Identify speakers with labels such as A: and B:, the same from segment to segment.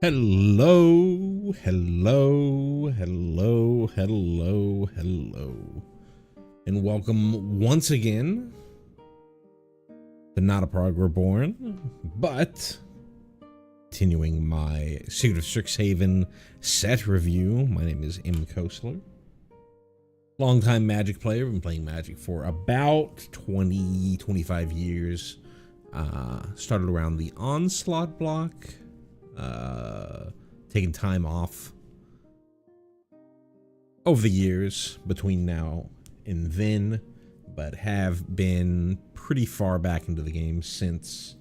A: Hello, hello, hello, hello, hello, and welcome once again to Not a Prog Reborn, but continuing my Secret of Strixhaven set review. My name is M. Kosler, longtime Magic player. Been playing Magic for about 25 years. Started around the Onslaught block. Taking time off over the years between now and then, but have been pretty far back into the game since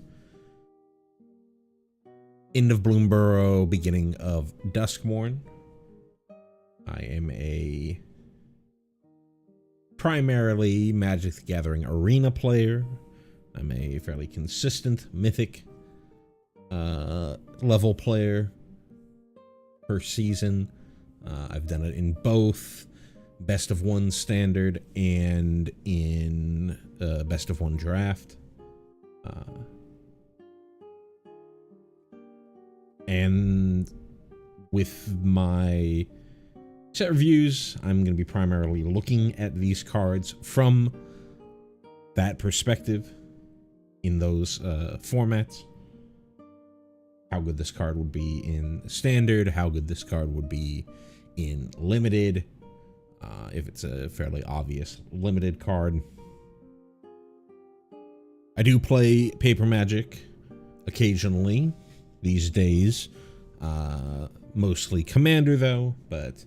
A: end of Bloomburrow, beginning of Duskmorn. I am a primarily Magic the Gathering arena player. I'm a fairly consistent Mythic level player per season. I've done it in both best of one standard and in best of one draft. And with my set reviews, I'm going to be primarily looking at these cards from that perspective in those formats. How good this card would be in standard, how good this card would be in limited, if it's a fairly obvious limited card. I do play paper Magic occasionally these days, mostly Commander though, but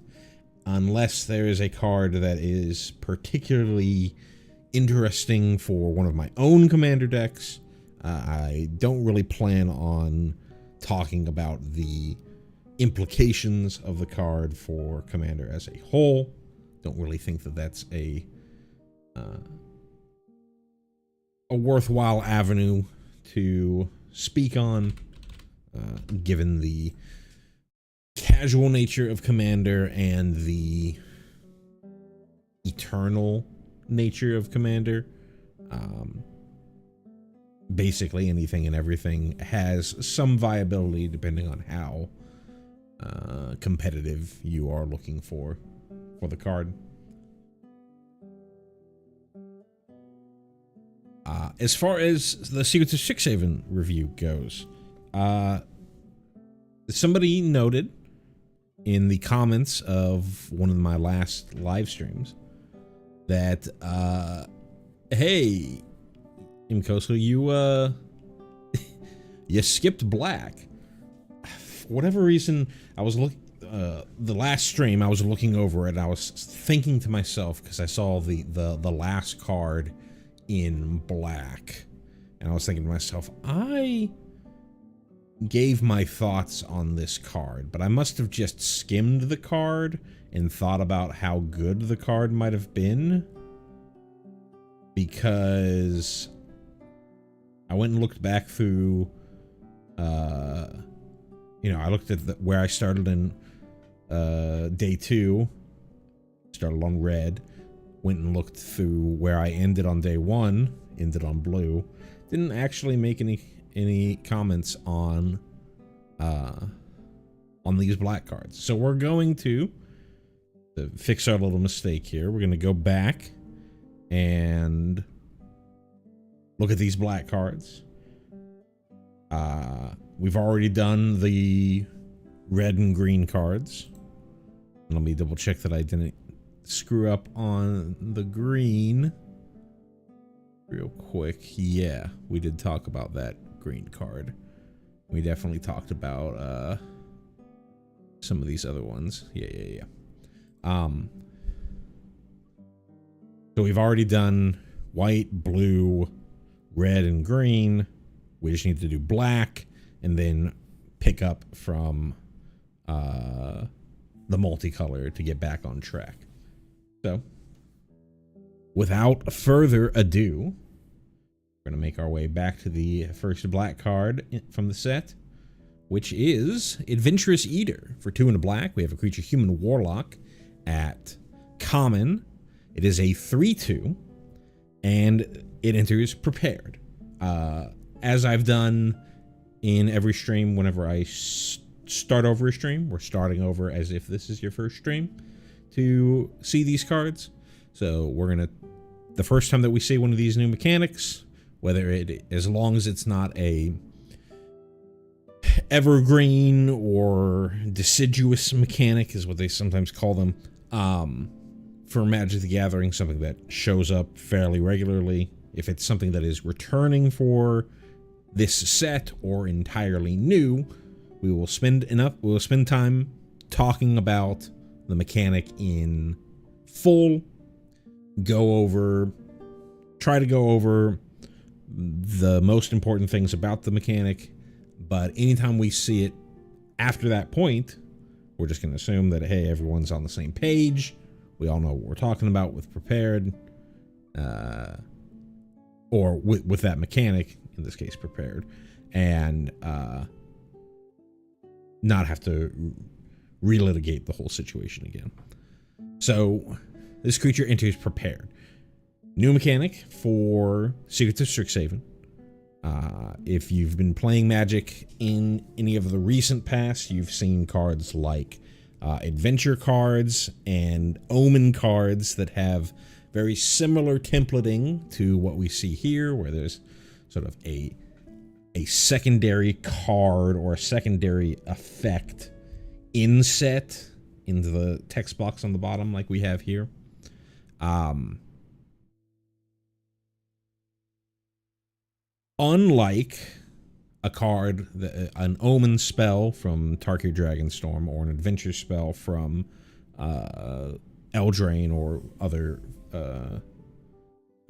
A: unless there is a card that is particularly interesting for one of my own Commander decks, I don't really plan on talking about the implications of the card for Commander as a whole. Don't really think that that's a worthwhile avenue to speak on, given the casual nature of Commander and the eternal nature of Commander. Basically anything and everything has some viability depending on how competitive you are looking for the card. As far as the Secrets of Strixhaven review goes, somebody noted in the comments of one of my last live streams that hey, Imcoso, you skipped black. For whatever reason, I was looking the last stream. I was looking over it. And I was thinking to myself because I saw the last card in black, and I was thinking to myself, I gave my thoughts on this card, but I must have just skimmed the card and thought about how good the card might have been, because I went and looked back through, I looked at where I started in day 2, started on red, went and looked through where I ended on day 1, ended on blue. Didn't actually make any comments on these black cards. So we're going to fix our little mistake here. We're going to go back and look at these black cards. We've already done the red and green cards. Let me double check that I didn't screw up on the green real quick. Yeah, we did talk about that green card. We definitely talked about some of these other ones. Yeah. So we've already done white, blue, red, and green. We just need to do black and then pick up from the multicolor to get back on track. So, without further ado, we're going to make our way back to the first black card from the set, which is Adventurous Eater. For 2 and a black, we have a creature human warlock at common. It is a 3/2, and it enters prepared. As I've done in every stream whenever I start over a stream. We're starting over as if this is your first stream to see these cards. So we're gonna, the first time that we see one of these new mechanics, whether it, as long as it's not a evergreen or deciduous mechanic is what they sometimes call them, for Magic the Gathering, something that shows up fairly regularly. If it's something that is returning for this set or entirely new, we will spend time talking about the mechanic in full, try to go over the most important things about the mechanic. But anytime we see it after that point, we're just going to assume that, hey, everyone's on the same page. We all know what we're talking about with prepared, or with that mechanic, in this case, prepared, and not have to relitigate the whole situation again. So this creature enters prepared. New mechanic for Secrets of Strixhaven. If you've been playing Magic in any of the recent past, you've seen cards like adventure cards and omen cards that have very similar templating to what we see here, where there's sort of a secondary card or a secondary effect inset into the text box on the bottom like we have here. Unlike a card, an omen spell from Tarkir Dragonstorm or an adventure spell from Eldraine or other the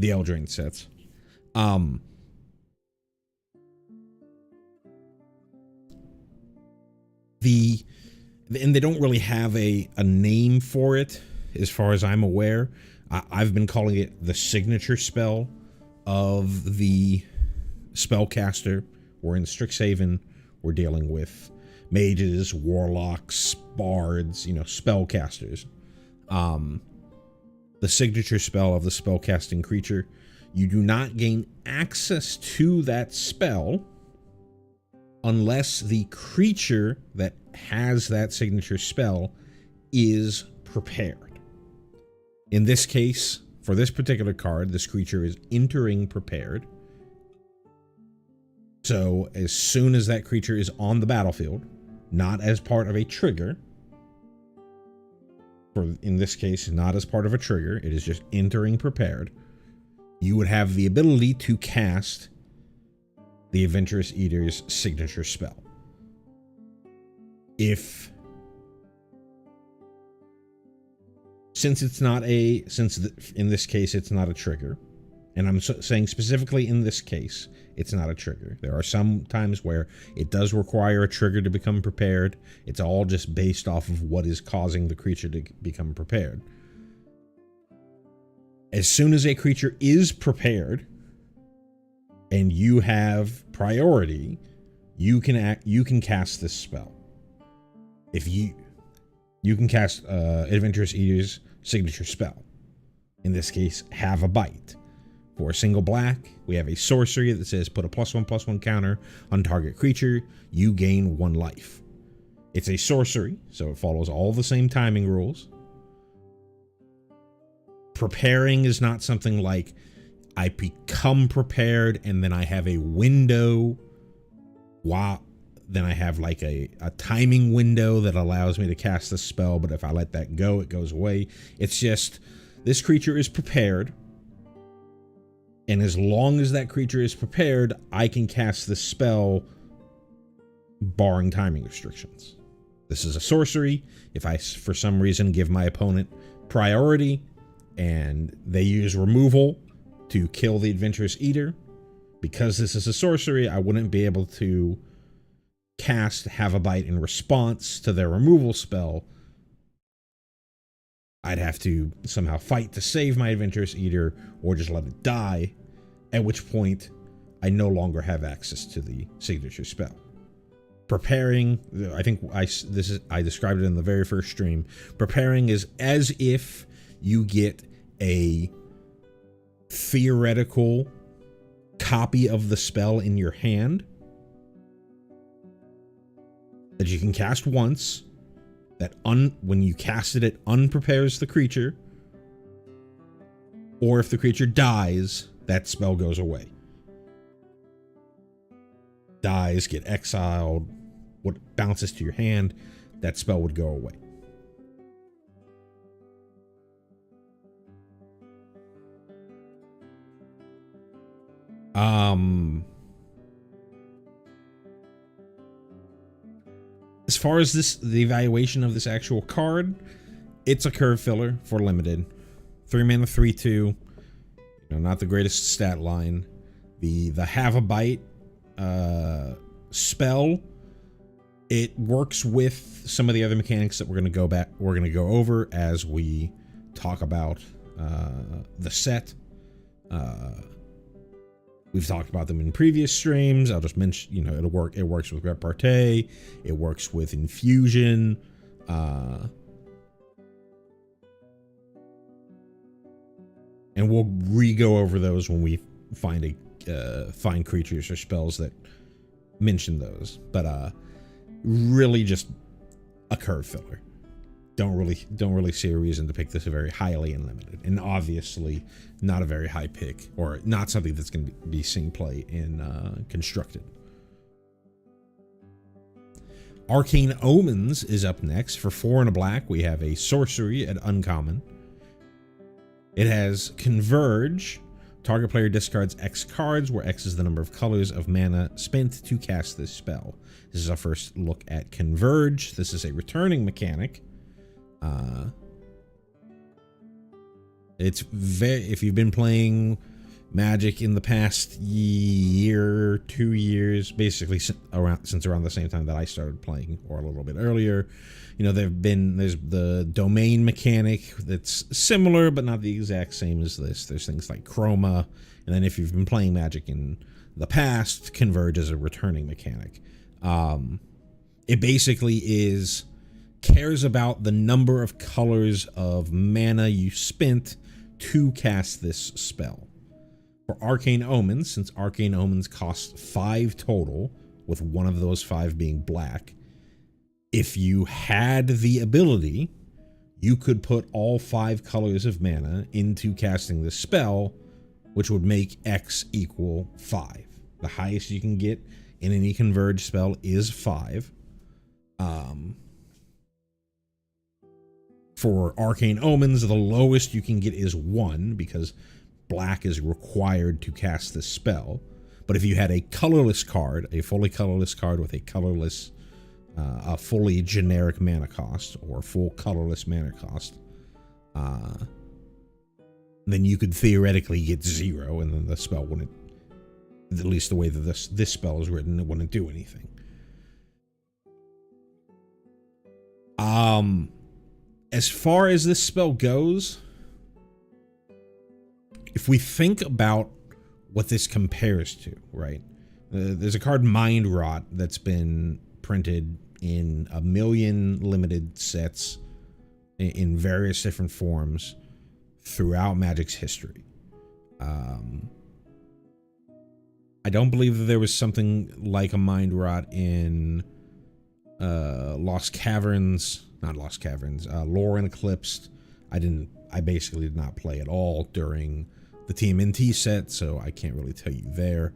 A: Eldraine sets, and they don't really have a name for it as far as I'm aware. I've been calling it the signature spell of the spellcaster. We're in Strixhaven. We're dealing with mages, warlocks, bards, spellcasters. The signature spell of the spellcasting creature. You do not gain access to that spell unless the creature that has that signature spell is prepared. In this case, for this particular card, this creature is entering prepared. So as soon as that creature is on the battlefield, not as part of a trigger, in this case, not as part of a trigger, it is just entering prepared, you would have the ability to cast the Adventurous Eater's signature spell. Since in this case it's not a trigger, and I'm saying specifically in this case, it's not a trigger. There are some times where it does require a trigger to become prepared. It's all just based off of what is causing the creature to become prepared. As soon as a creature is prepared and you have priority, you can cast this spell. If you can cast Adventurous Eater's signature spell. In this case, Have a Bite. For a single black, we have a sorcery that says put a +1/+1 counter on target creature. You gain 1 life. It's a sorcery, so it follows all the same timing rules. Preparing is not something like I become prepared and then I have a window. Then I have like a timing window that allows me to cast the spell, but if I let that go, it goes away. It's just this creature is prepared. And as long as that creature is prepared, I can cast this spell barring timing restrictions. This is a sorcery. If I, for some reason, give my opponent priority and they use removal to kill the Adventurous Eater, because this is a sorcery, I wouldn't be able to cast Have a Bite in response to their removal spell. I'd have to somehow fight to save my Adventurous Eater or just let it die, at which point I no longer have access to the signature spell. Preparing, I think I described it in the very first stream. Preparing is as if you get a theoretical copy of the spell in your hand, that you can cast once, that when you cast it, it unprepares the creature, or if the creature dies, that spell goes away. Dies, get exiled, what bounces to your hand, that spell would go away. As far as the evaluation of this actual card, it's a curve filler for limited. 3 mana, 3/2. Not the greatest stat line. The Have a Bite spell, it works with some of the other mechanics that we're gonna go over as we talk about the set. We've talked about them in previous streams. I'll just mention, it'll work. It works with Repartee. It works with Infusion. And we'll re-go over those when we find creatures or spells that mention those. But really just a curve filler. Don't really see a reason to pick this very highly in limited, and obviously not a very high pick, or not something that's going to be seeing play in constructed. Arcane Omens is up next. For 4 and a black, we have a sorcery at uncommon. It has Converge. Target player discards X cards, where X is the number of colors of mana spent to cast this spell. This is our first look at Converge. This is a returning mechanic. If you've been playing Magic in the past year, 2 years, basically since around the same time that I started playing, or a little bit earlier, there's the domain mechanic that's similar but not the exact same as this. There's things like Chroma, and then if you've been playing Magic in the past, Converge is a returning mechanic. It basically cares about the number of colors of mana you spent to cast this spell. For Arcane Omens, since Arcane Omens costs 5 total, with one of those 5 being black, if you had the ability, you could put all 5 colors of mana into casting this spell, which would make X equal 5. The highest you can get in any Converge spell is 5. For Arcane Omens, the lowest you can get is 1, because black is required to cast this spell. But if you had a colorless card, a fully colorless card with a colorless, a fully generic mana cost, or full colorless mana cost, then you could theoretically get 0, and then the spell wouldn't, at least the way that this spell is written, it wouldn't do anything. As far as this spell goes, if we think about what this compares to, right? There's a card, Mind Rot, that's been printed in 1 million limited sets in various different forms throughout Magic's history. I don't believe that there was something like a Mind Rot in Lost Caverns. Not Lost Caverns, Lore and Eclipsed. I basically did not play at all during the TMNT set, so I can't really tell you there.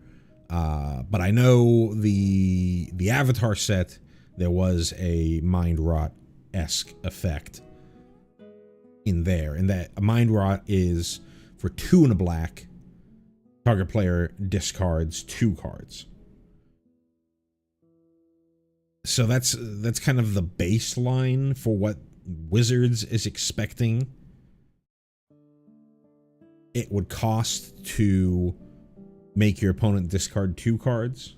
A: But I know the Avatar set, there was a Mind Rot-esque effect in there, and that a Mind Rot is for 2 and a black, target player discards 2 cards. So that's kind of the baseline for what Wizards is expecting it would cost to make your opponent discard 2 cards.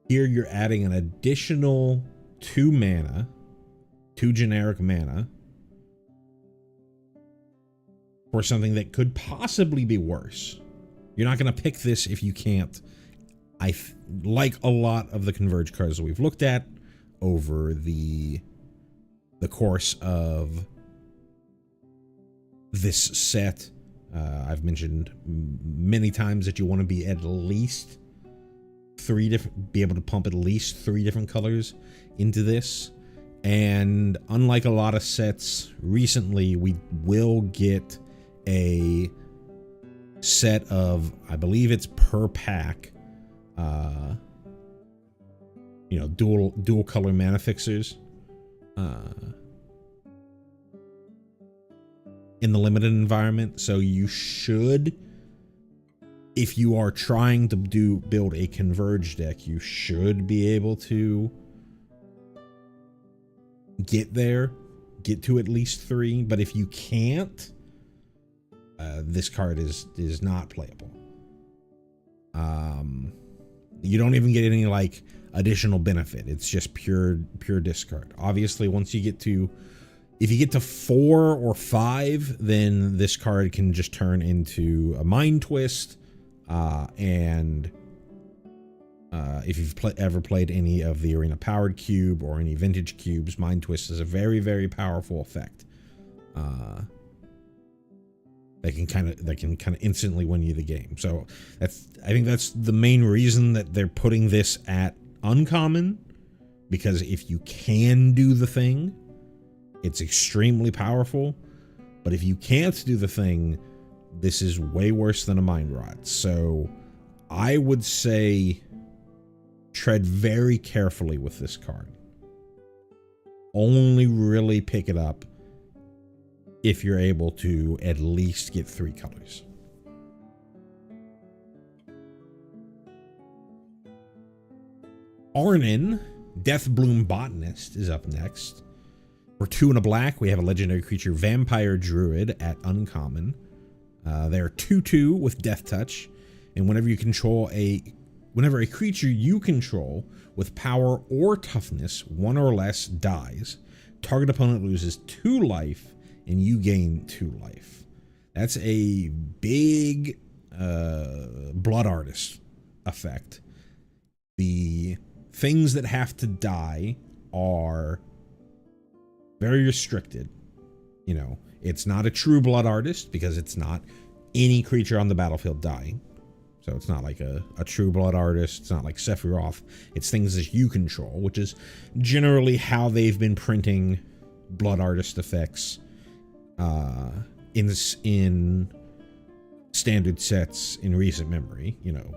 A: Here you're adding an additional 2 mana, 2 generic mana, for something that could possibly be worse. You're not going to pick this if you can't. Like a lot of the Converge cards that we've looked at over the course of this set. I've mentioned many times that you want to be at least be able to pump at least 3 different colors into this. And unlike a lot of sets recently, we will get a set of, I believe it's per pack, you know, dual color mana fixers in the limited environment. So you should, if you are trying to build a converge deck, you should be able to get to at least 3. But if you can't, this card is not playable. You don't even get any like additional benefit. It's just pure discard. Obviously, once you get to, if you get to 4 or 5, then this card can just turn into a Mind Twist. And if you've ever played any of the Arena Powered Cube or any Vintage Cubes, Mind Twist is a very, very powerful effect. That can kind of instantly win you the game. So I think that's the main reason that they're putting this at uncommon, because if you can do the thing, it's extremely powerful. But if you can't do the thing, this is way worse than a Mind Rot. So I would say tread very carefully with this card. Only really pick it up if you're able to at least get 3 colors. Arnin, Deathbloom Botanist, is up next. For 2 and a black, we have a legendary creature, Vampire Druid, at uncommon. They're 2/2 with Death Touch, and whenever a creature you control with power or toughness 1 or less dies, target opponent loses 2 life and you gain 2 life. That's a big Blood Artist effect. The things that have to die are very restricted. You know, it's not a true Blood Artist because it's not any creature on the battlefield dying. So it's not like a true Blood Artist. It's not like Sephiroth. It's things that you control, which is generally how they've been printing Blood Artist effects in standard sets in recent memory. You know,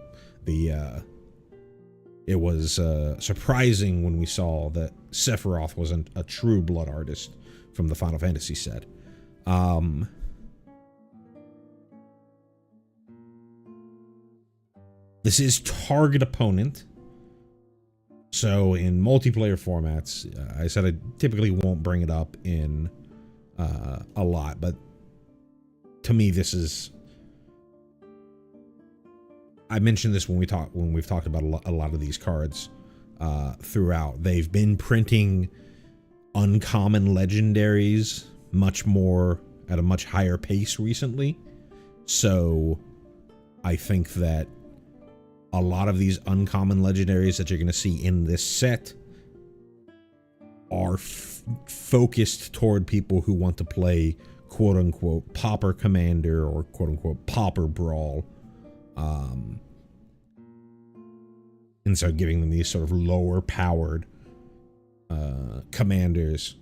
A: it was surprising when we saw that Sephiroth wasn't a true Blood Artist from the Final Fantasy set. This is target opponent. So in multiplayer formats, I said I typically won't bring it up in a lot, but to me this is, I mentioned this when we've talked about a lot of these cards throughout. They've been printing uncommon legendaries much more at a much higher pace recently. So I think that a lot of these uncommon legendaries that you're going to see in this set are focused toward people who want to play quote-unquote Pauper Commander or quote-unquote Pauper Brawl. And so giving them these sort of lower powered commanders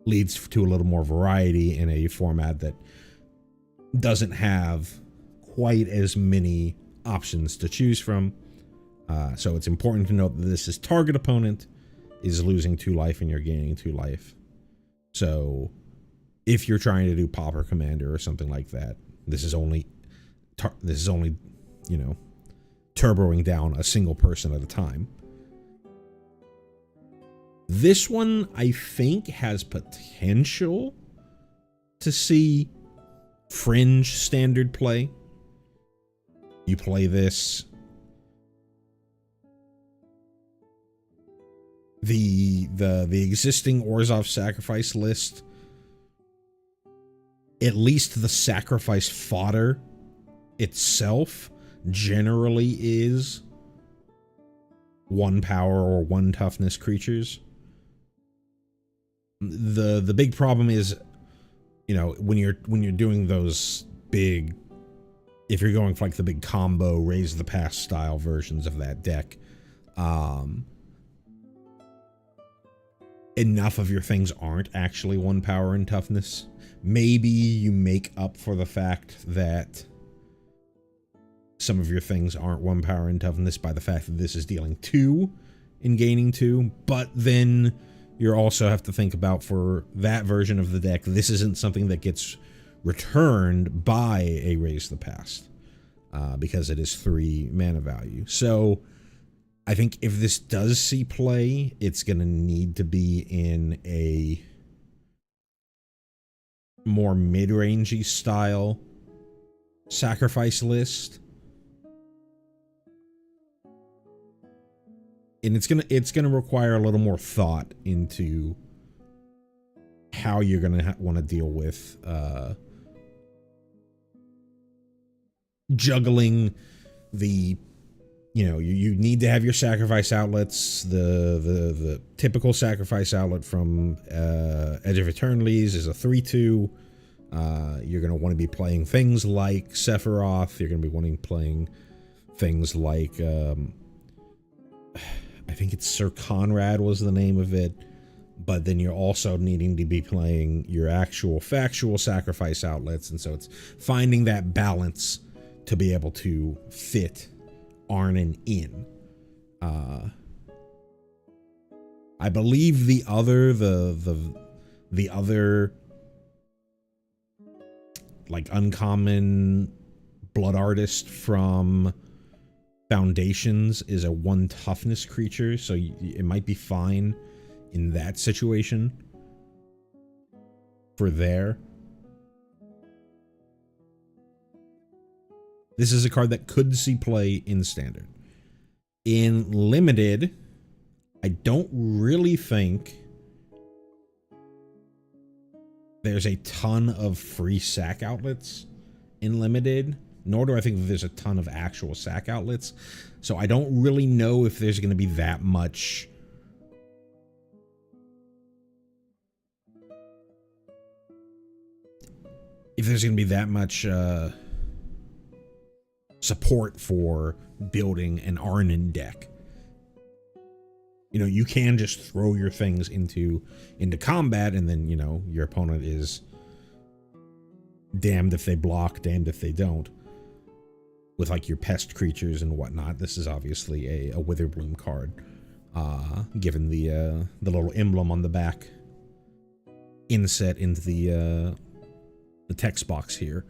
A: leads to a little more variety in a format that doesn't have quite as many options to choose from. So it's important to note that this is target opponent is losing 2 life and you're gaining 2 life. So if you're trying to do Pauper Commander or something like that, this is only, you know, turboing down a single person at a time. This one, I think, has potential to see fringe standard play. You play this, the existing Orzhov sacrifice list, at least the sacrifice fodder itself generally is 1 power or 1 toughness creatures. The big problem is, you know, when you're doing those big if you're going for like the big combo, raise the past style versions of that deck, enough of your things aren't actually 1 power and toughness. Maybe you make up for the fact that some of your things aren't 1 power and toughness by the fact that this is dealing 2 and gaining 2, but then you also have to think about, for that version of the deck, this isn't something that gets returned by a Raise the Past, because it is 3 mana value. So I think if this does see play, it's going to need to be in a more mid-rangey style sacrifice list. And it's gonna require a little more thought into how you're gonna want to deal with juggling the, you need to have your sacrifice outlets. The typical sacrifice outlet from Edge of Eternities is a 3/2. You're gonna want to be playing things like Sephiroth. You're gonna be wanting playing things like I think it's Sir Conrad was the name of it, but then you're also needing to be playing your actual factual sacrifice outlets, and so it's finding that balance to be able to fit Arnon in. I believe the other like uncommon blood artist from Foundations is a 1 toughness creature, so it might be fine in that situation for there. This is a card that could see play in Standard. In Limited, I don't really think there's a ton of free sack outlets in Limited, nor do I think that there's a ton of actual sack outlets. So I don't really know if there's going to be that much support for building an Arnon deck. You can just throw your things into combat, and then, your opponent is damned if they block, damned if they don't. With like your pest creatures and whatnot. This is obviously a Witherbloom card, given the little emblem on the back inset into the text box here.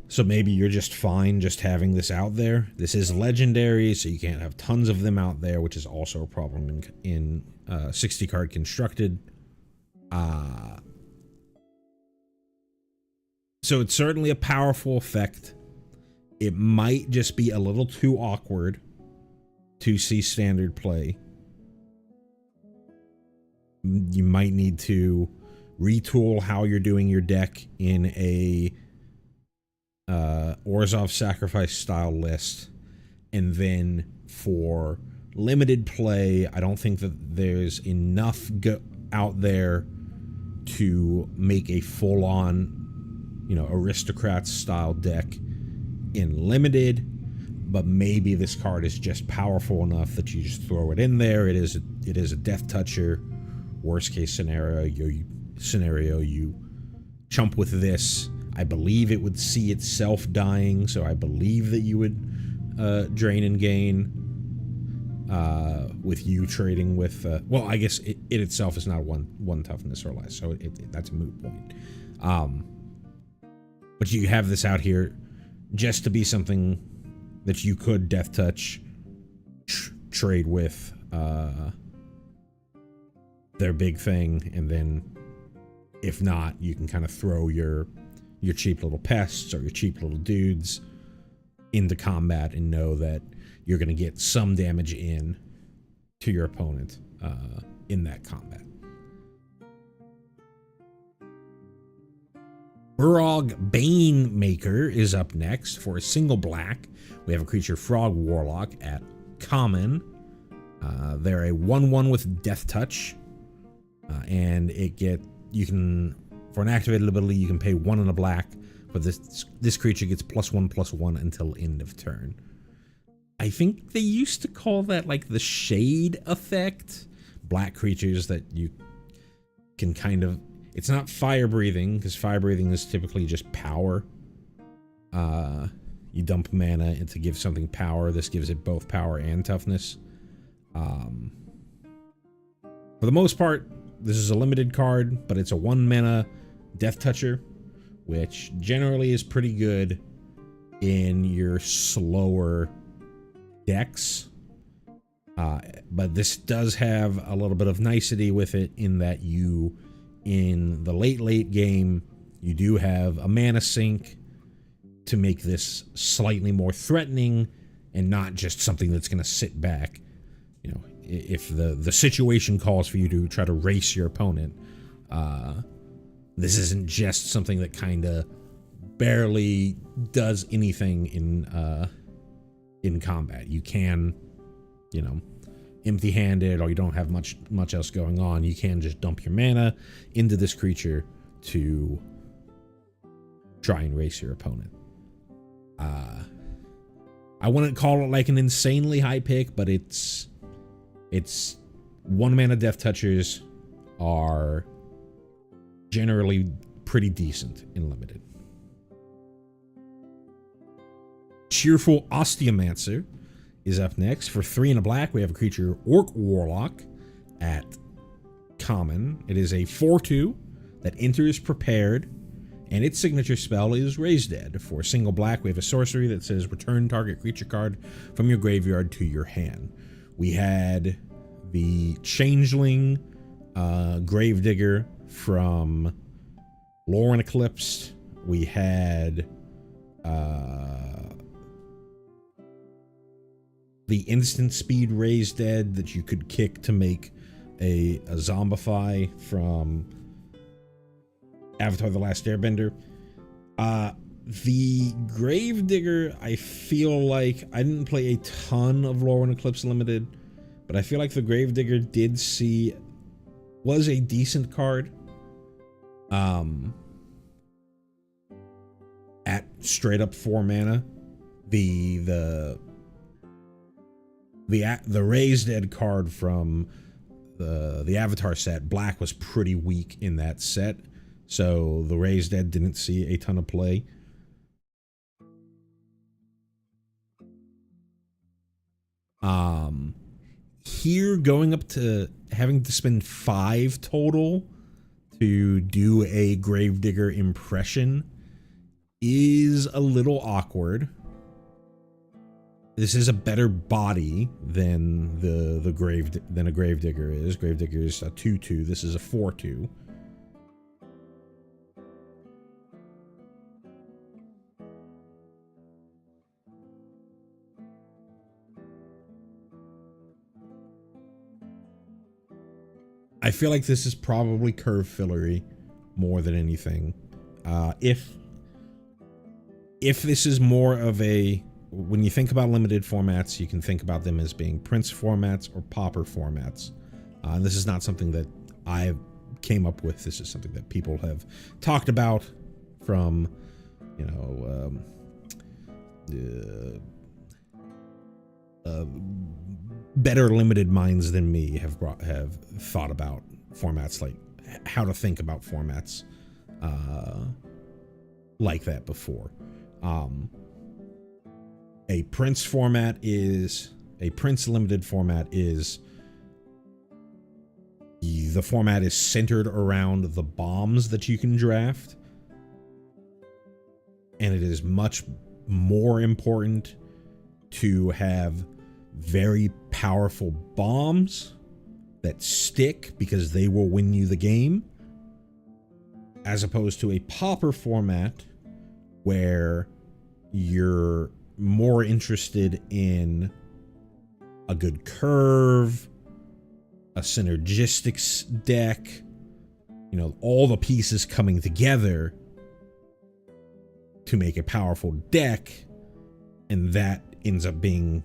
A: So maybe you're just fine just having this out there. This is legendary, so you can't have tons of them out there, which is also a problem in 60 card constructed. So it's certainly a powerful effect. It might just be a little too awkward to see Standard play. You might need to retool how you're doing your deck in a Orzhov Sacrifice style list. And then for Limited play, I don't think that there's enough out there to make a full-on Aristocrats style deck in Limited, but maybe this card is just powerful enough that you just throw it in there. It is a death toucher. Worst case scenario, you chump with this. I believe it would see itself dying, so I believe that you would drain and gain with you trading with well, I guess it itself is not one toughness or less, so that's a moot point. But you have this out here just to be something that you could death touch, trade with their big thing, and then if not, you can kind of throw your cheap little pests or your cheap little dudes into combat and know that you're going to get some damage in to your opponent in that combat. Burog Banemaker is up next. For a single black, we have a creature Frog Warlock at common. They're a 1/1 with Death Touch, and for an activated ability, you can pay 1 and a black but this creature gets +1/+1 until end of turn. I think they used to call that like the shade effect. Black creatures that you can kind of, it's not fire breathing, because fire breathing is typically just power. You dump mana to give something power. This gives it both power and toughness. For the most part, this is a limited card, but it's a 1-mana Death Toucher, which generally is pretty good in your slower decks. But this does have a little bit of nicety with it in that you, in the late game, you do have a mana sink to make this slightly more threatening and not just something that's going to sit back. You know, if the situation calls for you to try to race your opponent, this isn't just something that kind of barely does anything in combat. You can, you know, empty-handed, or you don't have much else going on, you can just dump your mana into this creature to try and race your opponent. I wouldn't call it like an insanely high pick, but it's 1-mana Death Touchers are generally pretty decent in limited. Cheerful Osteomancer is up next. For 3 and a black, we have a creature, Orc Warlock, at common. It is a 4/2 that enters prepared, and its signature spell is Raise Dead. For a single black, we have a sorcery that says return target creature card from your graveyard to your hand. We had the Changeling Gravedigger from Lore and Eclipse. We had the instant speed Raise Dead that you could kick to make a Zombify from Avatar: The Last Airbender. The Gravedigger, I feel like, I didn't play a ton of Lore and Eclipse Limited, but I feel like the Gravedigger was a decent card. At straight up 4 mana. The Raise Dead card from the Avatar set, black, was pretty weak in that set, so the Raise Dead didn't see a ton of play. Here, going up to having to spend 5 total to do a Gravedigger impression is a little awkward. This is a better body than a Gravedigger is. Gravedigger is a 2/2. This is a 4/2. I feel like this is probably curve fillery more than anything. If this is more of a, when you think about limited formats, you can think about them as being Prince formats or Pauper formats. This is not something that I came up with. This is something that people have talked about from, you know, better limited minds than me have thought about formats, like how to think about formats like that before. A Prince limited format is the format is centered around the bombs that you can draft, and it is much more important to have very powerful bombs that stick because they will win you the game, as opposed to a Pauper format where you're more interested in a good curve, a synergistics deck, you know, all the pieces coming together to make a powerful deck, and that ends up being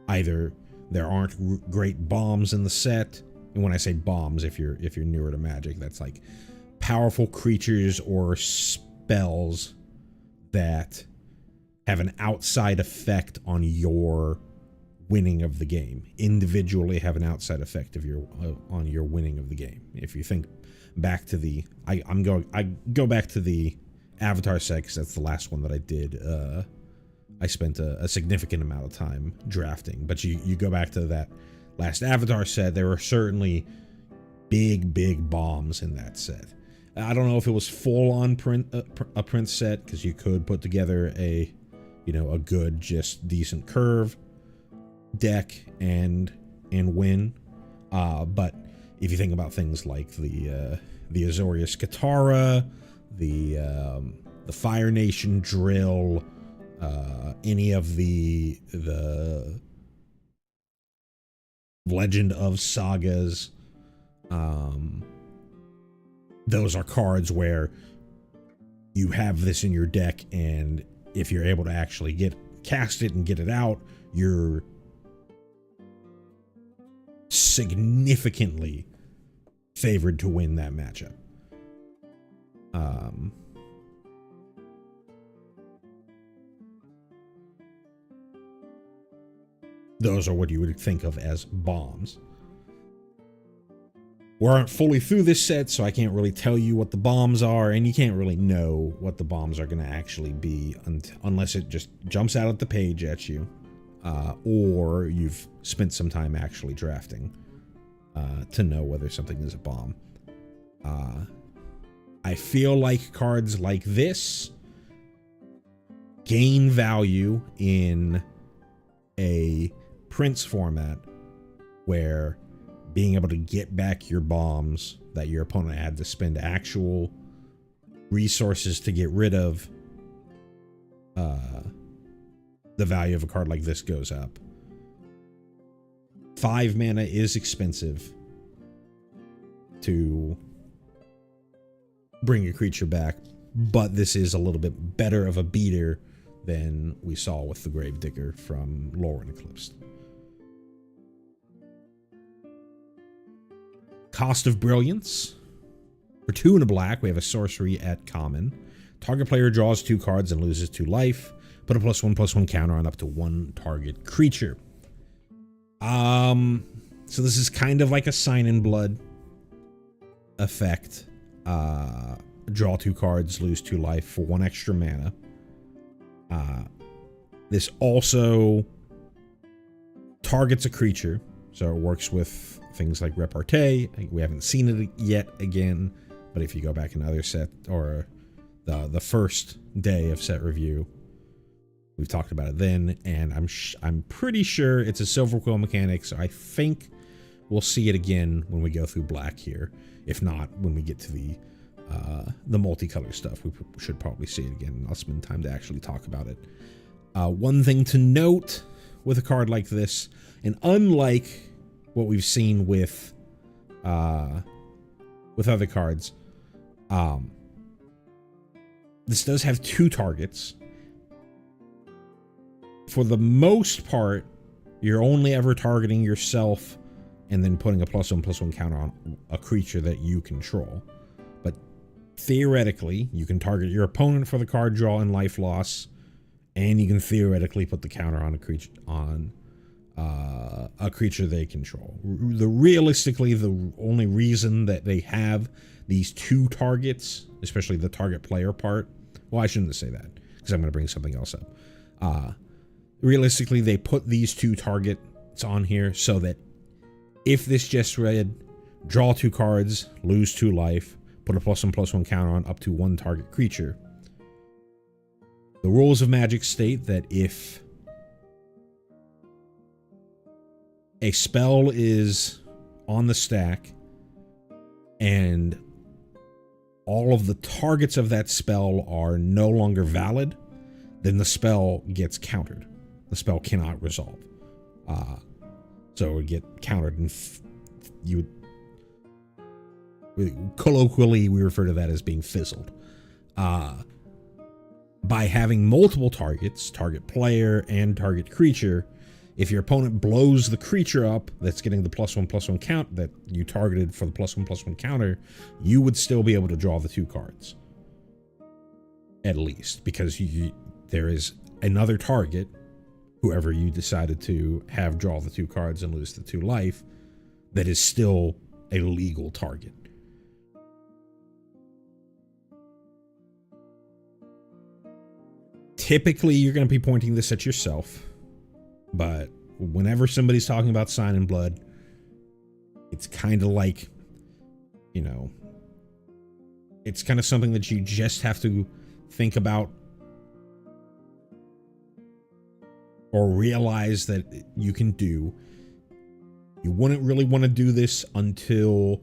A: either there aren't great bombs in the set, and when I say bombs, if you're newer to Magic, that's like powerful creatures or spells that have an outside effect on your winning of the game. Individually have an outside effect of your on your winning of the game. If you think back to the, I go back to the Avatar set because that's the last one that I did. I spent a significant amount of time drafting, but you go back to that last Avatar set, there were certainly big bombs in that set. I don't know if it was full on a print set, because you could put together a, you know, a good, just decent curve deck and win. But if you think about things like the Azorius Katara, the Fire Nation drill, any of the Legend of sagas, those are cards where you have this in your deck, and if you're able to actually cast it and get it out, you're significantly favored to win that matchup. Those are what you would think of as bombs. We aren't fully through this set, so I can't really tell you what the bombs are, and you can't really know what the bombs are going to actually be unless it just jumps out at the page at you, or you've spent some time actually drafting to know whether something is a bomb. I feel like cards like this gain value in a Prince format where being able to get back your bombs that your opponent had to spend actual resources to get rid of, the value of a card like this goes up. 5 mana is expensive to bring your creature back, but this is a little bit better of a beater than we saw with the Gravedigger from Lore and Eclipsed. Cost of Brilliance. For 2 and a black, we have a sorcery at common. Target player draws 2 cards and loses 2 life. Put a +1/+1 counter on up to 1 target creature. So this is kind of like a Sign in Blood effect. Draw 2 cards, lose 2 life for 1 extra mana. This also targets a creature, so it works with things like Repartee. We haven't seen it yet again, but if you go back in other set, or the first day of set review, we've talked about it then, and I'm pretty sure it's a Silver Quill mechanic, so I think we'll see it again when we go through black here. If not, when we get to the multicolor stuff, we should probably see it again. I'll spend time to actually talk about it. One thing to note with a card like this, and unlike what we've seen with other cards, this does have 2 targets. For the most part, you're only ever targeting yourself and then putting a +1/+1 counter on a creature that you control. But theoretically, you can target your opponent for the card draw and life loss, and you can theoretically put the counter on a creature they control. Realistically, the only reason that they have these 2 targets, especially the target player part, well, I shouldn't say that because I'm going to bring something else up. Realistically, they put these 2 targets on here so that if this just read, draw 2 cards, lose 2 life, put a +1/+1 counter on up to 1 target creature. The rules of Magic state that if a spell is on the stack and all of the targets of that spell are no longer valid, then the spell gets countered. The spell cannot resolve. So it would get countered, and colloquially, we refer to that as being fizzled. By having multiple targets, target player and target creature, if your opponent blows the creature up that's getting the +1/+1 count that you targeted for the +1/+1 counter, you would still be able to draw the 2 cards. at least, because there is another target, whoever you decided to have draw the 2 cards and lose the 2 life, that is still a legal target. Typically, you're going to be pointing this at yourself, but whenever somebody's talking about Sign in Blood, it's kind of like, you know, it's kind of something that you just have to think about or realize that you can do. You wouldn't really want to do this until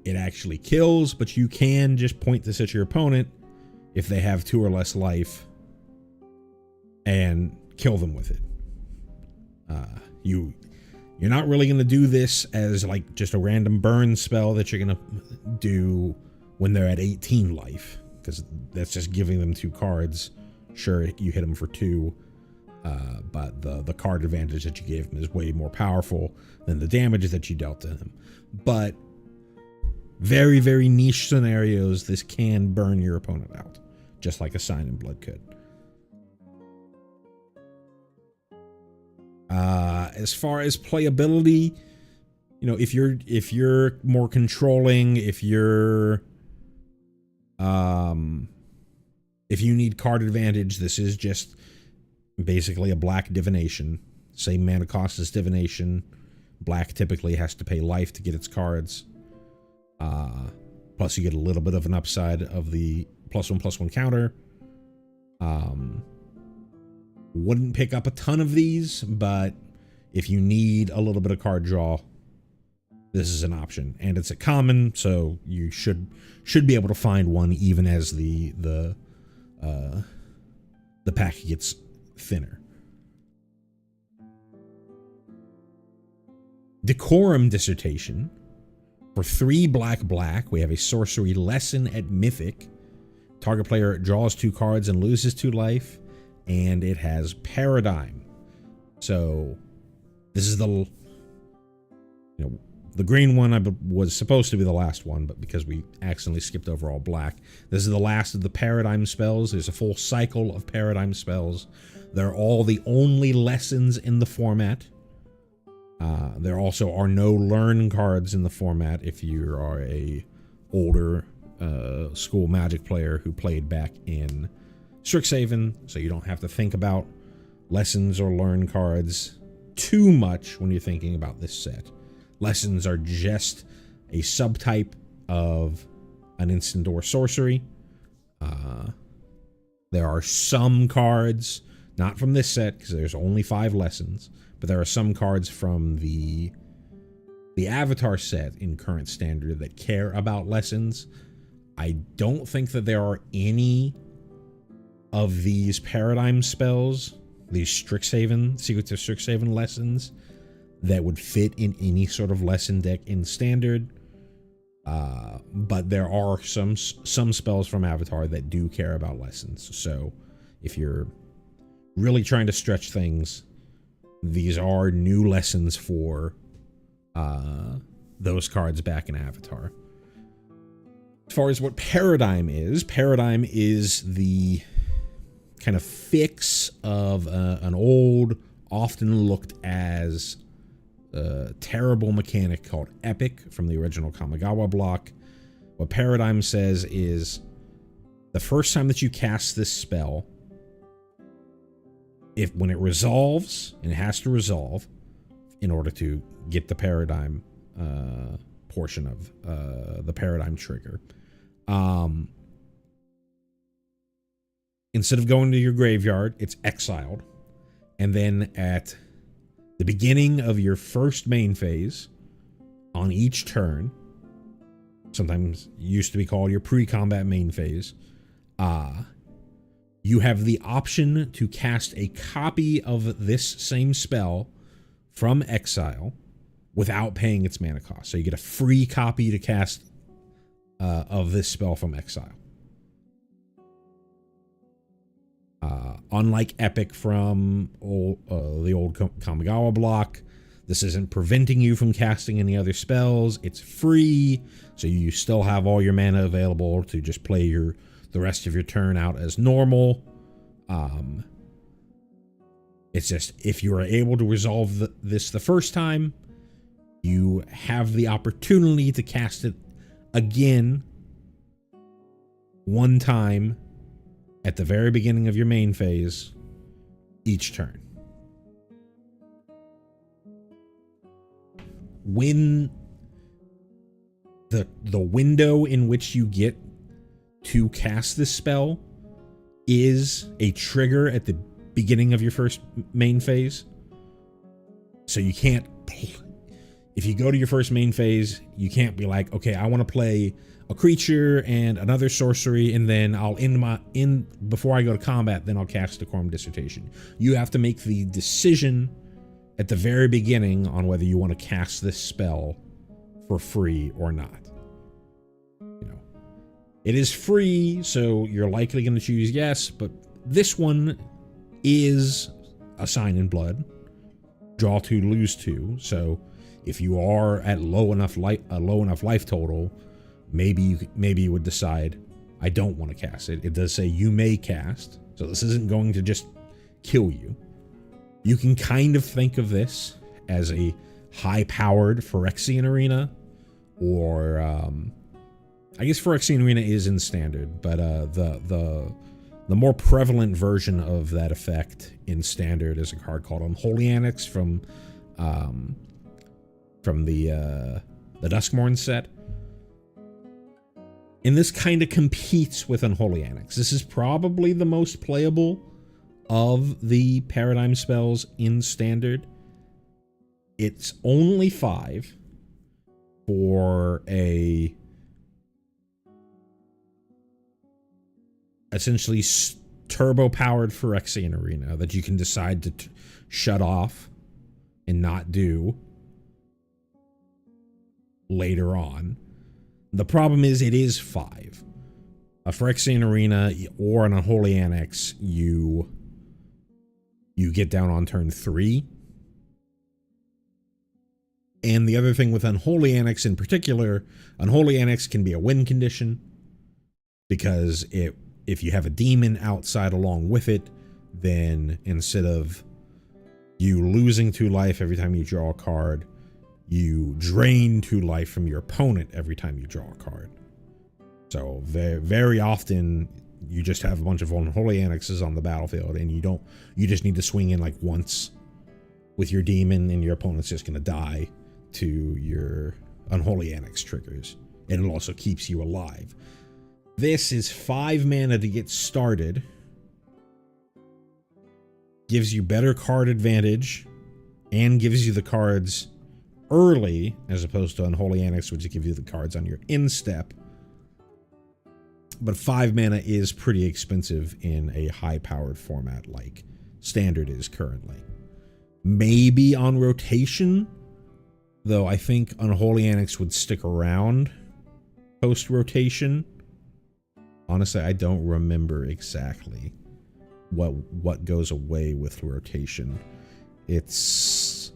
A: it actually kills, but you can just point this at your opponent if they have 2 or less life and kill them with it. You're not really going to do this as like just a random burn spell that you're going to do when they're at 18 life, because that's just giving them 2 cards. Sure, you hit them for 2, but the card advantage that you gave them is way more powerful than the damage that you dealt to them. But very, very niche scenarios, this can burn your opponent out, just like a Sign in Blood could. As far as playability, you know, if you're more controlling, if you need card advantage, this is just basically a black divination. Same mana cost as divination. Black typically has to pay life to get its cards. Plus you get a little bit of an upside of the +1/+1 counter. Wouldn't pick up a ton of these, but if you need a little bit of card draw, this is an option. And it's a common, so you should be able to find one even as the pack gets thinner. Decorum Dissertation. For 3 black, we have a sorcery lesson at Mythic. Target player draws 2 cards and loses 2 life. And it has Paradigm. So this is the green one was supposed to be the last one, but because we accidentally skipped over all black, this is the last of the Paradigm spells. There's a full cycle of Paradigm spells. They're all the only lessons in the format. There also are no learn cards in the format if you are a older school Magic player who played back in Strixhaven, so you don't have to think about lessons or learn cards too much when you're thinking about this set. Lessons are just a subtype of an instant or sorcery. There are some cards, not from this set, because there's only 5 lessons, but there are some cards from the Avatar set in current standard that care about lessons. I don't think that there are any of these Paradigm spells, these Strixhaven, Secrets of Strixhaven lessons, that would fit in any sort of lesson deck in standard. But there are some spells from Avatar that do care about lessons. So if you're really trying to stretch things, these are new lessons for those cards back in Avatar. As far as what Paradigm is the kind of fix of an old, often looked as terrible mechanic called Epic from the original Kamigawa block. What Paradigm says is the first time that you cast this spell, when it resolves, and it has to resolve in order to get the Paradigm portion of the Paradigm trigger, instead of going to your graveyard, it's exiled. And then at the beginning of your first main phase, on each turn, sometimes used to be called your pre-combat main phase, you have the option to cast a copy of this same spell from exile without paying its mana cost. So you get a free copy to cast of this spell from exile. Unlike Epic from the old Kamigawa block, this isn't preventing you from casting any other spells. It's free, so you still have all your mana available to just play your the rest of your turn out as normal. It's just, if you are able to resolve this the first time, you have the opportunity to cast it again one time at the very beginning of your main phase each turn. When the window in which you get to cast this spell is a trigger at the beginning of your first main phase. So you can't, if you go to your first main phase, you can't be like, okay, I want to play a creature and another sorcery, and then I'll before I go to combat, then I'll cast Decorum Dissertation. You have to make the decision at the very beginning on whether you want to cast this spell for free or not. You know, it is free, so you're likely going to choose yes, but this one is a Sign in Blood. Draw 2, lose 2. So if you are at a low enough life total, maybe you would decide, I don't want to cast it. It does say you may cast, so this isn't going to just kill you. You can kind of think of this as a high-powered Phyrexian Arena, or I guess Phyrexian Arena is in Standard, but the more prevalent version of that effect in Standard is a card called Unholy Annex from the Duskmourn set. And this kind of competes with Unholy Annex. This is probably the most playable of the paradigm spells in Standard. It's only 5 for a essentially turbo-powered Phyrexian Arena that you can decide to shut off and not do later on. The problem is it is 5. A Phyrexian Arena or an Unholy Annex, you get down on turn 3. And the other thing with Unholy Annex in particular, Unholy Annex can be a win condition, because if you have a demon outside along with it, then instead of you losing 2 life every time you draw a card, you drain 2 life from your opponent every time you draw a card. So very, very often you just have a bunch of Unholy Annexes on the battlefield, and you just need to swing in like once with your demon, and your opponent's just going to die to your Unholy Annex triggers. And it also keeps you alive. This is 5 mana to get started. Gives you better card advantage, and gives you the cards early, as opposed to Unholy Annex, which gives you the cards on your instep. But 5 mana is pretty expensive in a high-powered format like Standard is currently. Maybe on rotation, though I think Unholy Annex would stick around post-rotation. Honestly, I don't remember exactly what goes away with rotation. It's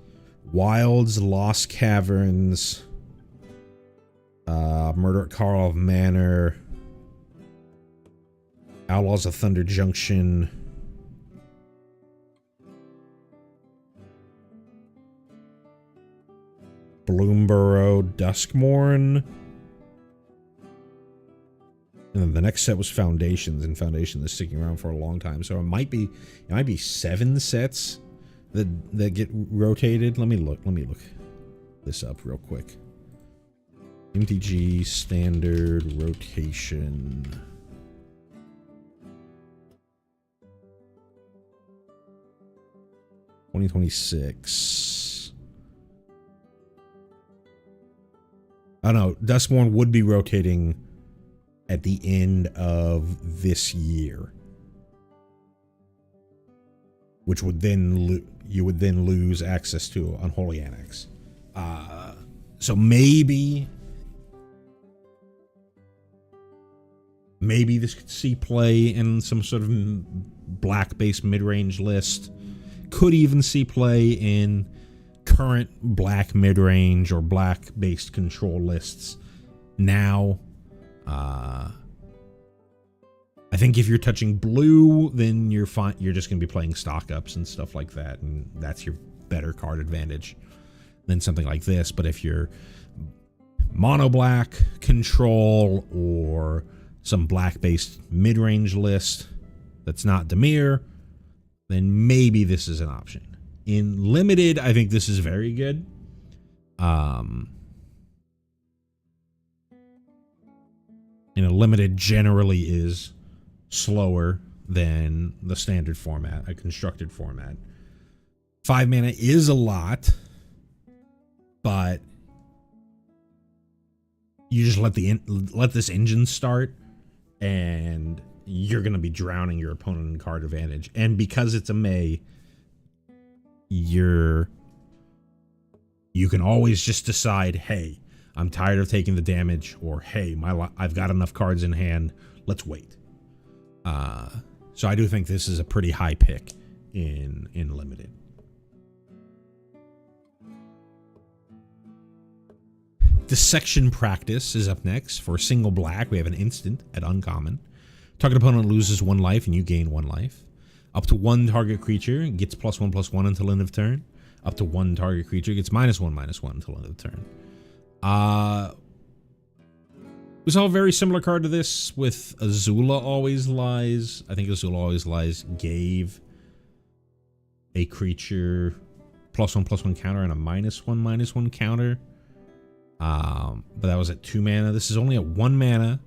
A: Wilds, Lost Caverns, Murder at Karlov Manor, Outlaws of Thunder Junction, Bloomborough, Duskmourn, and then the next set was Foundations, and Foundation is sticking around for a long time. So it might be 7 sets that get rotated. Let me look this up real quick. MTG Standard rotation. $2026. I don't know. Duskmourn would be rotating at the end of this year, which would then you would then lose access to Unholy Annex. So maybe this could see play in some sort of black-based mid-range list. Could even see play in current black mid-range or black-based control lists now. I think if you're touching blue, then you're fine. You're just going to be playing stock ups and stuff like that, and that's your better card advantage than something like this. But if you're mono black, control, or some black based mid range list that's not Dimir, then maybe this is an option. In limited, I think this is very good. You know, limited generally is slower than the standard format, a constructed format. 5 mana is a lot, but you just let this engine start, and you're going to be drowning your opponent in card advantage. And because it's a May, you can always just decide, hey, I'm tired of taking the damage, or hey, I've got enough cards in hand, let's wait. So I do think this is a pretty high pick in limited. Dissection Practice is up next. For single black, we have an instant at uncommon. Target opponent loses 1 life and you gain 1 life. Up to 1 target creature gets +1/+1 until end of turn. Up to 1 target creature gets -1/-1 until end of turn. We saw a very similar card to this with Azula Always Lies. I think Azula Always Lies gave a creature +1/+1 counter and a -1/-1 counter. But that was at 2 mana. This is only at 1 mana,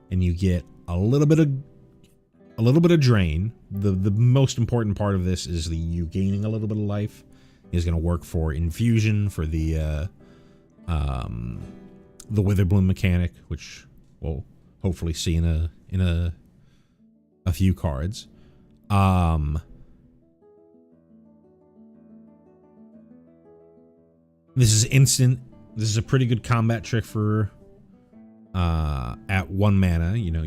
A: and you get a little bit of drain. The most important part of this is you gaining a little bit of life. Is going to work for infusion for the Witherbloom mechanic, which we'll hopefully see in a few cards. This is instant. This is a pretty good combat trick for at 1 mana. You know,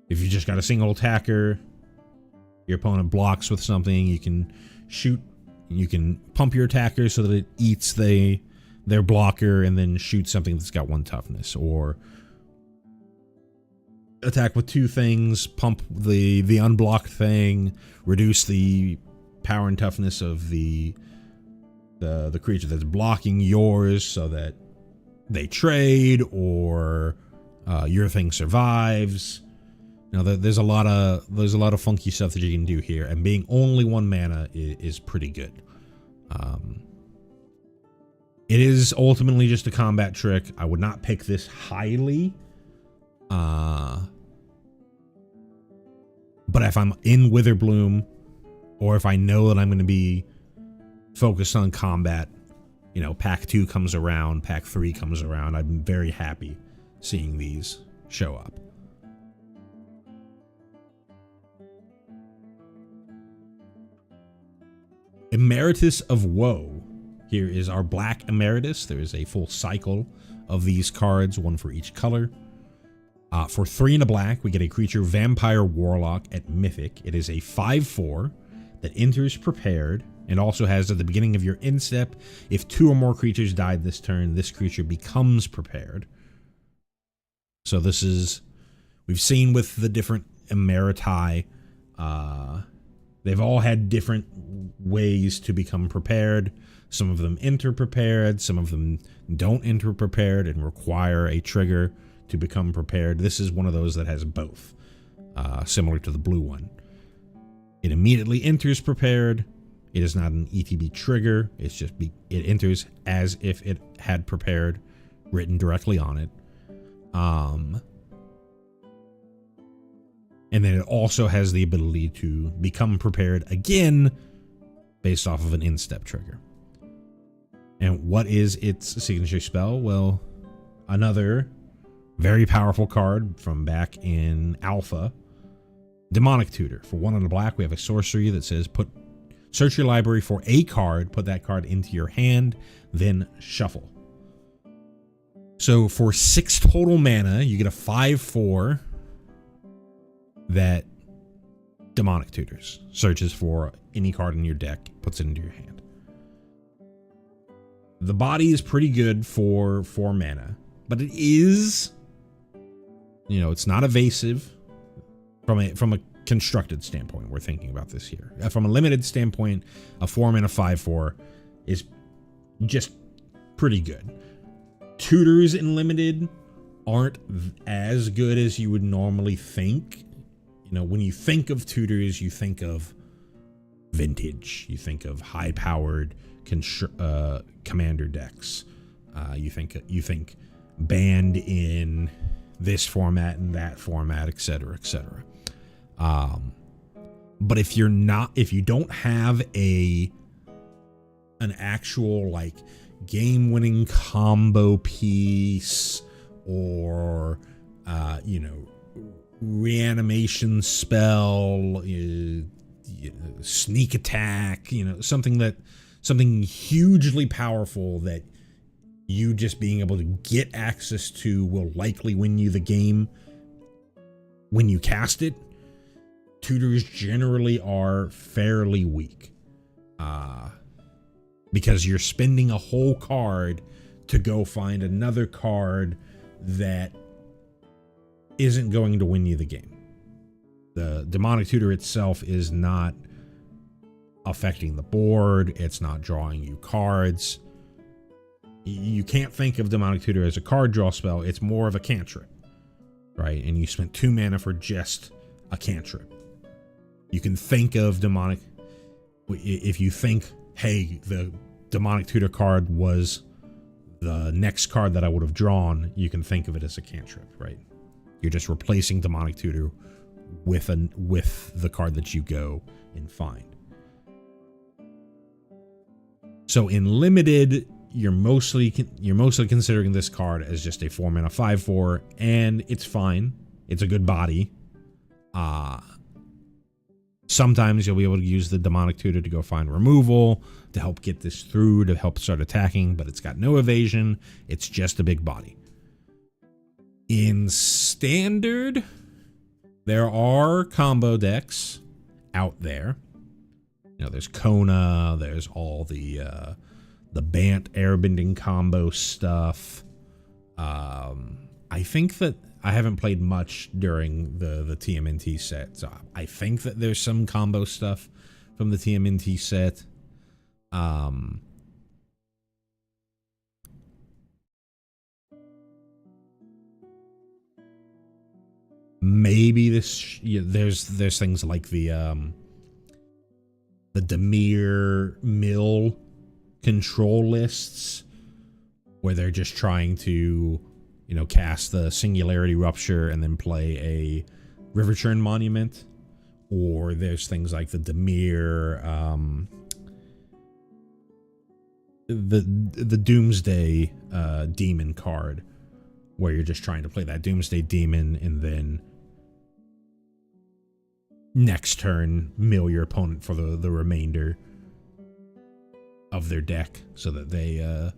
A: if you just got a single attacker, your opponent blocks with something, you can shoot. You can pump your attacker so that it eats their blocker and then shoot something that's got 1 toughness, or attack with 2 things, pump the unblocked thing, reduce the power and toughness of the creature that's blocking yours so that they trade, or your thing survives. Now there's a lot of funky stuff that you can do here, and being only 1 mana is pretty good. It is ultimately just a combat trick. I would not pick this highly. But if I'm in Witherbloom, or if I know that I'm going to be focused on combat, you know, pack 2 comes around, pack 3 comes around, I'm very happy seeing these show up. Emeritus of Woe. Here is our black Emeritus. There is a full cycle of these cards, 1 for each color. For 3 and a black, we get a creature Vampire Warlock at Mythic. It is a 5/4 that enters prepared, and also has at the beginning of your end step, if 2 or more creatures died this turn, this creature becomes prepared. So this is, we've seen with the different Emeriti, they've all had different ways to become prepared. Some of them enter prepared, some of them don't enter prepared and require a trigger to become prepared. This is one of those that has both, similar to the blue one. It immediately enters prepared. It is not an ETB trigger. It's just it enters as if it had prepared written directly on it. And then it also has the ability to become prepared again based off of an in-step trigger. And what is its signature spell? Well, another very powerful card from back in Alpha, Demonic Tutor. For 1 and a black, we have a sorcery that says search your library for a card, put that card into your hand, then shuffle. So for 6 total mana, you get a 5/4 that Demonic Tutors. Searches for any card in your deck, puts it into your hand. The body is pretty good for 4 mana, but it is it's not evasive from a constructed standpoint. We're thinking about this here. From a limited standpoint, a 4-mana 5/4 is just pretty good. Tutors in limited aren't as good as you would normally think. When you think of tutors, you think of vintage. You think of high-powered commander decks. You think banned in this format and that format, etc., etc. But if you don't have an actual like game-winning combo piece or reanimation spell, sneak attack, something hugely powerful that you just being able to get access to will likely win you the game when you cast it, tutors generally are fairly weak. Because you're spending a whole card to go find another card that isn't going to win you the game. The demonic tutor itself is not affecting the board. It's not drawing you cards. You can't think of demonic tutor as a card draw spell. It's more of a cantrip, right? And you spent 2 mana for just a cantrip. You can think of demonic, if you think, hey, the demonic tutor card was the next card that I would have drawn, you can think of it as a cantrip, right? You're just replacing demonic tutor with the card that you go and find. So in limited, you're mostly considering this card as just a 4-mana 5/4, and it's fine. It's a good body. Sometimes you'll be able to use the demonic tutor to go find removal to help get this through, to help start attacking, but it's got no evasion. It's just a big body. In standard, there are combo decks out there. There's Kona, there's all the Bant airbending combo stuff. I think that I haven't played much during the TMNT set, so I think that there's some combo stuff from the TMNT set. Maybe there's things like the Dimir mill control lists where they're just trying to cast the Singularity Rupture and then play a Riverchurn Monument. Or there's things like the Dimir, the Doomsday Demon card, where you're just trying to play that Doomsday Demon and then next turn mill your opponent for the remainder of their deck so that they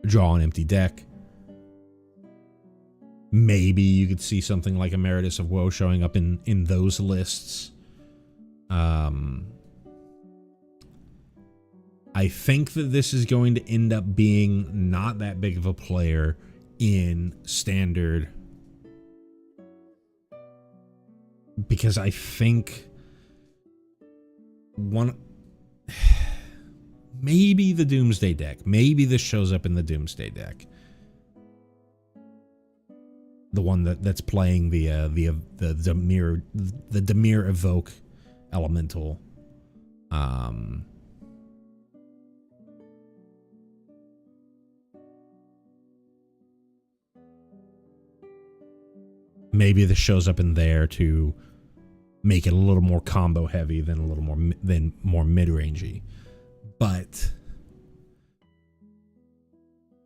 A: draw an empty deck. Maybe you could see something like Emeritus of Woe showing up in those lists. I think that this is going to end up being not that big of a player in standard, because I think maybe the Doomsday deck. Maybe this shows up in the Doomsday deck. The one that's playing the Dimir Evoke Elemental. Maybe this shows up in there to make it a little more combo heavy than more mid-rangey. But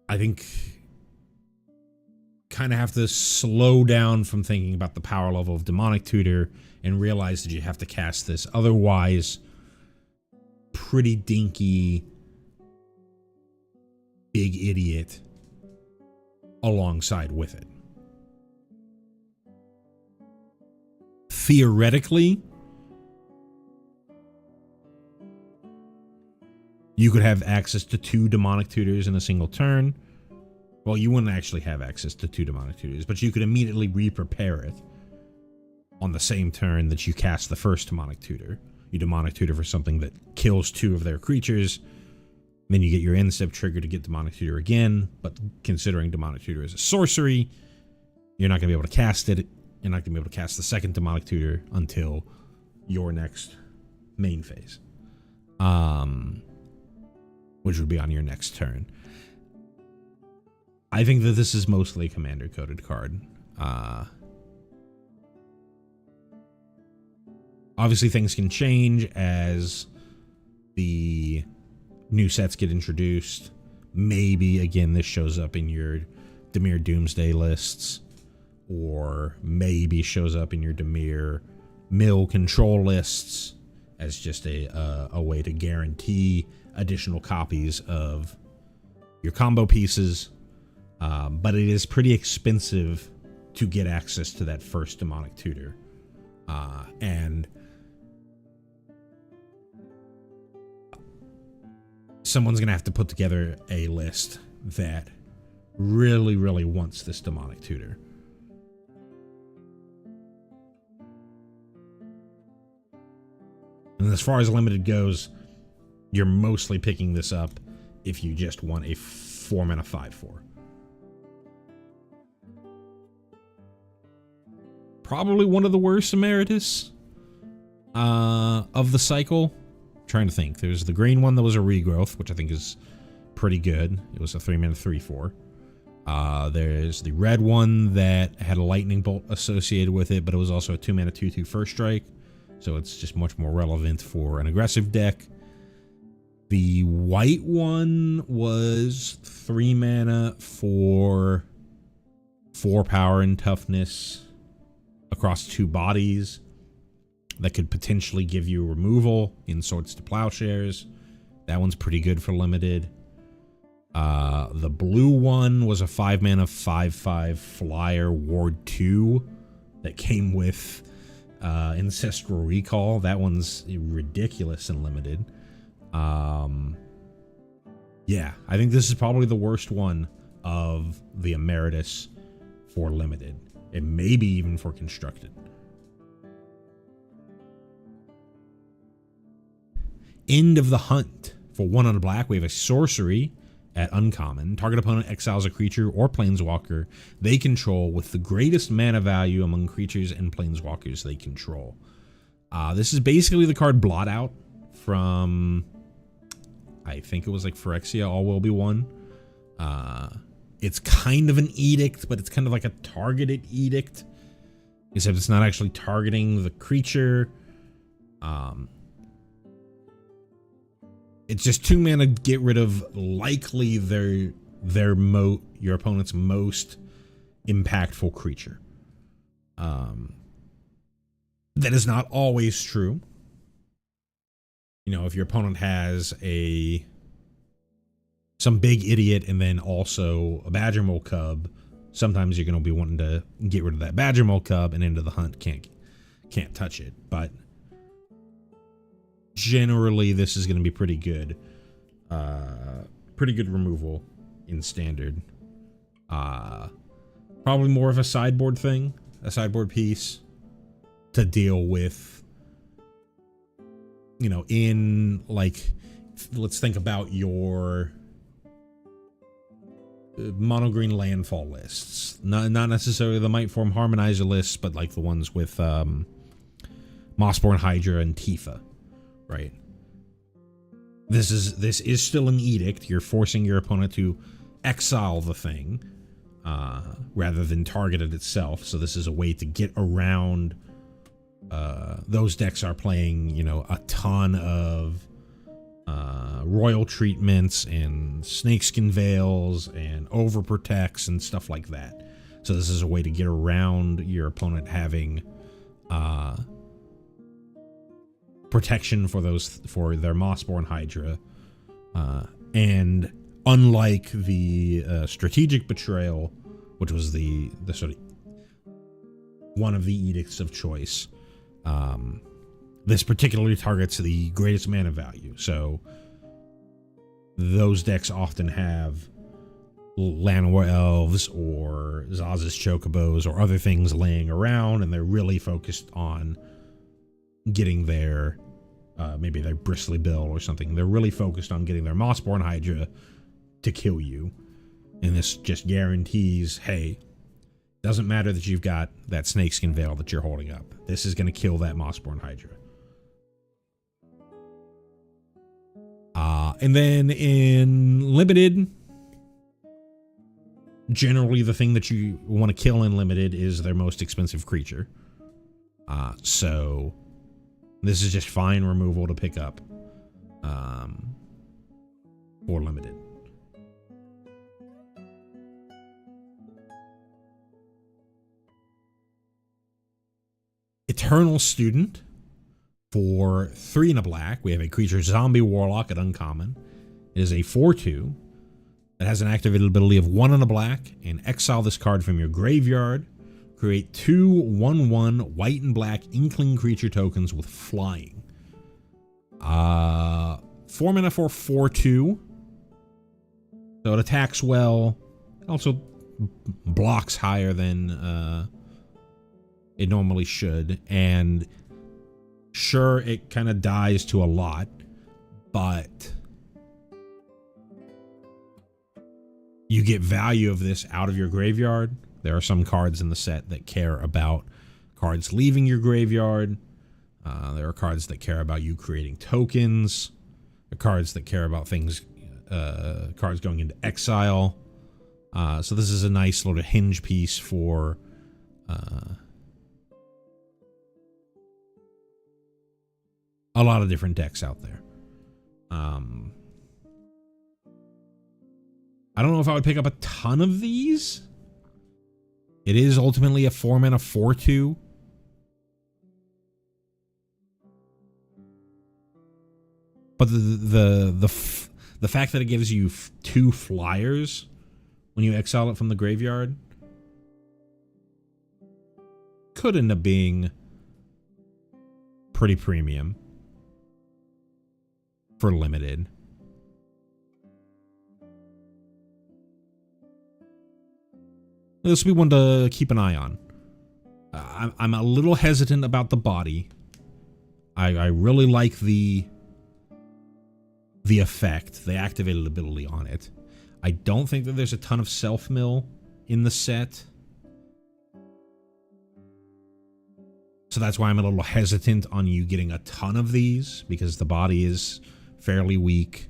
A: I think kind of have to slow down from thinking about the power level of Demonic Tutor and realize that you have to cast this otherwise pretty dinky big idiot alongside with it. Theoretically, you could have access to 2 Demonic Tutors in a single turn. Well, you wouldn't actually have access to 2 demonic tutors, but you could immediately re-prepare it on the same turn that you cast the first demonic tutor. You demonic tutor for something that kills 2 of their creatures. Then you get your end step trigger to get demonic tutor again, but considering demonic tutor is a sorcery, you're not going to be able to cast it. You're not going to be able to cast the second demonic tutor until your next main phase, which would be on your next turn. I think that this is mostly a commander coded card. Obviously things can change as the new sets get introduced. Maybe again this shows up in your Dimir Doomsday lists, or maybe shows up in your Dimir mill control lists as just a way to guarantee additional copies of your combo pieces. But it is pretty expensive to get access to that first demonic tutor. And someone's going to have to put together a list that really, really wants this demonic tutor. And as far as limited goes, you're mostly picking this up if you just want a 4-mana 5/4. Probably one of the worst Emeritus of the cycle. I'm trying to think. There's the green one that was a regrowth, which I think is pretty good. It was a 3-mana 3/4. There's the red one that had a lightning bolt associated with it, but it was also a 2-mana 2/2 first strike. So it's just much more relevant for an aggressive deck. The white one was 3 mana for 4 power and toughness across 2 bodies that could potentially give you removal in Swords to Plowshares. That one's pretty good for limited. The blue one was a 5 mana 5/5 flyer ward 2 that came with Ancestral Recall. That one's ridiculous and limited. Yeah, I think this is probably the worst one of the Emeritus for limited, and maybe even for constructed. End of the Hunt. For 1 on a black, we have a sorcery at uncommon. Target opponent exiles a creature or planeswalker they control with the greatest mana value among creatures and planeswalkers they control. This is basically the card Blot Out from, I think it was like Phyrexia All Will Be One. It's kind of an edict, but it's kind of like a targeted edict, except it's not actually targeting the creature. It's just 2 mana, get rid of likely your opponent's most impactful creature. That is not always true. You know, if your opponent has some big idiot and then also a Badgermole Cub, sometimes you're going to be wanting to get rid of that Badgermole Cub, and Into the Hunt can't touch it. But generally, this is going to be pretty good. Pretty good removal in standard. Probably more of a sideboard thing, a sideboard piece to deal with, you know, in, like, let's think about your mono-green landfall lists. Not necessarily the Mightform Harmonizer lists, but like the ones with Mossborn Hydra and Tifa. Right. This is still an edict. You're forcing your opponent to exile the thing rather than target it itself. So this is a way to get around. Those decks are playing, you know, a ton of royal treatments and snakeskin veils and overprotects and stuff like that. So this is a way to get around your opponent having protection for their Mossborn Hydra, and unlike the strategic betrayal, which was the sort of one of the edicts of choice, this particularly targets the greatest mana value. So those decks often have Llanowar elves or Zaz's chocobos or other things laying around, and they're really focused on getting their maybe their bristly bill or something. They're really focused on getting their Mossborn Hydra to kill you. And this just guarantees, hey, doesn't matter that you've got that snakeskin veil that you're holding up. This is going to kill that Mossborn Hydra. And then in Limited, generally the thing that you want to kill in Limited is their most expensive creature. So this is just fine removal to pick up for Limited. Eternal Student. For 3 and a black, we have a creature zombie warlock at uncommon. It is a 4/2 that has an activated ability of 1 and a black, and exile this card from your graveyard. Create 2 1/1 white and black inkling creature tokens with flying. 4 mana for 4/2. So it attacks well. It also blocks higher than it normally should, and sure, it kind of dies to a lot, but you get value of this out of your graveyard. There are some cards in the set that care about cards leaving your graveyard. There are cards that care about you creating tokens. There are cards that care about things, cards going into exile. So this is a nice little hinge piece for a lot of different decks out there. I don't know if I would pick up a ton of these. It is ultimately a 4 mana 4/2. But the fact that it gives you 2 flyers when you exile it from the graveyard could end up being pretty premium for Limited. This will be one to keep an eye on. I'm a little hesitant about the body. I really like the effect, the activated ability on it. I don't think that there's a ton of self-mill in the set. So that's why I'm a little hesitant on you getting a ton of these, because the body is fairly weak,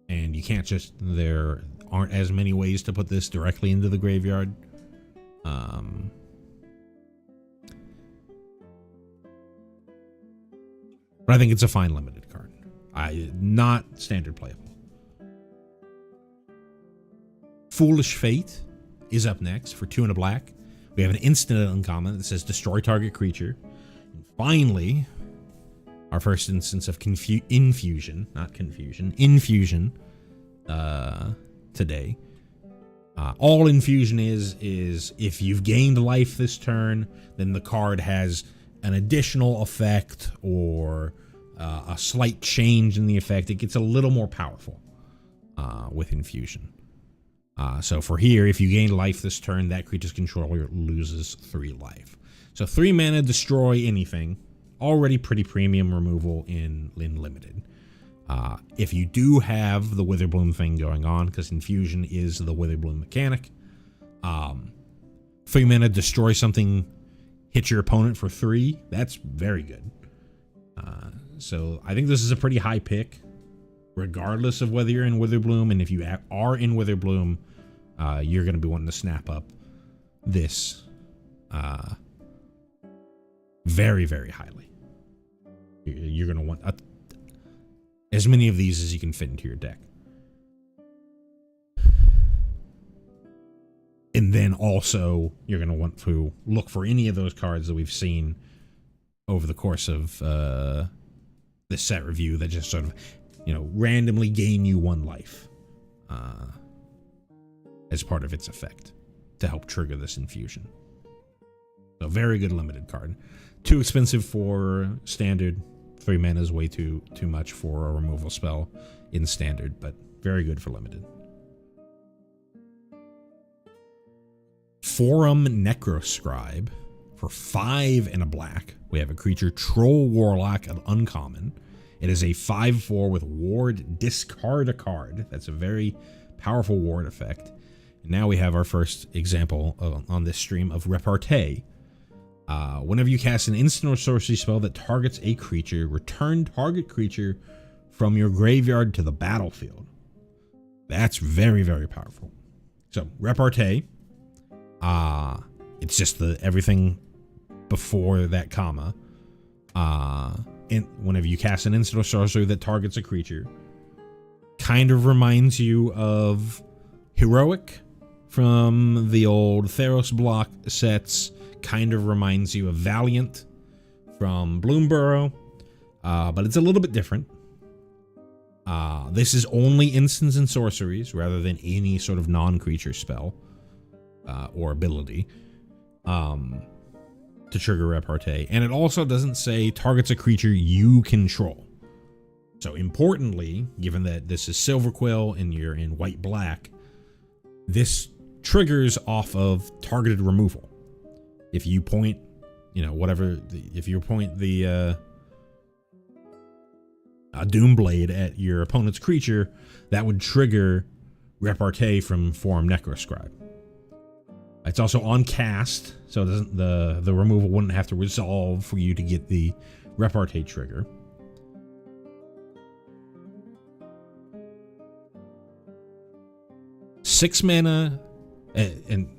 A: and you can't just, there aren't as many ways to put this directly into the graveyard. But I think it's a fine Limited card. Not standard playable. Foolish Fate is up next for 2 and a black. We have an instant uncommon that says destroy target creature. And finally, our first instance of infusion, not confusion, infusion today. All infusion is if you've gained life this turn, then the card has an additional effect or a slight change in the effect. It gets a little more powerful with infusion. So for here, if you gain life this turn, that creature's controller loses 3 life. So 3 mana, destroy anything. Already pretty premium removal in Limited. If you do have the Witherbloom thing going on, because infusion is the Witherbloom mechanic, 3 mana, destroy something, hit your opponent for 3. That's very good. So I think this is a pretty high pick, regardless of whether you're in Witherbloom. And if you are in Witherbloom, you're going to be wanting to snap up this very, very highly. You're going to want as many of these as you can fit into your deck. And then also, you're going to want to look for any of those cards that we've seen over the course of this set review that just sort of, randomly gain you 1 life as part of its effect to help trigger this infusion. So very good Limited card. Too expensive for Standard. 3 mana is way too much for a removal spell in Standard, but very good for Limited. Forum Necroscribe. For 5 and a black, we have a creature, Troll Warlock, an uncommon. It is a 5/4 with ward, discard a card. That's a very powerful ward effect. And now we have our first example on this stream of Repartee. Whenever you cast an instant or sorcery spell that targets a creature, return target creature from your graveyard to the battlefield. That's very, very powerful. So, Repartee, it's just everything before that comma. And whenever you cast an instant or sorcery that targets a creature, kind of reminds you of Heroic from the old Theros block sets, kind of reminds you of Valiant from Bloomborough, but it's a little bit different. This is only instants and sorceries rather than any sort of non-creature spell or ability to trigger Repartee. And it also doesn't say targets a creature you control. So importantly, given that this is Silverquill and you're in white-black, this triggers off of targeted removal. If you point, if you point the Doomblade at your opponent's creature, that would trigger Repartee from Forum Necroscribe. It's also on cast, so it doesn't, the removal wouldn't have to resolve for you to get the Repartee trigger. Six mana, and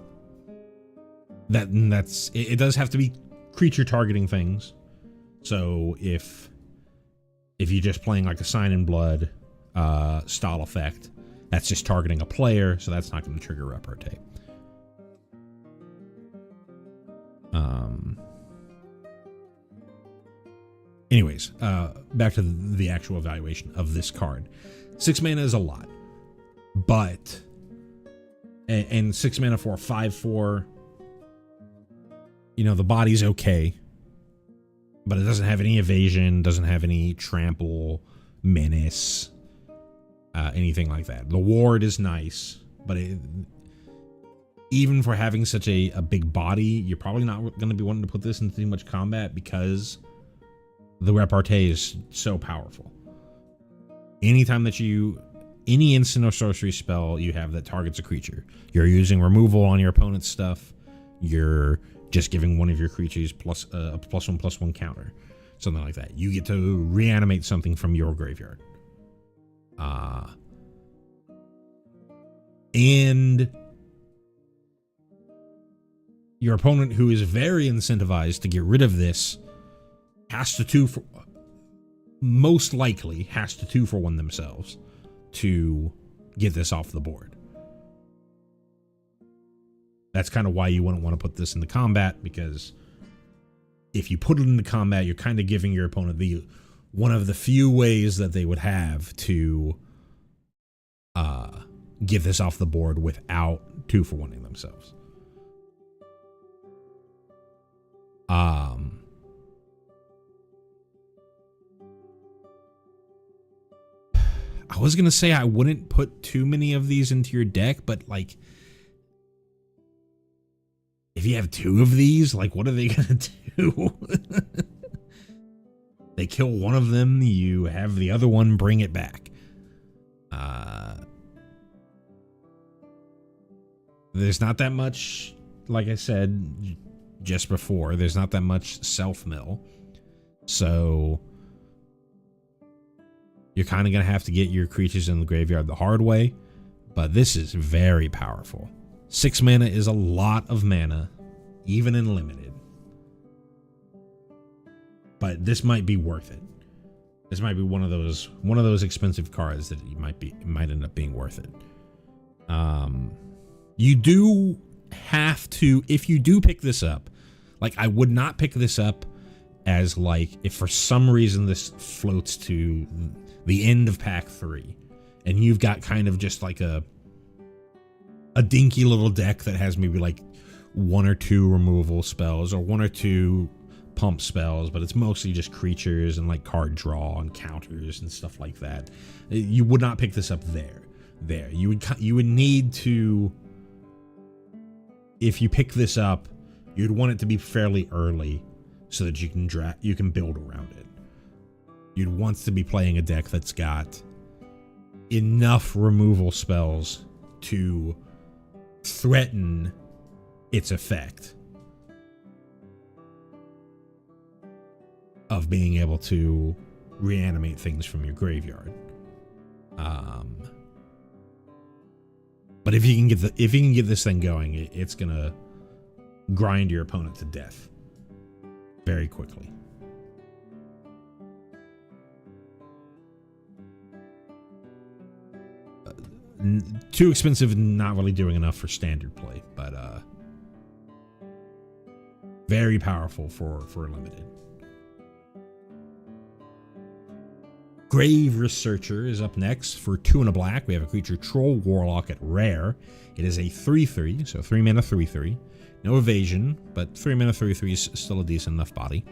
A: that's it. Does have to be creature targeting things. So if you're just playing like a Sign in Blood style effect, that's just targeting a player, so that's not going to trigger Repartee. Anyways, back to the actual evaluation of this card. 6 mana is a lot, but and 6 mana for a 5/4, the body's okay, but it doesn't have any evasion, doesn't have any trample, menace, anything like that. The ward is nice, but even for having such a big body, you're probably not going to be wanting to put this into too much combat because the Repartee is so powerful. Anytime that any instant or sorcery spell you have that targets a creature, you're using removal on your opponent's stuff, you're just giving one of your creatures a +1/+1 counter, something like that. You get to reanimate something from your graveyard. And your opponent, who is very incentivized to get rid of this, most likely has to 2-for-1 themselves to get this off the board. That's kind of why you wouldn't want to put this into combat, because if you put it into combat, you're kind of giving your opponent one of the few ways that they would have to get this off the board without 2-for-1ing themselves. I was going to say I wouldn't put too many of these into your deck, but like, if you have 2 of these, like, what are they going to do? They kill one of them, you have the other one bring it back. There's not that much, like I said just before, there's not that much self-mill. So you're kind of going to have to get your creatures in the graveyard the hard way, but this is very powerful. 6 mana is a lot of mana, even in limited. But this might be worth it. This might be one of those expensive cards that it might end up being worth it. You do have to, if you do pick this up, like, I would not pick this up as, like, if for some reason this floats to the end of pack 3 and you've got kind of just like a dinky little deck that has maybe like 1 or 2 removal spells or 1 or 2 pump spells, but it's mostly just creatures and like card draw and counters and stuff like that. You would not pick this up there. You would need to, if you pick this up, you'd want it to be fairly early so that you can build around it. You'd want to be playing a deck that's got enough removal spells to threaten its effect of being able to reanimate things from your graveyard. But if you can get this thing going, it's gonna grind your opponent to death very quickly. Too expensive, not really doing enough for standard play, but very powerful for limited. Grave Researcher is up next. For 2 and a black, we have a creature Troll Warlock at rare. It is a 3/3, so 3 mana 3/3. No evasion, but 3 mana 3/3 is still a decent enough body.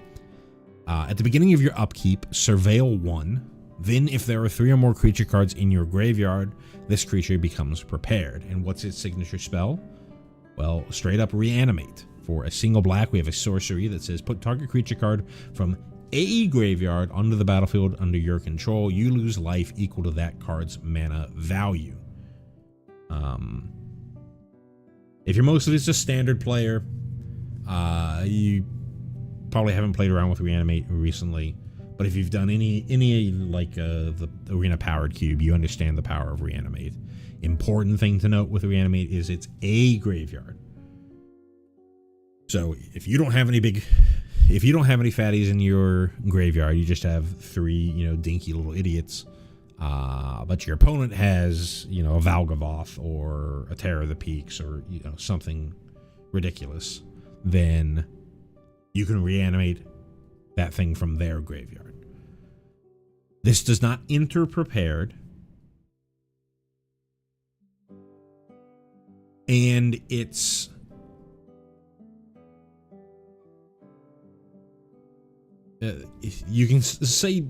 A: At the beginning of your upkeep, surveil 1. Then, if there are 3 or more creature cards in your graveyard, this creature becomes prepared. And what's its signature spell? Well, straight up reanimate. For a single black, we have a sorcery that says put target creature card from a graveyard onto the battlefield under your control. You lose life equal to that card's mana value. If you're mostly just a standard player, you probably haven't played around with Reanimate recently. But if you've done any like the Arena Powered Cube, you understand the power of Reanimate. Important thing to note with Reanimate is it's a graveyard. So if you don't have any fatties in your graveyard, you just have 3, dinky little idiots. But your opponent has, a Valgavoth or a Terror of the Peaks or, something ridiculous. Then you can reanimate that thing from their graveyard. This does not enter prepared. And it's... you can say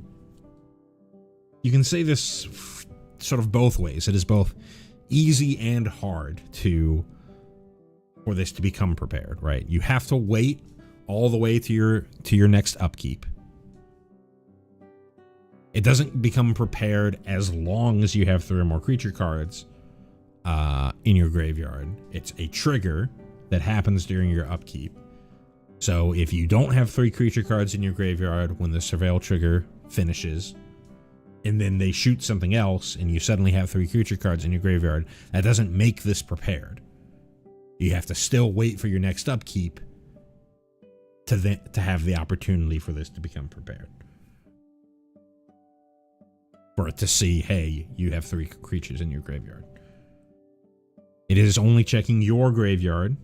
A: this sort of both ways. It is both easy and hard for this to become prepared, right? You have to wait all the way to your next upkeep. It doesn't become prepared as long as you have 3 or more creature cards in your graveyard. It's a trigger that happens during your upkeep. So if you don't have 3 creature cards in your graveyard when the surveil trigger finishes, and then they shoot something else and you suddenly have 3 creature cards in your graveyard, that doesn't make this prepared. You have to still wait for your next upkeep to have the opportunity for this to become prepared. For it to see, hey, you have 3 creatures in your graveyard. It is only checking your graveyard.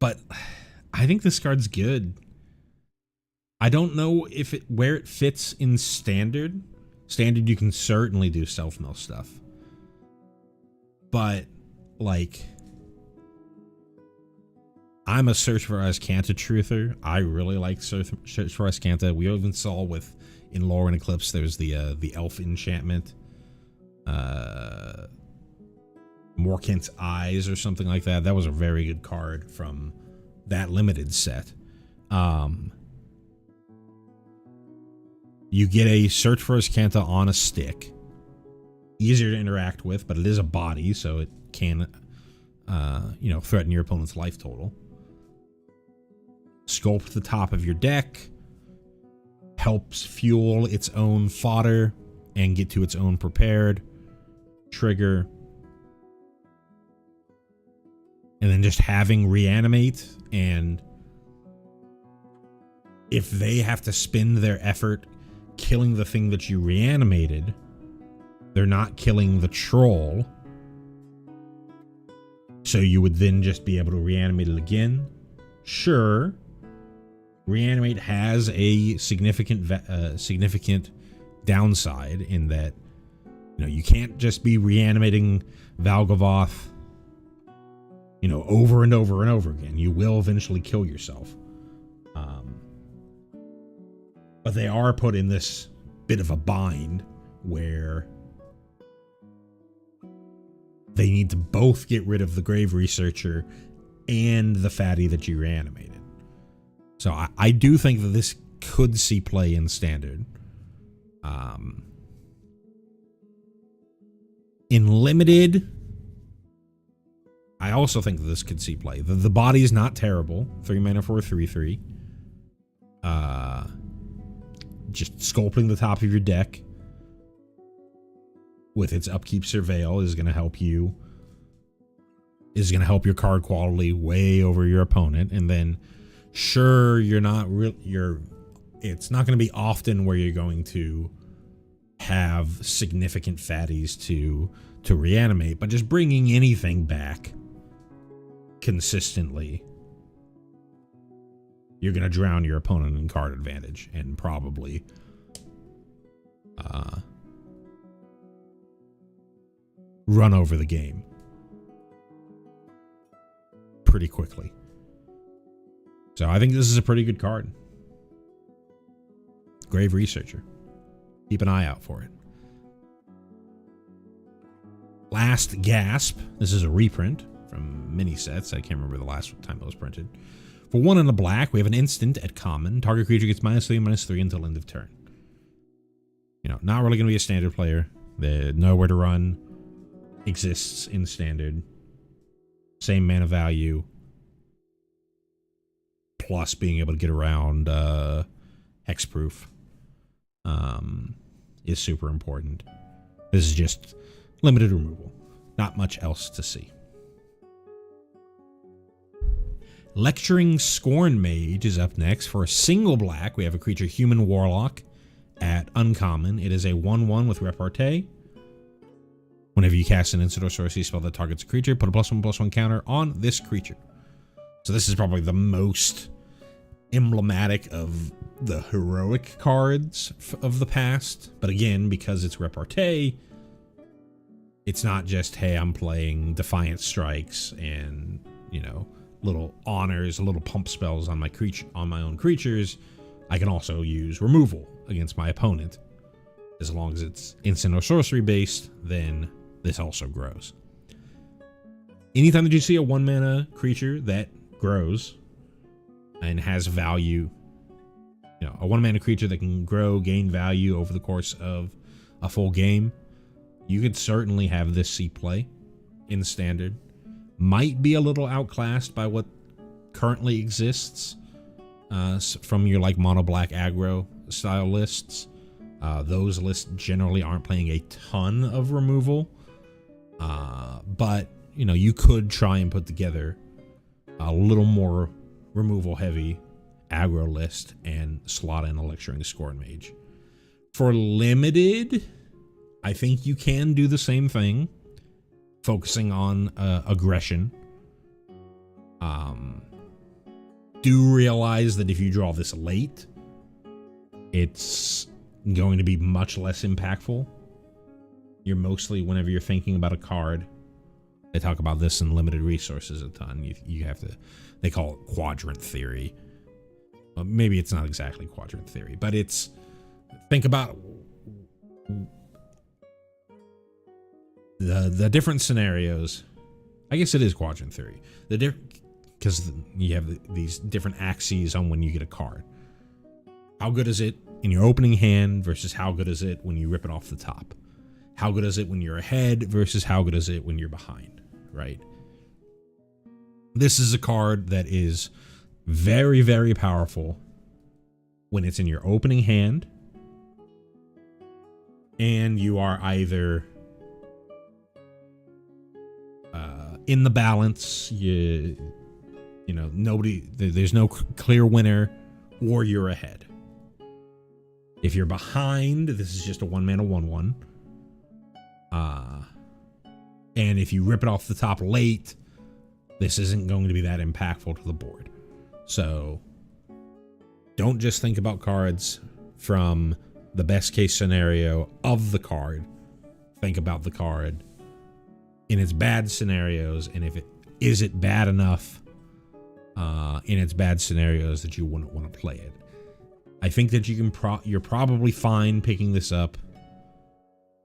A: But I think this card's good. I don't know where it fits in standard. Standard, you can certainly do self-mill stuff. But, like, I'm a Search for Azcanta truther. I really like Search for Azcanta. We even saw in Lore and Eclipse, there's the elf enchantment. Morkent's Eyes or something like that. That was a very good card from that limited set. You get a Search for Azcanta on a stick. Easier to interact with, but it is a body, so it can, threaten your opponent's life total. Sculpt the top of your deck. Helps fuel its own fodder and get to its own prepared. Trigger. And then just having reanimate, and if they have to spend their effort killing the thing that you reanimated, they're not killing the troll. So you would then just be able to reanimate it again. Sure, reanimate has a significant downside in that, you can't just be reanimating Valgavoth over and over and over again. You will eventually kill yourself. But they are put in this bit of a bind where they need to both get rid of the Grave Researcher and the fatty that you reanimated. So I do think that this could see play in Standard. In Limited, I also think that this could see play. The body is not terrible. 3 mana for a 3/3. Just sculpting the top of your deck with its Upkeep Surveil is going to help you. Is going to help your card quality way over your opponent. And then, sure, you're not real. It's not going to be often where you're going to have significant fatties to reanimate, but just bringing anything back consistently, you're going to drown your opponent in card advantage and probably run over the game pretty quickly. So I think this is a pretty good card. Grave Researcher. Keep an eye out for it. Last Gasp. This is a reprint from mini sets. I can't remember the last time it was printed. For 1 and a black, we have an instant at common. Target creature gets -3/-3 until end of turn. You know, not really going to be a standard player. The Nowhere to Run exists in Standard. Same mana value. Plus being able to get around hexproof is super important. This is just limited removal. Not much else to see. Lecturing Scorn Mage is up next. For a single black, we have a creature, Human Warlock, at uncommon. It is a 1/1 with Repartee. Whenever you cast an instant or sorcery spell that targets a creature, put a +1/+1 counter on this creature. So this is probably the most emblematic of the heroic cards of the past. But again, because it's Repartee, it's not just, hey, I'm playing Defiant Strikes and, you know, little honors, little pump spells on my own creatures. I can also use removal against my opponent. As long as it's instant or sorcery based, then this also grows. Anytime that you see a 1 mana creature that grows and has value, you know, a 1 mana creature that can grow, gain value over the course of a full game, you could certainly have this see play in Standard. Might be a little outclassed by what currently exists from your like mono black aggro style lists. Those lists generally aren't playing a ton of removal, but you know, you could try and put together a little more removal heavy aggro list and slot in a Lecturing Scorn Mage. For limited, I think you can do the same thing, focusing on aggression. Do realize that if you draw this late, it's going to be much less impactful. You're mostly, whenever you're thinking about a card, they talk about this in Limited Resources a ton. You have to, they call it quadrant theory. Well, maybe it's not exactly quadrant theory, but it's, think about the different scenarios. I guess it is quadrant theory. Because you have these different axes on when you get a card. How good is it in your opening hand versus how good is it when you rip it off the top? How good is it when you're ahead versus how good is it when you're behind, right? This is a card that is very, very powerful when it's in your opening hand and you are either in the balance, you know, there's no clear winner, or you're ahead. If you're behind, this is just a 1 mana 1/1. And if you rip it off the top late, this isn't going to be that impactful to the board. So don't just think about cards from the best case scenario of the card. Think about the card in its bad scenarios, and is it bad enough in its bad scenarios that you wouldn't want to play it. I think that you're probably fine picking this up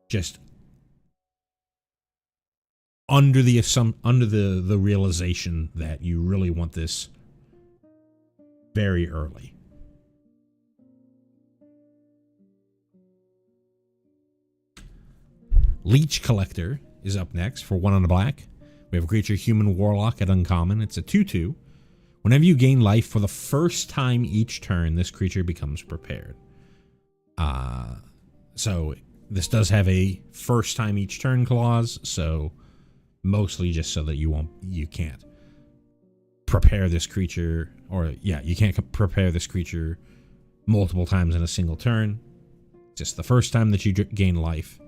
A: just under the realization that you really want this very early. Leech Collector is up next for 1 on the black. We have a creature, Human Warlock at uncommon. It's a 2/2. Whenever you gain life for the first time each turn, this creature becomes prepared. So this does have a first time each turn clause, so mostly just so that you can't prepare this creature, or yeah, you can't prepare this creature multiple times in a single turn. Just the first time that you gain life,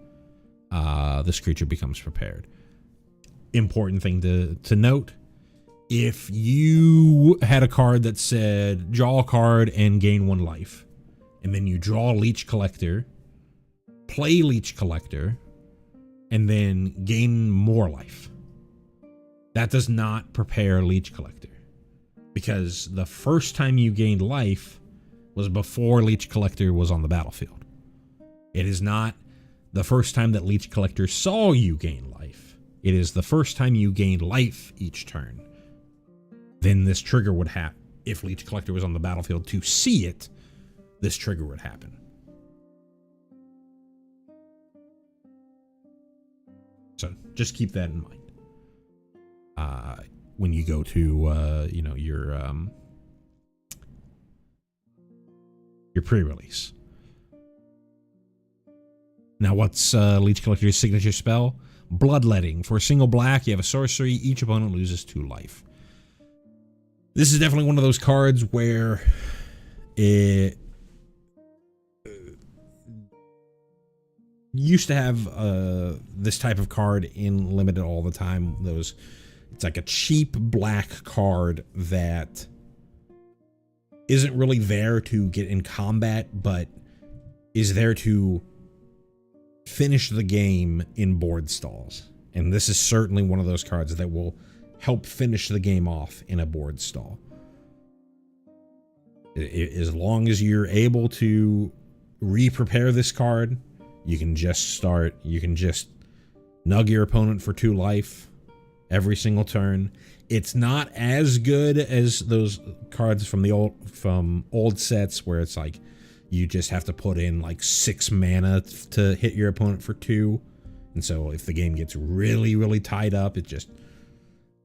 A: this creature becomes prepared. Important thing to note: if you had a card that said draw a card and gain 1 life, and then you draw Leech Collector, play Leech Collector, and then gain more life, that does not prepare Leech Collector, because the first time you gained life was before Leech Collector was on the battlefield. It is not the first time that Leech Collector saw you gain life. It is the first time you gained life each turn. Then this trigger would happen. If Leech Collector was on the battlefield to see it, this trigger would happen. So just keep that in mind when you go to your pre-release. Now, what's Leech Collector's signature spell? Bloodletting. For a single black, you have a sorcery. Each opponent loses 2 life. This is definitely one of those cards where it used to have this type of card in limited all the time. It's like a cheap black card that isn't really there to get in combat, but is there to finish the game in board stalls. And this is certainly one of those cards that will help finish the game off in a board stall. As long as you're able to re-prepare this card, you can just nug your opponent for 2 life every single turn. It's not as good as those cards from old sets where it's like you just have to put in like 6 mana to hit your opponent for 2. And so if the game gets really, really tied up, it just,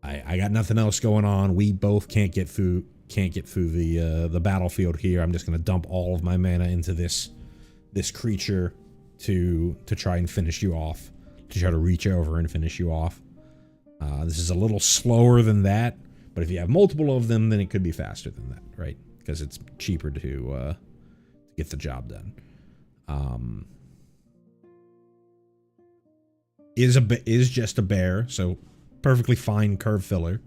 A: I got nothing else going on. We both can't get through the battlefield here. I'm just going to dump all of my mana into this creature to try and finish you off, to try to reach over and finish you off. This is a little slower than that, but if you have multiple of them, then it could be faster than that, right? Because it's cheaper to get the job done. Is just a bear, so perfectly fine curve filler.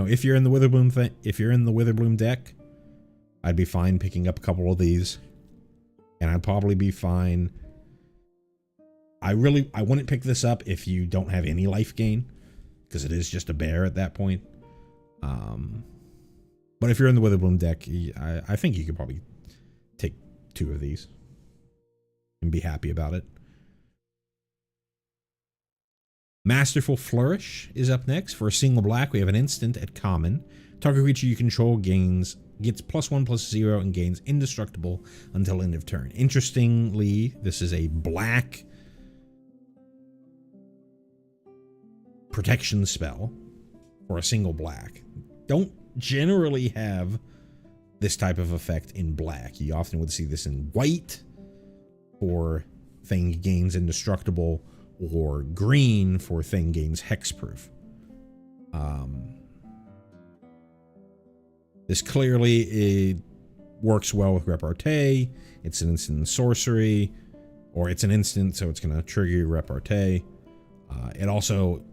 A: If you're in the Witherbloom deck, I'd be fine picking up a couple of these, and I'd probably be fine. I wouldn't pick this up if you don't have any life gain, because it is just a bear at that point. But if you're in the Witherbloom deck, I think you could probably take 2 of these and be happy about it. Masterful Flourish is up next. For a single black, we have an instant at common. Target creature you control gets +1/+0 and gains indestructible until end of turn. Interestingly, this is a black protection spell for a single black. Don't generally have this type of effect in black. You often would see this in white for thing gains indestructible, or green for thing gains hexproof. This clearly works well with repartee. It's an instant sorcery, or it's an instant, so it's going to trigger your repartee. It also,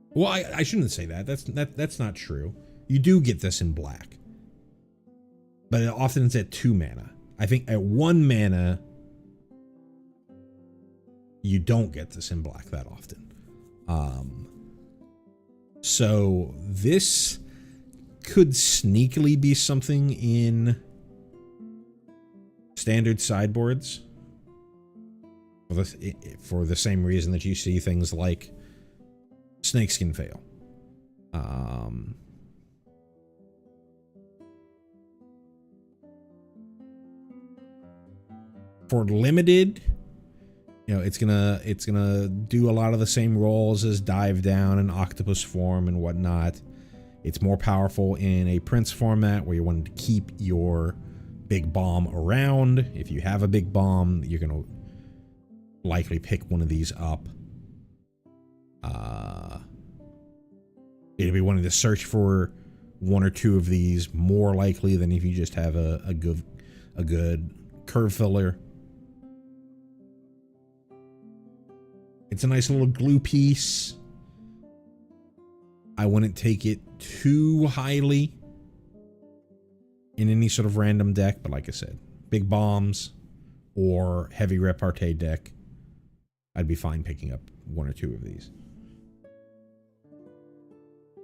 A: well, I shouldn't say that. That's not true. You do get this in black, but it often is at 2 mana. I think at 1 mana, you don't get this in black that often. So this could sneakily be something in standard sideboards for the same reason that you see things like Snakeskin Fail. For limited, you know, it's gonna do a lot of the same roles as Dive Down and Octopus Form and whatnot. It's more powerful in a Prince format where you want to keep your big bomb around. If you have a big bomb, you're gonna likely pick one of these up. It'll be wanting to search for one or two of these more likely than if you just have a good curve filler. It's a nice little glue piece. I wouldn't take it too highly in any sort of random deck, but like I said, big bombs or heavy repartee deck, I'd be fine picking up one or two of these.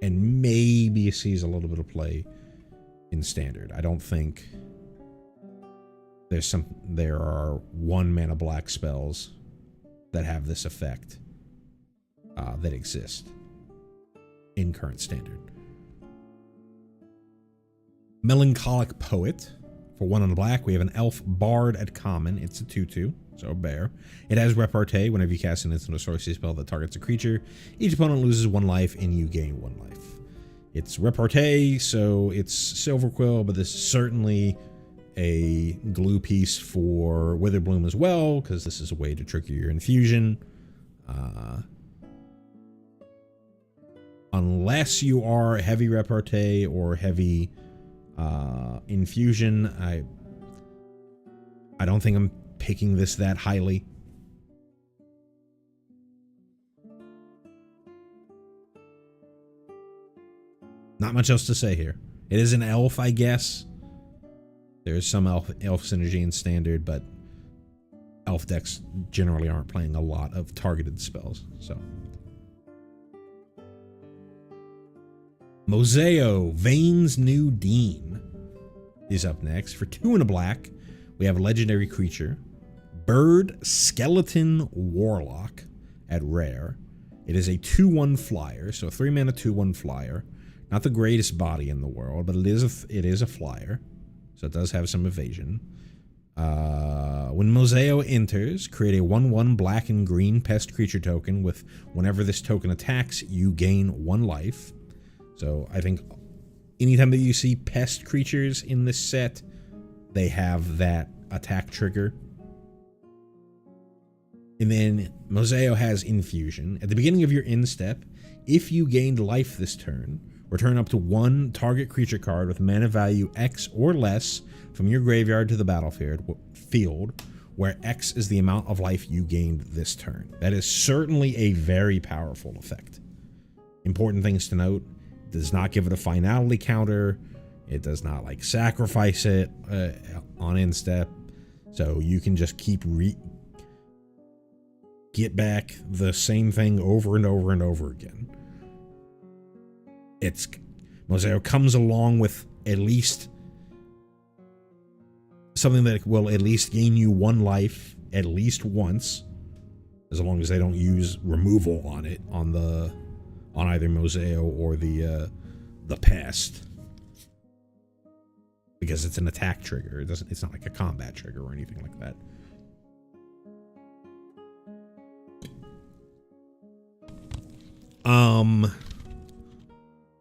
A: And maybe it sees a little bit of play in standard. I don't think there are 1 mana black spells that have this effect that exist in current standard. Melancholic Poet. For 1 on black, we have an elf bard at common. It's a 2/2, so a bear. It has repartee. Whenever you cast an instant or sorcery spell that targets a creature, each opponent loses 1 life and you gain 1 life. It's repartee, so it's Silver Quill, but this is certainly a glue piece for Witherbloom as well, because this is a way to trigger your infusion. Unless you are heavy repartee or heavy infusion, I don't think I'm picking this that highly. Not much else to say here. It is an elf, I guess. There's some elf synergy in standard, but elf decks generally aren't playing a lot of targeted spells. So, Moseo, Vane's New Dean, is up next. For 2 and a black, we have a legendary creature, Bird Skeleton Warlock at rare. It is a 2/1 flyer, so a 3 mana 2/1 flyer. Not the greatest body in the world, but it is a flyer, so it does have some evasion. When Moseo enters, create a 1/1 black and green pest creature token with whenever this token attacks, you gain 1 life. So I think anytime that you see pest creatures in this set, they have that attack trigger. And then Moseo has infusion. At the beginning of your end step, if you gained life this turn, return up to 1 target creature card with mana value X or less from your graveyard to the battlefield, where X is the amount of life you gained this turn. That is certainly a very powerful effect. Important things to note: it does not give it a finality counter. It does not like sacrifice it on end step, so you can just keep get back the same thing over and over and over again. Moseo comes along with at least something that will at least gain you 1 life at least once, as long as they don't use removal on it on either Moseo or the pest, because it's an attack trigger. It's not like a combat trigger or anything like that.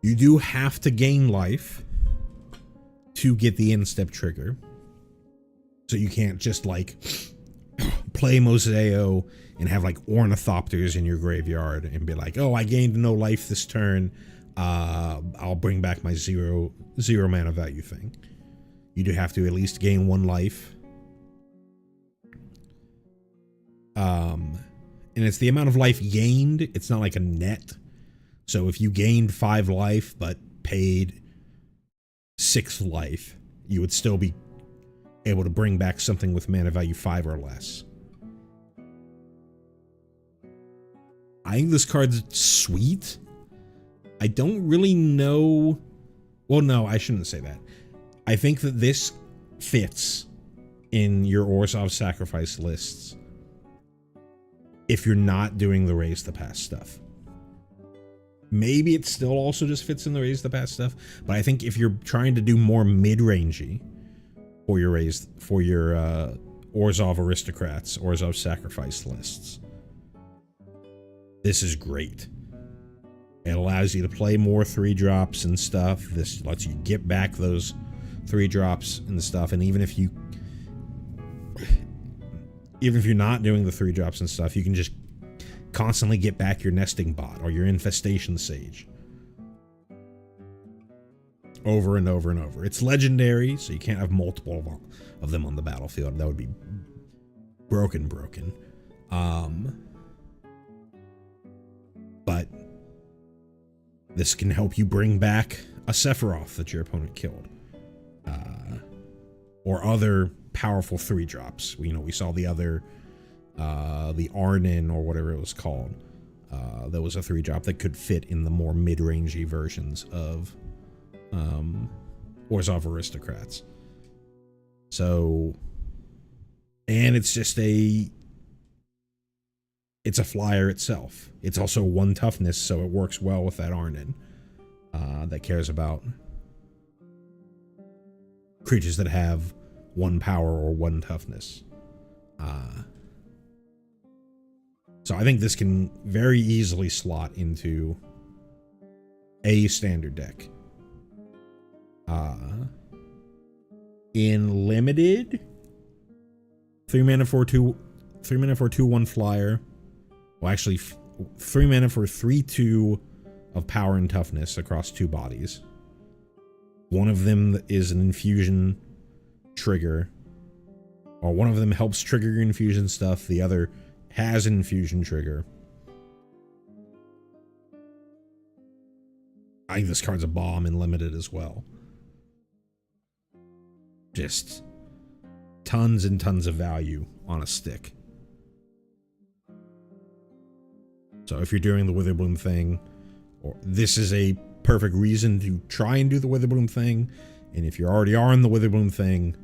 A: You do have to gain life to get the end-step trigger. So you can't just, like, play Moseo and have, like, Ornithopters in your graveyard and be like, oh, I gained no life this turn. I'll bring back my zero mana value thing. You do have to at least gain 1 life. And it's the amount of life gained. It's not like a net. So if you gained 5 life but paid 6 life, you would still be able to bring back something with mana value 5 or less. I think this card's sweet. I don't really know Well, no, I shouldn't say that. I think that this fits in your Orzhov sacrifice lists if you're not doing the Raise the Past stuff. Maybe it still also just fits in the Raise the Past stuff, but I think if you're trying to do more mid-rangey for your Orzhov aristocrats, Orzhov sacrifice lists, this is great. It allows you to play more 3-drops and stuff. This lets you get back those 3-drops and stuff, and even if you're not doing the 3-drops and stuff, you can just constantly get back your nesting bot or your infestation sage over and over and over. It's legendary, so you can't have multiple of them on the battlefield. That would be broken. But this can help you bring back a Sephiroth that your opponent killed, or other powerful 3-drops. We saw the other, the Arnin or whatever it was called. That was a 3-drop that could fit in the more mid-rangey versions of Orzhov aristocrats. So, and it's just it's a flyer itself. It's also 1 toughness, so it works well with that Arnin that cares about creatures that have 1 power or 1 toughness. So I think this can very easily slot into a standard deck. In limited, 3 mana for 2/1 flyer. Well, actually, 3 mana for 3/2 of power and toughness across 2 bodies. One of them is an infusion trigger, or one of them helps trigger your infusion stuff. The other has an infusion trigger. I think this card's a bomb in limited as well. Just tons and tons of value on a stick. So if you're doing the Witherbloom thing, or this is a perfect reason to try and do the Witherbloom thing, and if you already are in the Witherbloom thing,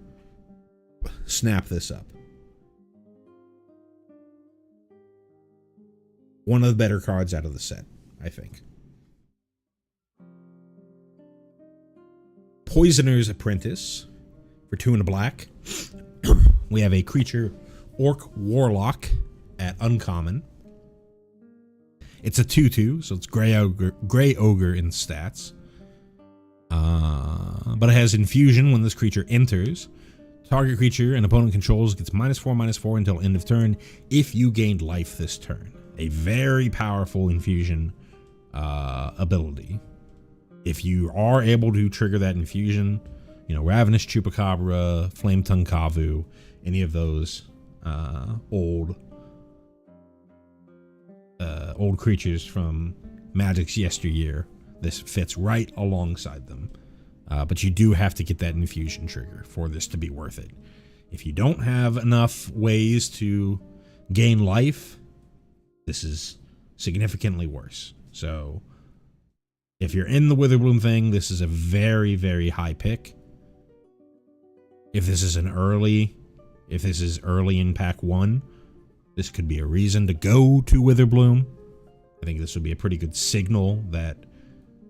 A: snap this up. One of the better cards out of the set, I think. Poisoner's Apprentice for 2 and a black. We have a creature, Orc Warlock at uncommon. It's a 2/2, so it's Grey Ogre in stats. But it has infusion when this creature enters. Target creature an opponent controls gets -4/-4 until end of turn if you gained life this turn. A very powerful infusion ability. If you are able to trigger that infusion, Ravenous Chupacabra, Flame Tongue Kavu, any of those old creatures from Magic's yesteryear, this fits right alongside them. But you do have to get that infusion trigger for this to be worth it. If you don't have enough ways to gain life, this is significantly worse. So if you're in the Witherbloom thing, this is a very, very high pick. If this is early in pack 1, this could be a reason to go to Witherbloom. I think this would be a pretty good signal that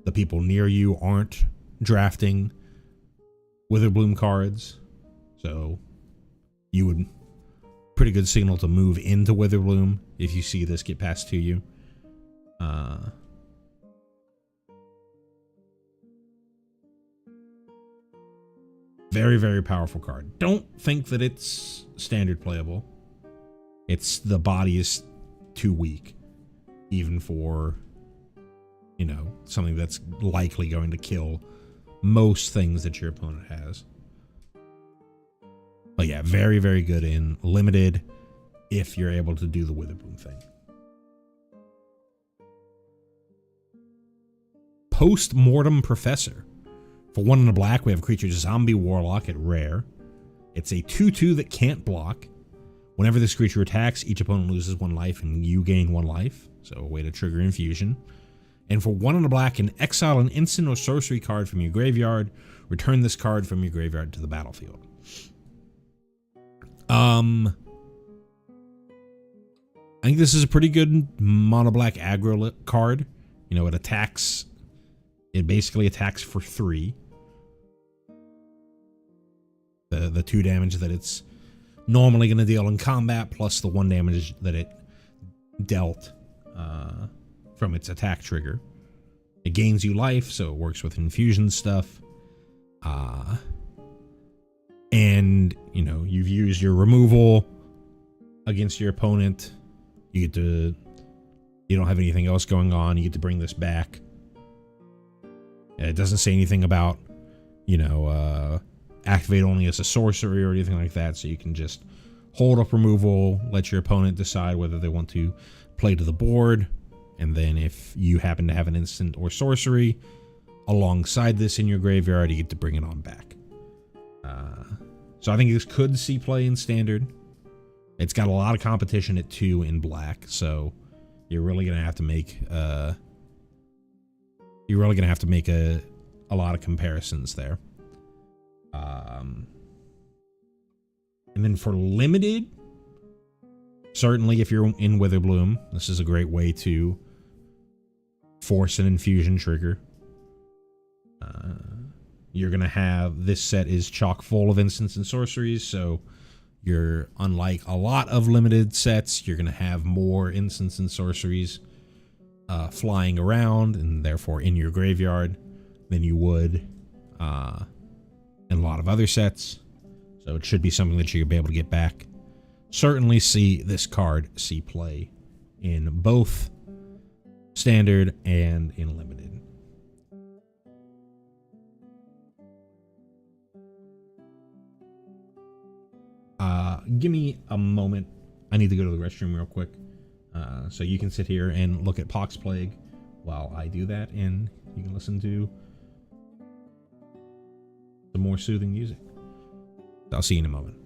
A: the people near you aren't drafting Witherbloom cards. So you would, pretty good signal to move into Witherbloom if you see this get passed to you. Very, very powerful card. Don't think that it's standard playable. The body is too weak, even for, something that's likely going to kill most things that your opponent has. But yeah, very, very good in limited if you're able to do the Witherbloom thing. Post-Mortem Professor. For 1 and a black, we have a creature Zombie Warlock at rare. It's a 2/2 that can't block. Whenever this creature attacks, each opponent loses 1 life and you gain 1 life. So a way to trigger infusion. And for 1 and a black, and exile an instant or sorcery card from your graveyard. Return this card from your graveyard to the battlefield. I think this is a pretty good mono black aggro card. You know, it attacks. It basically attacks for 3. The 2 damage that it's normally going to deal in combat, plus the 1 damage that it dealt from its attack trigger. It gains you life, so it works with infusion stuff. And, you know, you've used your removal against your opponent. You don't have anything else going on. You get to bring this back. It doesn't say anything about, you know, activate only as a sorcery or anything like that. So you can just hold up removal, let your opponent decide whether they want to play to the board. And then if you happen to have an instant or sorcery alongside this in your graveyard, you get to bring it on back. So I think this could see play in standard. It's got a lot of competition at 2 in black, so you're really gonna have to make a lot of comparisons there. And then for limited, certainly if you're in Witherbloom, this is a great way to force an infusion trigger. You're going to have, this set is chock full of instants and sorceries, so you're, unlike a lot of limited sets, you're going to have more instants and sorceries flying around, and therefore in your graveyard, than you would in a lot of other sets. So it should be something that you'll be able to get back. Certainly see this card see play in both standard and in limited. Give me a moment. I need to go to the restroom real quick. So you can sit here and look at Pox Plague while I do that, and you can listen to some more soothing music. I'll see you in a moment.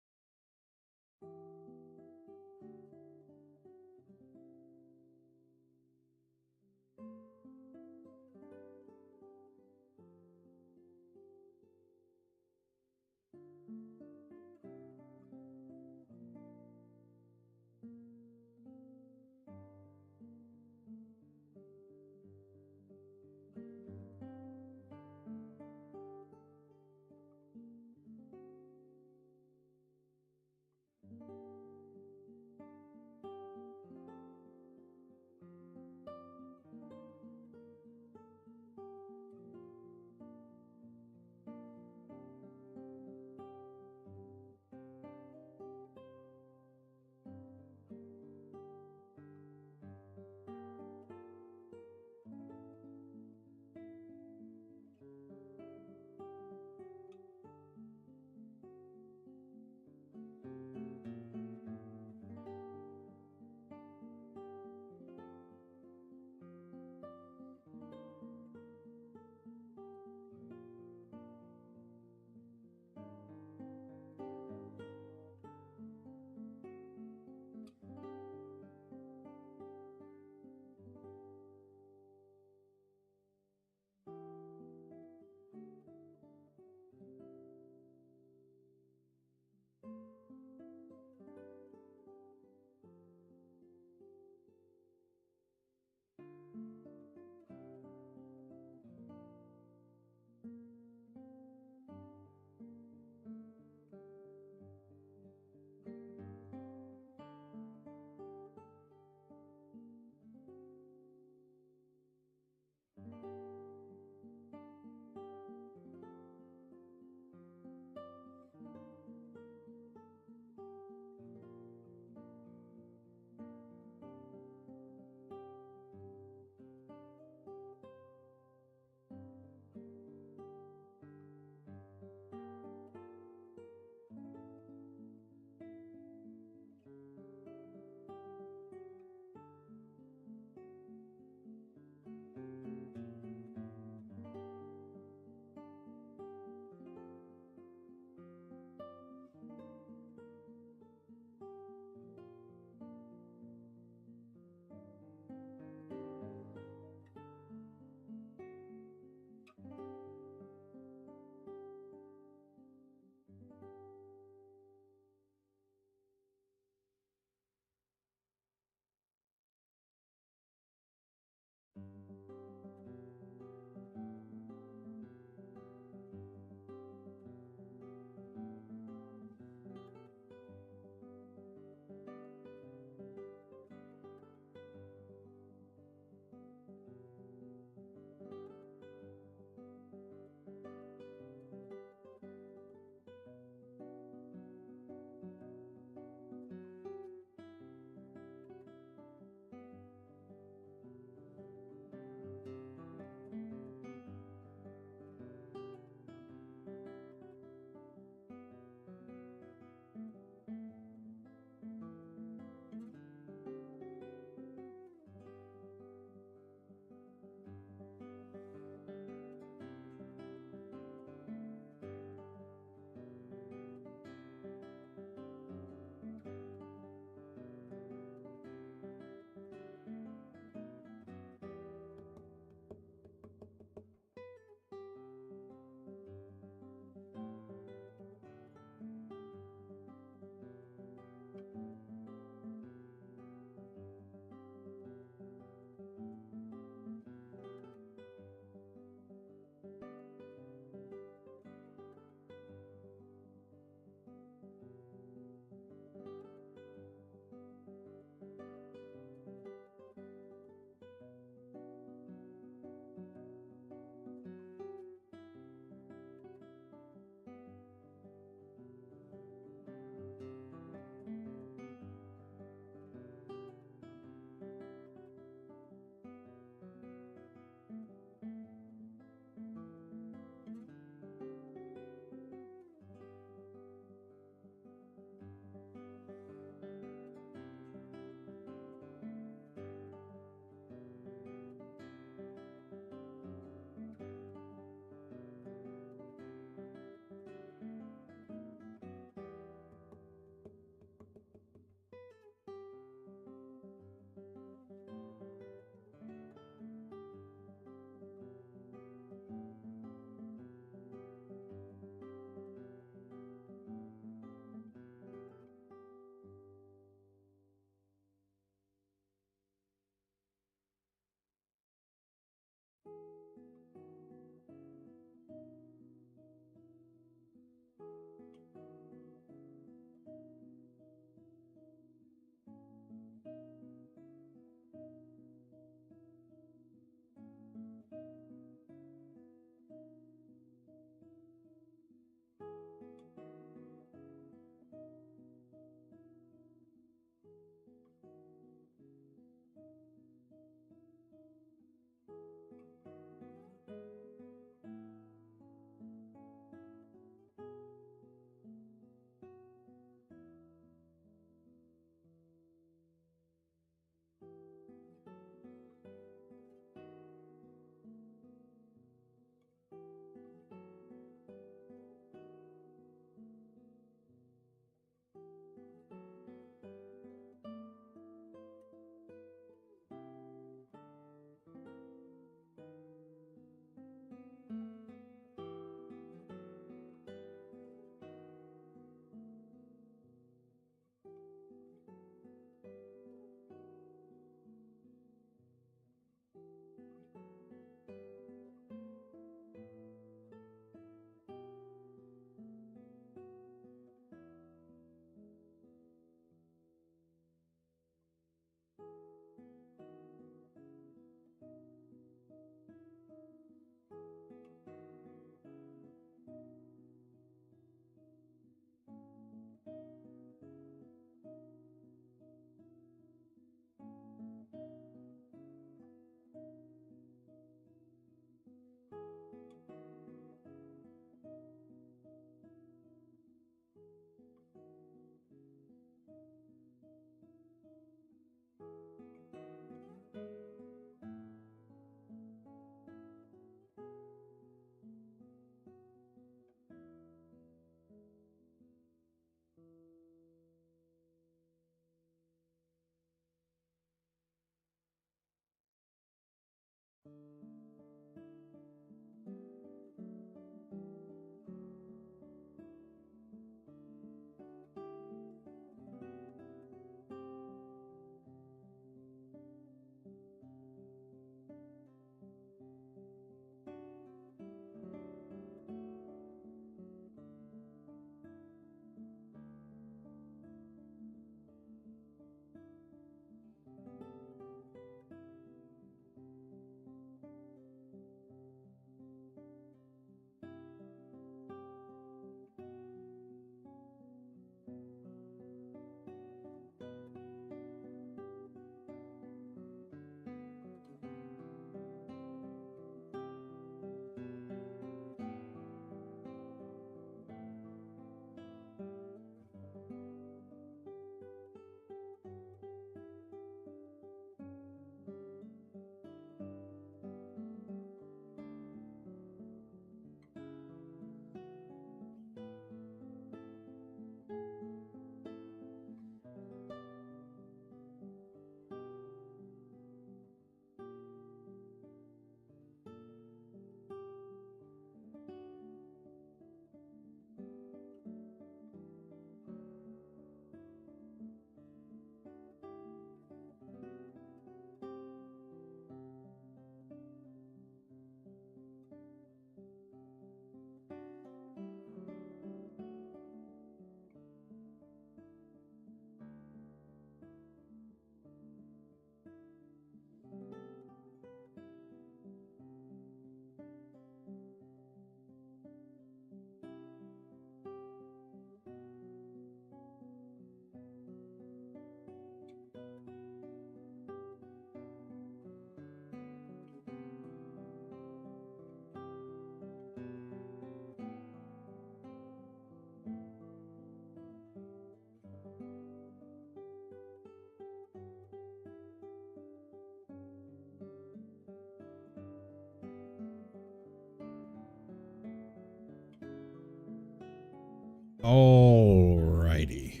A: Alrighty.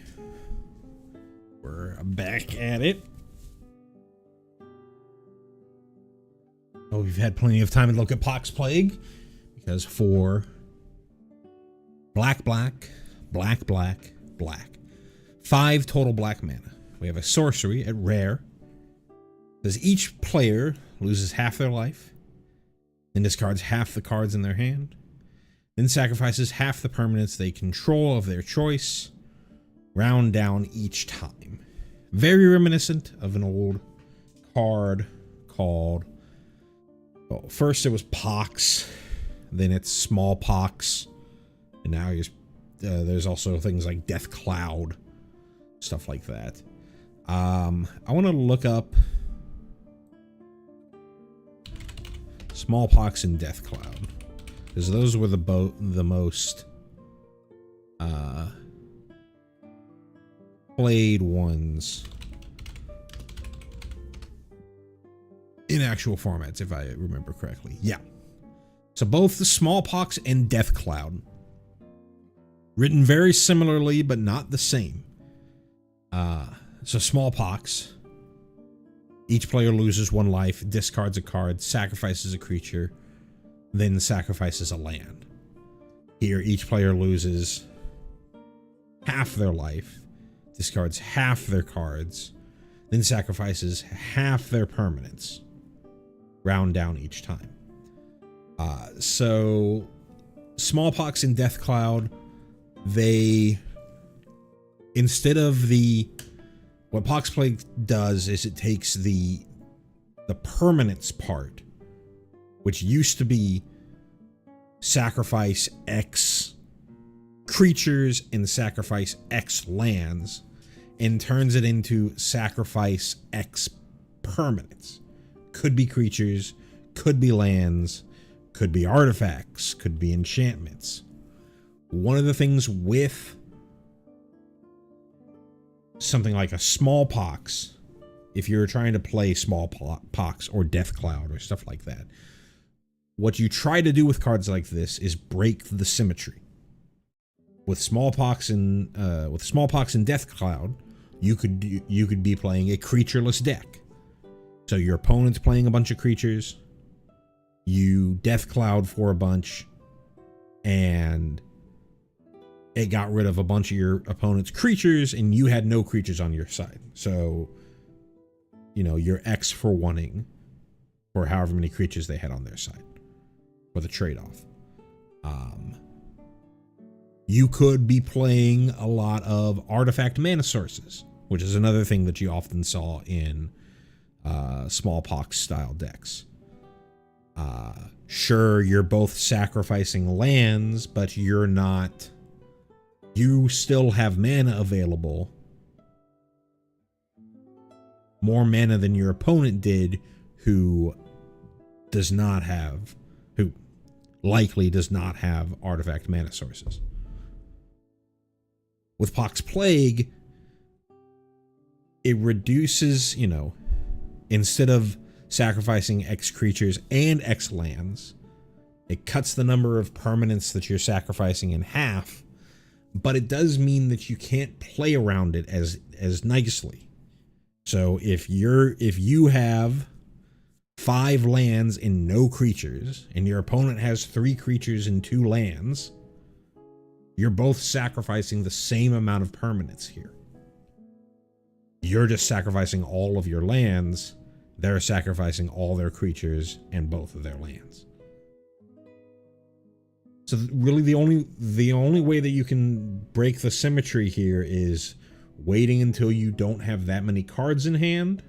A: We're back at it. Oh, we've had plenty of time to look at Pox Plague, because for black, black, black, black, black, 5 total black mana, we have a sorcery at rare. Says each player loses half their life, then discards half the cards in their hand, then sacrifices half the permanents they control of their choice, round down each time. Very reminiscent of an old card called, well, first it was Pox, then it's Smallpox, and now there's also things like Death Cloud, stuff like that. I want to look up Smallpox and Death Cloud, because those were the most played ones in actual formats, if I remember correctly. Yeah. So both the Smallpox and Death Cloud, written very similarly but not the same. So Smallpox, each player loses 1 life, discards a card, sacrifices a creature, then sacrifices a land. Here, each player loses half their life, discards half their cards, then sacrifices half their permanents, round down each time. So Smallpox and Death Cloud, they, instead of what Pox Plague does is it takes the permanence part, which used to be sacrifice X creatures and sacrifice X lands, and turns it into sacrifice X permanents. Could be creatures, could be lands, could be artifacts, could be enchantments. One of the things with something like a Smallpox, if you're trying to play Smallpox or Death Cloud or stuff like that, what you try to do with cards like this is break the symmetry. With Smallpox and Death Cloud, you could be playing a creatureless deck. So your opponent's playing a bunch of creatures, you Death Cloud for a bunch, and it got rid of a bunch of your opponent's creatures, and you had no creatures on your side. So, you know, you're X for wanting for however many creatures they had on their side for the trade-off. You could be playing a lot of artifact mana sources, which is another thing that you often saw in smallpox style decks. Sure, you're both sacrificing lands, but you're not. You still have mana available. More mana than your opponent did, who likely does not have artifact mana sources. With Pox Plague, it reduces, you know, instead of sacrificing X creatures and X lands, it cuts the number of permanents that you're sacrificing in half, but it does mean that you can't play around it as nicely. So if you have 5 lands and no creatures, and your opponent has 3 creatures and 2 lands, you're both sacrificing the same amount of permanents here. You're just sacrificing all of your lands. They're sacrificing all their creatures and both of their lands. So really the only way that you can break the symmetry here is waiting until you don't have that many cards in hand.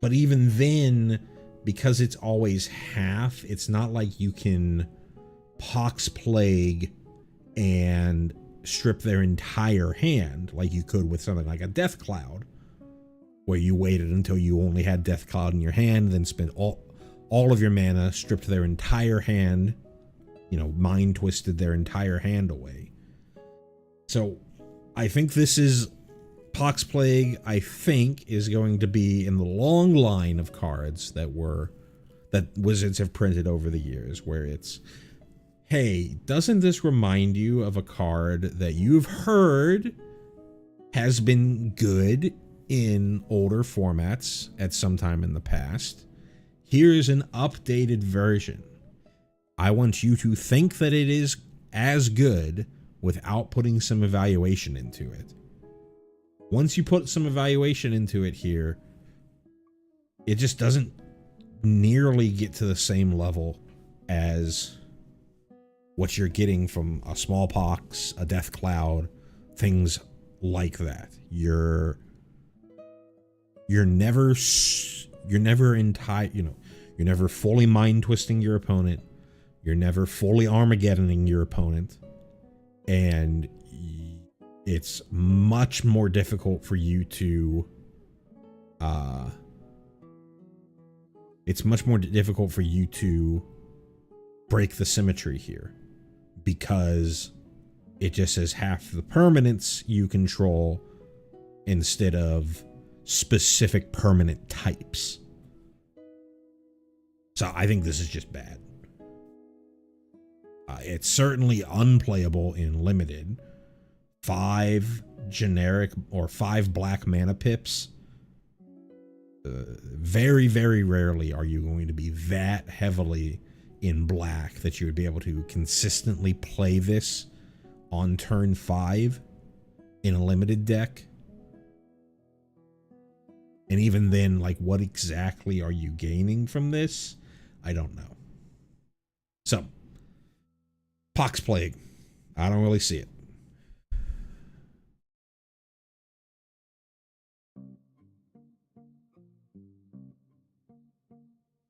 A: But even then, because it's always half, it's not like you can Pox Plague and strip their entire hand like you could with something like a Death Cloud, where you waited until you only had Death Cloud in your hand, then spent all of your mana, stripped their entire hand, you know, mind twisted their entire hand away. So I think this is Pox Plague, I think, is going to be in the long line of cards that Wizards have printed over the years, where it's, hey, doesn't this remind you of a card that you've heard has been good in older formats at some time in the past? Here's an updated version. I want you to think that it is as good without putting some evaluation into it. Once you put some evaluation into it here, it just doesn't nearly get to the same level as what you're getting from a Smallpox, a Death Cloud, things like that. You're never fully mind twisting your opponent. You're never fully Armageddoning your opponent, and it's much more difficult for you to break the symmetry here, because it just says half the permanents you control instead of specific permanent types. So I think this is just bad. It's certainly unplayable in limited. 5 generic or 5 black mana pips. Very, very rarely are you going to be that heavily in black that you would be able to consistently play this on turn 5 in a limited deck. And even then, like, what exactly are you gaining from this? I don't know. So, Pox Plague. I don't really see it.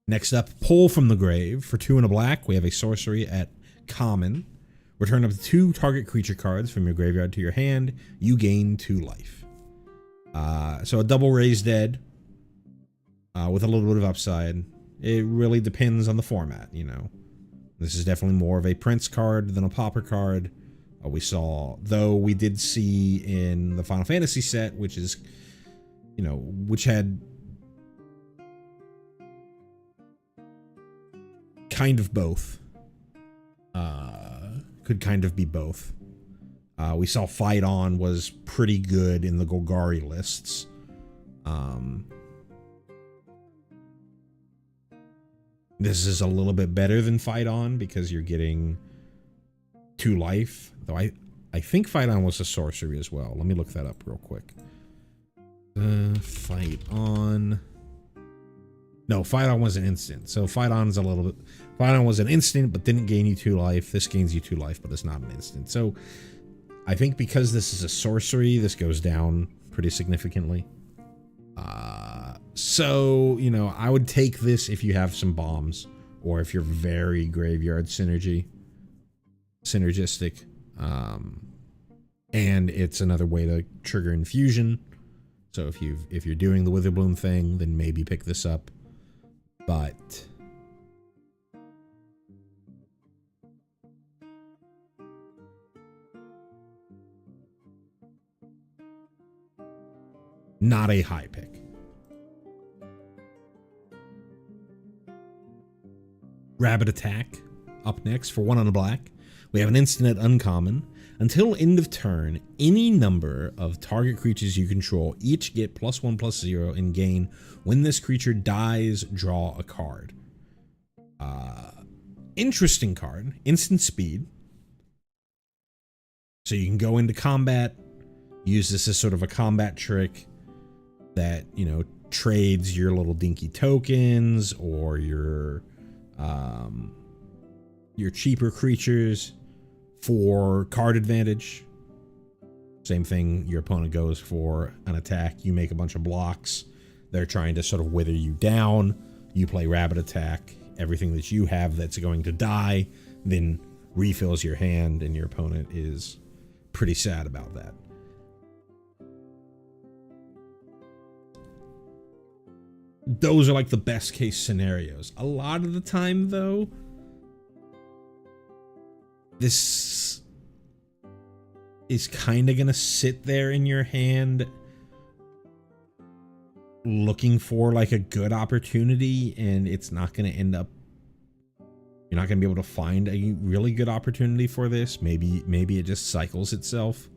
A: Next up, Pull from the Grave. For 2 and a black, we have a sorcery at common. Return up to 2 target creature cards from your graveyard to your hand. You gain 2 life. So a double Raise Dead with a little bit of upside. It really depends on the format, you know. This is definitely more of a Prince card than a Pauper card. We did see in the Final Fantasy set, which is, you know, which had kind of both. Could kind of be both. We saw Fight On was pretty good in the Golgari lists. This is a little bit better than Fight On because you're getting 2 life. Though I think Fight On was a sorcery as well. Let me look that up real quick. Fight On. No, Fight On was an instant. So Fight On is a little bit... Fight On was an instant, but didn't gain you 2 life. This gains you 2 life, but it's not an instant. So I think because this is a sorcery, this goes down pretty significantly. So, you know, I would take this if you have some bombs, or if you're very graveyard synergistic. And it's another way to trigger infusion. So if you're doing the Witherbloom thing, then maybe pick this up. But not a high pick. Rabbit Attack up next for 1 on a black. We have an instant at uncommon. Until end of turn, any number of target creatures you control each get +1/+0 and gain. When this creature dies, draw a card. Interesting card. Instant speed. So you can go into combat, use this as sort of a combat trick that, you know, trades your little dinky tokens or your cheaper creatures for card advantage. Same thing, your opponent goes for an attack, you make a bunch of blocks, they're trying to sort of wither you down, you play Rabbit Attack, everything that you have that's going to die then refills your hand, and your opponent is pretty sad about that. Those are like the best case scenarios. A lot of the time though, this is kind of going to sit there in your hand looking for like a good opportunity, and it's not going to end up, you're not going to be able to find a really good opportunity for this. Maybe it just cycles itself.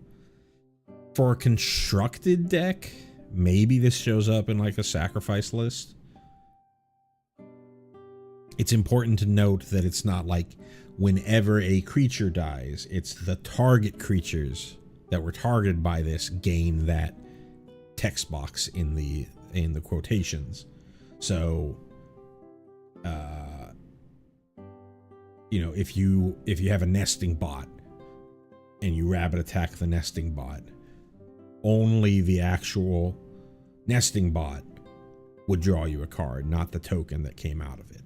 A: For a constructed deck, maybe this shows up in like a sacrifice list. It's important to note that it's not like whenever a creature dies, it's the target creatures that were targeted by this gain that text box in the quotations. So you know, if you have a nesting bot and you Rabbit Attack the nesting bot, only the actual nesting bot would draw you a card, not the token that came out of it.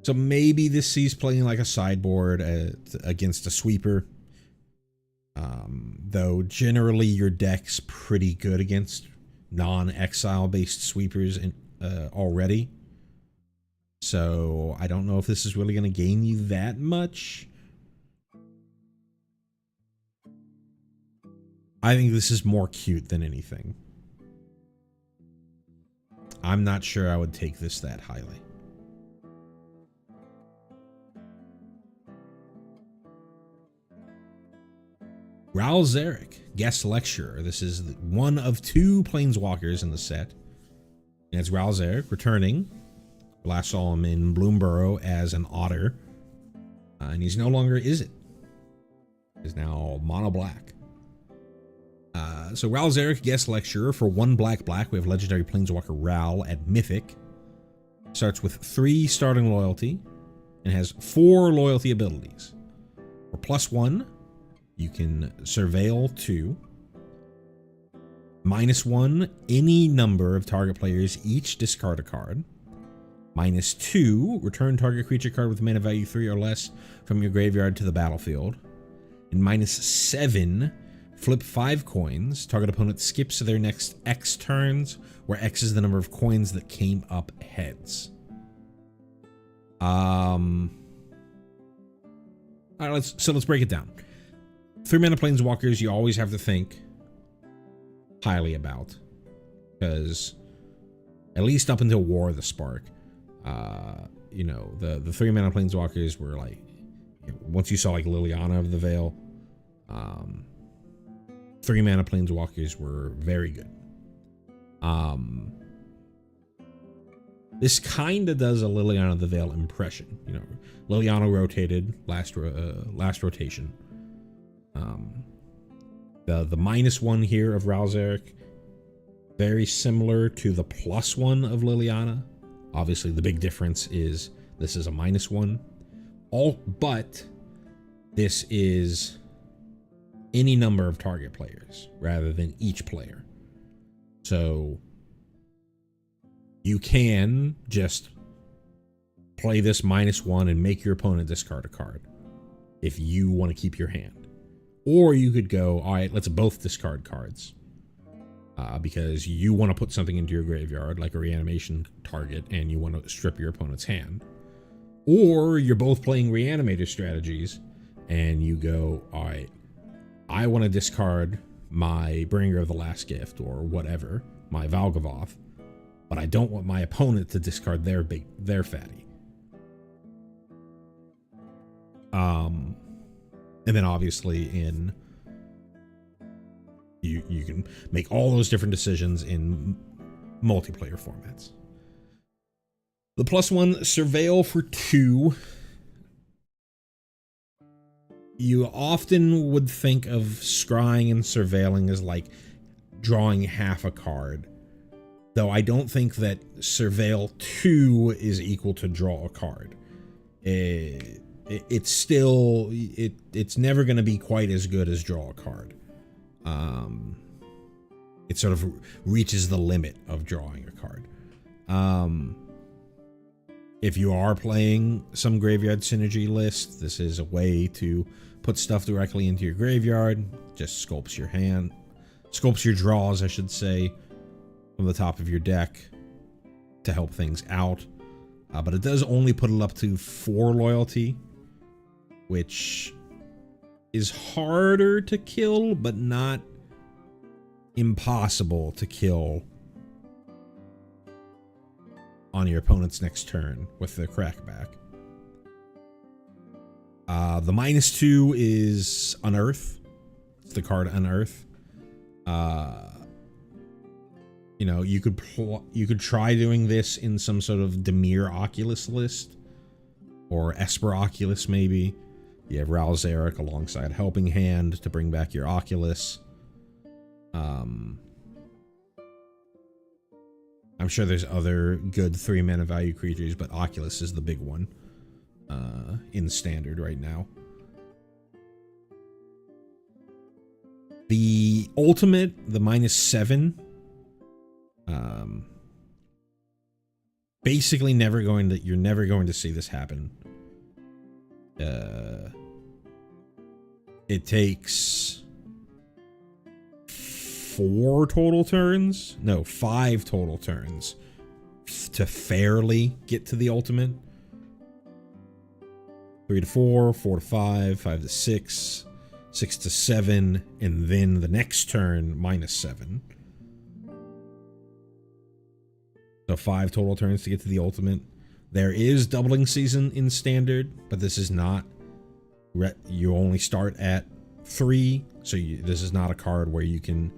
A: So maybe this sees playing like a sideboard against a sweeper. Though generally your deck's pretty good against non-exile based sweepers already. So I don't know if this is really going to gain you that much. I think this is more cute than anything. I'm not sure I would take this that highly. Raul Zarek, Guest Lecturer. This is one of 2 planeswalkers in the set. And it's Raul Zarek returning. Last saw him in Bloomburrow as an otter. And he's no longer Izzet. He's now mono black. So Raul Zarek, Guest Lecturer. For 1 black, we have Legendary Planeswalker Raul at Mythic. Starts with 3 starting loyalty and has 4 loyalty abilities. For +1, you can Surveil 2. -1, any number of target players each discard a card. -2, return target creature card with mana value 3 or less from your graveyard to the battlefield. And -7, flip 5 coins. Target opponent skips their next X turns, where X is the number of coins that came up heads. All right, let's break it down. 3-mana planeswalkers you always have to think highly about, because at least up until War of the Spark, you know, the 3-mana planeswalkers were like, once you saw like Liliana of the Veil, 3-mana planeswalkers were very good. This kind of does a Liliana the Veil impression. You know, Liliana rotated last rotation. The -1 here of Ralzeric, very similar to the +1 of Liliana. Obviously, the big difference is this is a -1. But this is any number of target players rather than each player. So you can just play this -1 and make your opponent discard a card if you want to keep your hand. Or you could go, all right, let's both discard cards because you want to put something into your graveyard, like a reanimation target, and you want to strip your opponent's hand. Or you're both playing reanimator strategies, and you go, all right, I want to discard my Bringer of the Last Gift or whatever, my Valgavoth, but I don't want my opponent to discard their fatty. And then obviously you can make all those different decisions in multiplayer formats. The +1 Surveil for 2. You often would think of scrying and surveilling as like drawing half a card. Though I don't think that Surveil 2 is equal to draw a card. It's still, it's never going to be quite as good as draw a card. It sort of reaches the limit of drawing a card. If you are playing some graveyard synergy list, this is a way to put stuff directly into your graveyard. Just sculpts your hand, sculpts your draws, I should say, from the top of your deck to help things out. But it does only put it up to 4 loyalty, which is harder to kill, but not impossible to kill on your opponent's next turn with the crackback. The -2 is Unearth. It's the card Unearth. You know, you could try doing this in some sort of Dimir Oculus list, or Esper Oculus maybe. You have Ralzeric alongside Helping Hand to bring back your Oculus. I'm sure there's other good 3-mana value creatures, but Oculus is the big one in Standard right now. The ultimate, the -7, basically you're never going to see this happen. It takes 5 total turns to fairly get to the ultimate. 3 to 4, 4 to 5, 5 to 6, 6 to 7, and then the next turn -7. So 5 total turns to get to the ultimate. There is doubling season in Standard, but this is not. You only start at 3, so this is not a card where you can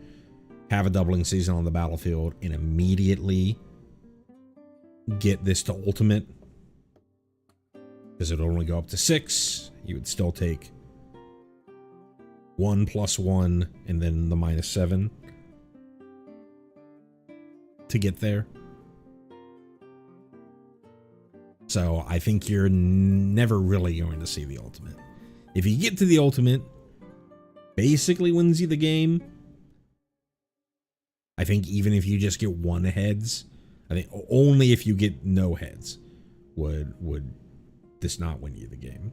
A: have a doubling season on the battlefield and immediately get this to ultimate, because it would only go up to 6. You would still take 1 + 1 and then the -7 to get there. So I think you're never really going to see the ultimate. If you get to the ultimate, basically wins you the game. I think even if you just get 1 heads, I think only if you get no heads would this not win you the game.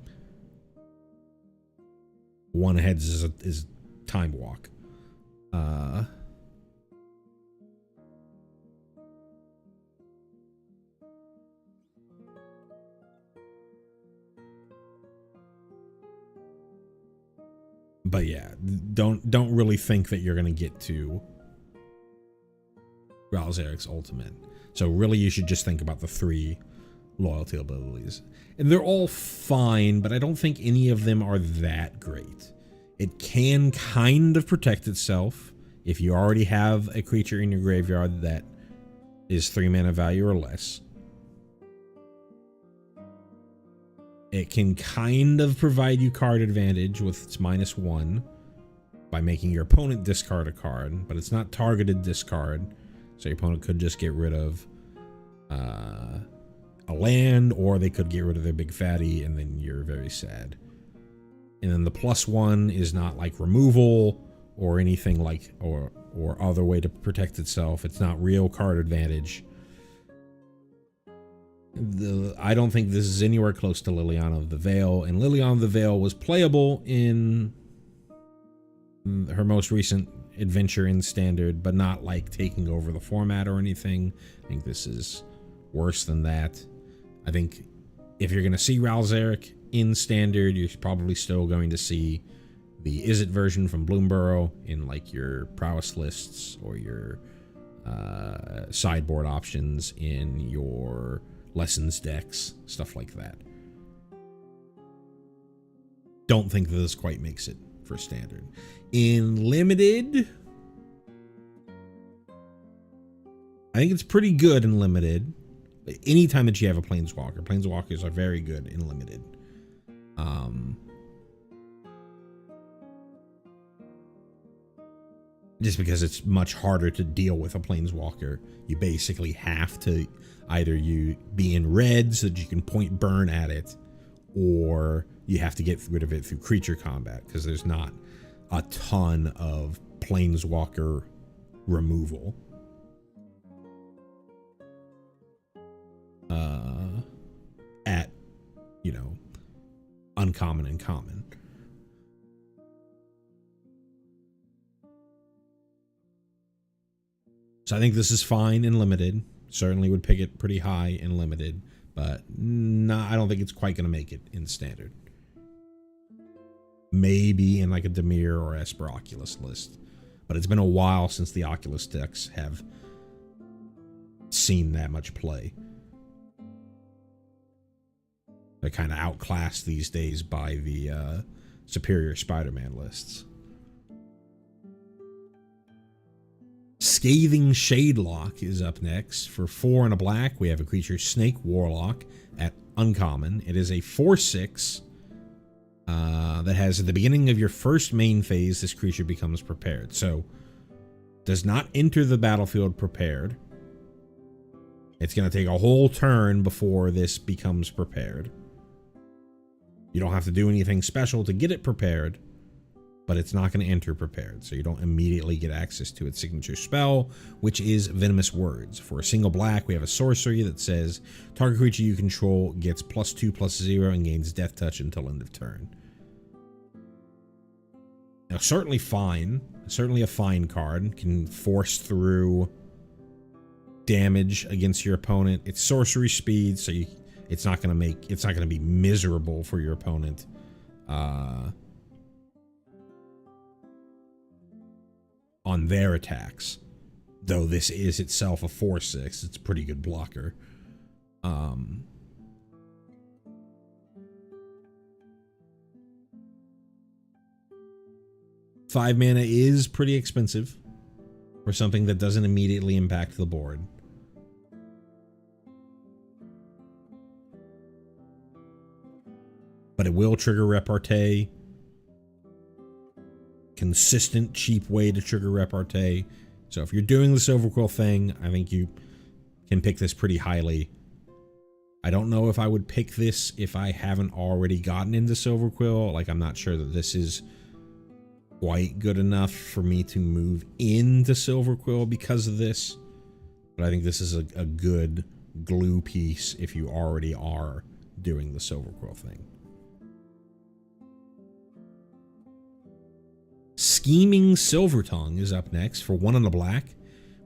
A: 1 heads is time walk. But yeah, don't really think that you're going to get to Ralzeric's ultimate. So really you should just think about the 3 loyalty abilities. And they're all fine, but I don't think any of them are that great. It can kind of protect itself if you already have a creature in your graveyard that is 3 mana value or less, it can kind of provide you card advantage with its -1 by making your opponent discard a card, but it's not targeted discard, so your opponent could just get rid of a land, or they could get rid of their big fatty, and then you're very sad. And then the +1 is not like removal or anything like, or other way to protect itself. It's not real card advantage. I don't think this is anywhere close to Liliana of the Veil, and Liliana of the Veil was playable in her most recent adventure in Standard, but not like taking over the format or anything. I think this is worse than that. I think if you're going to see Ralzeric in Standard, you're probably still going to see the Izzet version from Bloomburrow in like your prowess lists or your sideboard options in your lessons decks, stuff like that. Don't think that this quite makes it for Standard. In Limited, I think it's pretty good in Limited. Anytime that you have a Planeswalker, Planeswalkers are very good in Limited. Just because it's much harder to deal with a Planeswalker. You basically have to either you be in red so that you can point burn at it, or you have to get rid of it through creature combat, because there's not a ton of Planeswalker removal. At, you know, uncommon and common. So I think this is fine in Limited. Certainly would pick it pretty high in Limited, but I don't think it's quite going to make it in Standard. Maybe in like a Dimir or Esper Oculus list, but it's been a while since the Oculus decks have seen that much play. They're kind of outclassed these days by the superior Spider-Man lists. Scathing Shadelock is up next. For 4 and a black, we have a creature, Snake Warlock, at uncommon. It is a 4/6 that has, at the beginning of your first main phase, this creature becomes prepared. So, does not enter the battlefield prepared. It's going to take a whole turn before this becomes prepared. You don't have to do anything special to get it prepared, but it's not going to enter prepared, so you don't immediately get access to its signature spell, which is Venomous Words. For a single black, we have a sorcery that says, target creature you control gets +2/+0 and gains Death Touch until end of turn. Now, certainly fine. Certainly a fine card. Can force through damage against your opponent. It's sorcery speed, so it's not going to be miserable for your opponent. On their attacks, though this is itself a 4/6, it's a pretty good blocker. 5 mana is pretty expensive for something that doesn't immediately impact the board. But it will trigger repartee. Consistent, cheap way to trigger repartee. So if you're doing the Silverquill thing, I think you can pick this pretty highly. I don't know if I would pick this if I haven't already gotten into Silverquill. Like, I'm not sure that this is quite good enough for me to move into Silverquill because of this. But I think this is a good glue piece if you already are doing the Silverquill thing. Scheming Silvertongue is up next. For 1 and a black,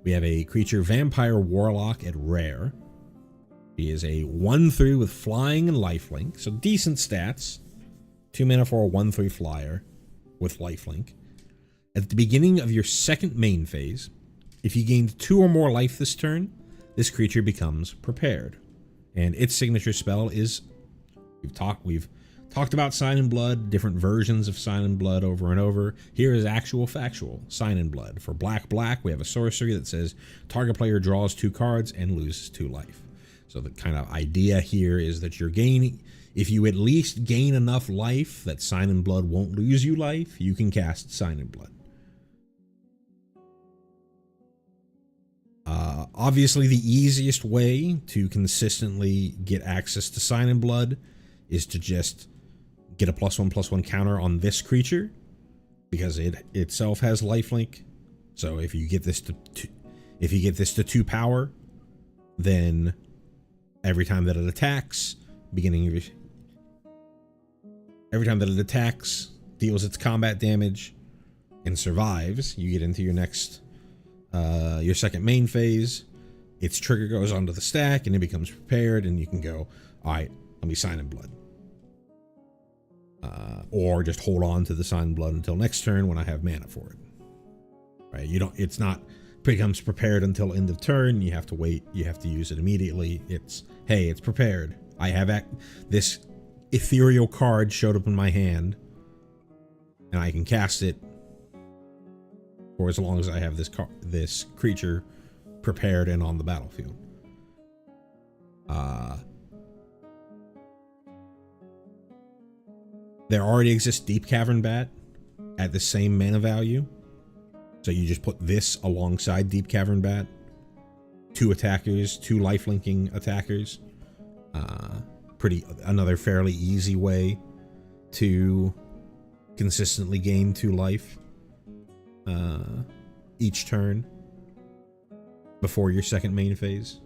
A: we have a creature, Vampire Warlock at rare. He is a 1/3 with flying and lifelink, so decent stats. 2 mana for a 1/3 flyer with lifelink. At the beginning of your second main phase, if you gained 2 or more life this turn, this creature becomes prepared. And its signature spell is, we've talked Talked about Sign in Blood, different versions of Sign in Blood over and over. Here is actual factual Sign in Blood. For black, we have a sorcery that says target player draws 2 cards and loses 2 life. So the kind of idea here is that you're gaining, if you at least gain enough life that Sign in Blood won't lose you life, you can cast Sign in Blood. Obviously, the easiest way to consistently get access to Sign in Blood is to just get a +1/+1 counter on this creature, because it itself has lifelink. So if you get this to 2 power, then every time that it attacks, deals its combat damage and survives, you get into your next your second main phase. Its trigger goes onto the stack and it becomes prepared, and you can go, all right, let me Sign in Blood. Or just hold on to the Sign in Blood until next turn when I have mana for it. Right? It's not becomes prepared until end of turn. You have to wait. You have to use it immediately. Hey, it's prepared. I have this ethereal card showed up in my hand, and I can cast it for as long as I have this creature prepared and on the battlefield. There already exists Deep Cavern Bat at the same mana value. So you just put this alongside Deep Cavern Bat. 2 attackers, 2 lifelinking attackers. Another fairly easy way to consistently gain 2 life each turn before your second main phase.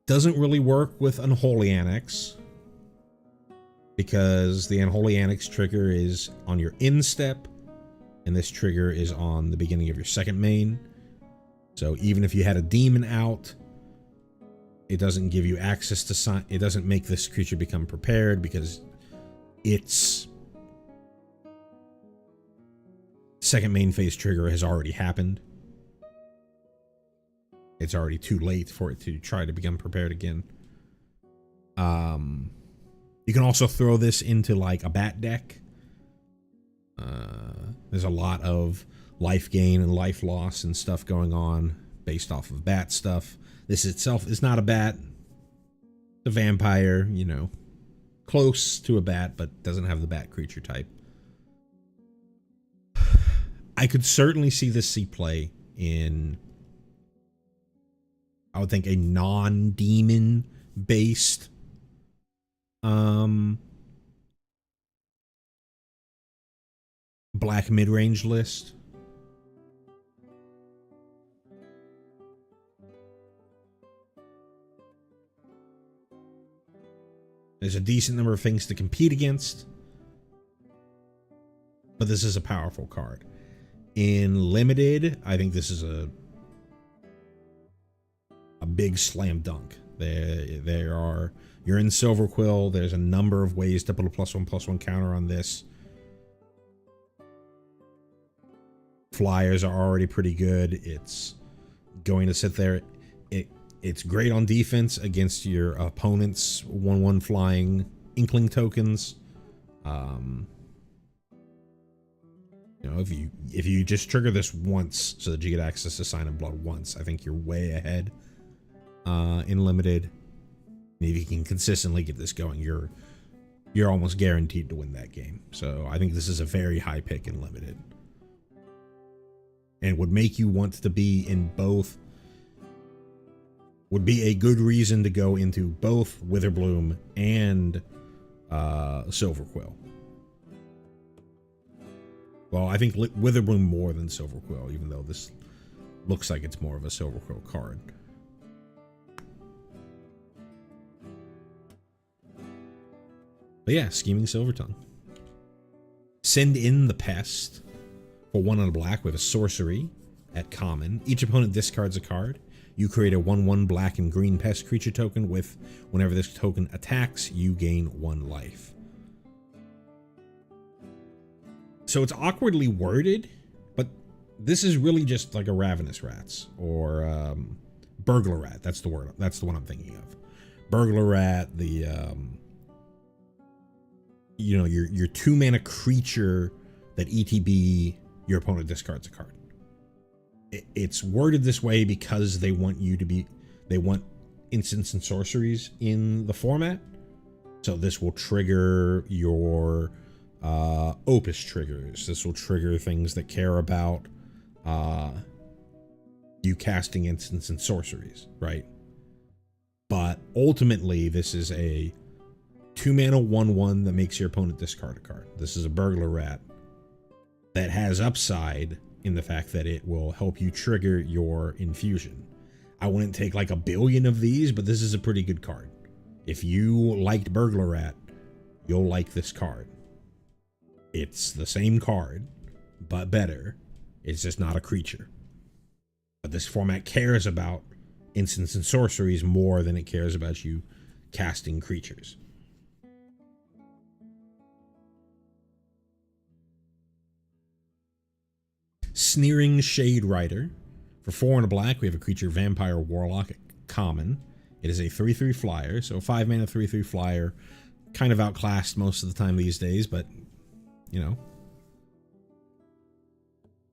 A: Doesn't really work with Unholy Annex, because the Unholy Annex trigger is on your instep, and this trigger is on the beginning of your second main. So even if you had a demon out, it doesn't give you access to it doesn't make this creature become prepared, because its second main phase trigger has already happened. It's already too late for it to try to become prepared again. You can also throw this into like a bat deck. There's a lot of life gain and life loss and stuff going on based off of bat stuff. This itself is not a bat. It's a vampire, you know, close to a bat, but doesn't have the bat creature type. I could certainly see this see play in, I would think, a non-demon based black mid-range list. There's a decent number of things to compete against, but this is a powerful card. In limited, I think this is a big slam dunk. You're in Silver Quill. There's a number of ways to put a +1/+1 counter on this. Flyers are already pretty good. It's going to sit there. It's great on defense against your opponent's 1/1 flying Inkling tokens. You know, if you just trigger this once so that you get access to Sign in Blood once, I think you're way ahead in limited. And if you can consistently get this going, you're almost guaranteed to win that game. So I think this is a very high pick in limited, and would make you want to be in both. Would be a good reason to go into both Witherbloom and Silver Quill. Well, I think Witherbloom more than Silver Quill, even though this looks like it's more of a Silver Quill card. But yeah, Scheming Silvertongue. Send in the Pest. For 1 on a black with a sorcery at common. Each opponent discards a card. You create a 1/1 black and green pest creature token with, whenever this token attacks, you gain 1 life. So it's awkwardly worded, but this is really just like a Ravenous Rats or Burglar Rat. That's the word. That's the one I'm thinking of. Burglar Rat, the you know, your 2-mana creature that ETB, your opponent discards a card. It's worded this way because they want instants and sorceries in the format. So this will trigger your Opus triggers. This will trigger things that care about you casting instants and sorceries, right? But ultimately, this is a 2-mana 1/1 that makes your opponent discard a card. This is a Burglar Rat that has upside in the fact that it will help you trigger your infusion. I wouldn't take like a billion of these, but this is a pretty good card. If you liked Burglar Rat, you'll like this card. It's the same card, but better. It's just not a creature. But this format cares about instants and sorceries more than it cares about you casting creatures. Sneering Shade Rider. For 4 and a black, we have a creature, Vampire Warlock, common. It is a 3/3 flyer, so 5 mana 3/3 flyer. Kind of outclassed most of the time these days, but, you know.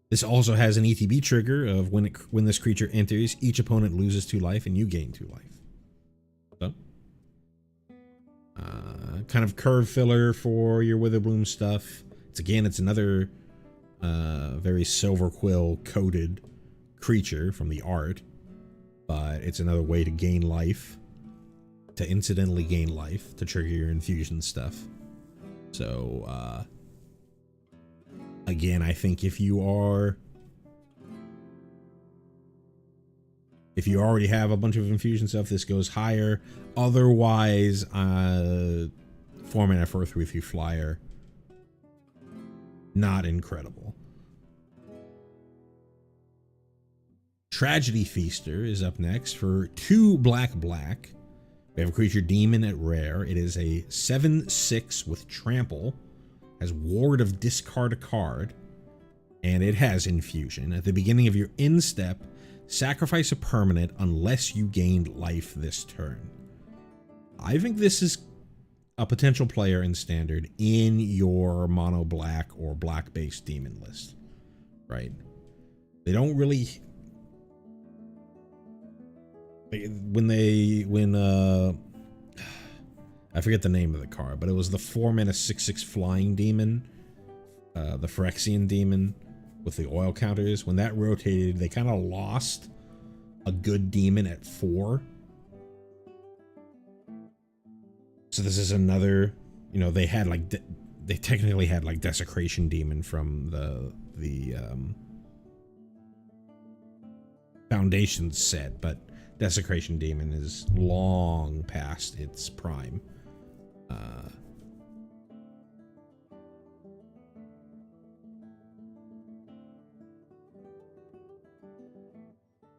A: This also has an ETB trigger of when this creature enters, each opponent loses 2 life and you gain 2 life. So, kind of curve filler for your Witherbloom stuff. It's another very Silver Quill coated creature from the art, but it's another way to gain life, to incidentally gain life, to trigger your infusion stuff. So, again, I think if you already have a bunch of infusion stuff, this goes higher. Otherwise, 4 mana for a 3/3 flyer, not incredible. Tragedy Feaster is up next for 2 black. We have a creature demon at rare. It is a 7/6 with trample, has ward of discard a card, and it has infusion. At the beginning of your end step, sacrifice a permanent unless you gained life this turn. I think this is a potential player in standard in your mono black or black based demon list, right? They don't really, when I forget the name of the card, but it was the 4 mana 6/6 flying demon, the Phyrexian demon with the oil counters. When that rotated, they kind of lost a good demon at 4. So this is another, you know, they had like they technically had like Desecration Demon from the Foundation set, but Desecration Demon is long past its prime.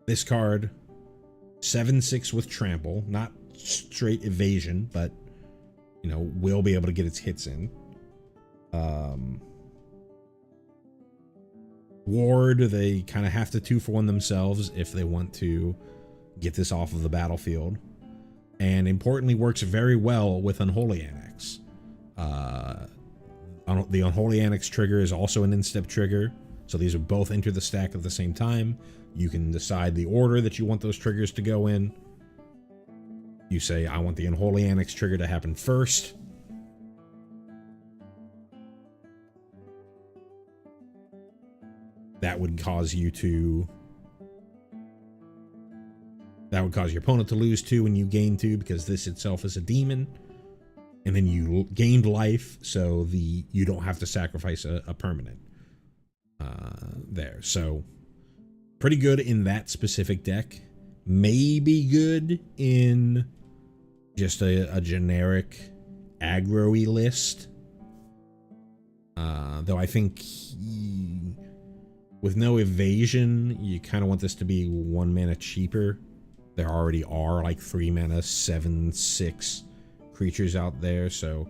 A: This card, 7/6 with trample, not straight evasion, but you know, will be able to get its hits in. Ward, they kind of have to 2-for-1 themselves if they want to get this off of the battlefield. And importantly, works very well with Unholy Annex. The Unholy Annex trigger is also an in-step trigger, so these will both enter the stack at the same time. You can decide the order that you want those triggers to go in. You say, I want the Unholy Annex trigger to happen first. That would cause your opponent to lose 2 and you gain 2 because this itself is a demon. And then you gained life, so you don't have to sacrifice a permanent there. So pretty good in that specific deck. Maybe good in just a generic aggro-y list. Though I think with no evasion, you kind of want this to be 1 mana cheaper. There already are like 3 mana 7/6 creatures out there, so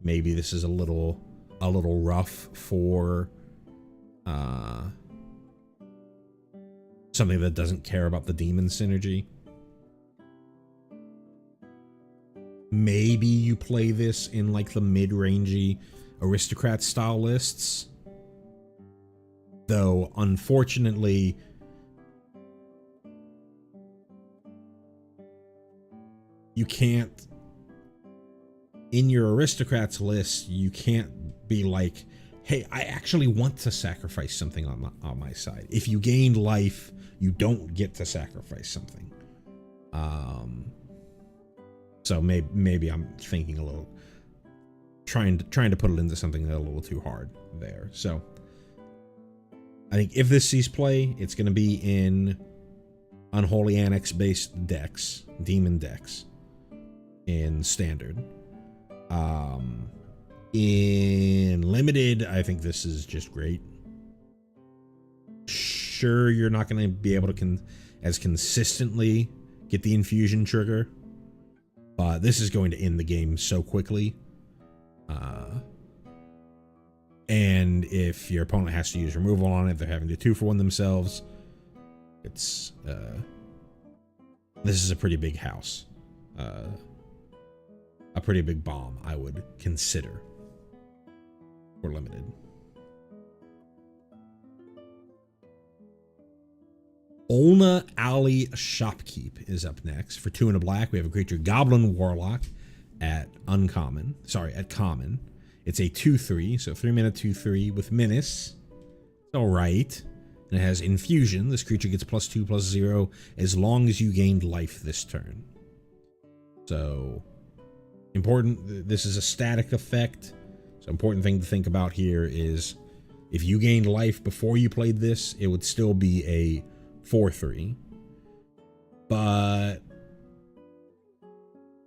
A: maybe this is a little rough for something that doesn't care about the demon synergy. maybe you play this in like the mid-rangey aristocrat style lists. Though, unfortunately, you can't, in your aristocrats list, you can't be like, hey, I actually want to sacrifice something on my side. If you gained life, you don't get to sacrifice something. So maybe I'm thinking a little, trying to put it into something a little too hard there. So I think if this sees play, it's going to be in Unholy Annex based decks, demon decks, in standard. In limited, I think this is just great. Sure, you're not going to be able to as consistently get the infusion trigger, but this is going to end the game so quickly. And if your opponent has to use removal on it, they're having to 2-for-1 themselves. It's this is a pretty big house, a pretty big bomb, I would consider, for limited. Olna Alley Shopkeep is up next. For 2 and a black, we have a creature, Goblin Warlock, at common. It's a 2/3, so 3 mana 2/3 with menace. It's alright. And it has infusion. This creature gets +2/+0 as long as you gained life this turn. So important, this is a static effect. So important thing to think about here is if you gained life before you played this, it would still be a 4/3. But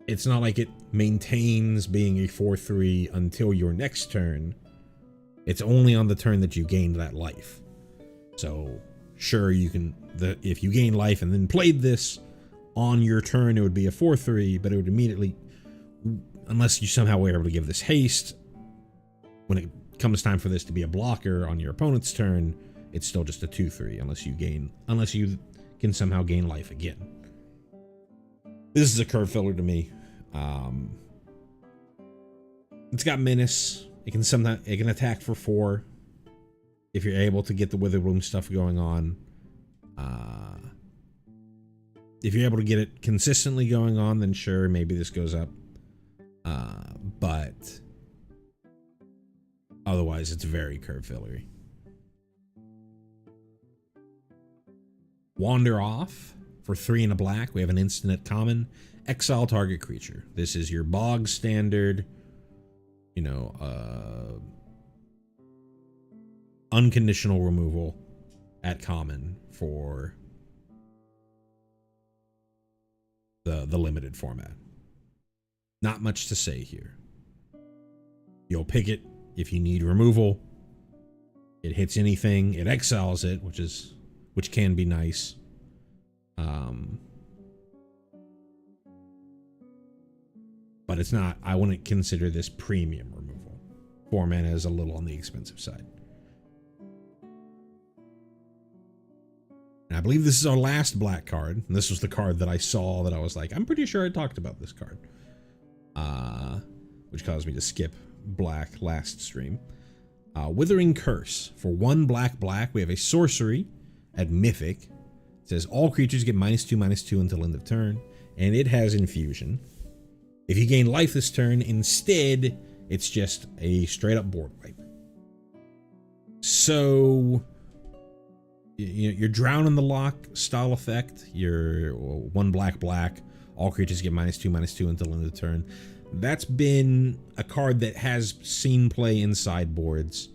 A: it's not like it maintains being a 4/3 until your next turn. It's only on the turn that you gained that life. So sure, you can, if you gain life and then played this on your turn, it would be a 4/3, but it would immediately, unless you somehow were able to give this haste, when it comes time for this to be a blocker on your opponent's turn, it's still just a 2/3 unless you can somehow gain life again. This is a curve filler to me. It's got menace. It can attack for 4 if you're able to get the Witherbloom stuff going on. If you're able to get it consistently going on, then sure, maybe this goes up. But otherwise, it's very curve fillery. Wander Off. For 3 and a black, we have an instant at common. Exile target creature. This is your bog standard, unconditional removal at common for the limited format. Not much to say here. You'll pick it if you need removal. It hits anything. It exiles it, which can be nice. But it's not, I wouldn't consider this premium removal. 4 mana is a little on the expensive side. And I believe this is our last black card. And this was the card that I saw that I was like, I'm pretty sure I talked about this card. Which caused me to skip black last stream. Withering Curse. For 1 black, we have a sorcery at Mythic. It says all creatures get -2/-2 until end of turn. And it has infusion. If you gain life this turn, instead, it's just a straight up board wipe. So you're Drown in the Lock style effect. You're 1 black, all creatures get -2/-2 until end of turn. That's been a card that has seen play in sideboards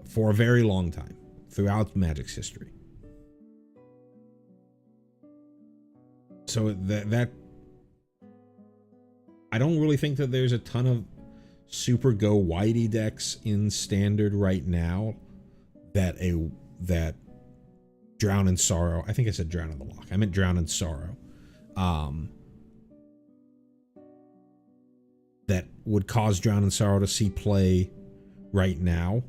A: for a very long time, throughout Magic's history. So that I don't really think that there's a ton of super go whitey decks in standard right now that Drown in Sorrow. I think I said Drown in the Lock. I meant Drown in Sorrow. That would cause Drown in Sorrow to see play right now.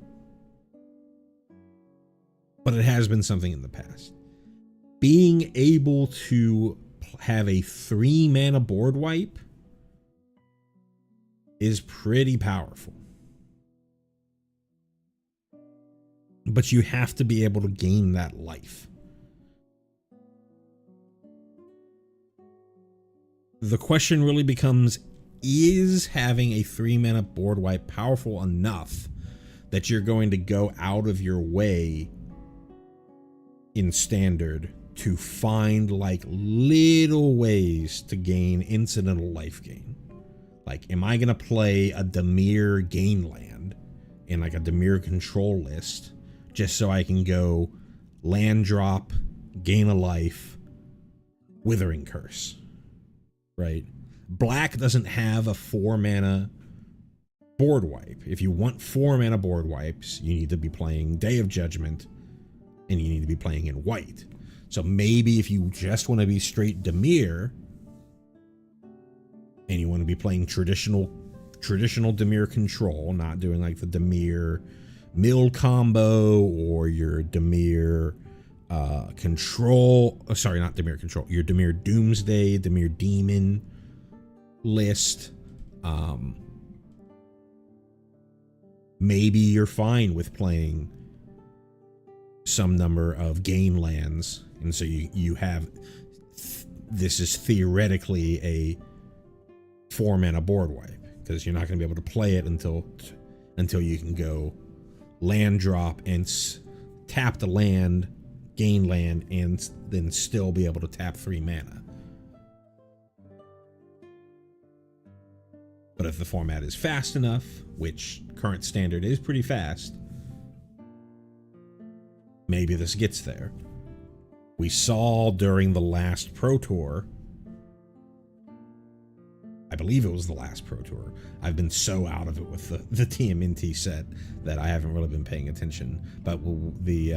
A: But it has been something in the past. Being able to have a 3 mana board wipe is pretty powerful. But you have to be able to gain that life. The question really becomes, is having a 3-mana board wipe powerful enough that you're going to go out of your way in Standard to find like little ways to gain incidental life gain? Like, am I going to play a Dimir gain land in like a Dimir control list just so I can go land drop, gain a life, Withering Curse? Right? Black doesn't have a 4-mana board wipe. If you want 4-mana board wipes, you need to be playing Day of Judgment, and you need to be playing in white. So maybe if you just want to be straight Dimir, and you want to be playing traditional Dimir control, not doing like the Dimir mill combo or your Dimir control, sorry, not Dimir control, your Dimir Doomsday, Dimir Demon list, maybe you're fine with playing some number of gain lands, and so you have, this is theoretically a 4-mana board wipe, because you're not going to be able to play it until you can go land drop and tap the land, gain land, and then still be able to tap 3 mana. But if the format is fast enough, which current Standard is pretty fast, maybe this gets there. We saw during the last Pro Tour, I believe it was the last Pro Tour. I've been so out of it with the TMNT set that I haven't really been paying attention. But the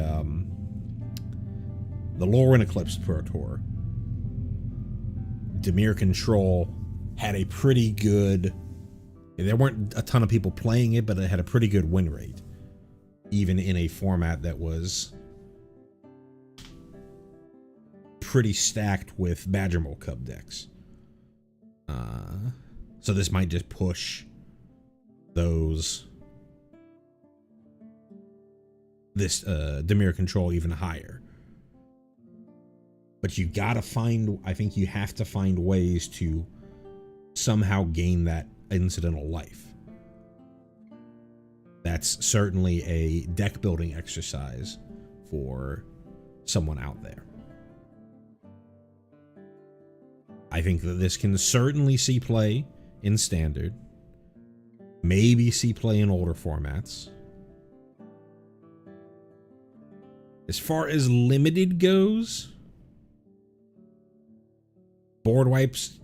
A: Lorwyn Eclipse Pro Tour, Dimir Control had a pretty good, there weren't a ton of people playing it, but it had a pretty good win rate, even in a format that was pretty stacked with Badger Mole Cub decks. So this might just push this Dimir Control even higher. But you gotta I think you have to find ways to somehow gain that incidental life. That's certainly a deck building exercise for someone out there. I think that this can certainly see play in Standard, maybe see play in older formats. As far as Limited goes, board wipes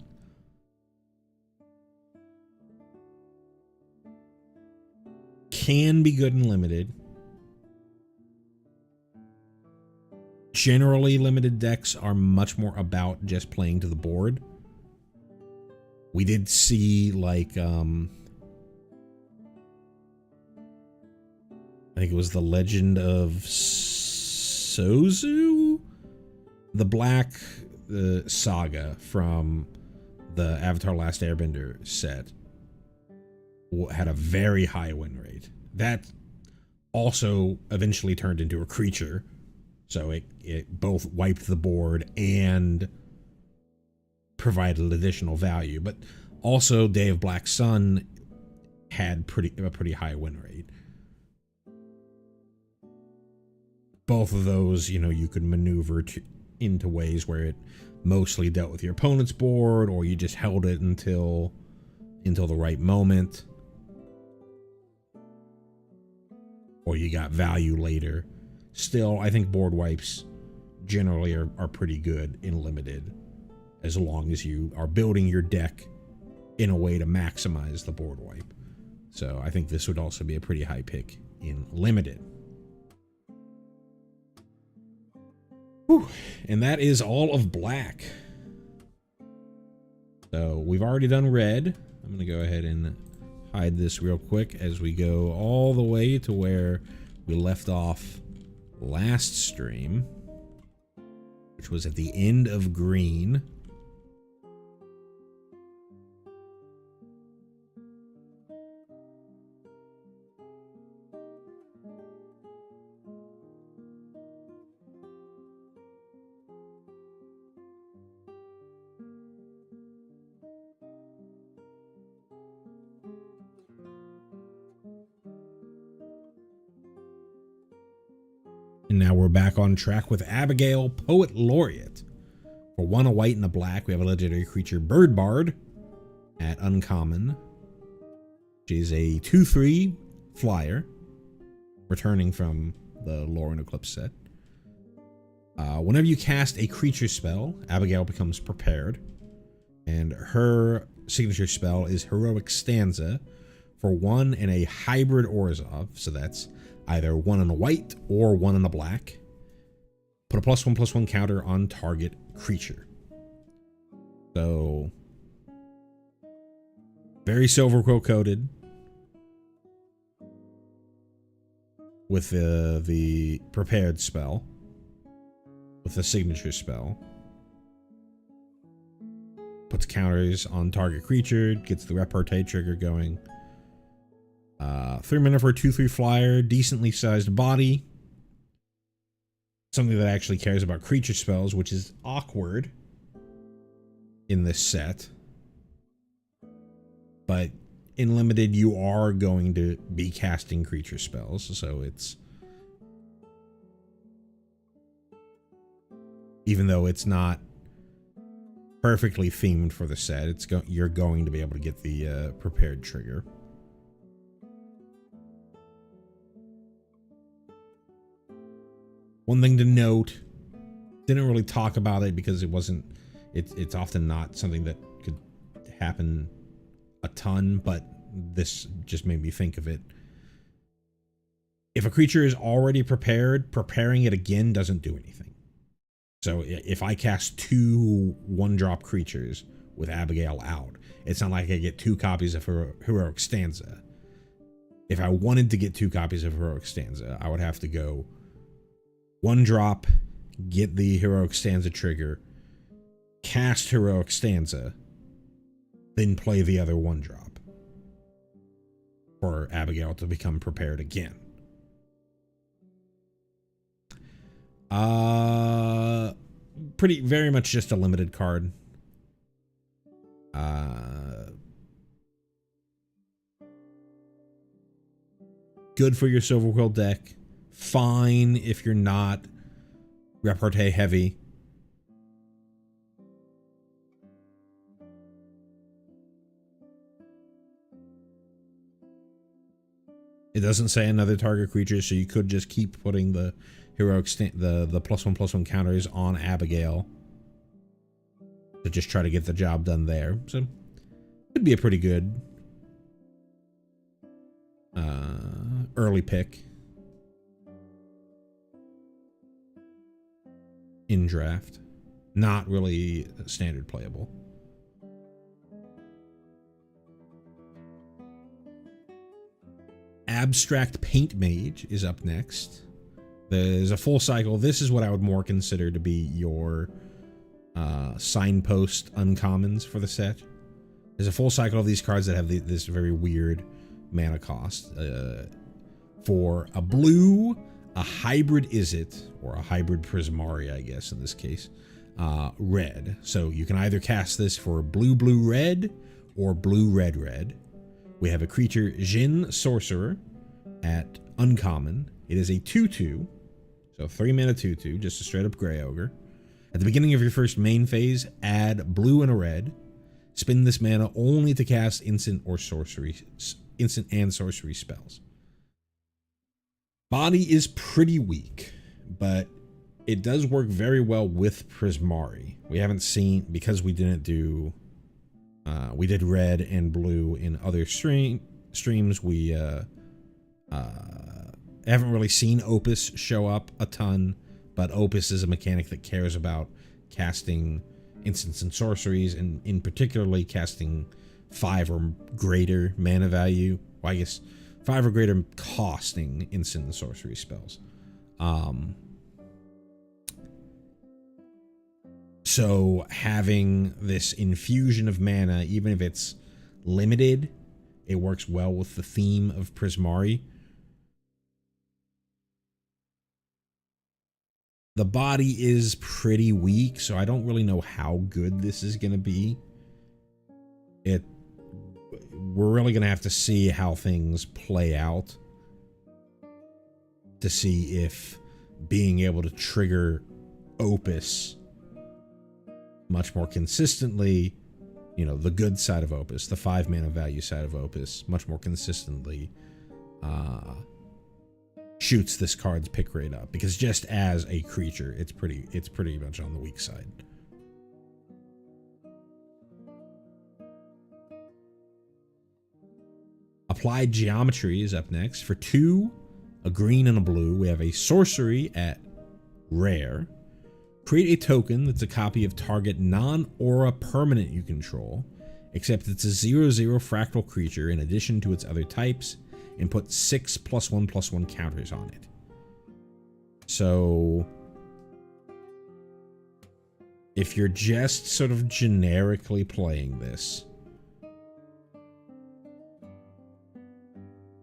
A: can be good in Limited. Generally, Limited decks are much more about just playing to the board. We did see, like, I think it was the Legend of Sozu? The Black Saga from the Avatar Last Airbender set had a very high win rate. That also eventually turned into a creature. So it both wiped the board and provided additional value. But also Day of Black Sun had a pretty high win rate. Both of those, you could maneuver into ways where it mostly dealt with your opponent's board, or you just held it until the right moment, or you got value later. Still, I think board wipes generally are pretty good in Limited, as long as you are building your deck in a way to maximize the board wipe. So I think this would also be a pretty high pick in Limited. Whew. And that is all of Black. So we've already done Red. I'm going to go ahead and hide this real quick as we go all the way to where we left off last stream, which was at the end of Green. And now we're back on track with Abigail, Poet Laureate. For 1 a white and a black, we have a legendary creature, Bird Bard, at uncommon. She's a 2/3 flyer, returning from the Lore and Eclipse set. Whenever you cast a creature spell, Abigail becomes prepared, and her signature spell is Heroic Stanza for 1 and a hybrid Orzhov, so that's either 1 and a white or 1 and a black. Put a +1/+1 counter on target creature. So, very Silver Quill coded with the prepared spell, with the signature spell. Puts counters on target creature, gets the repartee trigger going. 3 mana for a 2/3 flyer, decently sized body. Something that actually cares about creature spells, which is awkward in this set. But in limited, you are going to be casting creature spells, so it's... Even though it's not perfectly themed for the set, you're going to be able to get the prepared trigger. One thing to note, didn't really talk about it because it's often not something that could happen a ton, but this just made me think of it. If a creature is already prepared, preparing it again doesn't do anything. So if I cast 2 1-drop creatures with Abigail out, it's not like I get 2 copies of Heroic Stanza. If I wanted to get 2 copies of Heroic Stanza, I would have to go 1-drop, get the Heroic Stanza trigger, cast Heroic Stanza, then play the other 1-drop for Abigail to become prepared again. Very much just a limited card. Good for your Silver Quill deck. Fine if you're not repartee heavy. It doesn't say another target creature, so you could just keep putting the heroic the +1/+1 counters on Abigail to just try to get the job done there. So could be a pretty good early pick in draft. Not really standard playable. Abstract Paint Mage is up next. There's a full cycle. This is what I would more consider to be your signpost uncommons for the set. There's a full cycle of these cards that have this very weird mana cost. For a blue, a hybrid Izzet, or a hybrid Prismari, I guess in this case, red. So you can either cast this for blue-blue-red or blue-red-red. We have a creature, Jin Sorcerer, at uncommon. It is a 2/2, so 3 mana 2/2, just a straight up Grey Ogre. At the beginning of your first main phase, add blue and a red. Spend this mana only to cast instant and sorcery spells. Body is pretty weak, but it does work very well with Prismari. We haven't seen, because we didn't do, we did red and blue in other streams. We haven't really seen Opus show up a ton, but Opus is a mechanic that cares about casting instants and sorceries, and in particularly casting 5 or greater mana value. Well, I guess 5 or greater costing instant and sorcery spells. So having this infusion of mana, even if it's limited, it works well with the theme of Prismari. The body is pretty weak, so I don't really know how good this is going to be. We're really going to have to see how things play out to see if being able to trigger Opus much more consistently, you know, the good side of Opus, the 5 mana value side of Opus, much more consistently shoots this card's pick rate up, because just as a creature, it's pretty much on the weak side. Applied Geometry is up next. For 2, a green and a blue, we have a sorcery at rare. Create a token that's a copy of target non-aura permanent you control, except it's a 0/0 fractal creature in addition to its other types, and put 6 +1/+1 counters on it. So if you're just sort of generically playing this,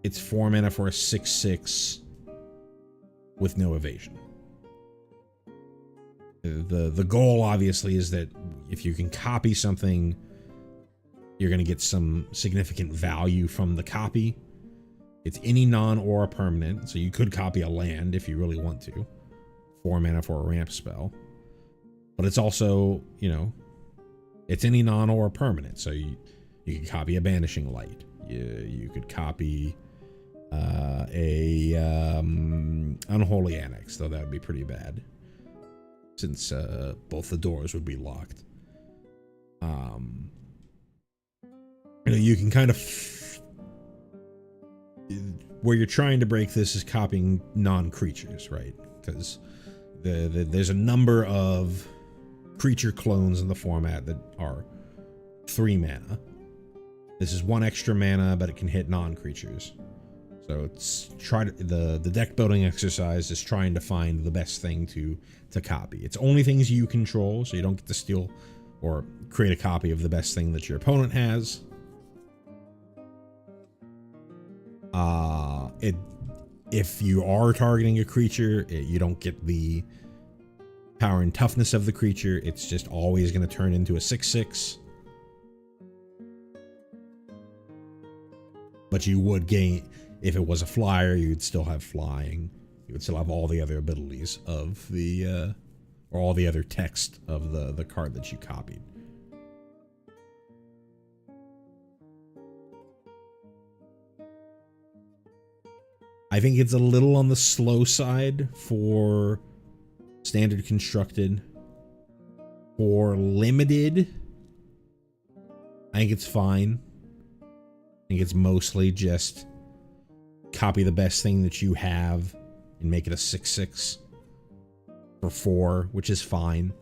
A: it's 4 mana for a 6/6 with no evasion. The goal obviously is that if you can copy something, you're going to get some significant value from the copy. It's any non-aura permanent, so you could copy a land if you really want to. 4 mana for a ramp spell. But it's also, you know, it's any non-aura permanent, so you can copy a Banishing Light. You could copy Unholy Annex, though that would be pretty bad, since both the doors would be locked. You know, you can kind of where you're trying to break this is copying non-creatures, right? Because there's a number of creature clones in the format that are 3 mana. This is 1 extra mana, but it can hit non-creatures. So it's the deck building exercise is trying to find the best thing to copy. It's only things you control, so you don't get to steal or create a copy of the best thing that your opponent has. If you are targeting a creature, you don't get the power and toughness of the creature. It's just always going to turn into a 6/6. But you would gain, if it was a flyer, you'd still have flying. You would still have all the other abilities of the, or all the other text of the card that you copied. I think it's a little on the slow side for standard constructed. For limited, I think it's fine. I think it's mostly just copy the best thing that you have and make it a 6/6 for 4, which is fine.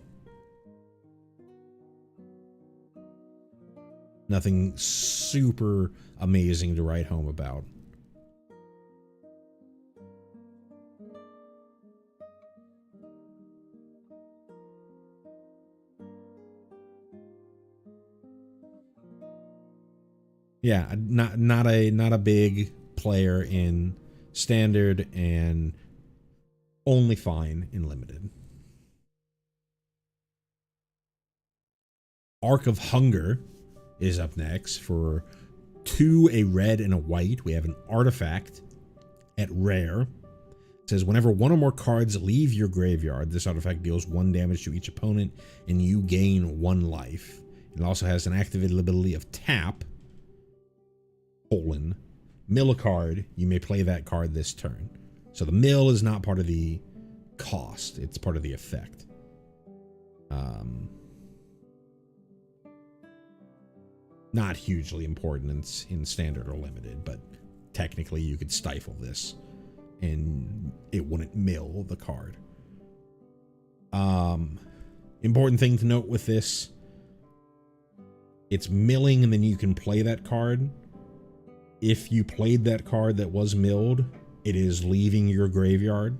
A: Nothing super amazing to write home about. Yeah, not a big player in standard and only fine in limited. Arc of Hunger is up next. For 2, a red and a white, we have an artifact at rare. It says whenever 1 or more cards leave your graveyard, this artifact deals 1 damage to each opponent and you gain 1 life. It also has an activated ability of tap, mill a card, you may play that card this turn. So the mill is not part of the cost, it's part of the effect. Not hugely important in standard or limited, but technically you could stifle this and it wouldn't mill the card. Important thing to note with this, it's milling and then you can play that card. If you played that card that was milled, it is leaving your graveyard,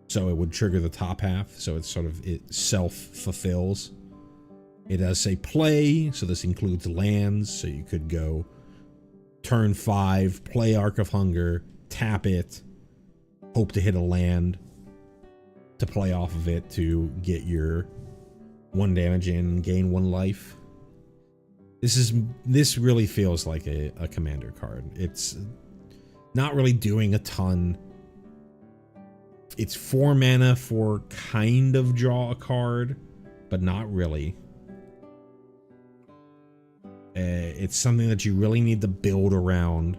A: so it would trigger the top half, so it's sort of, it self-fulfills. It does say play, so this includes lands, so you could go turn 5, play Arc of Hunger, tap it, hope to hit a land to play off of it to get your 1 damage in and gain 1 life. This really feels like a commander card. It's not really doing a ton it's 4 mana for kind of draw a card, but not really. It's something that you really need to build around,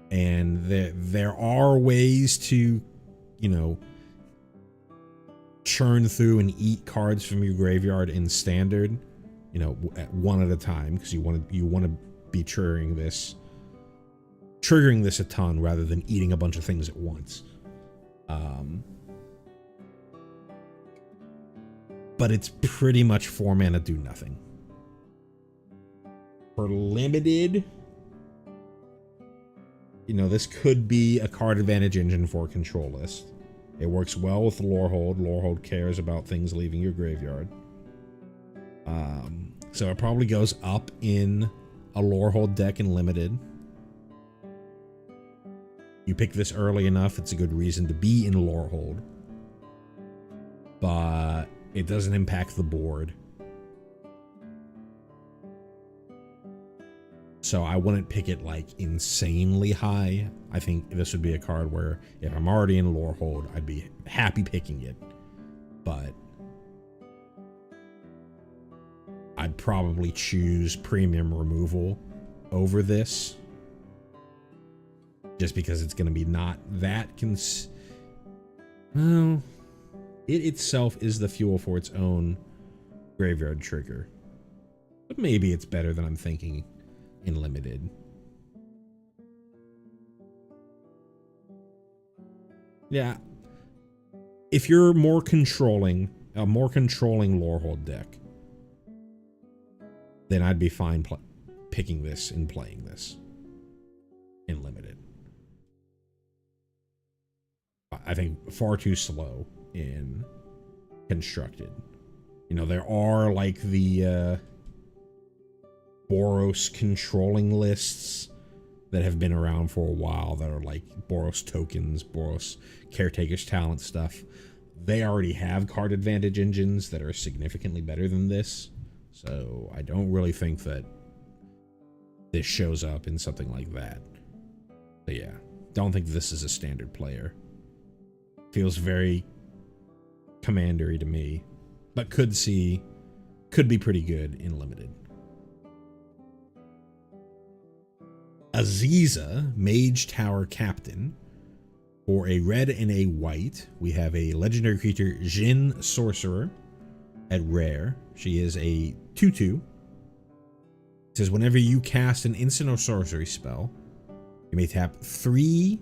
A: and there are ways to, you know, churn through and eat cards from your graveyard in standard, you know, one at a time, because you want to be triggering this a ton rather than eating a bunch of things at once. But it's pretty much 4 mana do nothing. For limited, you know, this could be a card advantage engine for a control list. It works well with Lorehold. Lorehold cares about things leaving your graveyard. So it probably goes up in a Lorehold deck in limited. You pick this early enough, it's a good reason to be in Lorehold. But it doesn't impact the board. So I wouldn't pick it like insanely high. I think this would be a card where if I'm already in Lorehold, I'd be happy picking it. But I'd probably choose premium removal over this. Just because it's going to be not that well, it itself is the fuel for its own graveyard trigger. But maybe it's better than I'm thinking in limited. Yeah. If you're more controlling, a more controlling Lorehold deck, then I'd be fine picking this and playing this in limited. I think far too slow in constructed. You know, there are like the Boros controlling lists that have been around for a while that are like Boros tokens, Boros caretaker's talent stuff. They already have card advantage engines that are significantly better than this. So I don't really think that this shows up in something like that. But yeah, don't think this is a standard player. Feels very commandery to me, but could be pretty good in limited. Aziza, Mage Tower Captain. For a red and a white, we have a legendary creature, Jin Sorcerer, at rare. She is a 2/2. It says whenever you cast an instant or sorcery spell, you may tap 3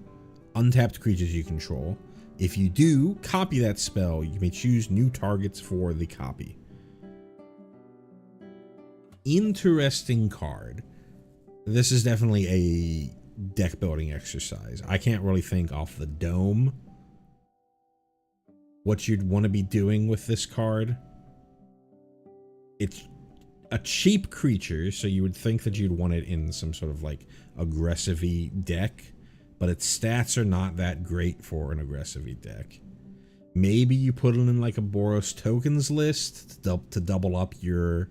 A: untapped creatures you control. If you do copy that spell, you may choose new targets for the copy. Interesting card. This is definitely a deck building exercise. I can't really think off the dome what you'd want to be doing with this card. It's a cheap creature, so you would think that you'd want it in some sort of like aggressive-y deck, but its stats are not that great for an aggressive-y deck. Maybe you put it in like a Boros tokens list to double up your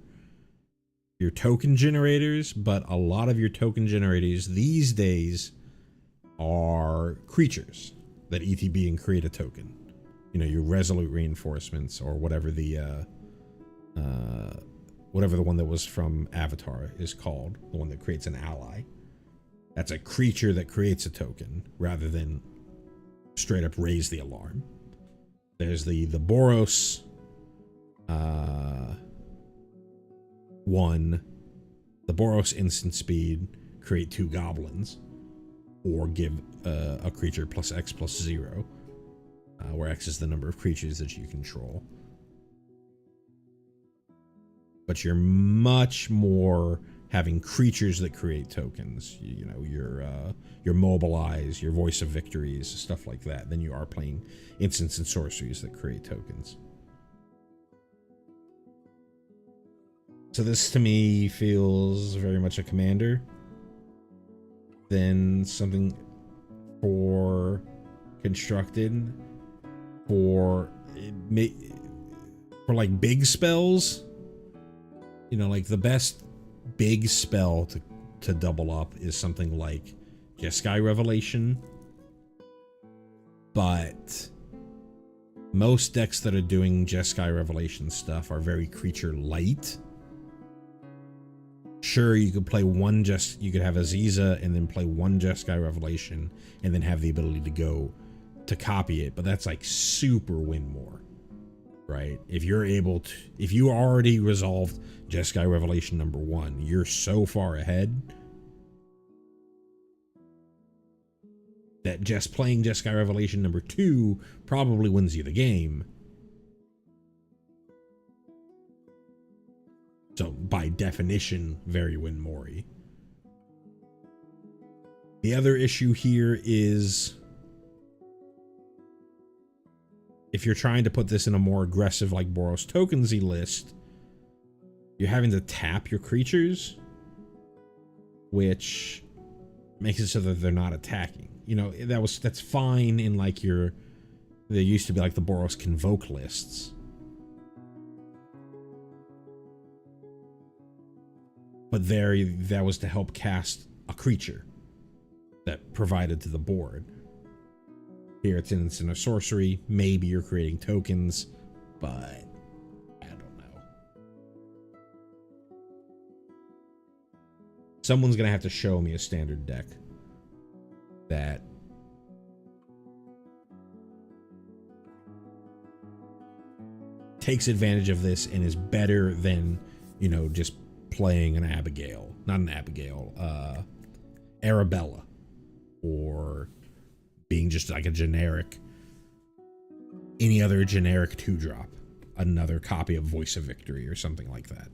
A: token generators, but a lot of your token generators these days are creatures that ETB and create a token. You know, your resolute reinforcements or whatever the one that was from Avatar is called, the one that creates an ally. That's a creature that creates a token rather than straight up raise the alarm. There's the Boros one, the Boros instant speed, create 2 goblins, or give a creature +X+0, where X is the number of creatures that you control. But you're much more having creatures that create tokens, you know, your mobilize, your voice of victories, stuff like that, than you are playing instants and sorceries that create tokens. So this to me feels very much a commander than something for constructed for like big spells. You know, like the best big spell to double up is something like Jeskai Revelation. but most decks that are doing Jeskai Revelation stuff are very creature light. Sure, you could play one you could have Aziza and then play one Jeskai Revelation and then have the ability to go to copy it, but that's like super win more, right? If you're able to, if you already resolved Jeskai Revelation number 1, you're so far ahead that just playing Jeskai Revelation number 2 probably wins you the game. So, by definition, very win Mori. The other issue here is if you're trying to put this in a more aggressive, like Boros Tokensy list, you're having to tap your creatures, which makes it so that they're not attacking. You know, that's fine in like there used to be like the Boros Convoke lists. But that was to help cast a creature that provided to the board. Here it's in a sorcery. Maybe you're creating tokens, but I don't know. Someone's gonna have to show me a standard deck that takes advantage of this and is better than, you know, just playing an Abigail, not an Abigail, Arabella, or being just like a generic, any other generic 2-drop, another copy of Voice of Victory or something like that.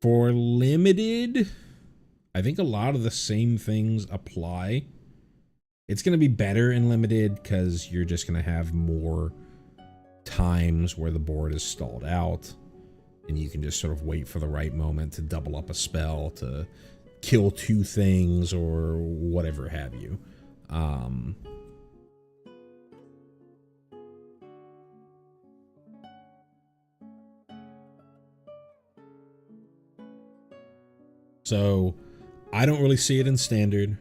A: For limited, I think a lot of the same things apply. It's going to be better in limited because you're just going to have more times where the board is stalled out. And you can just sort of wait for the right moment to double up a spell, to kill 2 things, or whatever have you. So, I don't really see it in standard.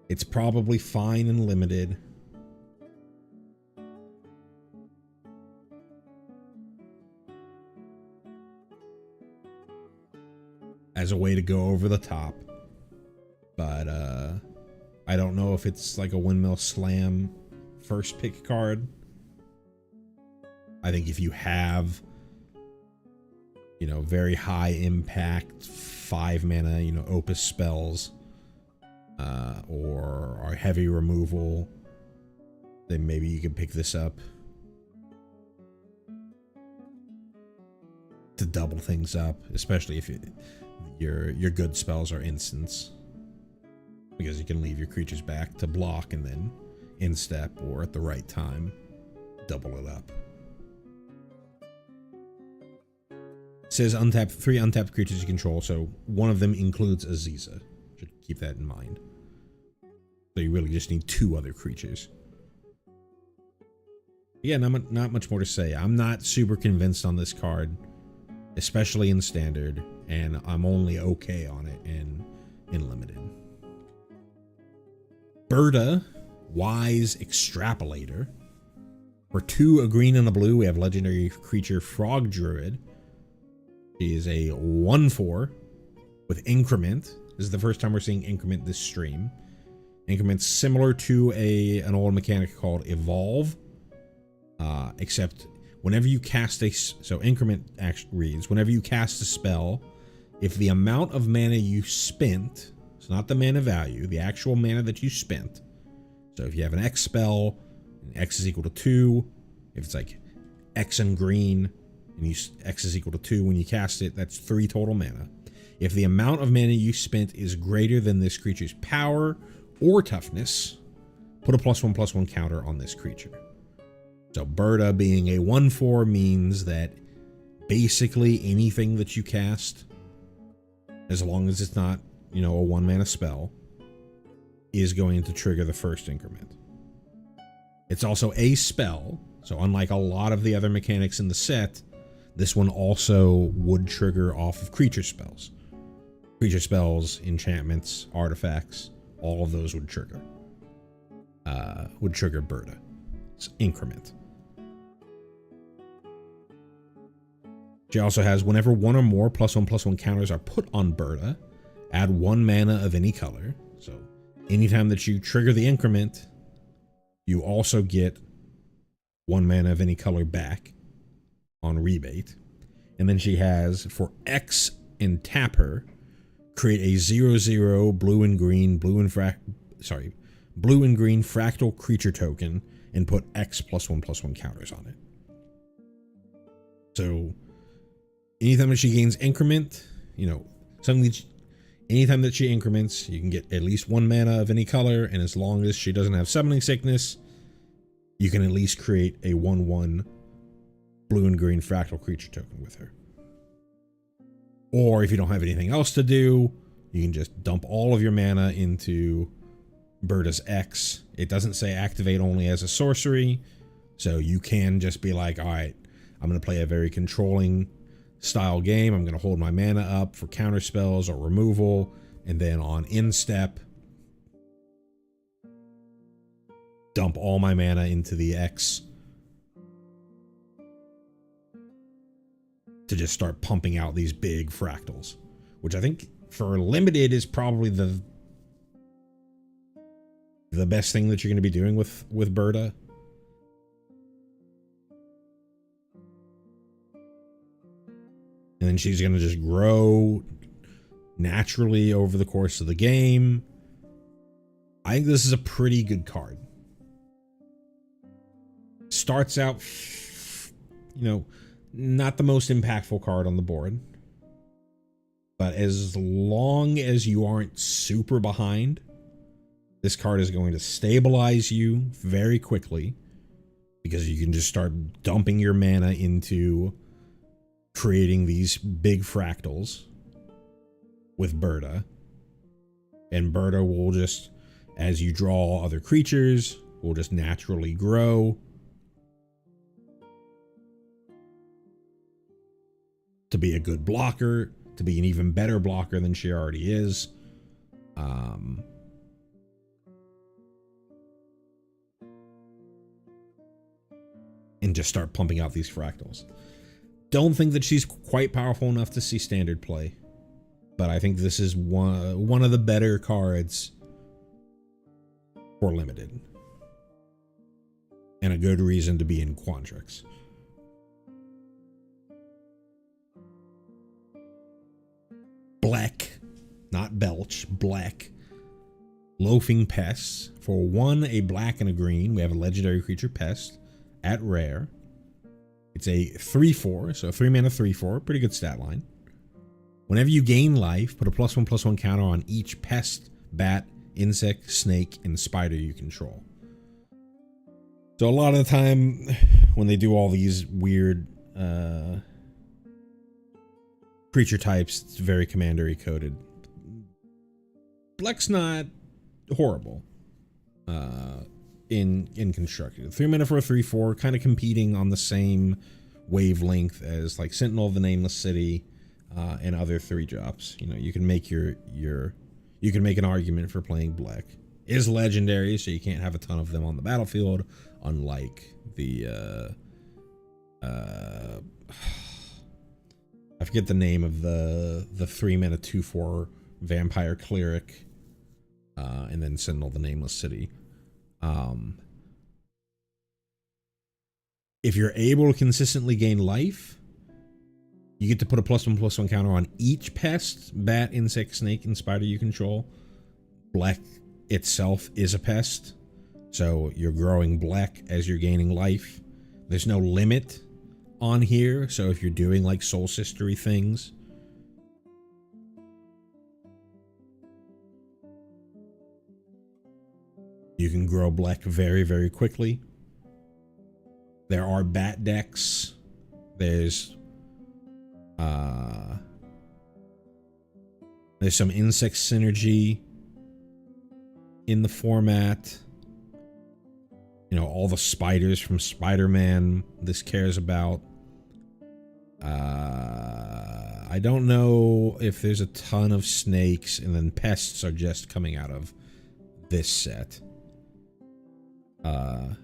A: It's probably fine in limited. As a way to go over the top, but I don't know if it's like a Windmill Slam first pick card. I think if you have, you know, very high impact 5 mana, you know, Opus spells, or are heavy removal, then maybe you can pick this up to double things up, especially if your good spells are instants, because you can leave your creatures back to block and then instep, or at the right time double it up. It says untap 3 untapped creatures you control, so one of them includes Aziza. Should keep that in mind. So you really just need 2 other creatures. Yeah, not much more to say. I'm not super convinced on this card, especially in standard, and I'm only okay on it in limited. Berta, Wise Extrapolator. For 2, a green and a blue, we have legendary creature Frog Druid. She is a 1/4 with increment. This is the first time we're seeing increment this stream. Increment's similar to an old mechanic called Evolve, except whenever you cast so increment actually reads, whenever you cast a spell, if the amount of mana you spent, so not the mana value, the actual mana that you spent, so if you have an X spell, and X is equal to 2, if it's like X and green, and X is equal to 2 when you cast it, that's 3 total mana. If the amount of mana you spent is greater than this creature's power or toughness, put a +1/+1 counter on this creature. So Berta being a 1/4 means that basically anything that you cast, as long as it's not, you know, a 1 mana spell, is going to trigger the first increment. It's also a spell, so unlike a lot of the other mechanics in the set, this one also would trigger off of creature spells. Creature spells, enchantments, artifacts, all of those would trigger. would trigger Berta. It's increment. She also has whenever one or more +1/+1 counters are put on Berta, add 1 mana of any color. So anytime that you trigger the increment, you also get 1 mana of any color back on rebate. And then she has, for X and tap her, create a 0/0 blue and green fractal creature token and put X +1/+1 counters on it. So anytime that she gains increment, you know, anytime that she increments, you can get at least 1 mana of any color, and as long as she doesn't have summoning sickness, you can at least create a 1/1 blue and green fractal creature token with her. Or if you don't have anything else to do, you can just dump all of your mana into Berta's X. It doesn't say activate only as a sorcery, so you can just be like, all right, I'm going to play a very controlling style game. I'm going to hold my mana up for counter spells or removal, and then on instep, dump all my mana into the X to just start pumping out these big fractals, which I think for limited is probably the best thing that you're going to be doing with Berta. And then she's going to just grow naturally over the course of the game. I think this is a pretty good card. Starts out, you know, not the most impactful card on the board. But as long as you aren't super behind, this card is going to stabilize you very quickly, because you can just start dumping your mana into creating these big fractals with Berta. And Berta will just, as you draw other creatures, will just naturally grow to be a good blocker, to be an even better blocker than she already is. And just start pumping out these fractals. Don't think that she's quite powerful enough to see standard play, but I think this is one of the better cards for limited, and a good reason to be in Quandrix. Black, not Belch, black. Loafing Pests. For 1, a black and a green, we have a legendary creature Pest at rare. It's a 3/4, so a 3 mana 3/4, pretty good stat line. Whenever you gain life, put a +1/+1 counter on each pest, bat, insect, snake, and spider you control. So a lot of the time when they do all these weird creature types, it's very commandery coded. Black's not horrible in constructed. 3 mana for a 3/4, kind of competing on the same wavelength as like Sentinel of the Nameless City and other 3-drops. You know, you can make you can make an argument for playing black. Is legendary, so you can't have a ton of them on the battlefield, unlike the I forget the name of the 3 mana 2/4 vampire cleric, and then Sentinel of the Nameless City. If you're able to consistently gain life, you get to put a +1/+1 counter on each pest, bat, insect, snake, and spider you control. Black itself is a pest, so you're growing black as you're gaining life. There's no limit on here, so if you're doing like soul sistery things, you can grow black very, very quickly. There are bat decks. There's some insect synergy in the format. You know, all the spiders from Spider-Man this cares about. I don't know if there's a ton of snakes, and then pests are just coming out of this set. Uh,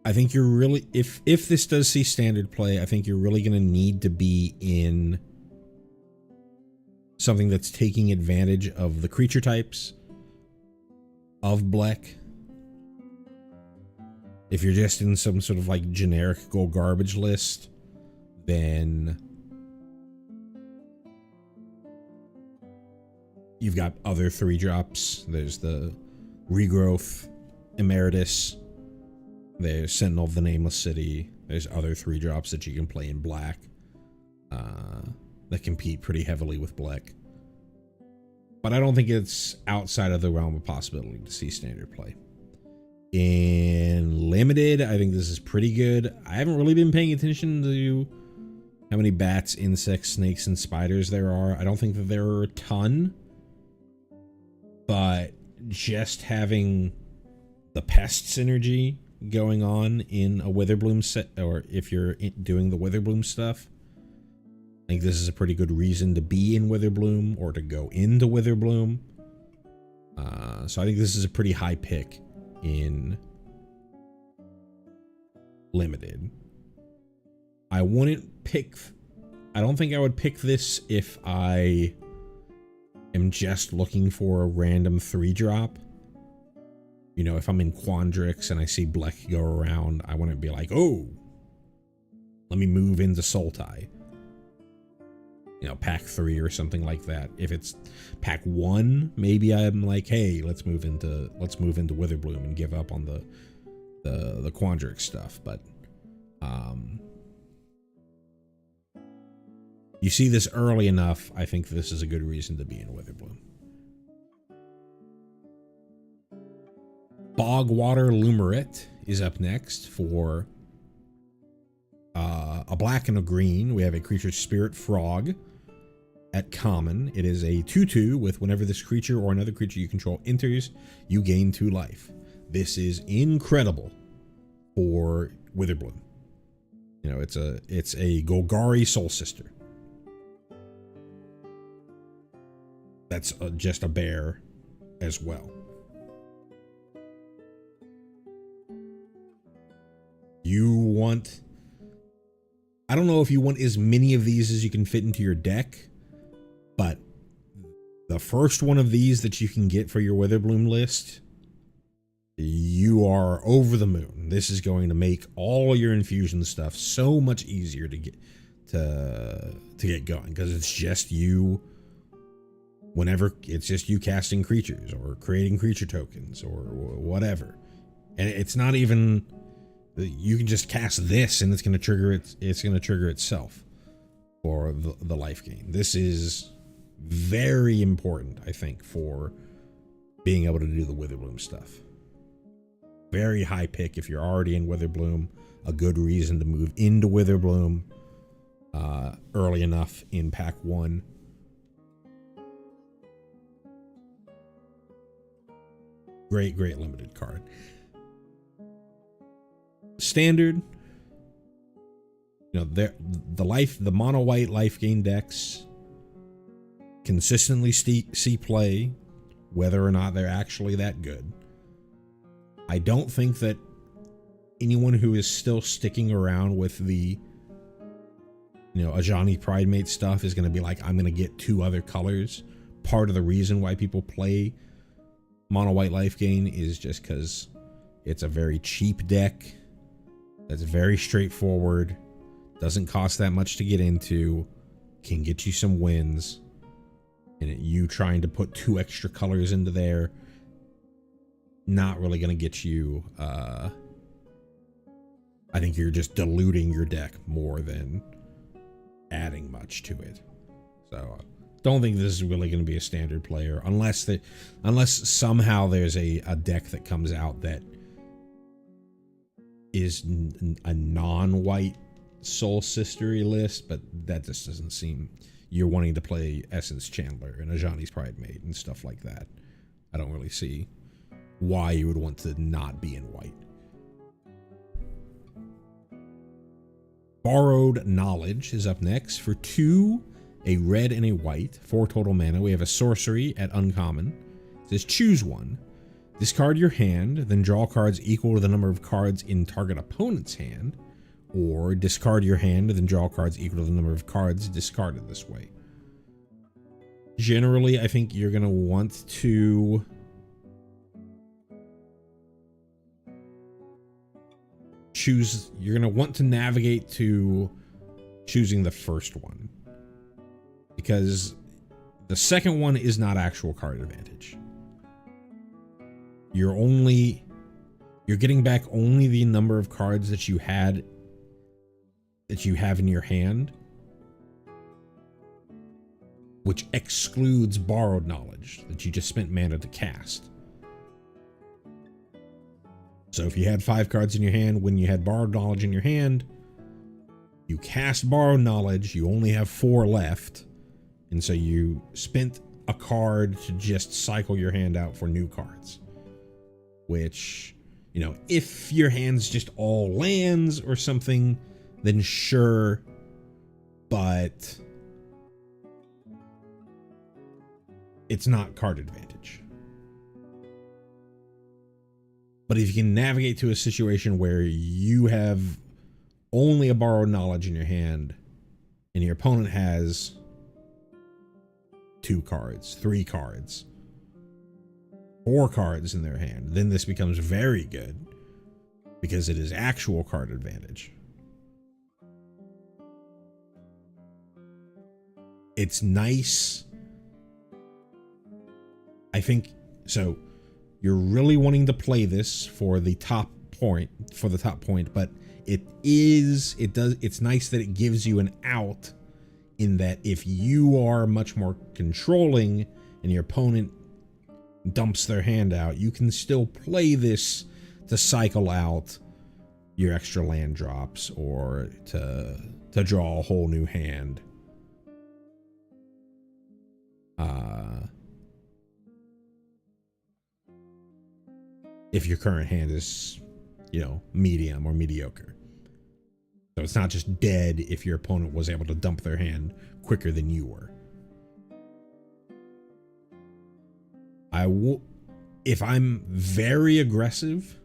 A: I think you're really, if this does see standard play, I think you're really going to need to be in something that's taking advantage of the creature types of Black. If you're just in some sort of like generic go garbage list, then you've got other 3-drops. There's the Regrowth, Emeritus. There's Sentinel of the Nameless City. There's other 3-drops that you can play in Black that compete pretty heavily with Black. But I don't think it's outside of the realm of possibility to see standard play. In Limited, I think this is pretty good. I haven't really been paying attention to how many bats, insects, snakes, and spiders there are. I don't think that there are a ton. But just having the pest synergy going on in a Witherbloom set, or if you're doing the Witherbloom stuff, I think this is a pretty good reason to be in Witherbloom or to go into Witherbloom. So I think this is a pretty high pick in Limited. I don't think I would pick this if I am just looking for a random 3-drop. You know, if I'm in Quandrix and I see Black go around, I wouldn't be like, oh, let me move into Sultai. You know, pack 3 or something like that. If it's pack 1, maybe I'm like, hey, let's move into Witherbloom and give up on the Quandrix stuff. But you see this early enough, I think this is a good reason to be in Witherbloom. Bogwater Lumerette is up next for a black and a green. We have a creature Spirit Frog at common. It is a 2/2 with whenever this creature or another creature you control enters, you gain 2 life. This is incredible for Witherbloom. You know, it's a Golgari Soul Sister. That's just a bear as well. You want, I don't know if you want as many of these as you can fit into your deck, but the first one of these that you can get for your Witherbloom list, you are over the moon. This is going to make all your infusion stuff so much easier to get going, because it's just you. Whenever it's just you casting creatures or creating creature tokens or whatever, and it's not even, you can just cast this and it's going to trigger it. It's going to trigger itself for the life gain. This is very important, I think, for being able to do the Witherbloom stuff. Very high pick if you're already in Witherbloom. A good reason to move into Witherbloom early enough in pack 1. Great limited card. Standard, you know, the mono white life gain decks consistently see play, whether or not they're actually that good. I don't think that anyone who is still sticking around with the, you know, Ajani Pridemate stuff is going to be like, I'm going to get 2 other colors. Part of the reason why people play mono white life gain is just because it's a very cheap deck that's very straightforward, doesn't cost that much to get into, can get you some wins, and you trying to put 2 extra colors into there, not really going to get you. I think you're just diluting your deck more than adding much to it. So don't think this is really going to be a standard player unless somehow there's a deck that comes out that is a non-white Soul Sistery list, but that just doesn't seem. You're wanting to play Essence Chandler and Ajani's Pridemate and stuff like that. I don't really see why you would want to not be in white. Borrowed Knowledge is up next. For 2, a red and a white, 4 total mana. We have a sorcery at uncommon. It says choose one. Discard your hand, then draw cards equal to the number of cards in target opponent's hand. Or discard your hand, then draw cards equal to the number of cards discarded this way. Generally, I think you're going to want to you're going to want to navigate to choosing the first one, because the second one is not actual card advantage. You're getting back only the number of cards that you have in your hand, which excludes Borrowed Knowledge that you just spent mana to cast. So if you had 5 cards in your hand when you had Borrowed Knowledge in your hand, you cast Borrowed Knowledge, you only have 4 left, and so you spent a card to just cycle your hand out for new cards. Which, you know, if your hand's just all lands or something, then sure, but it's not card advantage. But if you can navigate to a situation where you have only a Borrowed Knowledge in your hand and your opponent has 2 cards, 3 cards, 4 cards in their hand, then this becomes very good because it is actual card advantage. It's nice. I think so. You're really wanting to play this for the top point, but it's nice that it gives you an out, in that if you are much more controlling and your opponent dumps their hand out, you can still play this to cycle out your extra land drops or to draw a whole new hand. If your current hand is, you know, medium or mediocre. So it's not just dead if your opponent was able to dump their hand quicker than you were. If I'm very aggressive,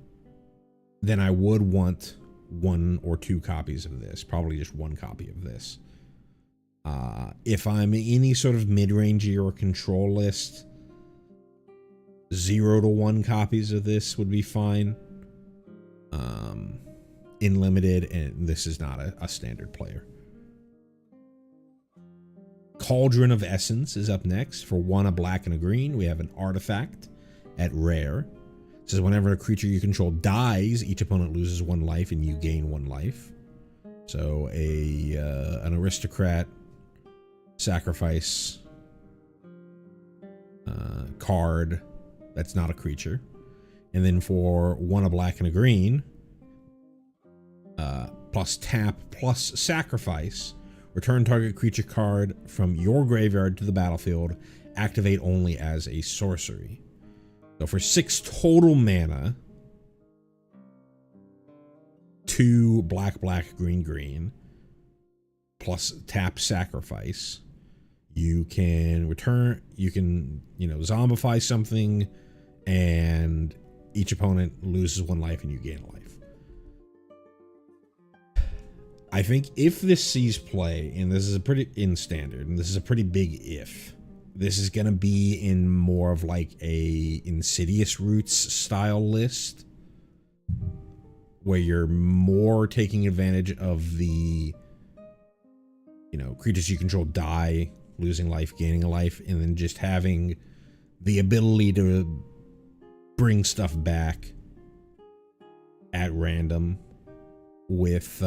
A: then I would want 1 or 2 copies of this, probably just 1 copy of this. If I'm in any sort of mid-rangey or control list, 0 to 1 copies of this would be fine. In limited, and this is not a standard player. Cauldron of Essence is up next. For 1, a black and a green, we have an artifact at rare. It says whenever a creature you control dies, each opponent loses 1 life and you gain 1 life. So an aristocrat sacrifice card that's not a creature. And then for 1, a black and a green, plus tap plus sacrifice, return target creature card from your graveyard to the battlefield, activate only as a sorcery. So for 6 total mana, 2 black, black, green, green, plus tap sacrifice, you can zombify something, and each opponent loses 1 life and you gain a life. I think if this sees play, and this is in standard, and this is a pretty big if, this is going to be in more of like a Insidious Roots style list, where you're more taking advantage of the, creatures you control die, losing life, gaining a life, and then just having the ability to bring stuff back at random with,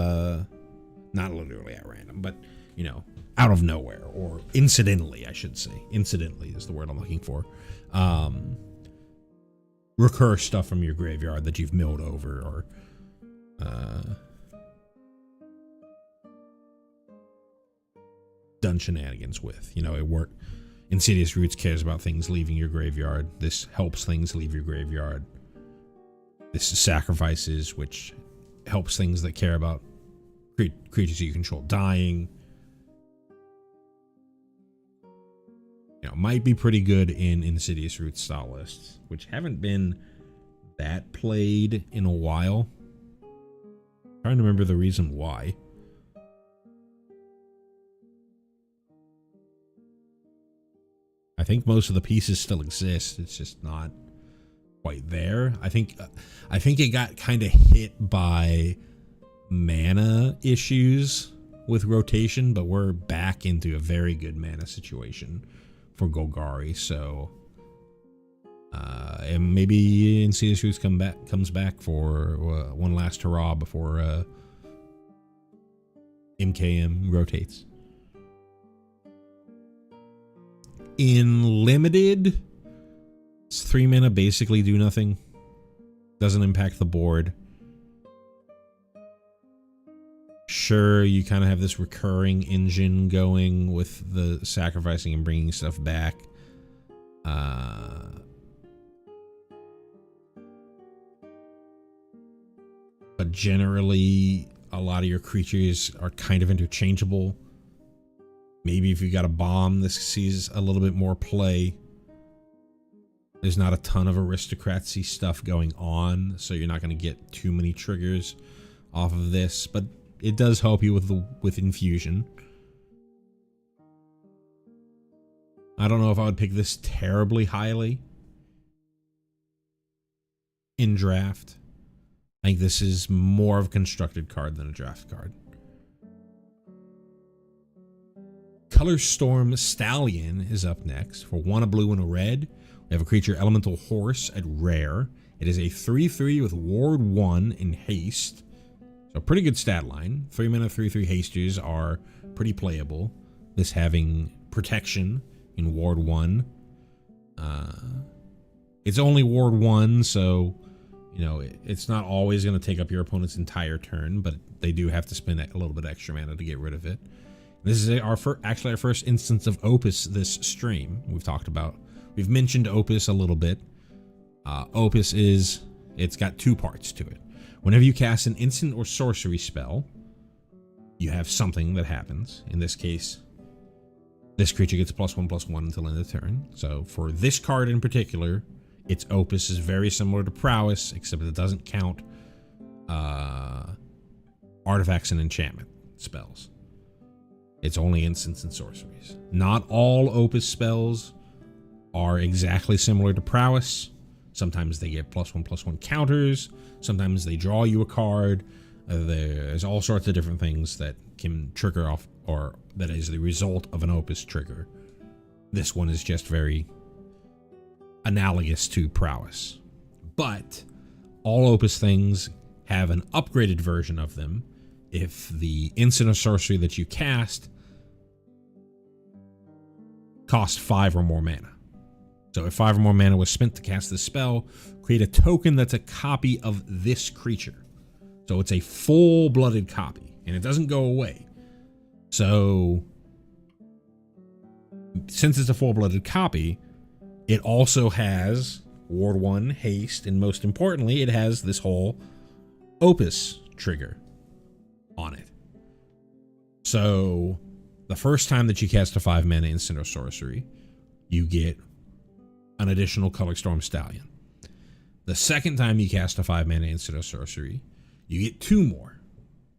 A: not literally at random, but, out of nowhere, or incidentally, I should say. Incidentally is the word I'm looking for. Recur stuff from your graveyard that you've milled over, or, done shenanigans with. It worked. Insidious Roots cares about things leaving your graveyard. This helps things leave your graveyard. This is Sacrifices, which helps things that care about creatures you control dying. You know, might be pretty good in Insidious Root style lists, which haven't been that played in a while. Trying to remember the reason why. I think most of the pieces still exist. It's just not quite there. I think it got kind of hit by mana issues with rotation, but we're back into a very good mana situation for Golgari. So, and maybe Insidious Roots comes back for one last hurrah before MKM rotates. In limited, it's 3 mana, basically do nothing. Doesn't impact the board. Sure, you kind of have this recurring engine going with the sacrificing and bringing stuff back. But generally, a lot of your creatures are kind of interchangeable. Maybe if you got a bomb, this sees a little bit more play. There's not a ton of aristocracy stuff going on, so you're not going to get too many triggers off of this, but it does help you with infusion. I don't know if I would pick this terribly highly in draft. I think this is more of a constructed card than a draft card. Color Storm Stallion is up next. For 1 a blue and a red, we have a creature Elemental Horse at rare. It is a 3/3 with Ward 1 and haste. So pretty good stat line. 3 mana 3/3 hasters are pretty playable. This having protection in Ward 1. It's only Ward 1, so you know it's not always going to take up your opponent's entire turn, but they do have to spend a little bit extra mana to get rid of it. This is actually our first instance of Opus this stream. We've mentioned Opus a little bit. Opus it's got 2 parts to it. Whenever you cast an instant or sorcery spell, you have something that happens. In this case, this creature gets +1/+1 until end of turn. So for this card in particular, its Opus is very similar to Prowess, except it doesn't count artifacts and enchantment spells. It's only instants and sorceries. Not all Opus spells are exactly similar to Prowess. Sometimes they get +1/+1 counters. Sometimes they draw you a card. There's all sorts of different things that can trigger off, or that is the result of an Opus trigger. This one is just very analogous to Prowess. But all Opus things have an upgraded version of them if the instant or sorcery that you cast costs 5 or more mana. So if 5 or more mana was spent to cast this spell, create a token that's a copy of this creature. So it's a full-blooded copy, and it doesn't go away. So since it's a full-blooded copy, it also has Ward 1, haste, and most importantly, it has this whole Opus trigger on it. So the first time that you cast a 5 mana instant or sorcery, you get an additional Color Storm Stallion. The second time you cast a 5 mana instant or sorcery, you get 2 more.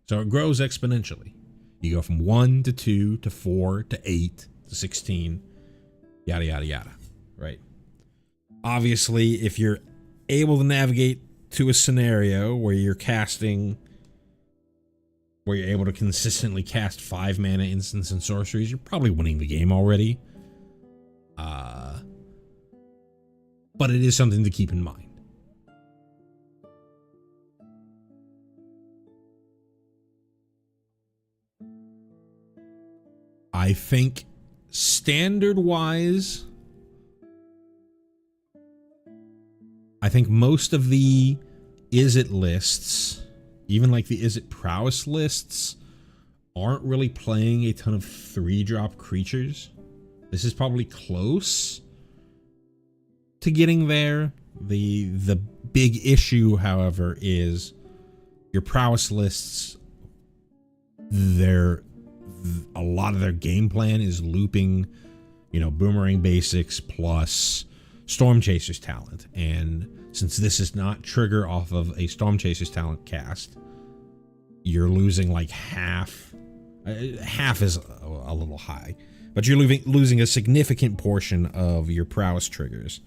A: So it grows exponentially. You go from 1 to 2 to 4 to 8 to 16, yada, yada, yada, right? Obviously, if you're able to navigate to a scenario where you're able to consistently cast 5 mana instants and sorceries, you're probably winning the game already. But it is something to keep in mind. I think standard-wise, I think most of the Is-It lists, even like the Is-It Prowess lists, aren't really playing a ton of 3-drop creatures. This is probably close to getting there. The big issue, however, is your Prowess lists a lot of their game plan is looping, boomerang basics plus Storm Chaser's talent. And since this is not trigger off of a Storm Chaser's talent cast, you're losing like half. Half is a little high, but you're losing a significant portion of your prowess triggers.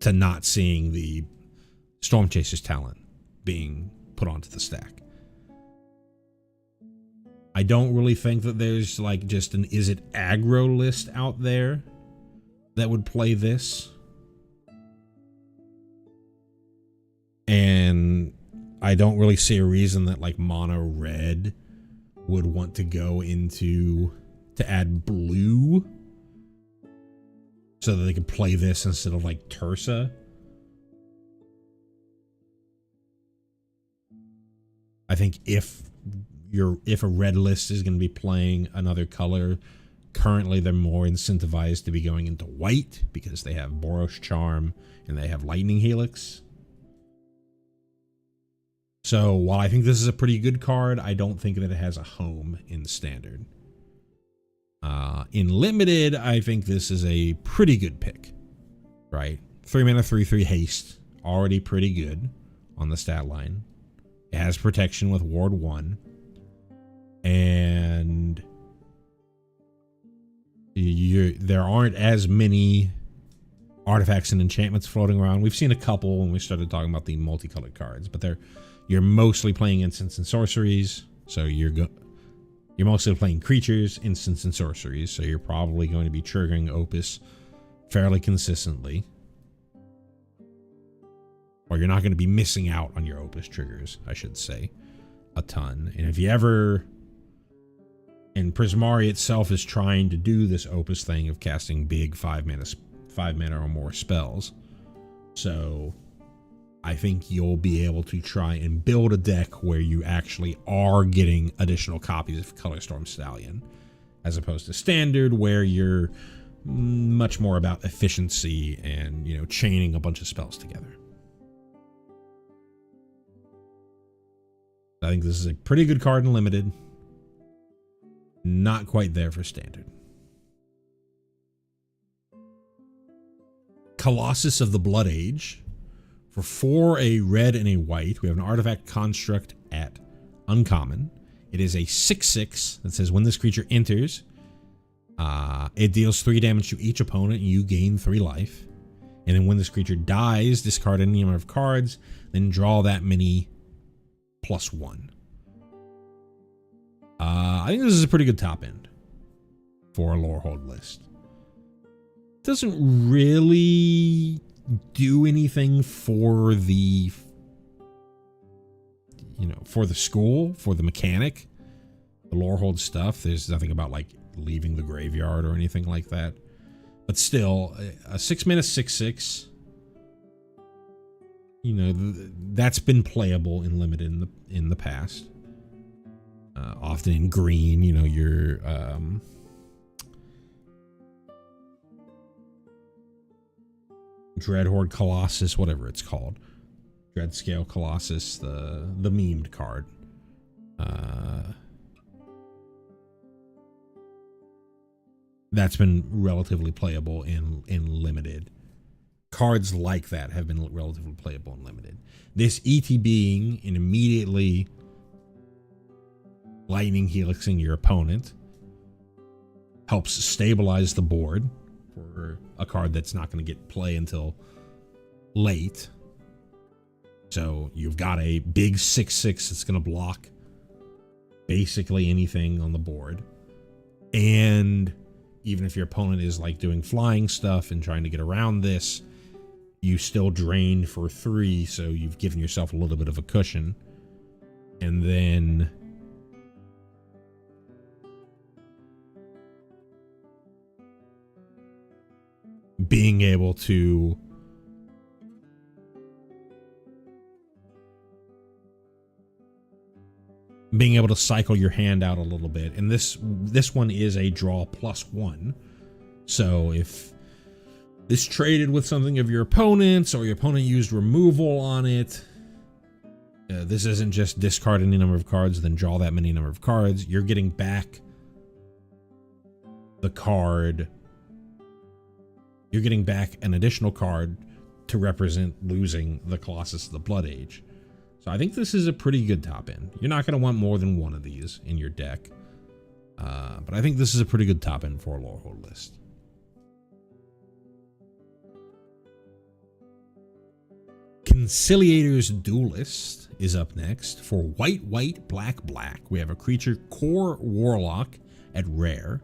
A: To not seeing the Storm Chaser's talent being put onto the stack. I don't really think that there's like just an is it aggro list out there that would play this. And I don't really see a reason that like mono red would want to go into to add blue so that they could play this instead of like Tursa. I think if a red list is going to be playing another color, currently they're more incentivized to be going into white because they have Boros Charm and they have Lightning Helix. So while I think this is a pretty good card, I don't think that it has a home in Standard. In Limited, I think this is a pretty good pick, right? 3 mana, 3/3 haste, already pretty good on the stat line. It has protection with Ward 1. And there aren't as many artifacts and enchantments floating around. We've seen a couple when we started talking about the multicolored cards, but you're mostly playing instants and sorceries, so you're mostly playing creatures, instants, and sorceries, so you're probably going to be triggering Opus fairly consistently. Or you're not going to be missing out on your Opus triggers, I should say, a ton. And if you ever... And Prismari itself is trying to do this Opus thing of casting big 5 mana or more spells. So I think you'll be able to try and build a deck where you actually are getting additional copies of Colorstorm Stallion, as opposed to Standard, where you're much more about efficiency and, chaining a bunch of spells together. I think this is a pretty good card in Limited. Not quite there for Standard. Colossus of the Blood Age. For 4, a red and a white, we have an artifact construct at uncommon. It is a 6/6 that says when this creature enters, it deals 3 damage to each opponent and you gain 3 life. And then when this creature dies, discard any number of cards, then draw that many +1. I think this is a pretty good top end for a Lorehold list. Doesn't really do anything for the, for the school, for the mechanic, the Lorehold stuff. There's nothing about like leaving the graveyard or anything like that. But still, a 6 mana 6/6. That's been playable in Limited in the past. Often in green, your Dreadhorde Colossus, whatever it's called, Dreadscale Colossus, the memed card. That's been relatively playable in Limited. Cards like that have been relatively playable in Limited. This ETBing and immediately Lightning Helixing your opponent helps stabilize the board for a card that's not going to get play until late. So you've got a big 6/6 that's going to block basically anything on the board. And even if your opponent is like doing flying stuff and trying to get around this, you still drained for 3, so you've given yourself a little bit of a cushion. And then being able to cycle your hand out a little bit. And this one is a draw +1. So if This traded with something of your opponent's, or your opponent used removal on it. This isn't just discard any number of cards, then draw that many number of cards. You're getting back the card. You're getting back an additional card to represent losing the Colossus of the Blood Age. So I think this is a pretty good top end. You're not going to want more than one of these in your deck. But I think this is a pretty good top end for a Lorehold list. Conciliator's Duelist is up next. For white, white, black, black, we have a creature, Core Warlock, at rare.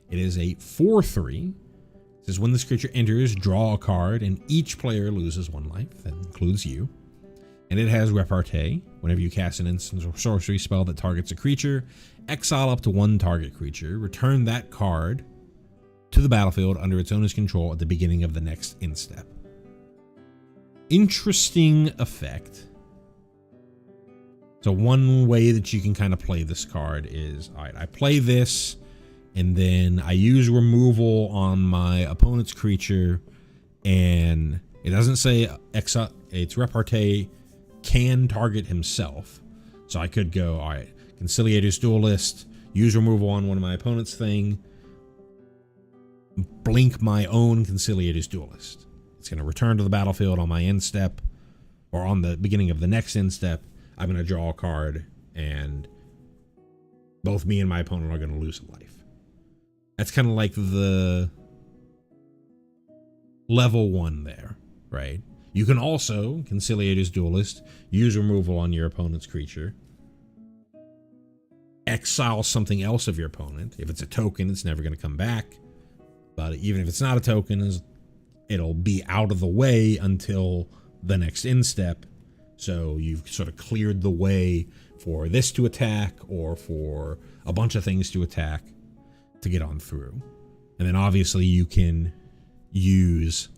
A: It is a 4/3. It says when this creature enters, draw a card, and each player loses 1 life. That includes you. And it has Repartee. Whenever you cast an instant or sorcery spell that targets a creature, exile up to 1 target creature. Return that card to the battlefield under its owner's control at the beginning of the next end step. Interesting effect. So one way that you can kind of play this card is, all right, I play this, and then I use removal on my opponent's creature, and it doesn't say exile, it's Repartee can target himself. So I could go, all right, Conciliator's Duelist, use removal on one of my opponent's thing, blink my own Conciliator's Duelist. It's going to return to the battlefield on my end step, or on the beginning of the next end step. I'm going to draw a card, and both me and my opponent are going to lose a life. That's kind of like the level 1 there, right? You can also, Conciliator's Duelist, use removal on your opponent's creature. Exile something else of your opponent. If it's a token, it's never going to come back. But even if it's not a token, it'll be out of the way until the next end step. So you've sort of cleared the way for this to attack, or for a bunch of things to attack to get on through. And then obviously you can use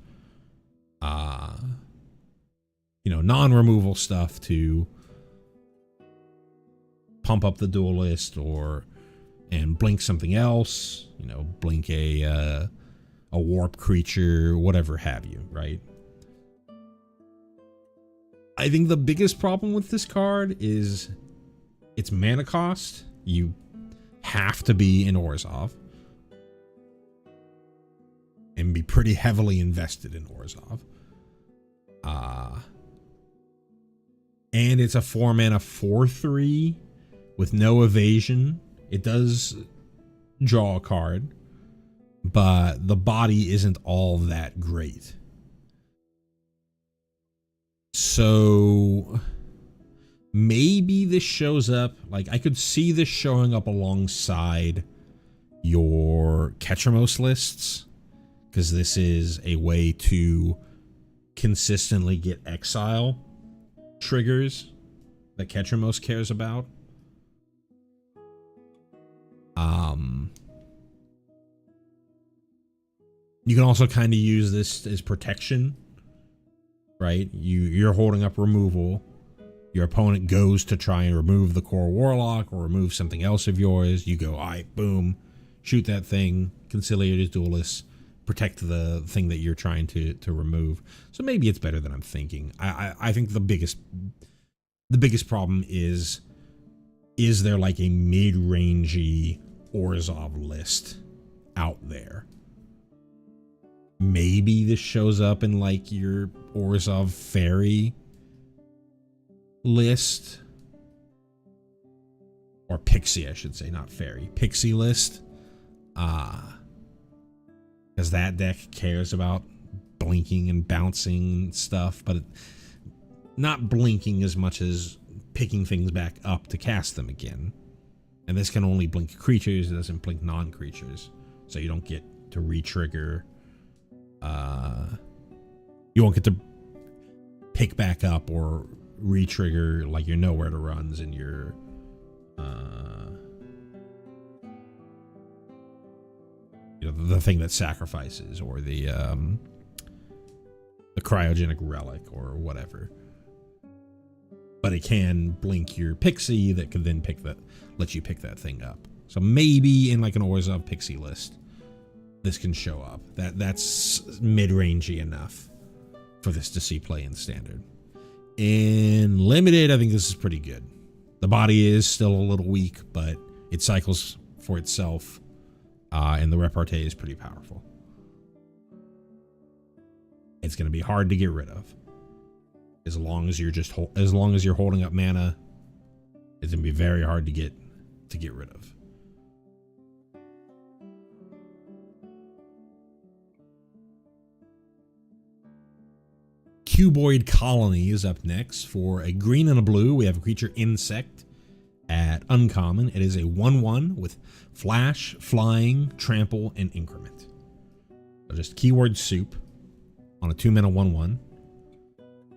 A: non-removal stuff to pump up the duelist, and blink something else, blink a warp creature, whatever have you, right? I think the biggest problem with this card is its mana cost. You have to be in Orzhov and be pretty heavily invested in Orzhov. And it's a 4-mana 4/3 with no evasion. It does draw a card, but the body isn't all that great. So maybe this shows up, like I could see this showing up alongside your Ketramos lists, because this is a way to consistently get exile triggers that Ketramos cares about. You can also kind of use this as protection, right? You're holding up removal. Your opponent goes to try and remove the Core Warlock or remove something else of yours. You go, all right, boom, shoot that thing, Conciliator's Duelist, protect the thing that you're trying to remove. So maybe it's better than I'm thinking. I think the biggest problem is there like a mid-rangey Orzhov list out there? Maybe this shows up in like your Orzhov Fairy list, or Pixie, I should say, not Fairy, Pixie list, because that deck cares about blinking and bouncing stuff, but not blinking as much as picking things back up to cast them again. And this can only blink creatures, it doesn't blink non-creatures, so you don't get to re-trigger. You won't get to pick back up or re-trigger like your Nowhere to Runs and your the thing that sacrifices, or the cryogenic relic or whatever. But it can blink your Pixie that could then let you pick that thing up. So maybe in like an Orzhov Pixie list, this can show up. That's mid-rangey enough for this to see play in standard. In limited, I think this is pretty good. The body is still a little weak, but it cycles for itself, and the repartee is pretty powerful. It's going to be hard to get rid of. As long as you're holding up mana, it's going to be very hard to get rid of. Cuboid Colony is up next. For a green and a blue, we have a creature Insect at uncommon. It is a 1/1 with flash, flying, trample, and increment. So just keyword soup on a 2-mana 1/1.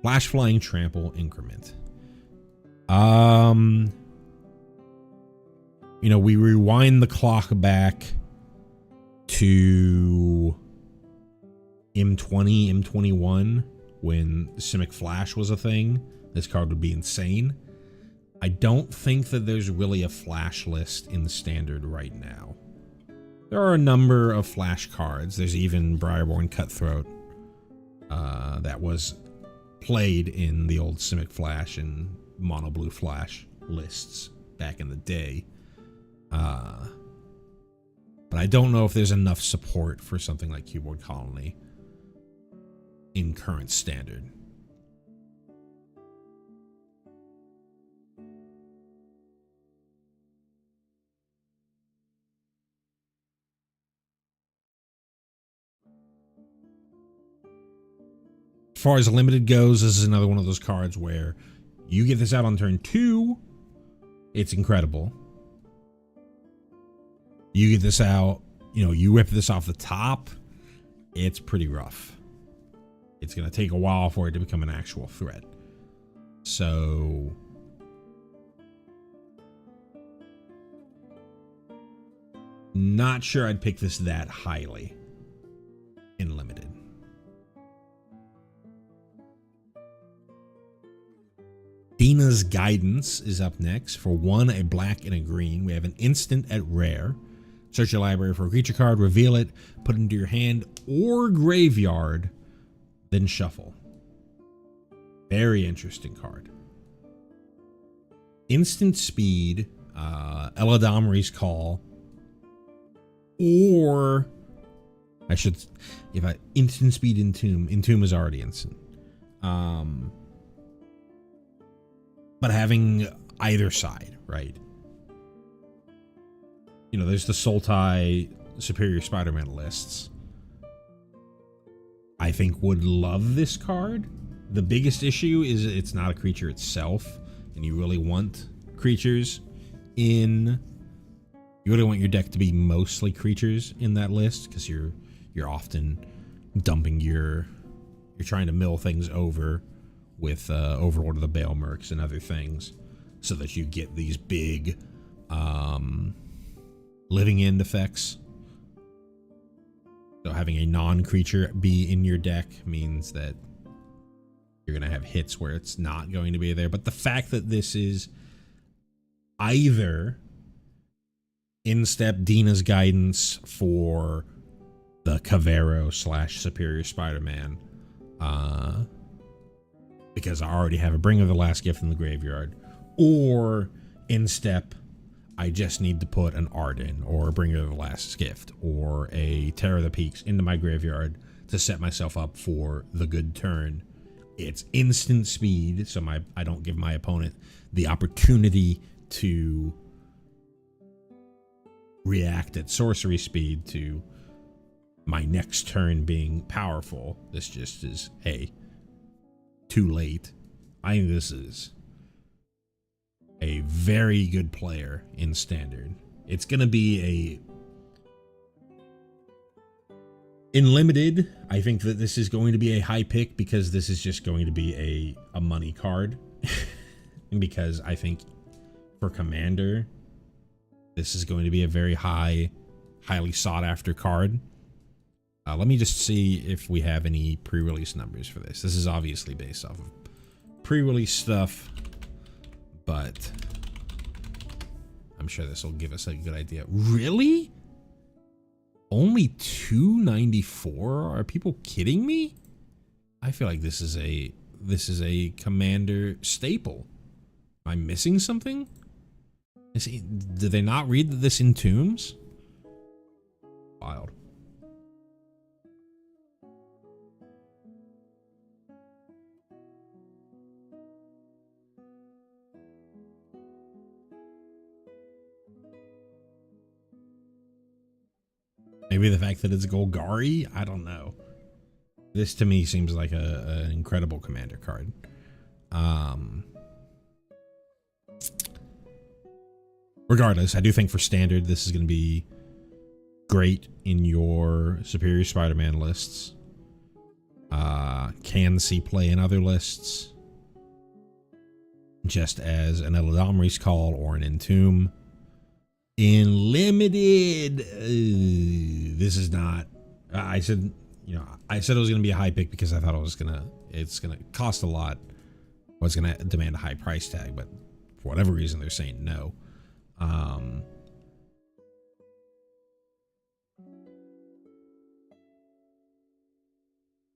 A: Flash, flying, trample, increment. You know, we rewind the clock back to M20, M21. When Simic Flash was a thing, this card would be insane. I don't think that there's really a Flash list in the standard right now. There are a number of Flash cards. There's even Briarborn Cutthroat that was played in the old Simic Flash and Mono Blue Flash lists back in the day. But I don't know if there's enough support for something like Cuboid Colony in current standard. As far as limited goes, this is another one of those cards where you get this out on turn 2, it's incredible. You get this out, you know, you rip this off the top, it's pretty rough. It's going to take a while for it to become an actual threat. So not sure I'd pick this that highly in limited. Dina's Guidance is up next. For 1, a black and a green, we have an instant at rare. Search your library for a creature card, reveal it, put it into your hand or graveyard, then shuffle. Very interesting card. Instant speed, Eladamri's Call, or instant speed Entomb. Entomb is already instant. But having either side, right? You know, there's the Sultai Superior Spider-Man lists. I think would love this card. The biggest issue is it's not a creature itself, and you really want creatures in. You really want your deck to be mostly creatures in that list, because you're often dumping you're trying to mill things over with Overlord of the Balemercs and other things, so that you get these big living end effects. So having a non-creature be in your deck means that you're going to have hits where it's not going to be there. But the fact that this is either in-step Dina's Guidance for the Cavero / Superior Spider-Man, because I already have a Bringer of the Last Gift in the graveyard, or in-step, I just need to put an Arden or a Bringer of the Last Gift or a Terror of the Peaks into my graveyard to set myself up for the good turn. It's instant speed, so I don't give my opponent the opportunity to react at sorcery speed to my next turn being powerful. This just is, hey, too late. I think this is a very good player in standard. It's going to be in limited, I think that this is going to be a high pick, because this is just going to be a money card. And because I think for Commander, this is going to be a very highly sought after card. Let me just see if we have any pre-release numbers for this. This is obviously based off of pre-release stuff, but I'm sure this will give us a good idea. Really? Only 294? Are people kidding me? I feel like this is a commander staple. Am I missing something? Did they not read this in Tombs? Wild. Maybe the fact that it's Golgari? I don't know. This to me seems like an incredible commander card. Regardless, I do think for standard, this is going to be great in your Superior Spider-Man lists. Can see play in other lists. Just as an Eladamri's Call or an Entomb. In limited, this is not. I said it was going to be a high pick because I thought it's going to cost a lot. Or it's going to demand a high price tag, but for whatever reason, they're saying no.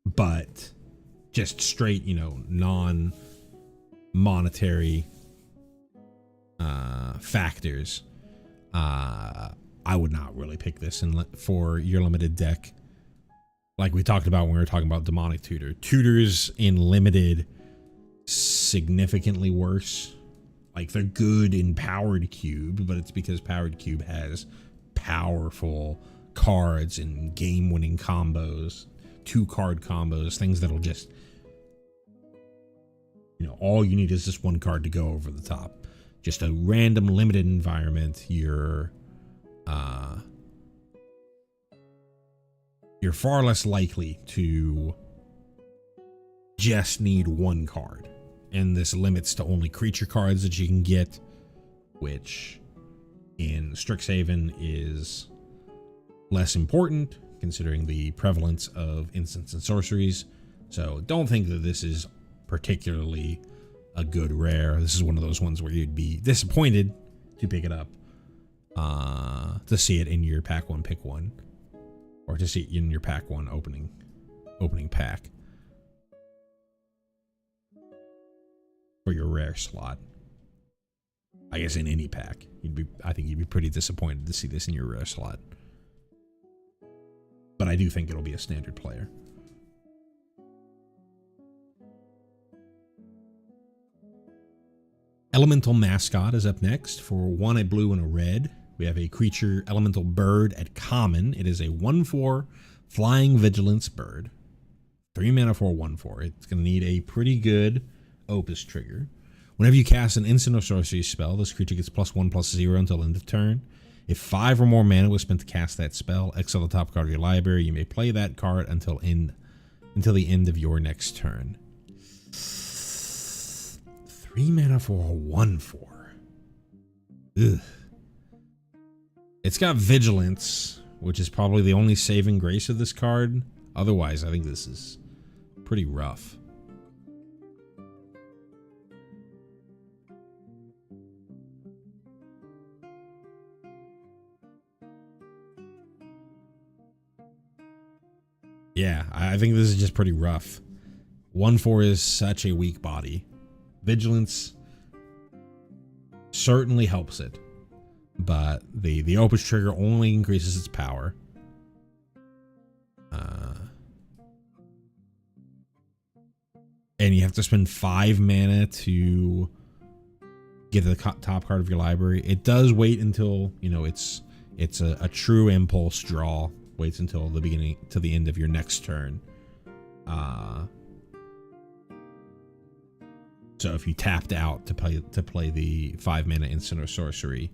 A: But just straight, non-monetary factors. I would not really pick this for your limited deck. Like we talked about when we were talking about Demonic Tutor. Tutors in limited significantly worse. Like they're good in Powered Cube, but it's because Powered Cube has powerful cards and game-winning combos, 2-card combos, things that'll just, all you need is this one card to go over the top. Just a random limited environment, you're far less likely to just need one card. And this limits to only creature cards that you can get, which in Strixhaven is less important considering the prevalence of instants and sorceries. So don't think that this is particularly a good rare. This is one of those ones where you'd be disappointed to pick it up, to see it in your pack one pick one, or to see it in your pack one opening pack for your rare slot. I guess in any pack, I think you'd be pretty disappointed to see this in your rare slot. But I do think it'll be a standard player. Elemental Mascot is up next. For 1, a blue, and a red, we have a creature Elemental Bird at common. It is a 1/4 Flying Vigilance Bird. 3 mana for a 1/4. It's going to need a pretty good Opus trigger. Whenever you cast an instant or sorcery spell, this creature gets +1/+0 until end of turn. If 5 or more mana was spent to cast that spell, exile the top card of your library. You may play that card until the end of your next turn. 3 mana for a 1/4. Ugh. It's got Vigilance, which is probably the only saving grace of this card. Otherwise, I think this is pretty rough. Yeah, I think this is just pretty rough. 1/4 is such a weak body. Vigilance certainly helps it, but the Opus trigger only increases its power. And you have to spend 5 mana to get the top card of your library. It does wait until, it's a true impulse draw. Waits until the beginning to the end of your next turn. So if you tapped out to play the 5 mana instant or sorcery,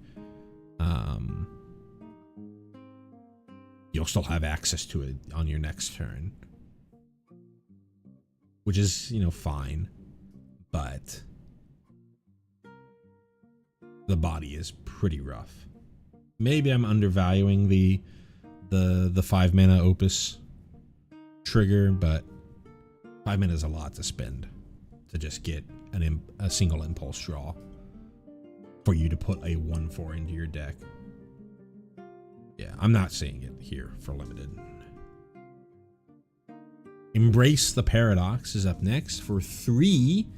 A: you'll still have access to it on your next turn, which is fine, but the body is pretty rough. Maybe I'm undervaluing the 5 mana Opus trigger, but 5 mana is a lot to spend to just get a single impulse draw for you to put a 1/4 into your deck. Yeah, I'm not seeing it here for limited. Embrace the Paradox is up next for 3,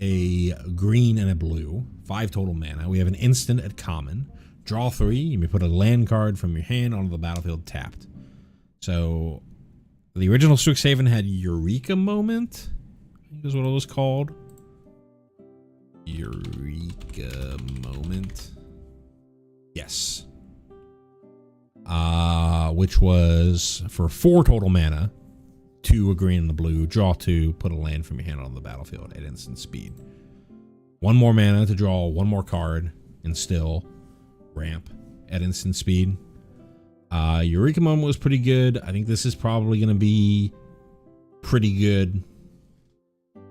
A: a green and a blue, 5 total mana. We have an instant at common. Draw 3. You may put a land card from your hand onto the battlefield tapped. So the original Strixhaven had Eureka Moment, I think is what it was called. Eureka Moment. Yes. Which was for 4 total mana, 2 a green and a blue, draw 2, put a land from your hand on the battlefield at instant speed. 1 more mana to draw 1 more card and still ramp at instant speed. Eureka Moment was pretty good. I think this is probably going to be pretty good.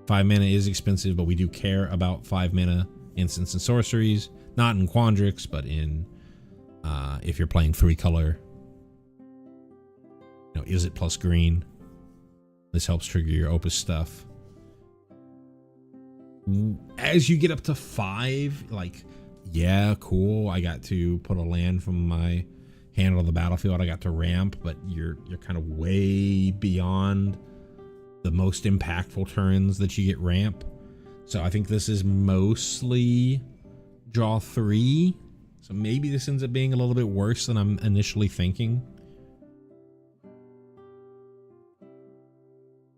A: 5 mana is expensive, but we do care about 5 mana instants and sorceries. Not in Quandrix, but in if you're playing 3 color. You know, is it plus green? This helps trigger your Opus stuff. As you get up to 5, like, yeah, cool. I got to put a land from my hand on the battlefield. I got to ramp, but you're kind of way beyond the most impactful turns that you get ramp. So I think this is mostly draw 3. So maybe this ends up being a little bit worse than I'm initially thinking.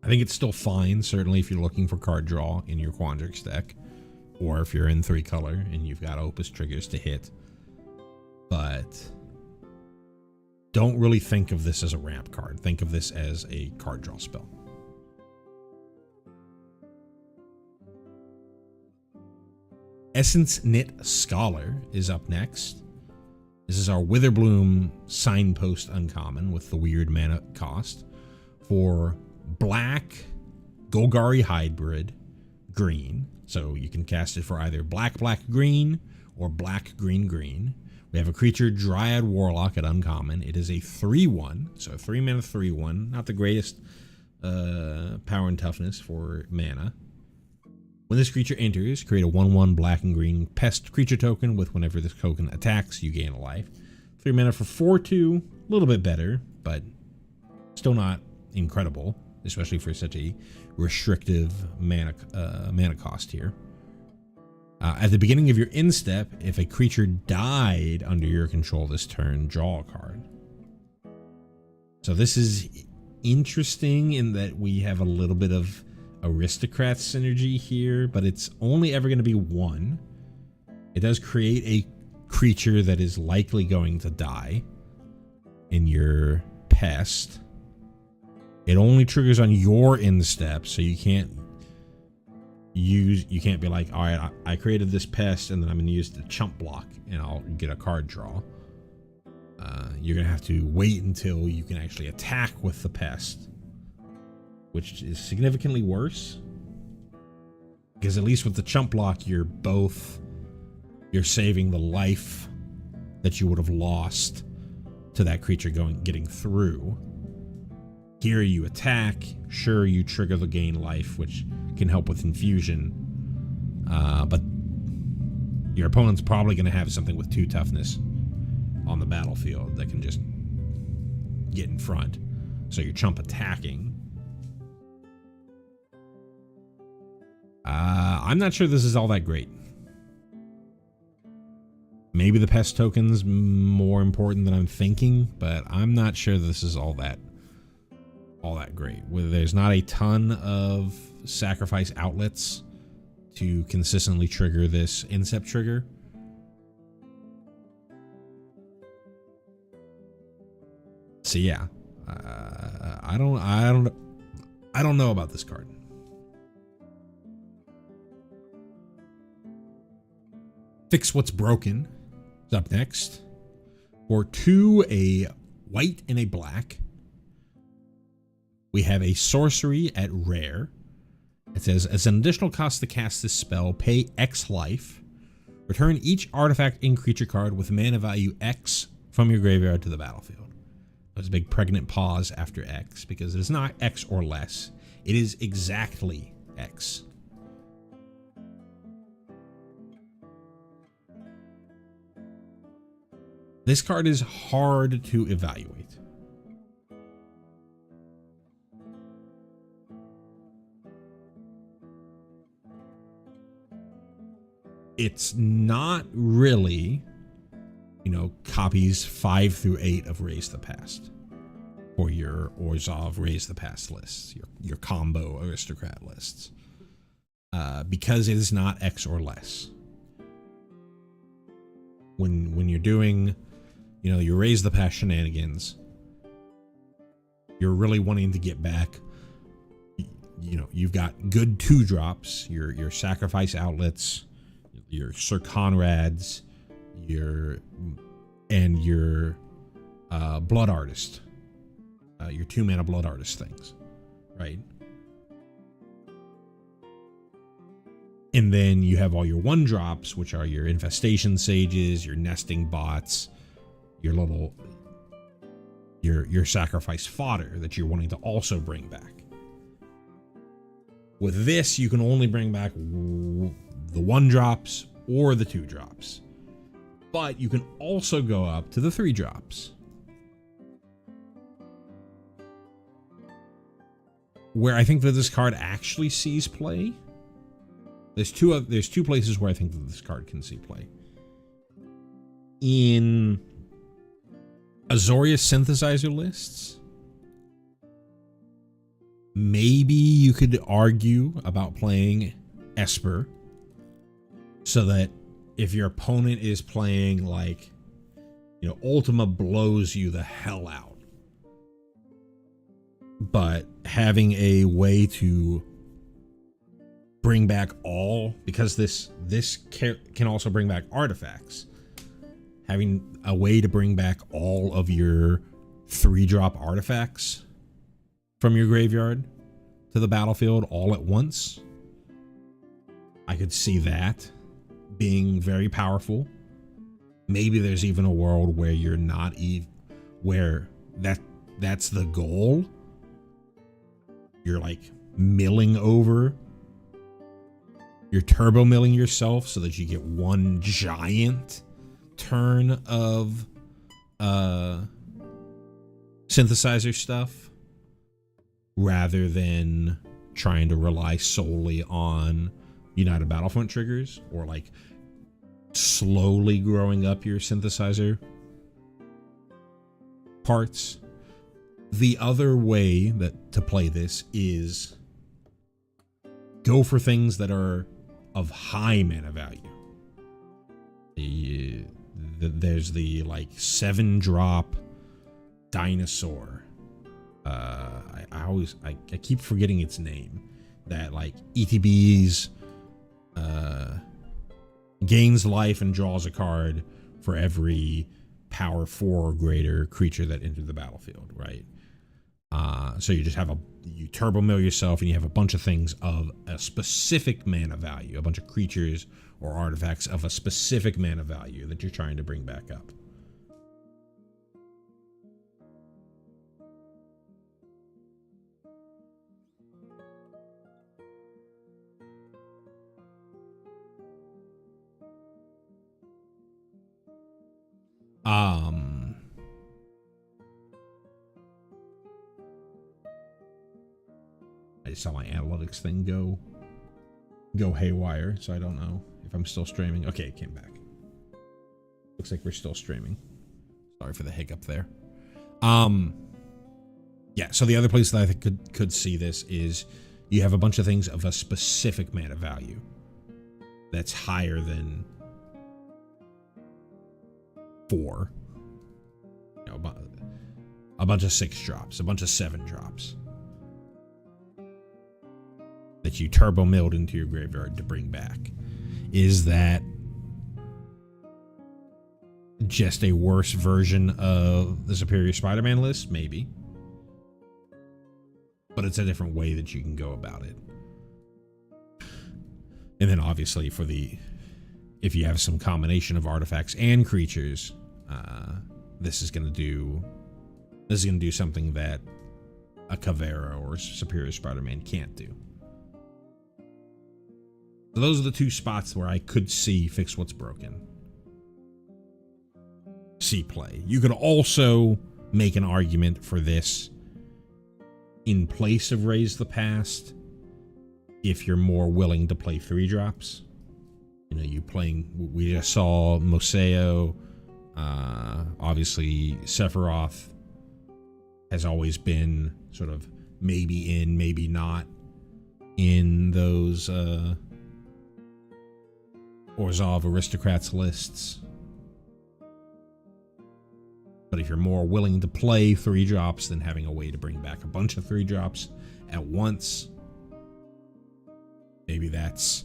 A: I think it's still fine, certainly if you're looking for card draw in your Quandrix deck, or if you're in 3 color and you've got Opus triggers to hit. But don't really think of this as a ramp card. Think of this as a card draw spell. Essence Knit Scholar is up next. This is our Witherbloom Signpost uncommon with the weird mana cost for black Golgari Hybrid green. So you can cast it for either black green or black green. We have a creature Dryad Warlock at uncommon. It is a 3/1, so 3 mana 3/1. Not the greatest power and toughness for mana. When this creature enters, create a 1/1 black and green pest creature token with whenever this token attacks, you gain a life. 3 mana for 4/2, a little bit better, but still not incredible, especially for such a restrictive mana cost here. At the beginning of your end step, if a creature died under your control this turn, draw a card. So this is interesting in that we have a little bit of Aristocrat synergy here, but it's only ever going to be 1. It does create a creature that is likely going to die in your pest. It only triggers on your end step, so you can't be like, all right, I created this pest and then I'm going to use the chump block and I'll get a card draw. You're going to have to wait until you can actually attack with the pest, which is significantly worse. Because at least with the chump block, you're saving the life that you would have lost to that creature getting through. Here you attack, sure, you trigger the gain life, which can help with infusion, but your opponent's probably going to have something with 2 toughness on the battlefield that can just get in front. So you're chump attacking. I'm not sure this is all that great. Maybe the pest token's more important than I'm thinking, but I'm not sure this is all that great. There's not a ton of sacrifice outlets to consistently trigger this incept trigger. So yeah, I don't know about this card. Fix What's Broken is up next. For 2, a white and a black. We have a sorcery at rare. It says, as an additional cost to cast this spell, pay X life. Return each artifact in creature card with mana value X from your graveyard to the battlefield. There's a big pregnant pause after X because it is not X or less. It is exactly X. This card is hard to evaluate. It's not really, copies 5 through 8 of Raise the Past, or your Orzhov Raise the Past lists, your combo aristocrat lists, because it is not X or less. When you're doing, your Raise the Past shenanigans, you're really wanting to get back. You've got good 2-drops, your sacrifice outlets, your Sir Conrads, your Blood Artist, your 2-mana Blood Artist things, right? And then you have all your 1-drops, which are your Infestation Sages, your Nesting Bots, your sacrifice fodder that you're wanting to also bring back. With this, you can only bring back the 1-drops or the 2-drops, but you can also go up to the 3-drops, where I think that this card actually sees play. There's two places where I think that this card can see play. In Azorius synthesizer lists, maybe you could argue about playing Esper, so that if your opponent is playing Ultima blows you the hell out, but having a way to bring back all, because this can also bring back artifacts, having a way to bring back all of your 3-drop artifacts from your graveyard to the battlefield all at once, I could see that being very powerful. Maybe there's even a world where you're not where that's the goal. You're milling over, you're turbo milling yourself so that you get one giant turn of synthesizer stuff, rather than trying to rely solely on United Battlefront triggers, or slowly growing up your synthesizer parts. The other way to play this is go for things that are of high mana value. There's the 7-drop dinosaur. I keep forgetting its name. That ETB's gains life and draws a card for every power 4 or greater creature that entered the battlefield, right? So you just have you turbo mill yourself, and you have a bunch of things of a specific mana value, a bunch of creatures or artifacts of a specific mana value that you're trying to bring back up. I just saw my analytics thing go haywire, so I don't know if I'm still streaming. Okay, it came back. Looks like we're still streaming. Sorry for the hiccup there. Yeah, so the other place that I think could see this is you have a bunch of things of a specific mana value that's higher than 4. A bunch of 6-drops, a bunch of 7-drops that you turbo milled into your graveyard to bring back. Is that just a worse version of the Superior Spider-Man list? Maybe. But it's a different way that you can go about it. And then obviously if you have some combination of artifacts and creatures, this is going to do something that a Kavera or Superior Spider-Man can't do. So those are the two spots where I could see Fix What's Broken. see play. You could also make an argument for this in place of Raise the Past if you're more willing to play 3-drops. You know, we just saw Moseo, obviously Sephiroth has always been sort of maybe in, maybe not in those Orzhov Aristocrats lists. But if you're more willing to play 3-drops than having a way to bring back a bunch of 3-drops at once, maybe that's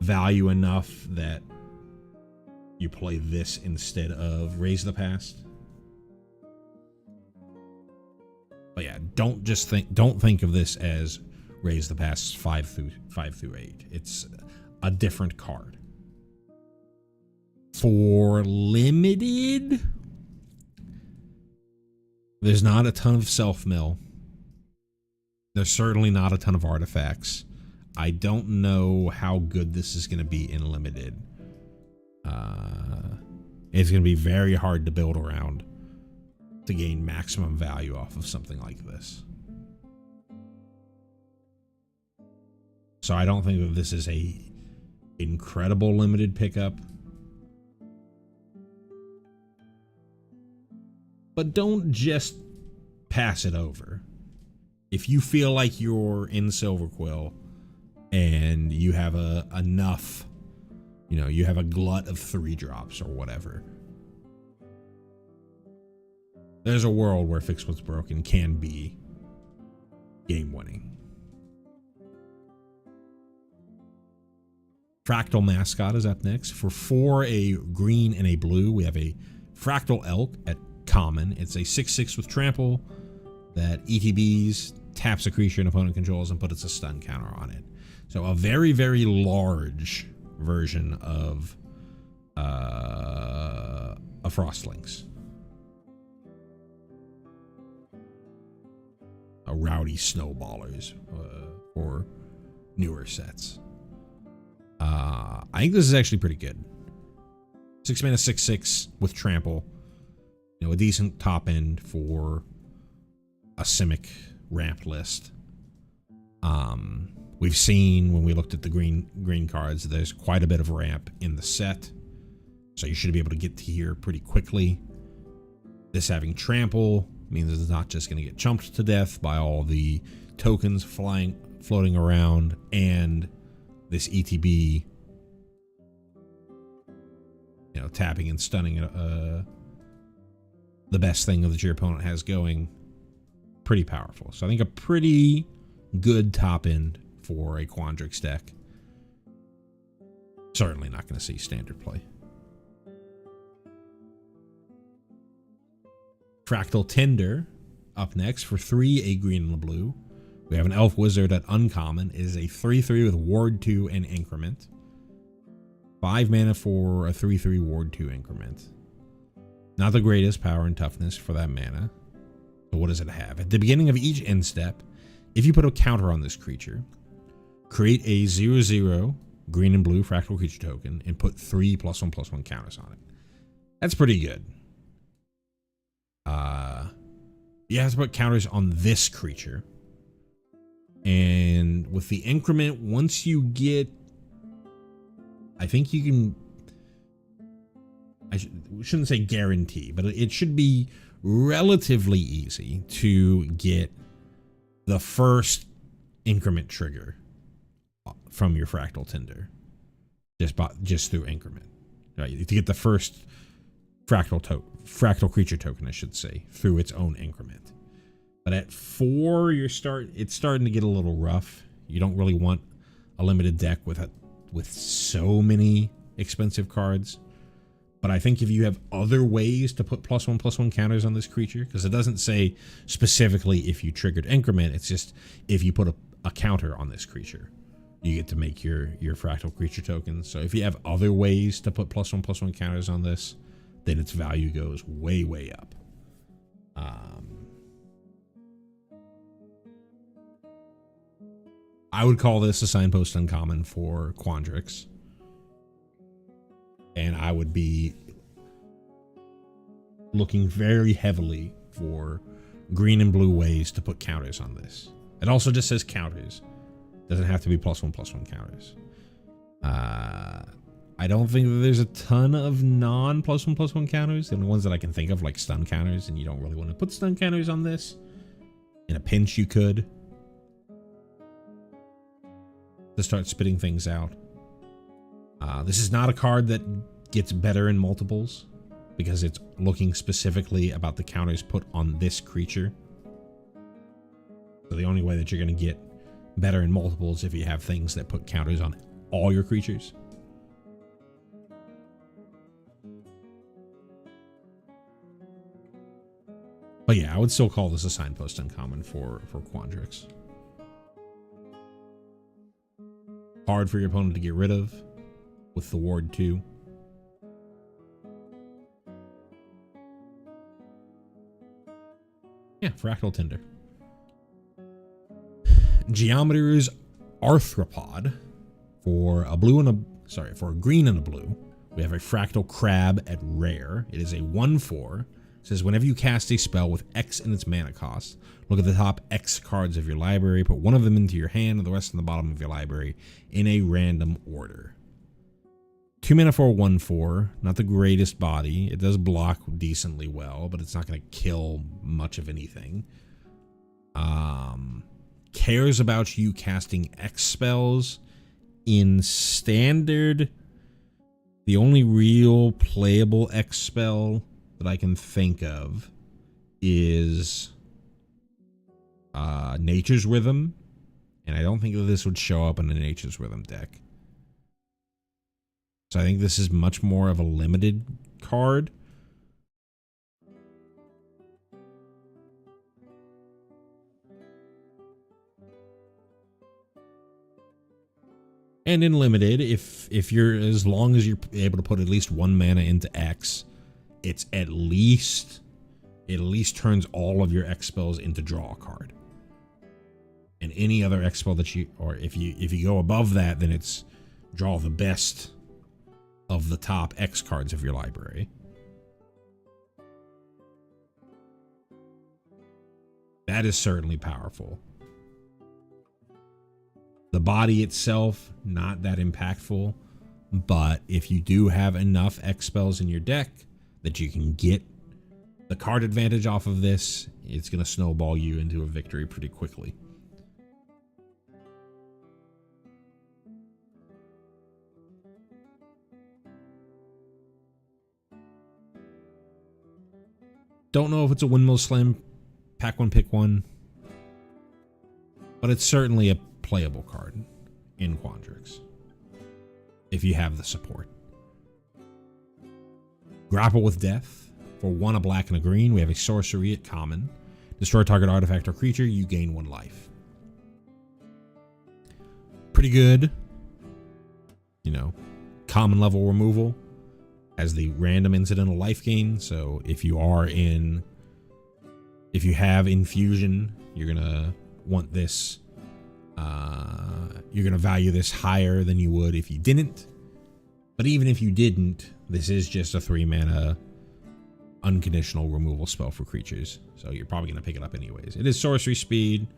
A: value enough that you play this instead of Raise the Past. But yeah, don't think of this as Raise the Past 5 through 8. It's a different card. For limited, there's not a ton of self-mill. There's certainly not a ton of artifacts. I don't know how good this is going to be in limited. It's going to be very hard to build around to gain maximum value off of something like this. So I don't think that this is a incredible limited pickup. But don't just pass it over. If you feel like you're in Silverquill and you have enough, you know, you have a glut of 3-drops or whatever, there's a world where Fix What's Broken can be game-winning. Fractal Mascot is up next. For 4, a green and a blue, we have a Fractal Elk at common. It's a 6/6 with trample that ETBs, taps a creature an opponent controls, and puts a stun counter on it. So a very, very large version of a Frostlings. A Rowdy Snowballers for newer sets. I think this is actually pretty good. 6 mana 6/6 with trample. You know, a decent top end for a Simic ramp list. We've seen when we looked at the green cards, there's quite a bit of ramp in the set, so you should be able to get to here pretty quickly. This having trample means it's not just going to get chumped to death by all the tokens floating around, and this ETB, you know, tapping and stunning the best thing that your opponent has going, pretty powerful. So I think a pretty good top end for a Quandrix deck. Certainly not going to see standard play. Fractal Tinder up next. For 3, a green and a blue, we have an Elf Wizard at uncommon. It is a 3/3 with Ward 2 and Increment. 5 mana for a 3/3 Ward 2 Increment. Not the greatest power and toughness for that mana. So what does it have? At the beginning of each end step, if you put a counter on this creature, create a 0/0 green and blue fractal creature token and put 3 +1/+1 counters on it. That's pretty good. You have to put counters on this creature. And with the increment, once you get, I think you can, shouldn't say guarantee, but it should be relatively easy to get the first increment trigger from your Fractal Tinder, just through increment. Right? To get the first fractal creature token, I should say, through its own increment. But at 4, it's starting to get a little rough. You don't really want a limited deck with so many expensive cards. But I think if you have other ways to put +1/+1 counters on this creature, because it doesn't say specifically if you triggered increment, it's just if you put a counter on this creature, you get to make your fractal creature tokens. So if you have other ways to put +1/+1 counters on this, then its value goes way, way up. I would call this a signpost uncommon for Quandrix. And I would be looking very heavily for green and blue ways to put counters on this. It also just says counters. Doesn't have to be +1/+1 counters. I don't think that there's a ton of non +1/+1 counters. The only ones that I can think of, like stun counters, and you don't really want to put stun counters on this. In a pinch, you could. To start spitting things out. This is not a card that gets better in multiples, because it's looking specifically about the counters put on this creature. So the only way that you're going to get better in multiples if you have things that put counters on all your creatures. But yeah, I would still call this a signpost uncommon for Quandrix. Hard for your opponent to get rid of with the ward 2. Yeah, Fractal Tinder. Geometry's Arthropod for a blue and for a green and a blue. We have a Fractal Crab at rare. It is a 1/4. It says whenever you cast a spell with X in its mana cost, look at the top X cards of your library, put one of them into your hand and the rest in the bottom of your library in a random order. 2 mana for a 1/4, not the greatest body. It does block decently well, but it's not going to kill much of anything. Cares about you casting X spells. In standard, the only real playable X spell that I can think of is Nature's Rhythm, and I don't think that this would show up in a Nature's Rhythm deck. So I think this is much more of a limited card. And in limited, if you're, as long as you're able to put at least 1 mana into X, it's it at least turns all of your X spells into draw a card. And any other X spell that you, or if you go above that, then it's draw the best of the top X cards of your library. That is certainly powerful. The body itself, not that impactful, but if you do have enough X spells in your deck that you can get the card advantage off of this, it's going to snowball you into a victory pretty quickly. Don't know if it's a Windmill Slam, pack one, pick one, but it's certainly a playable card in Quandrix if you have the support. Grapple with Death for 1, a black and a green. We have a sorcery at common. Destroy target artifact or creature, you gain 1 life. Pretty good, you know, common level removal as the random incidental life gain. So if you have infusion, you're gonna want this. You're going to value this higher than you would if you didn't. But even if you didn't, this is just a 3 mana unconditional removal spell for creatures. So you're probably going to pick it up anyways. It is sorcery speed,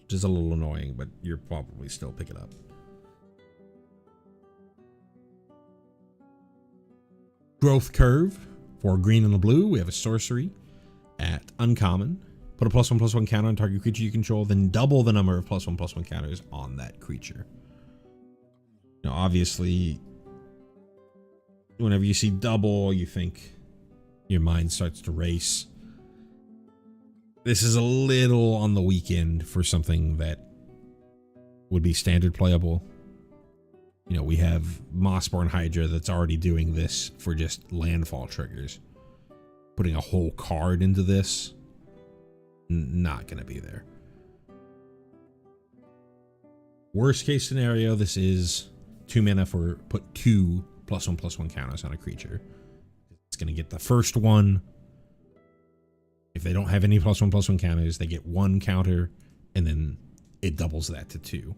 A: which is a little annoying, but you're probably still pick it up. Growth Curve for green and a blue. We have a sorcery at uncommon. Put a +1/+1 counter on target creature you control, then double the number of +1/+1 counters on that creature. Now, obviously, whenever you see double, you think your mind starts to race. This is a little on the weak end for something that would be standard playable. You know, we have Mossborn Hydra that's already doing this for just landfall triggers. Putting a whole card into this, not going to be there. Worst case scenario, this is 2 mana for put 2 +1/+1 counters on a creature. It's going to get the first one. If they don't have any +1/+1 counters, they get 1 counter, and then it doubles that to 2.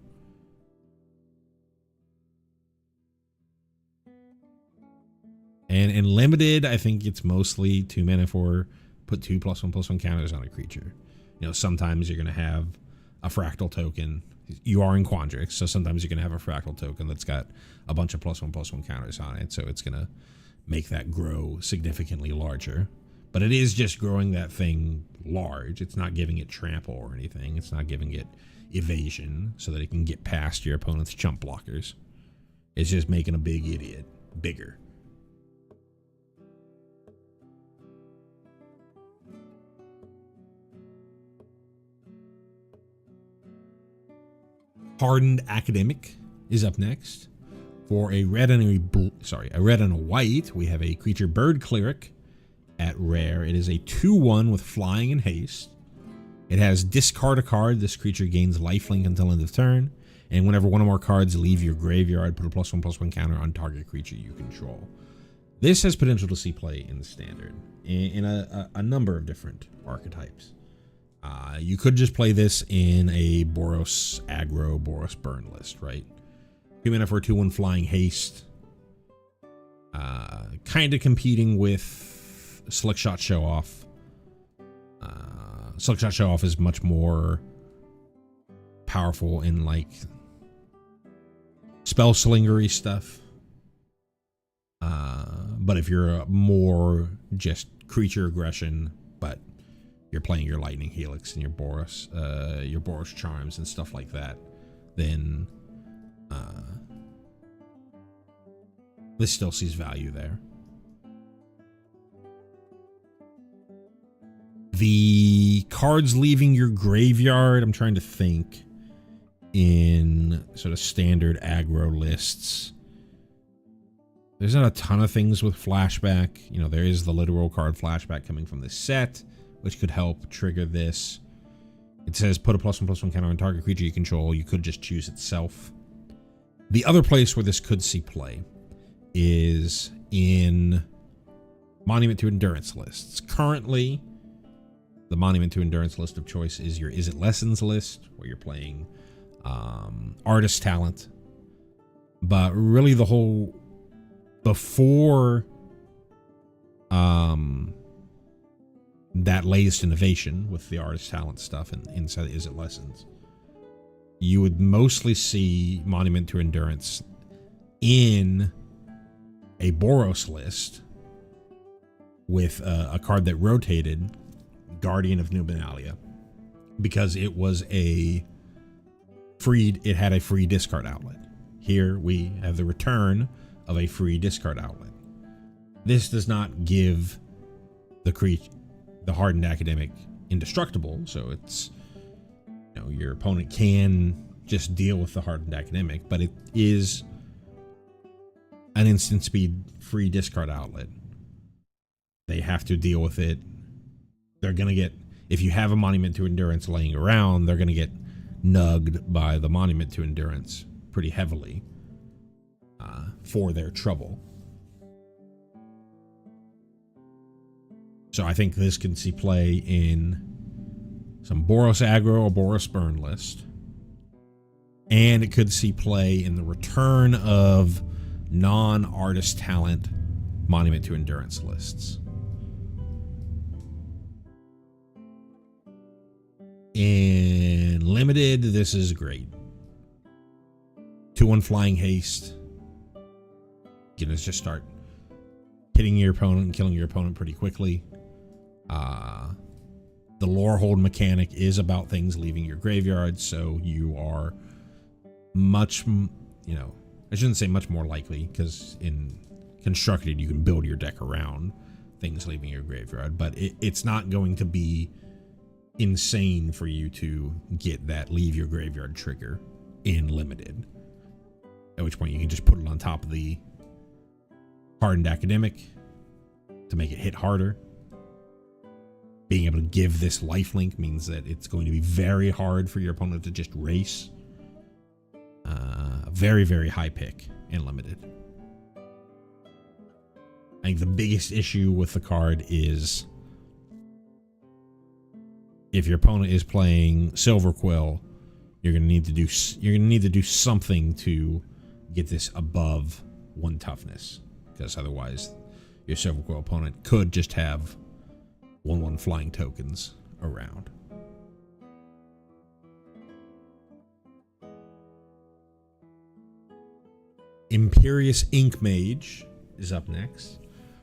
A: And in limited, I think it's mostly 2 mana for put 2+1/+1 counters on a creature. You know, sometimes you're going to have a fractal token. You are in Quandrix, so sometimes you're going to have a fractal token that's got a bunch of +1/+1 counters on it, so it's going to make that grow significantly larger. But it is just growing that thing large. It's not giving it trample or anything. It's not giving it evasion so that it can get past your opponent's chump blockers. It's just making a big idiot bigger. Hardened Academic is up next. For a red and a white, we have a creature bird cleric at rare. It is a 2/1 with flying and haste. It has discard a card. This creature gains lifelink until end of turn. And whenever one or more cards leave your graveyard, put a +1/+1 counter on target creature you control. This has potential to see play in the standard in a number of different archetypes. You could just play this in a Boros aggro, Boros burn list, right? 2 mana for a 2/1 flying haste. Kind of competing with Slick Shot Show Off. Slick Shot Show Off is much more powerful in like spell slingery stuff. But if you're a more just creature aggression, but you're playing your Lightning Helix and your Boros Charms and stuff like that, then this still sees value there. The cards leaving your graveyard, I'm trying to think in sort of standard aggro lists. There's not a ton of things with flashback. You know, there is the literal card flashback coming from this set, which could help trigger this. It says put a +1/+1 counter on target creature you control. You could just choose itself. The other place where this could see play is in Monument to Endurance lists. Currently, the Monument to Endurance list of choice is your Is It Lessons list, where you're playing Artist Talent. But really the whole, before that latest innovation with the Artist Talent stuff and inside Is It Lessons, you would mostly see Monument to Endurance in a Boros list with a card that rotated, Guardian of Numenalia, because it was it had a free discard outlet. Here we have the return of a free discard outlet. This does not give the Hardened Academic indestructible, so it's, you know, your opponent can just deal with the Hardened Academic, but it is an instant speed free discard outlet. They have to deal with it. They're going to get, if you have a Monument to Endurance laying around, they're going to get nugged by the Monument to Endurance pretty heavily for their trouble. So I think this can see play in some Boros aggro or Boros burn list. And it could see play in the return of non-Artist Talent Monument to Endurance lists. In limited, this is great. 2/1 flying haste. You know, just start hitting your opponent and killing your opponent pretty quickly. The lore hold mechanic is about things leaving your graveyard, so you are much, you know, I shouldn't say much more likely, because in Constructed you can build your deck around things leaving your graveyard, but it's not going to be insane for you to get that leave your graveyard trigger in limited, at which point you can just put it on top of the Hardened Academic to make it hit harder. Being able to give this lifelink means that it's going to be very hard for your opponent to just race. Very, very high pick in limited. I think the biggest issue with the card is if your opponent is playing Silver Quill, you're going to need to do something to get this above 1 toughness, because otherwise your Silver Quill opponent could just have 1/1 flying tokens around. Imperious Ink Mage is up next.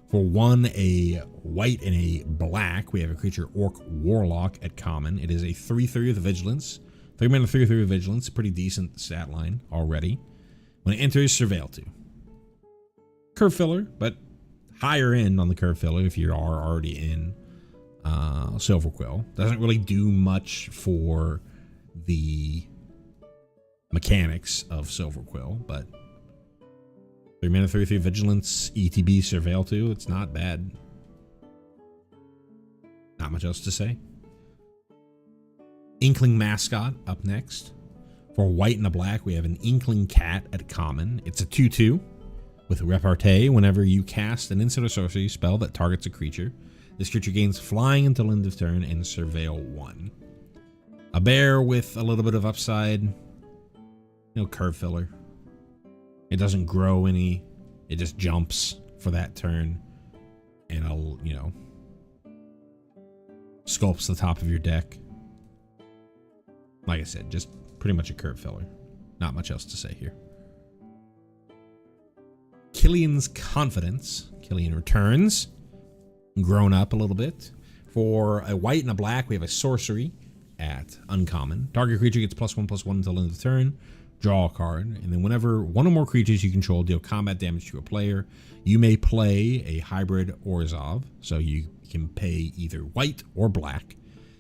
A: For 1, a white and a black, we have a creature Orc Warlock at common. It is a 3/3 with Vigilance. 3 mana 3/3 with Vigilance. Pretty decent stat line already. When it enters, Surveil 2. Curve filler, but higher end on the curve filler if you are already in Silver Quill. Doesn't really do much for the mechanics of Silver Quill, but 3 mana 3/3 Vigilance, ETB, Surveil 2. It's not bad. Not much else to say. Inkling Mascot up next. For white and a black, we have an Inkling Cat at common. It's a 2/2 with Repartee. Whenever you cast an instant or sorcery spell that targets a creature, this creature gains flying until end of turn and Surveil 1. A bear with a little bit of upside. Curve filler. It doesn't grow any. It just jumps for that turn. And sculpts the top of your deck. Like I said, just pretty much a curve filler. Not much else to say here. Killian's Confidence. Killian returns. Grown up a little bit. For a white and a black, we have a sorcery at uncommon. Target creature gets +1/+1 until end of the turn. Draw a card, and then whenever one or more creatures you control deal combat damage to a player, you may play a hybrid Orzhov, so you can pay either white or black.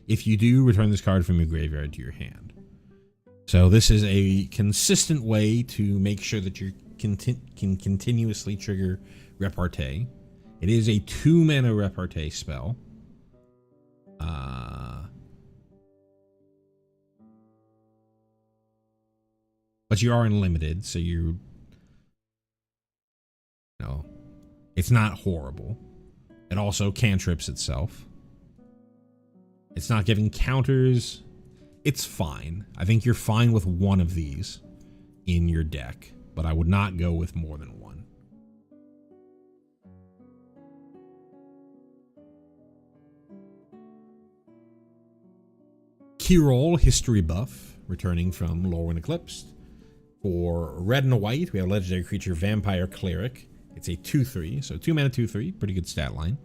A: If you do, return this card from your graveyard to your hand. So this is a consistent way to make sure that you can continuously trigger Repartee. It is a 2 mana Repartee spell. But you are unlimited, so it's not horrible. It also cantrips itself. It's not giving counters. It's fine. I think you're fine with one of these in your deck, but I would not go with more than one. Kirol, History Buff, returning from Lorwyn Eclipsed. For red and a white, we have a legendary creature, Vampire Cleric. It's a 2/3, so 2 mana 2/3, pretty good stat line.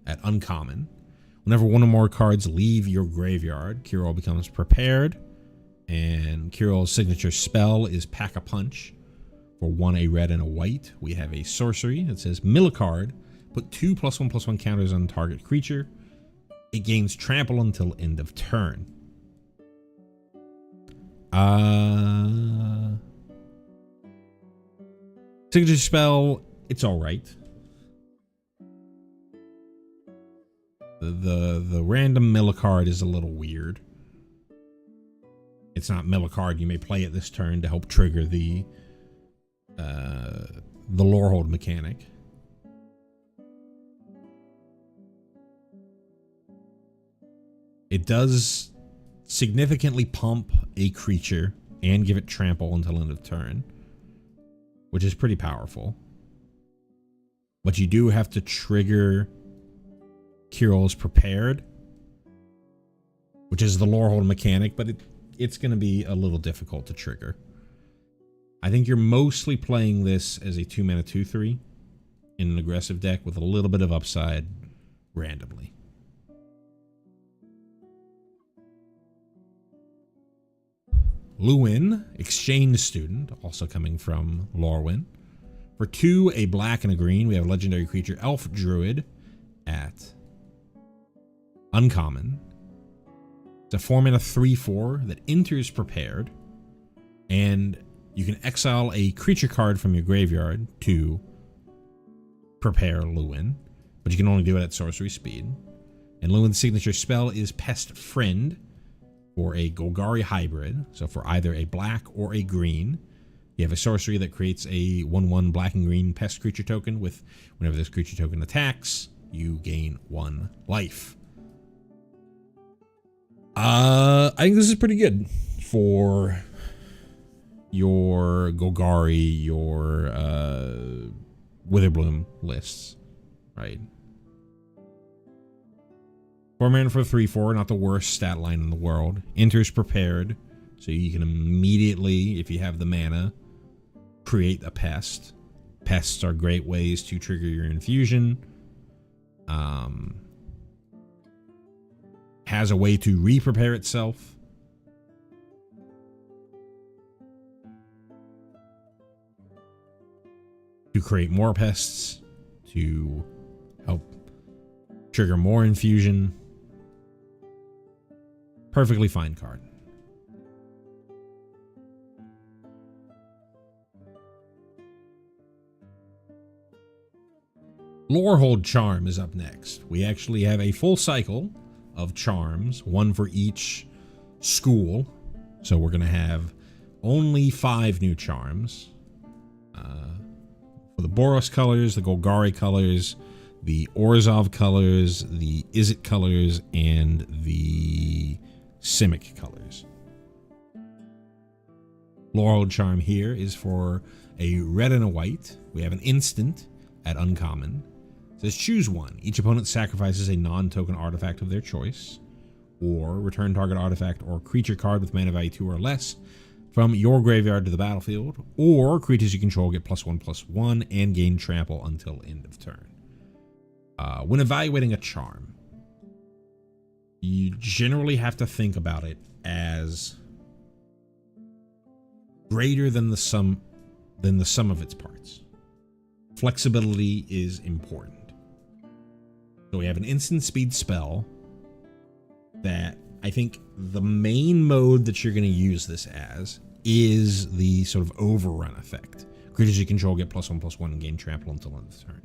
A: At uncommon, whenever one or more cards leave your graveyard, Kirol becomes prepared, and Kirol's signature spell is Pack a Punch. For 1, a red and a white, we have a sorcery that says mill a card, put 2 +1/+1 counters on target creature. It gains trample until end of turn. Signature spell, it's alright. The random mill a card is a little weird. It's not mill a card. You may play it this turn to help trigger the Lorehold mechanic. It does significantly pump a creature and give it trample until end of turn, which is pretty powerful. But you do have to trigger Kirol's Prepared, which is the Lorehold mechanic, but it's going to be a little difficult to trigger. I think you're mostly playing this as a 2 mana 2/3 in an aggressive deck with a little bit of upside randomly. Luwin, Exchange Student, also coming from Lorwyn. For 2, a black and a green, we have a legendary creature, Elf Druid, at uncommon. It's a 4 mana 3/4 that enters prepared, and you can exile a creature card from your graveyard to prepare Luwin, but you can only do it at sorcery speed. And Luwin's signature spell is Pest Friend. For a Golgari hybrid, so for either a black or a green, you have a sorcery that creates a 1/1 black and green pest creature token with whenever this creature token attacks, you gain 1 life. I think this is pretty good for your Golgari, your Witherbloom lists, right? 4 mana for 3/4, not the worst stat line in the world. Enters prepared, so you can immediately, if you have the mana, create a pest. Pests are great ways to trigger your infusion. Has a way to re-prepare itself. To create more pests, to help trigger more infusion. Perfectly fine card. Lorehold Charm is up next. We actually have a full cycle of charms, one for each school. So we're going to have only 5 new charms. For the Boros colors, the Golgari colors, the Orzhov colors, the Izzet colors, and the Simic colors. Lorehold Charm here is for a red and a white. We have an instant at uncommon. It says choose one. Each opponent sacrifices a non-token artifact of their choice, or return target artifact or creature card with mana value 2 or less from your graveyard to the battlefield, or creatures you control get +1/+1 and gain trample until end of turn. When evaluating a charm, you generally have to think about it as greater than the sum of its parts. Flexibility is important. So we have an instant speed spell that I think the main mode that you're going to use this as is the sort of overrun effect. Creatures you control get +1/+1 and gain trample until end of turn.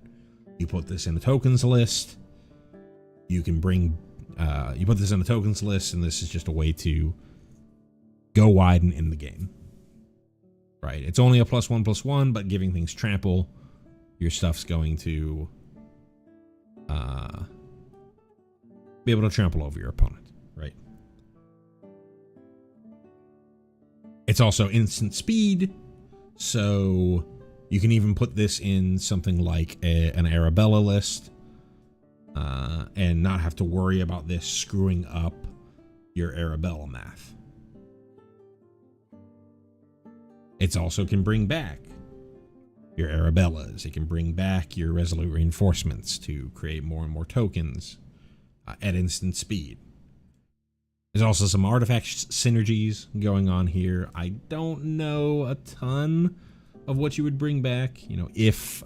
A: You put this in the tokens list. You can bring, you put this in the tokens list, and this is just a way to go wide and end the game. Right? It's only a +1/+1, but giving things trample, your stuff's going to be able to trample over your opponent, right? It's also instant speed, so you can even put this in something like an Arabella list and not have to worry about this screwing up your Arabella math. It also can bring back your Arabellas. It can bring back your Resolute Reinforcements to create more and more tokens at instant speed. There's also some artifact synergies going on here. I don't know a ton of what you would bring back. You know, if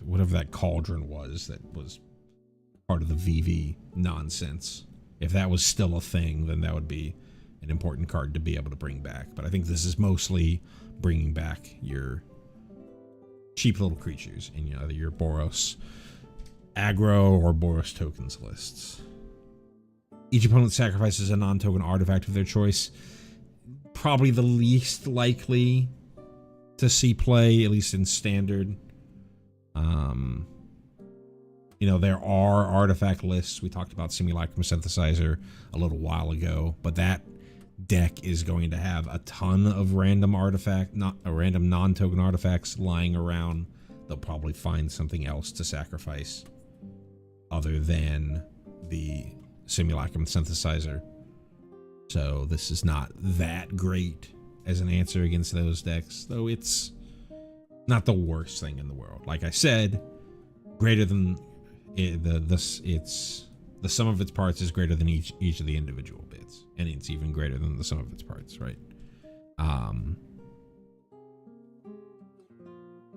A: whatever that cauldron was that was part of the VV nonsense, if that was still a thing, then that would be an important card to be able to bring back. But I think this is mostly bringing back your cheap little creatures in, you know, either your Boros aggro or Boros tokens lists. Each opponent sacrifices a non-token artifact of their choice. Probably the least likely to see play, at least in standard. You know, there are artifact lists. We talked about Simulacrum Synthesizer a little while ago, but that deck is going to have a ton of random random non-token artifacts lying around. They'll probably find something else to sacrifice other than the Simulacrum Synthesizer. So this is not that great as an answer against those decks, though it's not the worst thing in the world. Like I said, greater than the sum of its parts is greater than each of the individual bits, and it's even greater than the sum of its parts, right?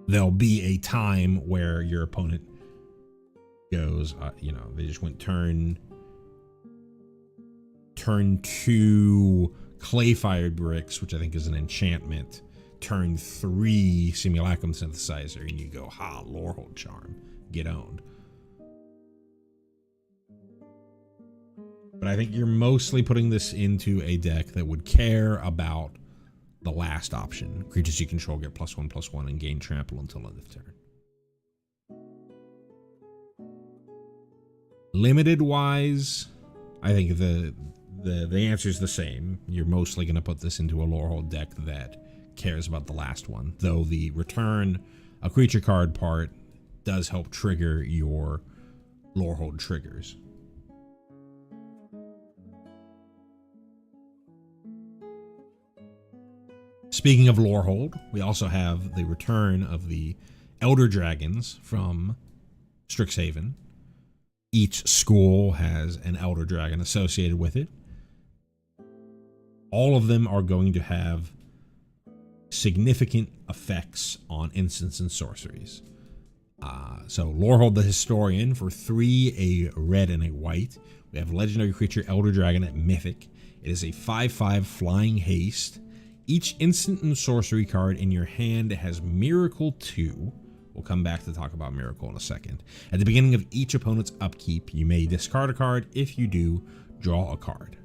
A: There'll be a time where your opponent goes, you know, they just went turn 2 Clayfired Bricks, which I think is an enchantment, turn 3 Simulacrum Synthesizer, and you go, ha, Lorehold Charm, get owned. But I think you're mostly putting this into a deck that would care about the last option. Creatures you control get +1/+1 and gain trample until end of turn. Limited wise, I think the answer is the same. You're mostly going to put this into a Lorehold deck that cares about the last one, though the return a creature card part does help trigger your Lorehold triggers. Speaking of Lorehold, we also have the return of the Elder Dragons from Strixhaven. Each school has an Elder Dragon associated with it. All of them are going to have significant effects on instants and sorceries. So Lorehold the Historian for 3, a red and a white. We have legendary creature Elder Dragon at Mythic. It is a 5/5 flying haste. Each instant and sorcery card in your hand has Miracle 2. We'll come back to talk about Miracle in a second. At the beginning of each opponent's upkeep, you may discard a card. If you do, draw a card.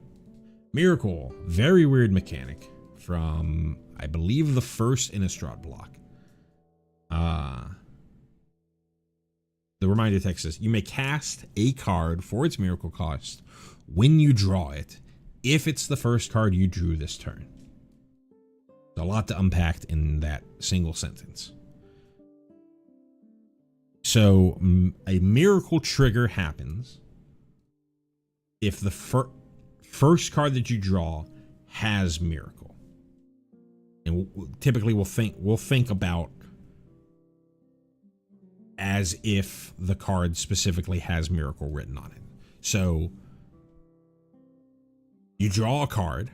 A: Miracle, very weird mechanic from, I believe, the first Innistrad block. The reminder text says, you may cast a card for its miracle cost when you draw it, if it's the first card you drew this turn. There's a lot to unpack in that single sentence. So a miracle trigger happens if the first card that you draw has miracle. And typically we'll think about as if the card specifically has miracle written on it. So you draw a card.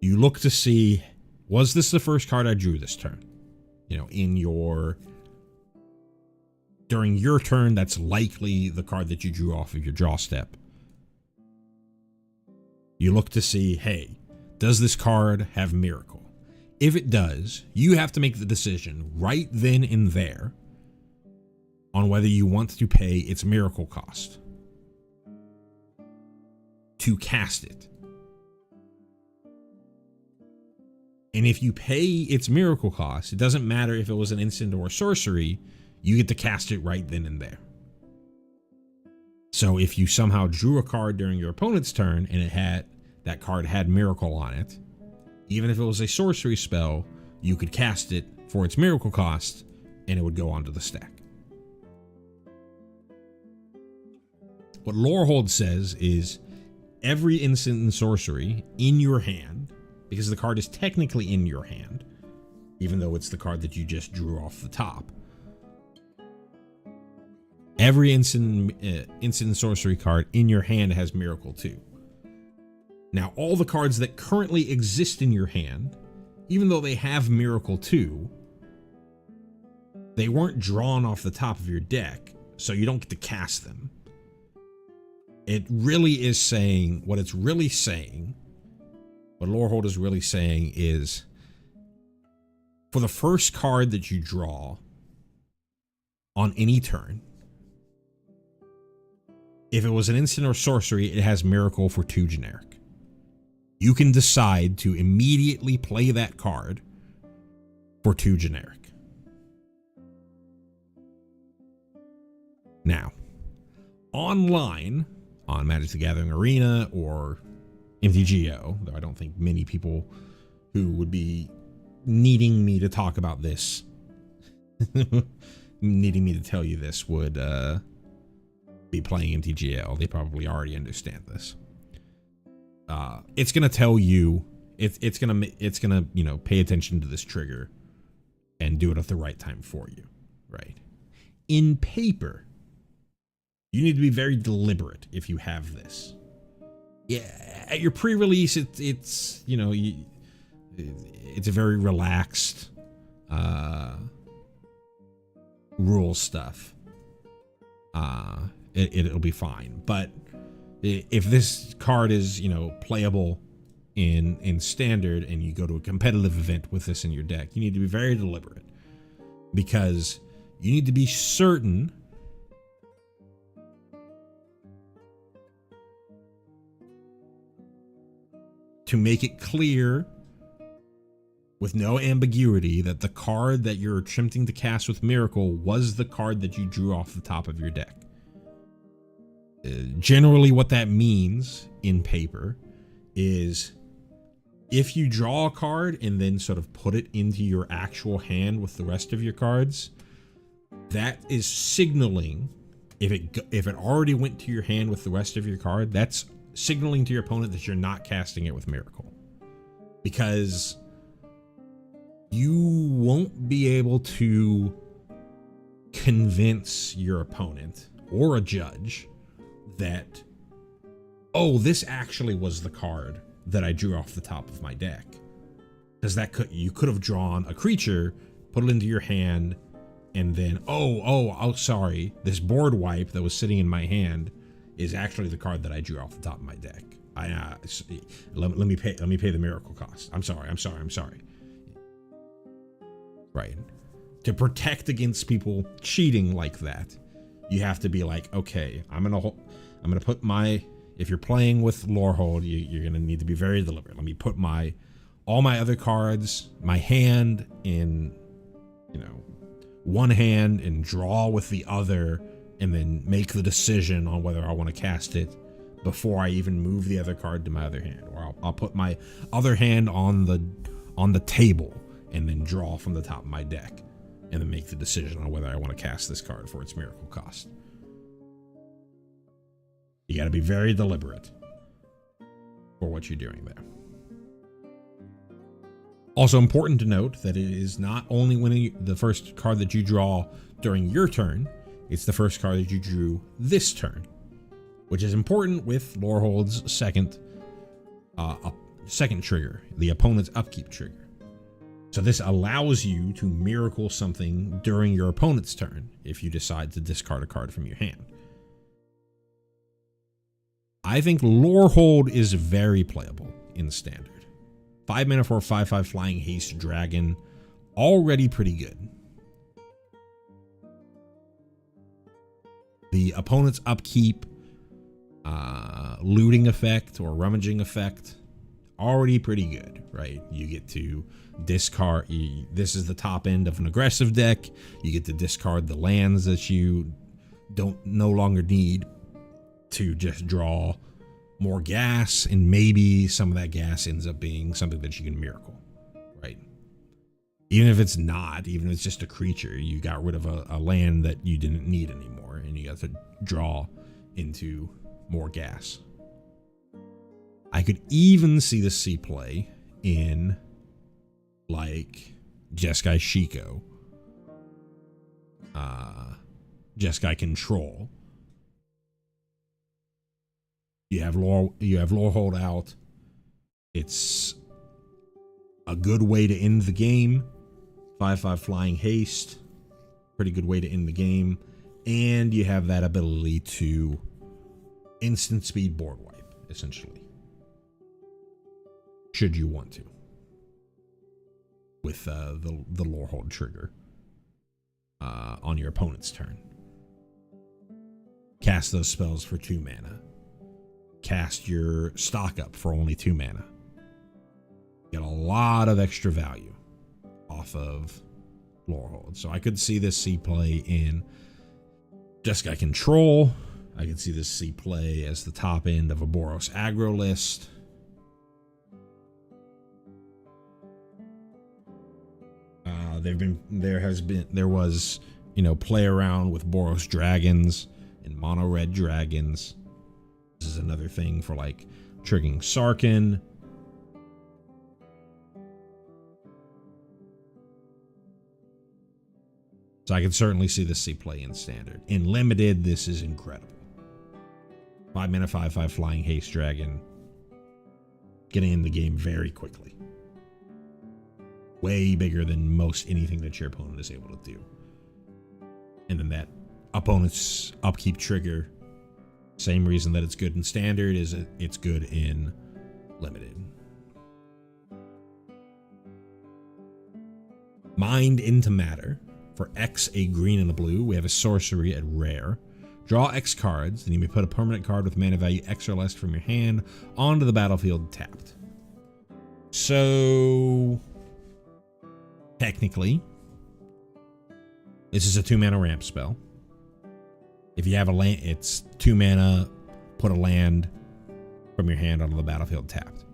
A: You look to see, was this the first card I drew this turn? You know, during your turn, that's likely the card that you drew off of your draw step. You look to see, hey, does this card have miracle? If it does, you have to make the decision right then and there on whether you want to pay its miracle cost to cast it. And if you pay its miracle cost, it doesn't matter if it was an instant or a sorcery, you get to cast it right then and there. So if you somehow drew a card during your opponent's turn and that card had miracle on it, even if it was a sorcery spell, you could cast it for its miracle cost and it would go onto the stack. What Lorehold says is every instant and sorcery in your hand, because the card is technically in your hand, even though it's the card that you just drew off the top. Every instant and sorcery card in your hand has Miracle 2. Now, all the cards that currently exist in your hand, even though they have Miracle 2, they weren't drawn off the top of your deck, so you don't get to cast them. It really is saying, what Lorehold is really saying is, for the first card that you draw on any turn, if it was an instant or sorcery, it has Miracle for 2 generic. You can decide to immediately play that card for 2 generic. Now, online, on Magic the Gathering Arena or MTGO, though I don't think many people who would be needing me to talk about this, needing me to tell you this, would be playing MTGO. They probably already understand this. It's gonna tell you, it's gonna pay attention to this trigger and do it at the right time for you, right? In paper, you need to be very deliberate if you have this. Yeah, at your pre-release, it's a very relaxed rule stuff. It'll be fine. But if this card is playable in standard and you go to a competitive event with this in your deck, you need to be very deliberate, because you need to be certain to make it clear with no ambiguity that the card that you're attempting to cast with Miracle was the card that you drew off the top of your deck. Generally what that means in paper is if you draw a card and then sort of put it into your actual hand with the rest of your cards, that is signaling, if it already went to your hand with the rest of your card, that's signaling to your opponent that you're not casting it with Miracle. Because you won't be able to convince your opponent or a judge that, oh, this actually was the card that I drew off the top of my deck. Because you could have drawn a creature, put it into your hand, and then, oh, sorry, this board wipe that was sitting in my hand is actually the card that I drew off the top of my deck. Let me pay the Miracle cost. I'm sorry. Right. To protect against people cheating like that, you have to be like, okay, I'm gonna put my, if you're playing with Lorehold, you're gonna need to be very deliberate. Let me put all my other cards, my hand in, one hand and draw with the other, and then make the decision on whether I want to cast it before I even move the other card to my other hand. Or I'll put my other hand on the table and then draw from the top of my deck, and then make the decision on whether I want to cast this card for its Miracle cost. You got to be very deliberate for what you're doing there. Also important to note that it is not only when the first card that you draw during your turn, it's the first card that you drew this turn, which is important with Lorehold's second trigger, the opponent's upkeep trigger. So this allows you to miracle something during your opponent's turn if you decide to discard a card from your hand. I think Lorehold is very playable in Standard. 5 mana for a 5/5 flying haste dragon, already pretty good. The opponent's upkeep, looting effect or rummaging effect, already pretty good, right? You get to discard, this is the top end of an aggressive deck, you get to discard the lands that you no longer need to just draw more gas, and maybe some of that gas ends up being something that you can miracle, right? Even if it's just a creature, you got rid of a land that you didn't need anymore, and you got to draw into more gas. I could even see this C play in like Jeskai Shiko, Jeskai Control. You have Lorehold out. It's a good way to end the game. 5/5 flying haste, pretty good way to end the game, and you have that ability to instant speed board wipe, essentially, should you want to, with the Lorehold trigger on your opponent's turn. Cast those spells for 2 mana. Cast your stock up for only 2 mana. Get a lot of extra value off of Lorehold. So I could see this C play in Jeskai Control. I could see this C play as the top end of a Boros aggro list. There was play around with Boros dragons and mono red dragons. This is another thing for like triggering Sarkhan. So I can certainly see this C play in Standard. In Limited, this is incredible. 5 mana 5/5 flying haste dragon, getting in the game very quickly. Way bigger than most anything that your opponent is able to do. And then that opponent's upkeep trigger, same reason that it's good in Standard is it's good in Limited. Mind into Matter. For X, a green and a blue, we have a sorcery at rare. Draw X cards, then you may put a permanent card with mana value X or less from your hand onto the battlefield tapped. So, technically, this is a 2 mana ramp spell. If you have a land, it's 2 mana, put a land from your hand onto the battlefield tapped.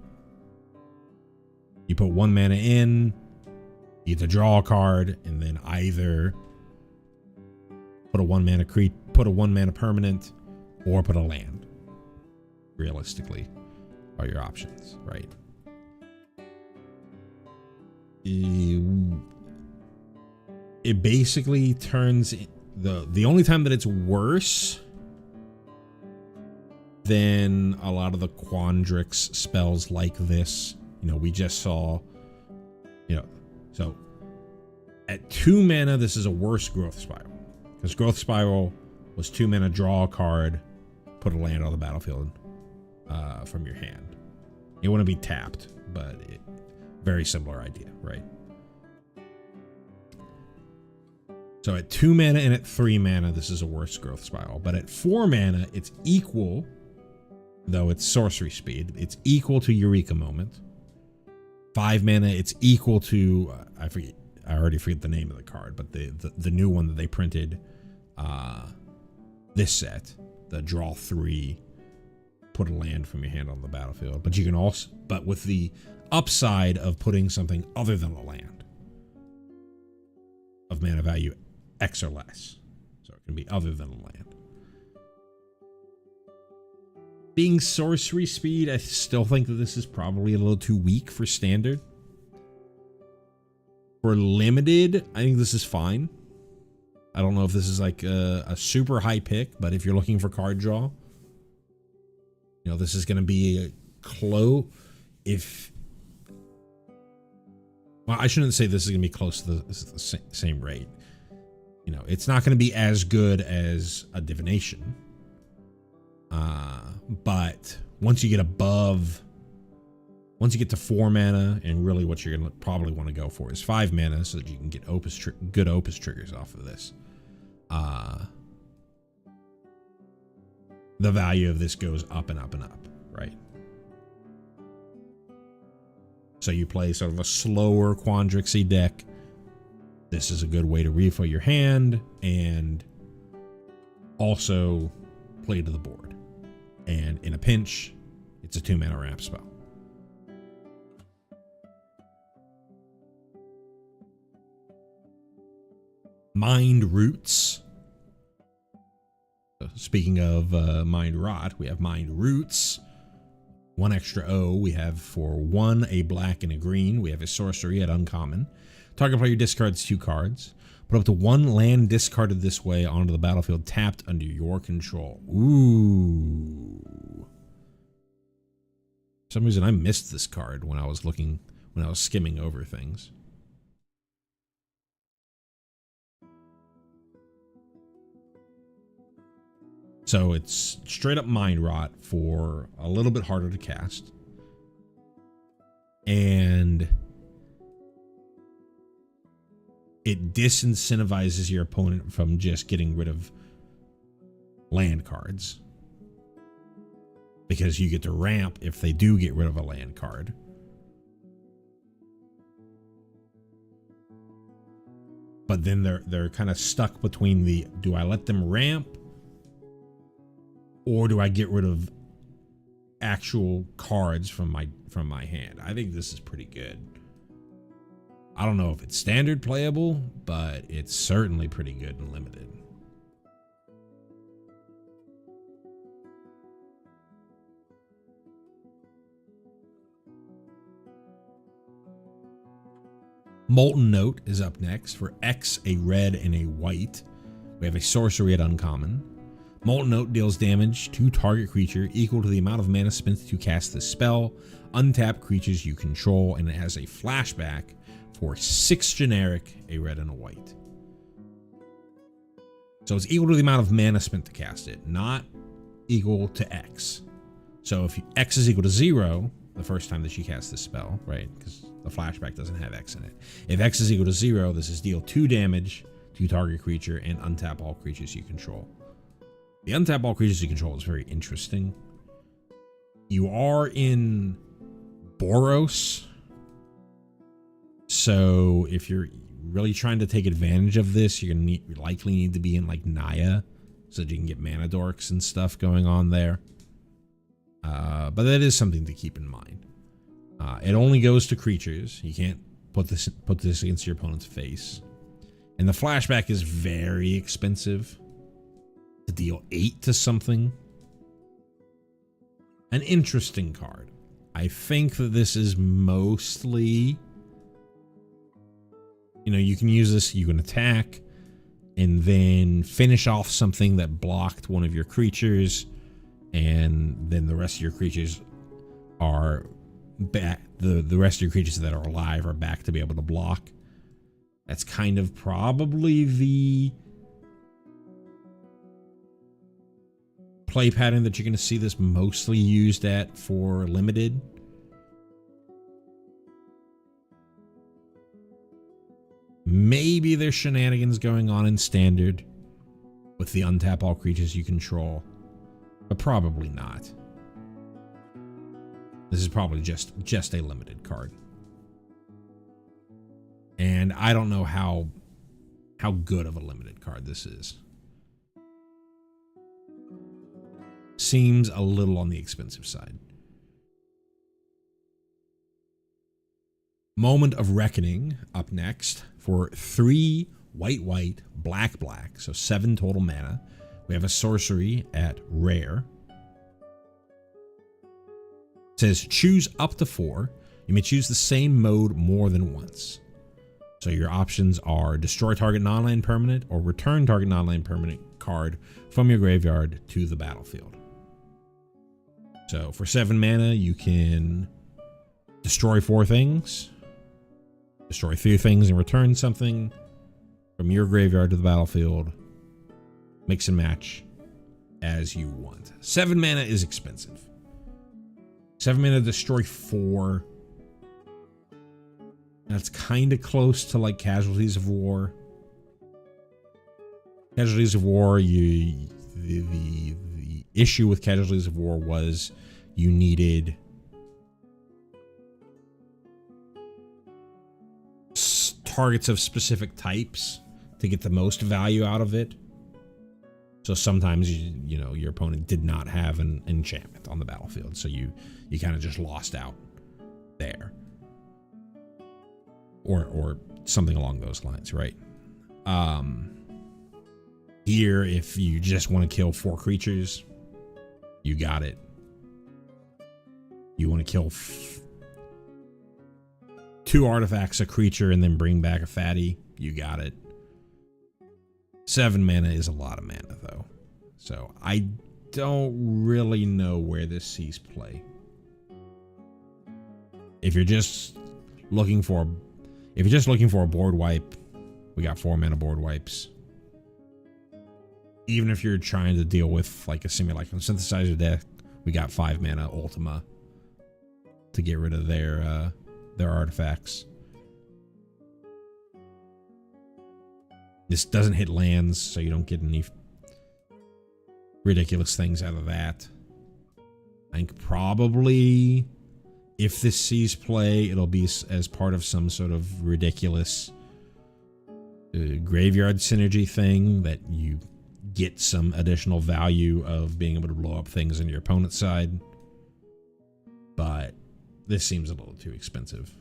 A: You put 1 mana in, you get to draw a card, and then either put a 1 mana permanent, or put a land. Realistically, are your options, right? It basically turns the only time that it's worse than a lot of the Quandrix spells like this. You know, we just saw, you know, so at 2 mana, this is a worse Growth Spiral. Because Growth Spiral was 2 mana, draw a card, put a land on the battlefield from your hand. You want to be tapped, but very similar idea, right? So at 2 mana and at 3 mana, this is a worse Growth Spiral. But at 4 mana, it's equal, though it's sorcery speed, it's equal to Eureka Moment. 5 mana, it's equal to, I already forget the name of the card, but the new one that they printed this set, the draw 3, put a land from your hand on the battlefield. But you can also, but with the upside of putting something other than a land of mana value X or less. So it can be other than a land. Being sorcery speed, I still think that this is probably a little too weak for standard. For limited, I think this is fine. I don't know if this is like a super high pick, but if you're looking for card draw, you know, this is going to be a close. Well, I shouldn't say this is going to be close to the same rate. You know, it's not going to be as good as a divination. But once you get to 4 mana, and really what you're going to probably want to go for is 5 mana so that you can get good Opus triggers off of this. The value of this goes up and up and up, right? So you play sort of a slower Quandrixy deck. This is a good way to refill your hand and also play to the board. And in a pinch, it's a 2 mana ramp spell. Mind Roots. So speaking of Mind Rot, we have Mind Roots. 1 extra O. We have for 1 a black and a green. We have a sorcery at uncommon. Target player discards 2 cards. Put up to 1 land discarded this way onto the battlefield tapped under your control. Ooh. For some reason I missed this card when I was skimming over things. So it's straight up Mind Rot for a little bit harder to cast. And it disincentivizes your opponent from just getting rid of land cards. Because you get to ramp if they do get rid of a land card. But then they're kind of stuck between the, do I let them ramp? Or do I get rid of actual cards from my hand? I think this is pretty good. I don't know if it's standard playable, but it's certainly pretty good and limited. Molten Note is up next. For X, a red and a white. We have a sorcery at uncommon. Molten Note deals damage to target creature equal to the amount of mana spent to cast this spell. Untap creatures you control, and it has a flashback for 6 generic, a red and a white. So it's equal to the amount of mana spent to cast it, not equal to X. So if X is equal to 0, the first time that you cast this spell, right? Because the flashback doesn't have X in it. If X is equal to 0, this is deal 2 damage to target creature and untap all creatures you control. The untap all creatures you control is very interesting. You are in Boros. So if you're really trying to take advantage of this, you're going to likely need to be in like Naya so that you can get mana dorks and stuff going on there. But that is something to keep in mind. It only goes to creatures. You can't put this against your opponent's face. And the flashback is very expensive to deal 8 to something. An interesting card. I think that this is mostly, you know, you can use this, you can attack and then finish off something that blocked one of your creatures, and then the rest of your creatures are back. The rest of your creatures that are alive are back to be able to block. That's kind of probably the play pattern that you're going to see this mostly used at for limited. Maybe there's shenanigans going on in standard with the untap all creatures you control, but probably not. This is probably just a limited card. And I don't know how good of a limited card this is. Seems a little on the expensive side. Moment of Reckoning up next for 3 white, black, so 7 total mana. We have a sorcery at rare. It says choose up to 4. You may choose the same mode more than once. So your options are destroy target non-land permanent or return target non-land permanent card from your graveyard to the battlefield. So for 7 mana, you can destroy 4 things, destroy 3 things and return something from your graveyard to the battlefield. Mix and match as you want. 7 mana is expensive. 7 mana, destroy 4. That's kind of close to like Casualties of War. Casualties of War, the issue with Casualties of War was you needed targets of specific types to get the most value out of it. So sometimes you know your opponent did not have an enchantment on the battlefield, so you kind of just lost out there, or something along those lines, right? Here, if you just want to kill 4 creatures, you got it. You want to kill 2 artifacts, a creature, and then bring back a fatty, you got it. 7 mana is a lot of mana, though. So I don't really know where this sees play. If you're just looking for a board wipe, we got 4 mana board wipes. Even if you're trying to deal with like a Simulacrum Synthesizer deck, we got 5 mana Ultima to get rid of their artifacts. This doesn't hit lands, so you don't get any ridiculous things out of that. I think probably if this sees play, it'll be as part of some sort of ridiculous graveyard synergy thing that you get some additional value of being able to blow up things on your opponent's side. But this seems a little too expensive.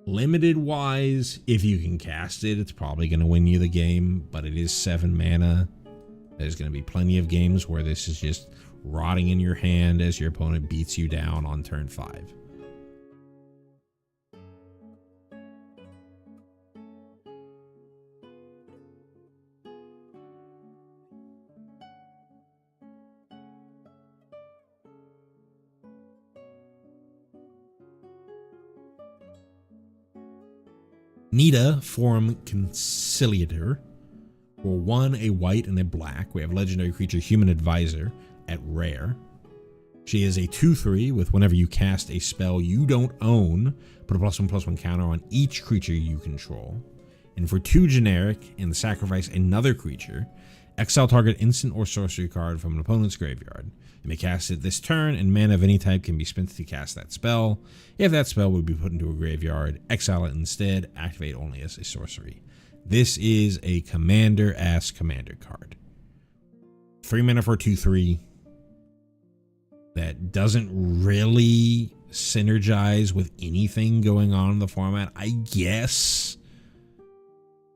A: Limited wise, if you can cast it, it's probably going to win you the game, but it is 7 mana. There's going to be plenty of games where this is just rotting in your hand as your opponent beats you down on turn 5. Nita, Forum Conciliator. For 1, a white and a black, we have legendary creature Human Advisor at rare. She is a 2/3 with whenever you cast a spell you don't own, put a +1/+1 counter on each creature you control. And for 2 generic and sacrifice another creature, exile target instant or sorcery card from an opponent's graveyard. You may cast it this turn, and mana of any type can be spent to cast that spell. If that spell would be put into a graveyard, exile it instead, activate only as a sorcery. This is a commander-ass commander card. 3 mana for 2/3. That doesn't really synergize with anything going on in the format. I guess,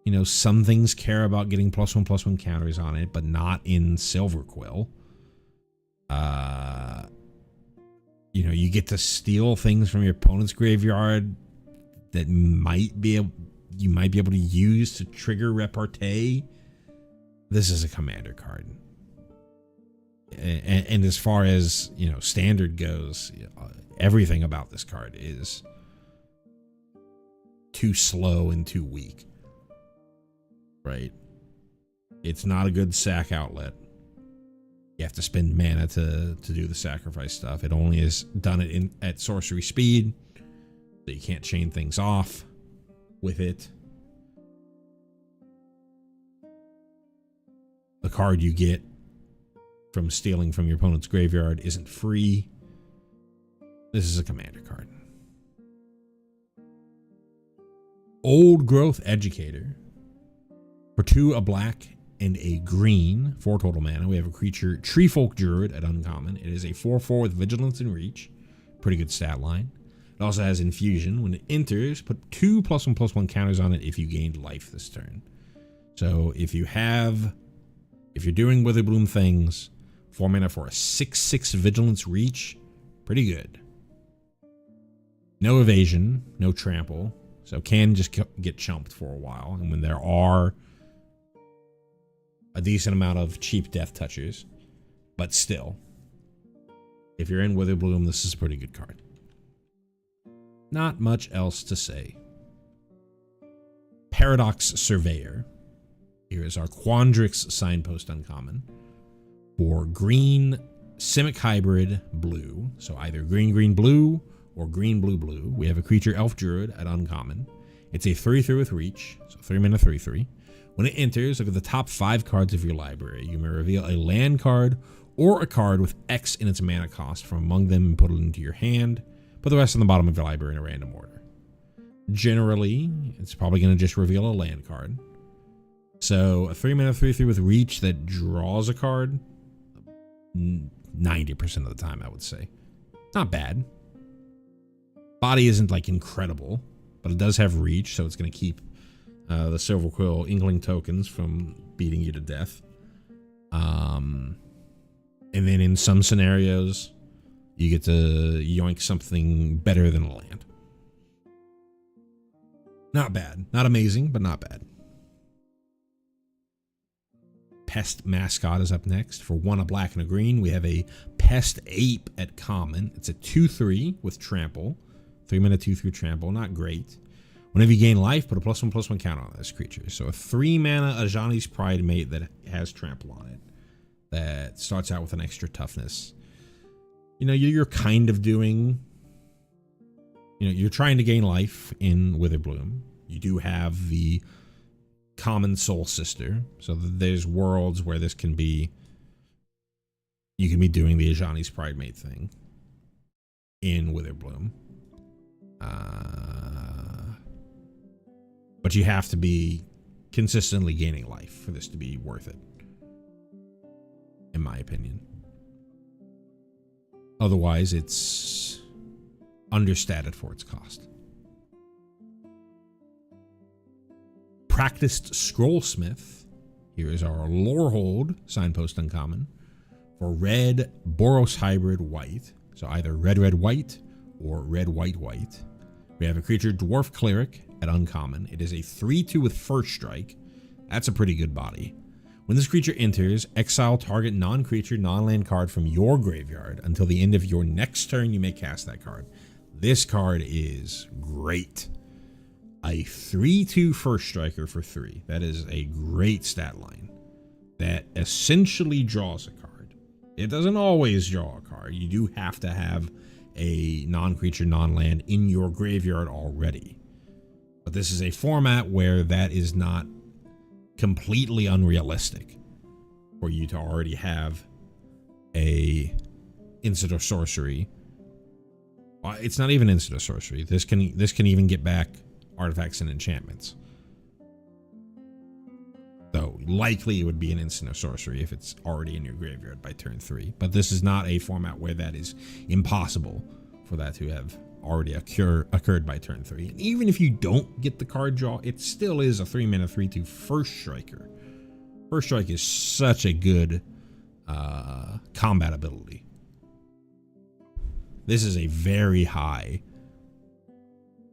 A: you know, some things care about getting +1/+1 counters on it, but not in Silver Quill. You know, you get to steal things from your opponent's graveyard that you might be able to use to trigger repartee. This is a commander card. And as far as, you know, standard goes, everything about this card is too slow and too weak. Right? It's not a good sack outlet. You have to spend mana to do the sacrifice stuff. It only is done it at sorcery speed, so you can't chain things off with it. The card you get from stealing from your opponent's graveyard isn't free. This is a commander card. Old Growth Educator. For 2, a black and a green, 4 total mana, we have a creature, Treefolk Druid at uncommon. It is a 4/4 with vigilance and reach. Pretty good stat line. It also has infusion. When it enters, put 2 +1/+1 counters on it if you gained life this turn. So if you're doing Witherbloom things, 4 mana for a 6/6 vigilance reach, pretty good. No evasion, no trample, so can just get chumped for a while. And when there are a decent amount of cheap death touchers, but still, if you're in Witherbloom, this is a pretty good card. Not much else to say. Paradox Surveyor. Here is our Quandrix Signpost uncommon. For green Simic Hybrid blue, so either green blue or green blue, we have a creature, Elf Druid at uncommon. It's a 3/3 with reach, so 3 mana 3/3. When it enters, look at the top 5 cards of your library. You may reveal a land card or a card with X in its mana cost from among them and put it into your hand. Put the rest on the bottom of your library in a random order. Generally, it's probably going to just reveal a land card. So a 3 mana 3/3 with reach that draws a card, 90% of the time, I would say. Not bad. Body isn't like incredible, but it does have reach, so it's going to keep the Silver Quill Inkling tokens from beating you to death. And then in some scenarios, you get to yoink something better than a land. Not bad. Not amazing, but not bad. Pest Mascot is up next. For 1, a black and a green, we have a Pest Ape at common. It's a 2/3 with trample. 3 mana 2/3 trample. Not great. Whenever you gain life, put a +1/+1 counter on this creature. So a 3 mana Ajani's Pride Mate that has trample on it. That starts out with an extra toughness. You know, you're kind of doing... You know, you're trying to gain life in Witherbloom. You do have the common Soul Sister. So there's worlds where this can be... You can be doing the Ajani's Pride Mate thing in Witherbloom. But you have to be consistently gaining life for this to be worth it, in my opinion. Otherwise, it's understated for its cost. Practiced Scrollsmith. Here is our Lorehold Signpost uncommon. For red Boros Hybrid white, so either red white or red white. We have a creature, Dwarf Cleric at uncommon. It is a 3/2 with first strike. That's a pretty good body. When this creature enters, exile target non-creature, non-land card from your graveyard. Until the end of your next turn, you may cast that card. This card is great. A 3/2 first striker for 3. That is a great stat line. That essentially draws a card. It doesn't always draw a card. You do have to have a non-creature, non-land in your graveyard already. But this is a format where that is not completely unrealistic for you to already have a instant or sorcery. It's not even instant or sorcery. This can even get back artifacts and enchantments. Though likely it would be an instant or sorcery if it's already in your graveyard by turn 3. But this is not a format where that is impossible for that to have already occurred by turn 3. And even if you don't get the card draw, it still is a 3-mana 3/2 First Striker. First Strike is such a good combat ability. This is a very high,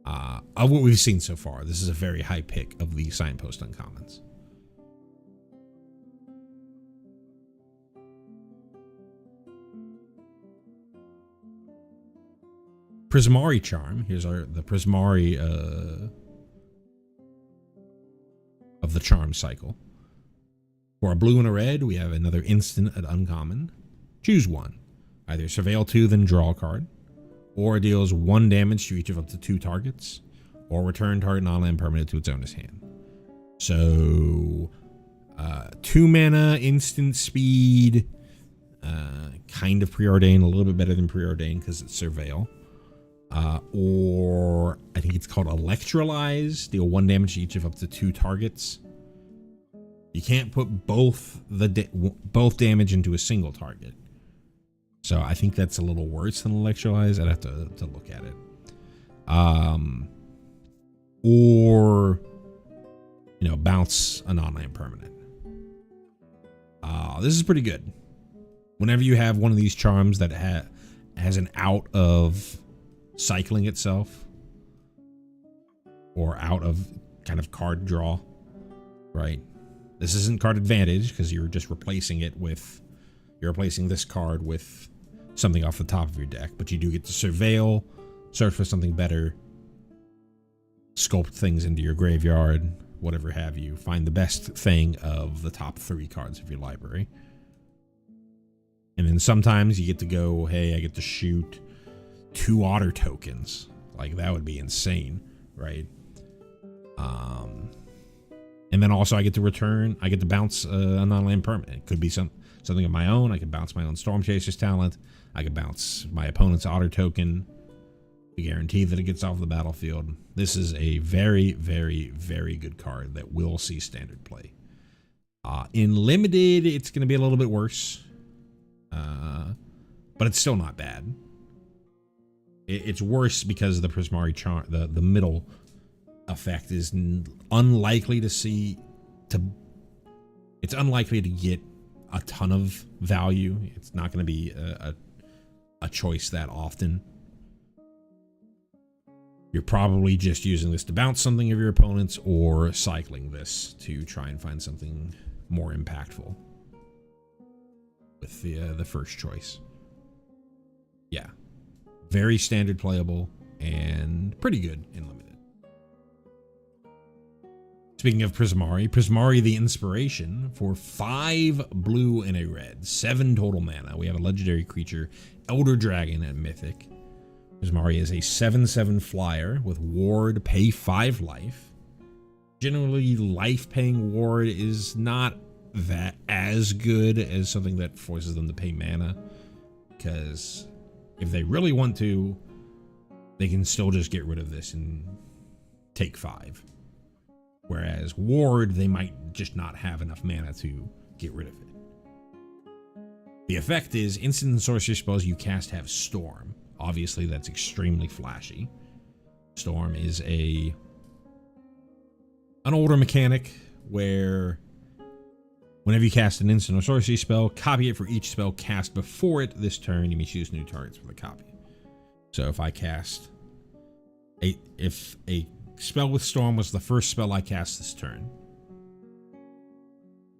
A: of what we've seen so far, this is a very high pick of the Signpost uncommons. Prismari Charm. Here's the Prismari of the Charm cycle. For a blue and a red, we have another instant at uncommon. Choose one. Either Surveil 2, then draw a card, or it deals 1 damage to each of up to 2 targets, or return target non-land permanent to its owner's hand. So, 2 mana, instant speed, kind of preordained, a little bit better than preordained because it's Surveil. Or I think it's called Electrolyze, deal 1 damage to each of up to 2 targets. You can't put both damage into a single target. So I think that's a little worse than Electrolyze. I'd have to look at it. Or, you know, bounce a non-land permanent. This is pretty good. Whenever you have one of these charms that has an out of cycling itself, or out of kind of card draw, right? This isn't card advantage because you're just replacing it with, you're replacing this card with something off the top of your deck, but you do get to surveil, search for something better, sculpt things into your graveyard, whatever have you, find the best thing of the top 3 cards of your library. And then sometimes you get to go, hey, I get to shoot 2 otter tokens. Like, that would be insane, right? And then also I get to bounce a non-land permanent. It could be something of my own. I could bounce my own Storm Chaser's talent. I could bounce my opponent's otter token to guarantee that it gets off the battlefield. This is a very, very, very good card that will see standard play. In limited, it's going to be a little bit worse, but it's still not bad. It's worse because the Prismari charm, the middle effect is unlikely to see. It's unlikely to get a ton of value. It's not going to be a choice that often. You're probably just using this to bounce something of your opponent's, or cycling this to try and find something more impactful with the first choice. Yeah, very standard playable and pretty good in limited. Speaking of Prismari the Inspiration, for 5 blue and a red, 7 total mana, we have a legendary creature, Elder Dragon at Mythic. Prismari is a 7/7 flyer with ward, pay 5 life. Generally, life paying ward is not that as good as something that forces them to pay mana, because if they really want to, they can still just get rid of this and take 5. Whereas ward, they might just not have enough mana to get rid of it. The effect is instant and sorcery spells you cast have Storm. Obviously, that's extremely flashy. Storm is an older mechanic where whenever you cast an instant or sorcery spell, copy it for each spell cast before it this turn. You may choose new targets for the copy. So if I cast if a spell with Storm was the first spell I cast this turn,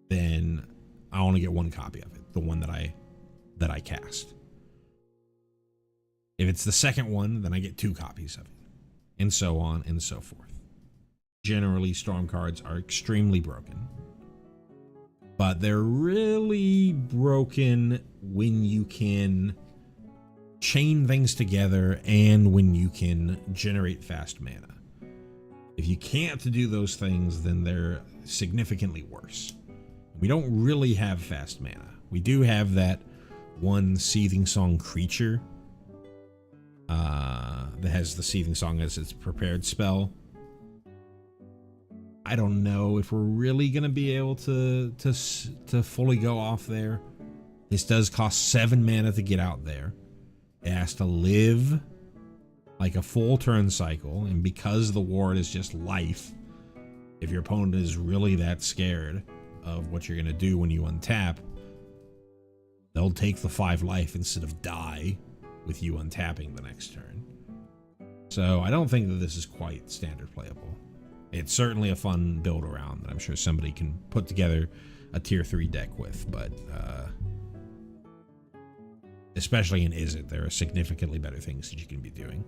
A: then I only get 1 copy of it, the one that I cast. If it's the second one, then I get 2 copies of it, and so on and so forth. Generally, Storm cards are extremely broken, but they're really broken when you can chain things together and when you can generate fast mana. If you can't do those things, then they're significantly worse. We don't really have fast mana. We do have that one Seething Song creature that has the Seething Song as its prepared spell. I don't know if we're really going to be able to fully go off there. This does cost 7 mana to get out there. It has to live like a full turn cycle, and because the ward is just life, if your opponent is really that scared of what you're going to do when you untap, they'll take the 5 life instead of die with you untapping the next turn. So I don't think that this is quite standard playable. It's certainly a fun build around that I'm sure somebody can put together a tier 3 deck with, but especially in Izzet, there are significantly better things that you can be doing.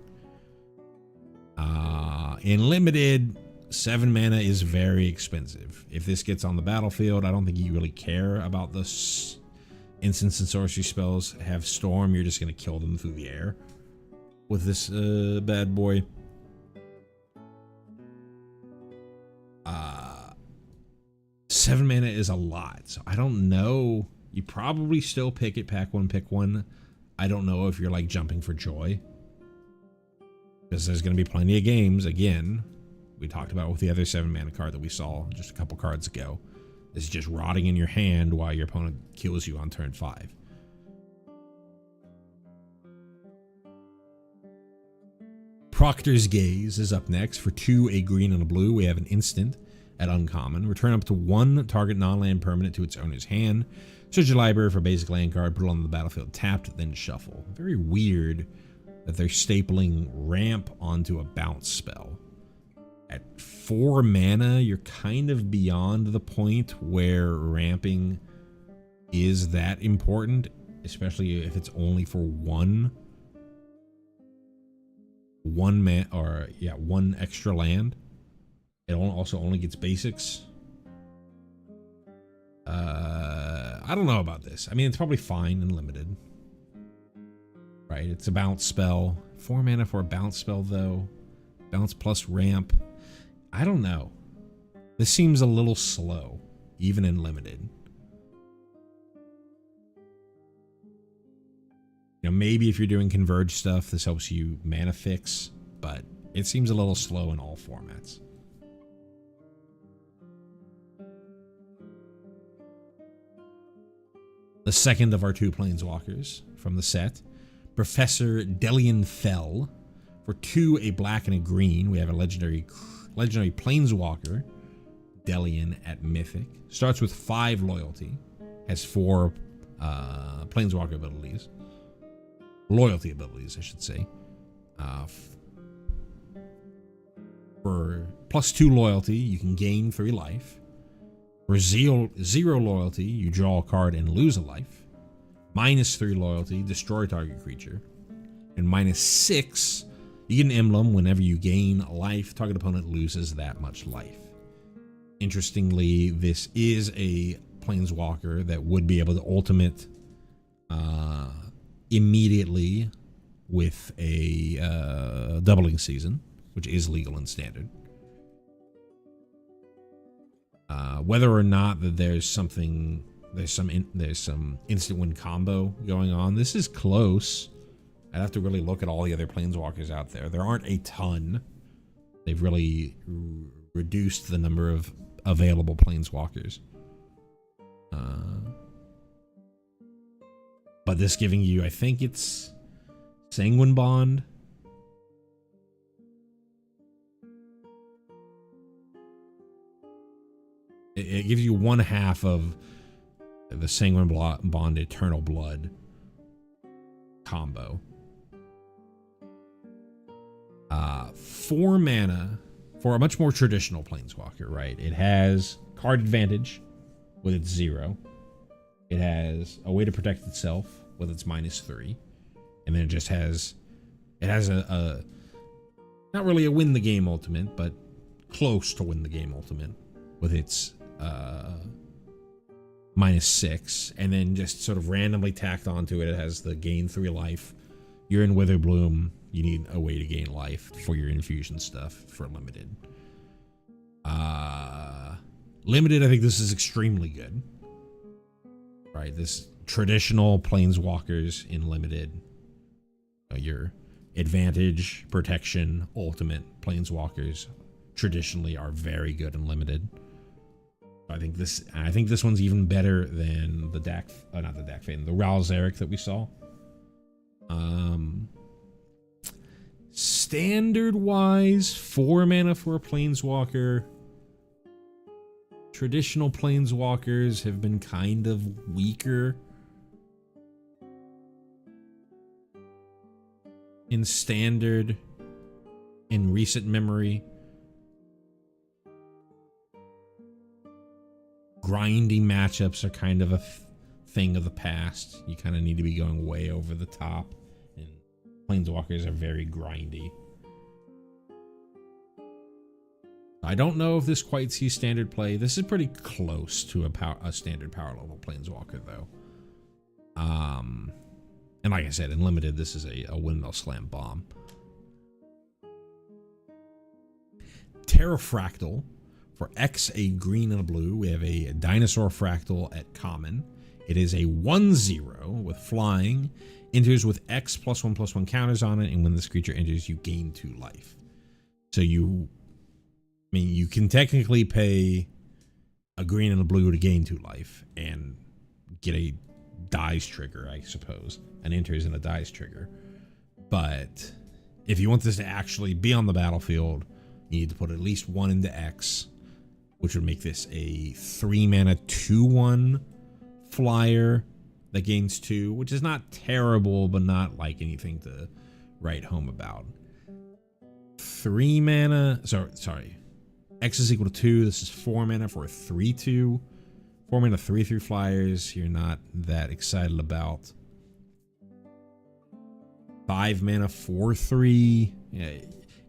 A: In Limited, 7 mana is very expensive. If this gets on the battlefield, I don't think you really care about the instants and sorcery spells. Have Storm, you're just going to kill them through the air with this bad boy. 7 mana is a lot, so I don't know. You probably still pick it, pack one. I don't know if you're like jumping for joy, because there's going to be plenty of games. Again, we talked about with the other 7 mana card that we saw just a couple cards ago. It's just rotting in your hand while your opponent kills you on turn 5. Proctor's Gaze is up next. For 2, a green and a blue, we have an instant at uncommon. Return up to 1 target non-land permanent to its owner's hand. Search your library for a basic land card, put it on the battlefield tapped, then shuffle. Very weird that they're stapling ramp onto a bounce spell. At 4 mana, you're kind of beyond the point where ramping is that important, especially if it's only for one extra land. It also only gets basics. I don't know about this. I mean, it's probably fine and limited, right? It's a bounce spell. 4 mana for a bounce spell, though. Bounce plus ramp. I don't know. This seems a little slow, even in limited. You know, maybe if you're doing converge stuff, this helps you mana fix, but it seems a little slow in all formats. The second of our 2 planeswalkers from the set, Professor Delian Fell. For 2, a black and a green, we have a legendary planeswalker, Delian at Mythic. Starts with 5 loyalty, has 4 planeswalker abilities. Loyalty abilities, I should say. For +2 loyalty, you can gain 3 life. For 0 loyalty, you draw a card and lose a life. -3 loyalty, destroy target creature. And -6, you get an emblem. Whenever you gain a life, target opponent loses that much life. Interestingly, this is a planeswalker that would be able to ultimate immediately with a doubling season, which is legal in standard. Whether or not that there's some instant win combo going on, this is close. I'd have to really look at all the other planeswalkers out there. There aren't a ton. They've really reduced the number of available planeswalkers. But this giving you, I think it's Sanguine Bond. It gives you 1/2 of the Sanguine Bond Eternal Blood combo. 4 mana for a much more traditional planeswalker, right? It has card advantage with its 0. It has a way to protect itself with its -3. And then it just has, a not really a win the game ultimate, but close to win the game ultimate with its -6, and then just sort of randomly tacked onto it, it has the gain 3 life. You're in Witherbloom, you need a way to gain life for your infusion stuff for limited. Limited, I think this is extremely good. Right, this traditional planeswalkers in limited, your advantage, protection, ultimate planeswalkers traditionally are very good in limited. I think this one's even better than the the Ralzeric that we saw. Standard-wise, 4 mana for a Planeswalker. Traditional Planeswalkers have been kind of weaker in Standard in recent memory. Grindy matchups are kind of a thing of the past. You kind of need to be going way over the top, and Planeswalkers are very grindy. I don't know if this quite sees standard play. This is pretty close to a standard power level Planeswalker, though. And like I said, in limited, this is a Windmill Slam bomb. Terrafractal. For X, a green and a blue, we have a Dinosaur Fractal at common. It is a 1/0 with flying, enters with X +1/+1 counters on it, and when this creature enters, you gain 2 life. So you can technically pay a green and a blue to gain 2 life and get a dies trigger, I suppose. An enters and a dies trigger. But if you want this to actually be on the battlefield, you need to put at least 1 into X, which would make this a 3 mana 2/1 flyer that gains 2, which is not terrible, but not like anything to write home about. 3 mana, sorry. X is equal to 2. This is 4 mana for a 3/2. 4 mana 3/3 flyers, you're not that excited about. 5 mana 4/3. Yeah,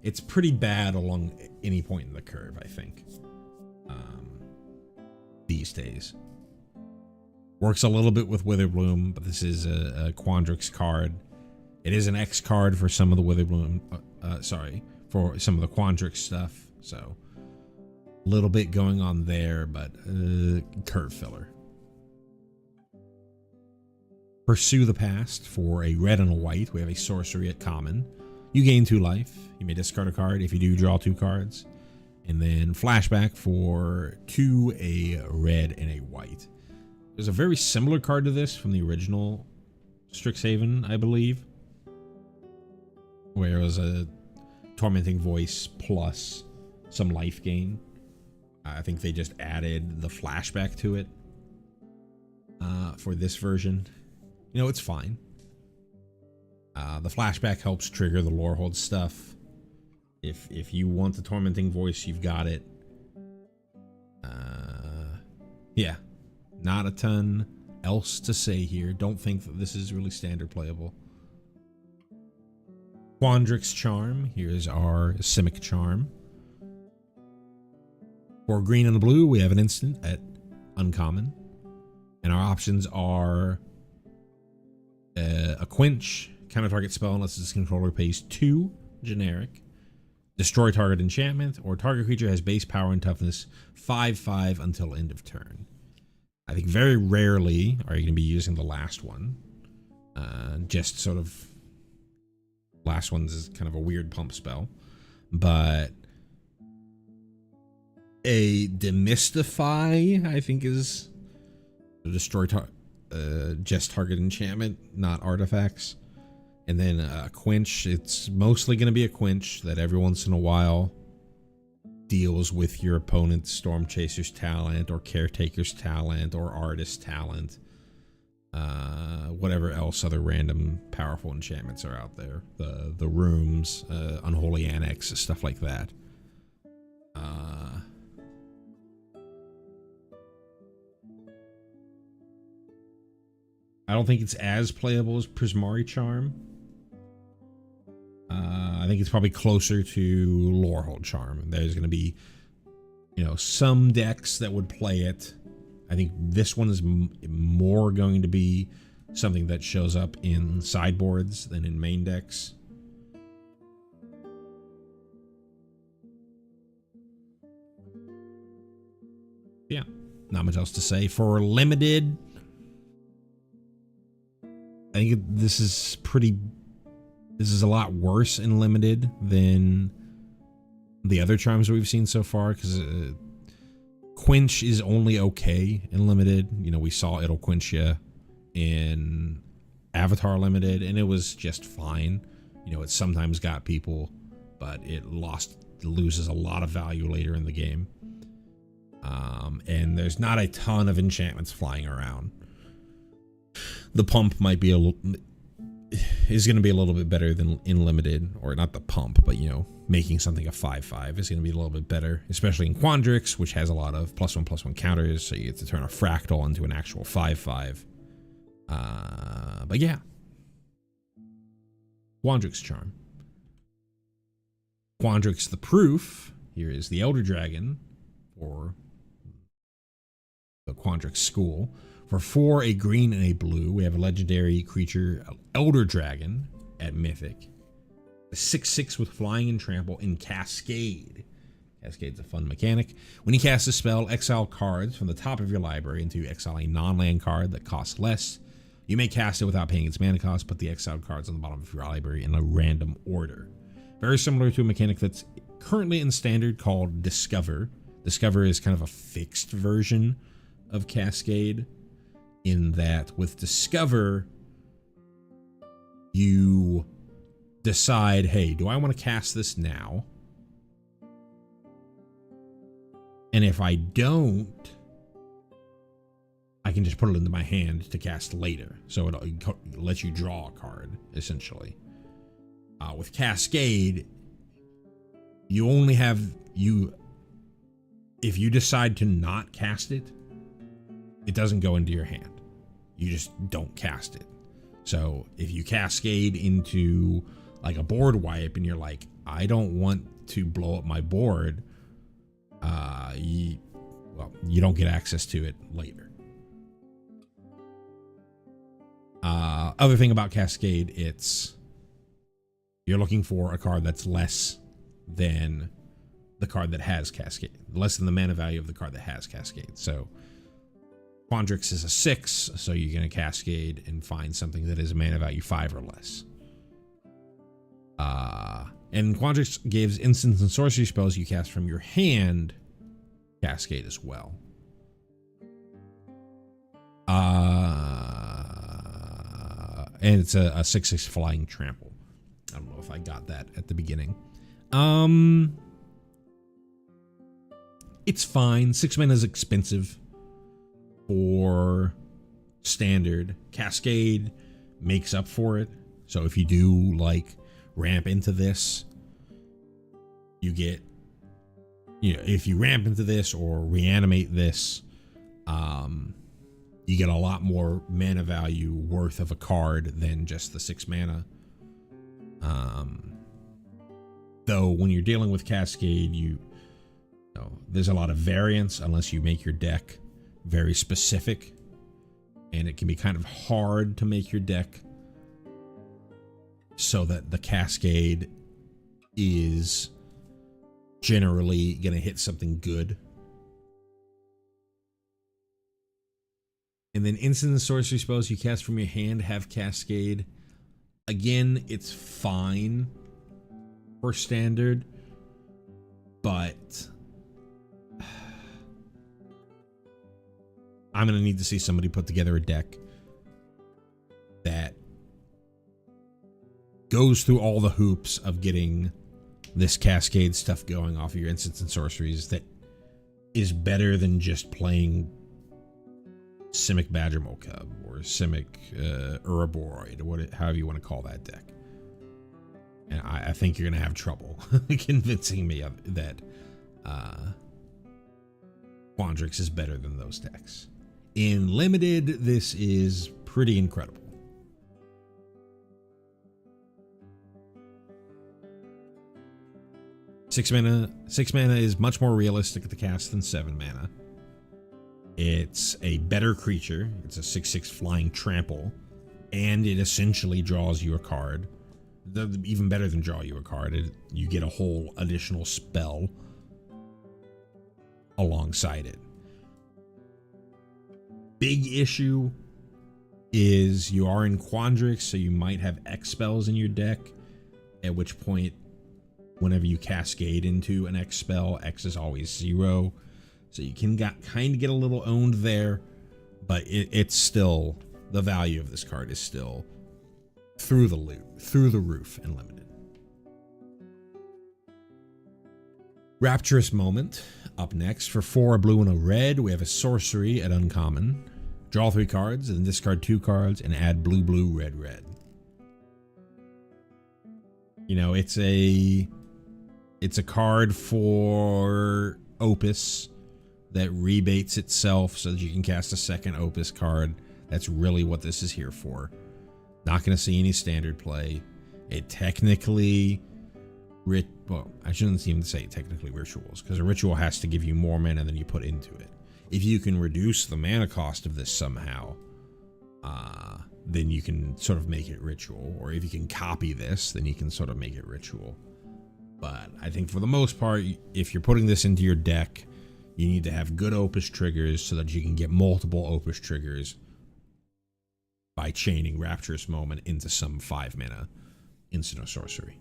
A: it's pretty bad along any point in the curve, I think. These days. Works a little bit with Witherbloom, but this is a Quandrix card. It is an X card for some of the Witherbloom, for some of the Quandrix stuff. So, a little bit going on there, but curve filler. Pursue the Past. For a red and a white, we have a sorcery at common. You gain 2 life. You may discard a card. If you do, draw 2 cards. And then flashback for 2, a red and a white. There's a very similar card to this from the original Strixhaven, I believe, where it was a Tormenting Voice plus some life gain. I think they just added the flashback to it for this version. You know, it's fine. The flashback helps trigger the Lorehold stuff. If you want the Tormenting Voice, you've got it. Yeah, not a ton else to say here. Don't think that this is really standard playable. Quandrix Charm. Here's our Simic Charm. For green and a blue, we have an instant at uncommon. And our options are a Quench, counter target spell unless its controller pays 2, generic. Destroy target enchantment, or target creature has base power and toughness 5/5 until end of turn. I think very rarely are you going to be using the last one. Just sort of, last one's is kind of a weird pump spell. But a Demystify, I think, is destroy just target enchantment, not artifacts. And then a Quench, it's mostly going to be a Quench that every once in a while deals with your opponent's Storm Chaser's talent or Caretaker's talent or Artist's talent. Whatever else other random powerful enchantments are out there. The Rooms, Unholy Annex, stuff like that. I don't think it's as playable as Prismari Charm. I think it's probably closer to Lorehold Charm. There's going to be, some decks that would play it. I think this one is more going to be something that shows up in sideboards than in main decks. Yeah, not much else to say. For limited, I think this is a lot worse in limited than the other charms we've seen so far, because Quench is only okay in limited. We saw it'll quench you in Avatar limited, and it was just fine. It sometimes got people but it loses a lot of value later in the game. And there's not a ton of enchantments flying around. The pump might be is going to be a little bit better than in limited, or not the pump, but you know, making something a 5/5 is going to be a little bit better, especially in Quandrix, which has a lot of +1/+1 counters, so you get to turn a fractal into an actual 5/5. But yeah, Quandrix Charm. Quandrix the Proof. Here is the Elder Dragon for the Quandrix School. For 4, a green and a blue, we have a legendary creature, Elder Dragon, at Mythic. A 6/6 with flying and trample in Cascade. Cascade's a fun mechanic. When you cast a spell, exile cards from the top of your library into exile a non-land card that costs less. You may cast it without paying its mana cost, put the exiled cards on the bottom of your library in a random order. Very similar to a mechanic that's currently in Standard called Discover. Discover is kind of a fixed version of Cascade, in that with Discover, you decide, hey, do I want to cast this now? And if I don't, I can just put it into my hand to cast later. So it lets you draw a card, essentially. With Cascade, you only have, if you decide to not cast it, it doesn't go into your hand. You just don't cast it. So if you Cascade into like a board wipe and you're like, I don't want to blow up my board, you don't get access to it later. Other thing about Cascade, you're looking for a card that's less than the card that has Cascade, less than the mana value of the card that has Cascade. So Quandrix is a 6, so you're going to Cascade and find something that is mana value 5 or less. And Quandrix gives instants and sorcery spells you cast from your hand Cascade as well. And it's a 6/6 flying trample. I don't know if I got that at the beginning. It's fine. 6 mana is expensive for Standard. Cascade makes up for it. So if you do like ramp into this, you get, if you ramp into this or reanimate this, you get a lot more mana value worth of a card than just the 6 mana. Though when you're dealing with Cascade, there's a lot of variance unless you make your deck very specific, and it can be kind of hard to make your deck so that the Cascade is generally going to hit something good. And then instant and sorcery spells you cast from your hand have Cascade. Again, it's fine for Standard, but I'm going to need to see somebody put together a deck that goes through all the hoops of getting this Cascade stuff going off of your instants and sorceries that is better than just playing Simic Badgermole Cub or Simic Uraboroid, or however you want to call that deck. And I think you're going to have trouble convincing me that Quandrix is better than those decks. In Limited, this is pretty incredible. Six mana is much more realistic to cast than 7 mana. It's a better creature. It's a 6/6 flying trample, and it essentially draws you a card. Even better than draw you a card, you get a whole additional spell alongside it. Big issue is you are in Quandrix, so you might have X spells in your deck, at which point whenever you Cascade into an X spell, X is always 0. So you can kind of get a little owned there, but it's still, the value of this card is still through the roof and Limited. Rapturous Moment up next. For 4 a blue and a red, we have a sorcery at uncommon. Draw 3 cards and discard 2 cards and add blue, blue, red, red. You know, it's a card for Opus that rebates itself so that you can cast a second Opus card. That's really what this is here for. Not going to see any standard play. It technically, well, I shouldn't even say technically rituals, because a ritual has to give you more mana than you put into it. If you can reduce the mana cost of this somehow, then you can sort of make it ritual. Or if you can copy this, then you can sort of make it ritual. But I think for the most part, if you're putting this into your deck, you need to have good Opus triggers so that you can get multiple Opus triggers by chaining Rapturous Moment into some 5 mana instant or sorcery.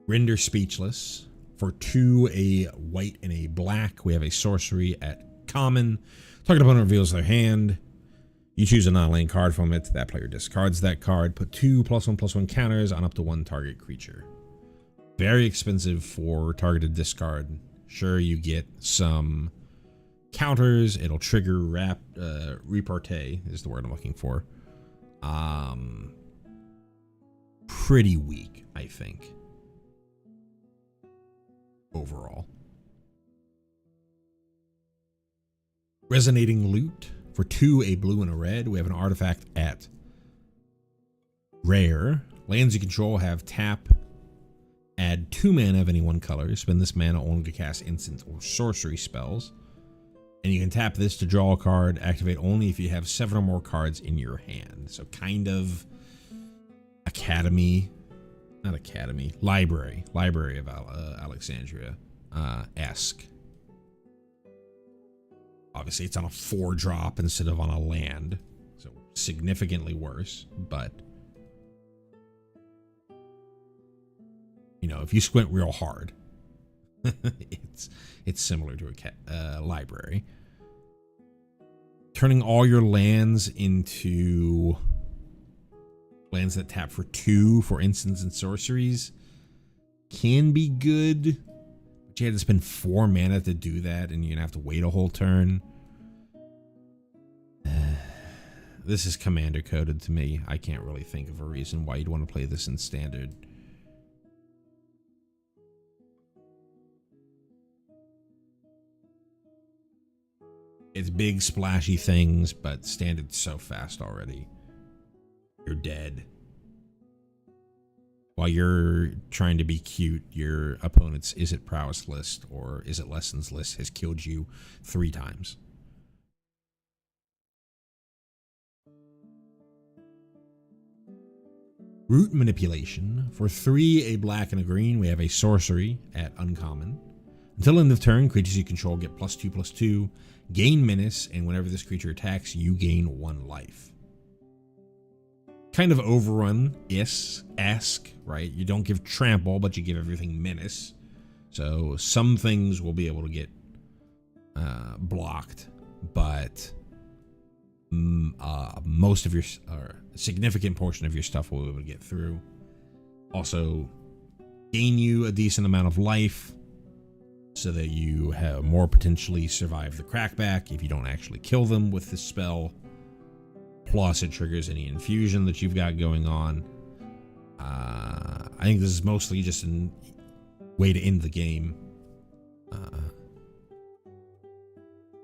A: Render Speechless. For 2 a white and a black, we have a sorcery at common. Target opponent reveals their hand. You choose a non-land card from it. That player discards that card. Put 2 +1/+1 counters on up to 1 target creature. Very expensive for targeted discard. Sure, you get some counters. It'll trigger repartee is the word I'm looking for. Pretty weak, I think, overall. Resonating Loot. For 2 a blue and a red, we have an artifact at rare. Lands you control have tap, add 2 mana of any one color. Spend this mana only to cast instant or sorcery spells. And you can tap this to draw a card, activate only if you have 7 or more cards in your hand. So kind of Library of Alexandria-esque. Obviously, it's on a 4-drop instead of on a land, so significantly worse. But you know, if you squint real hard, it's similar to a library. Turning all your lands into lands that tap for 2 for instants and sorceries can be good. But you had to spend 4 mana to do that, and you're gonna have to wait a whole turn. This is commander coded to me. I can't really think of a reason why you'd want to play this in standard. It's big splashy things, but standard's so fast already. You're dead. While you're trying to be cute, your opponent's Is It Prowess list or Is It Lessons list has killed you 3 times. Root Manipulation. For 3 a black and a green, we have a sorcery at uncommon. Until end of turn, creatures you control get +2/+2, gain menace, and whenever this creature attacks, you gain 1 life. Kind of Overrun-esque, right? You don't give trample, but you give everything menace. So some things will be able to get blocked, but most of your, or a significant portion of your stuff will be able to get through. Also, gain you a decent amount of life so that you have more potentially survive the crackback if you don't actually kill them with this spell. Plus, it triggers any infusion that you've got going on. I think this is mostly just a way to end the game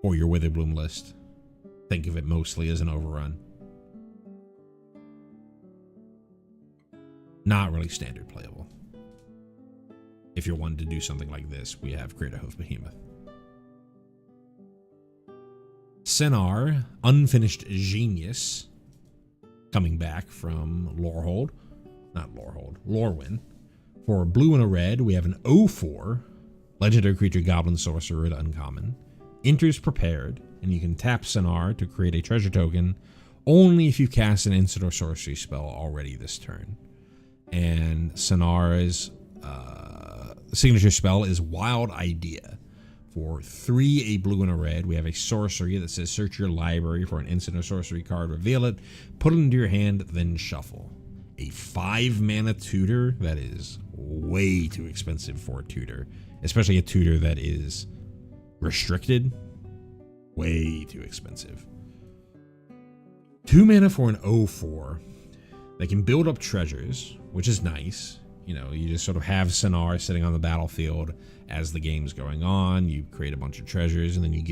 A: or your Witherbloom list. Think of it mostly as an overrun. Not really standard playable. If you're wanting to do something like this, we have Greater Hoof Behemoth. Senar, Unfinished Genius, coming back from Lorwyn. For blue and a red, we have an 0/4 legendary creature goblin sorcerer at uncommon. Enters prepared, and you can tap Senar to create a treasure token only if you cast an instant or sorcery spell already this turn. And Senar's signature spell is Wild Idea. For 3 a blue and a red, we have a sorcery that says search your library for an instant or sorcery card, reveal it, put it into your hand, then shuffle. A 5 mana tutor? That is way too expensive for a tutor. Especially a tutor that is restricted. Way too expensive. 2 mana for an 0/4. They can build up treasures, which is nice. You know, you just sort of have Sinar sitting on the battlefield as the game's going on. You create a bunch of treasures, and then you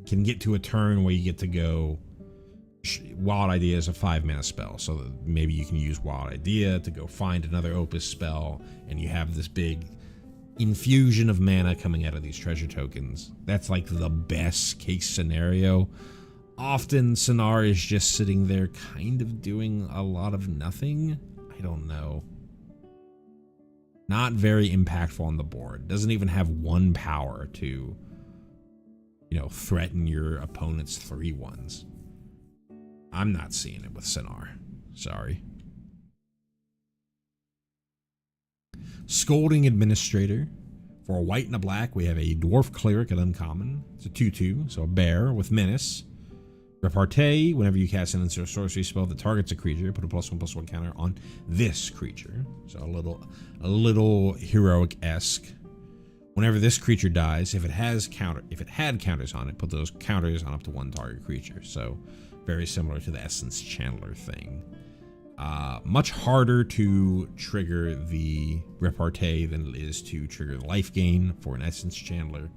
A: can get to a turn where you get to go. Wild Idea is a 5 mana spell, so that maybe you can use Wild Idea to go find another Opus spell, and you have this big infusion of mana coming out of these treasure tokens. That's like the best case scenario. Often Sinar is just sitting there kind of doing a lot of nothing. I don't know. Not very impactful on the board. Doesn't even have 1 power to, you know, threaten your opponent's 3/1s. I'm not seeing it with Sinar. Sorry. Scolding Administrator. For a white and a black, we have a Dwarf Cleric at uncommon. It's a 2/2, so a bear with Menace. Repartee, whenever you cast an instant sorcery spell that targets a creature, put a +1/+1 counter on this creature. So a little heroic-esque. Whenever this creature dies, if it had counters on it, put those counters on up to 1 target creature. So very similar to the Essence Channeler thing. Much harder to trigger the Repartee than it is to trigger the life gain for an Essence Channeler.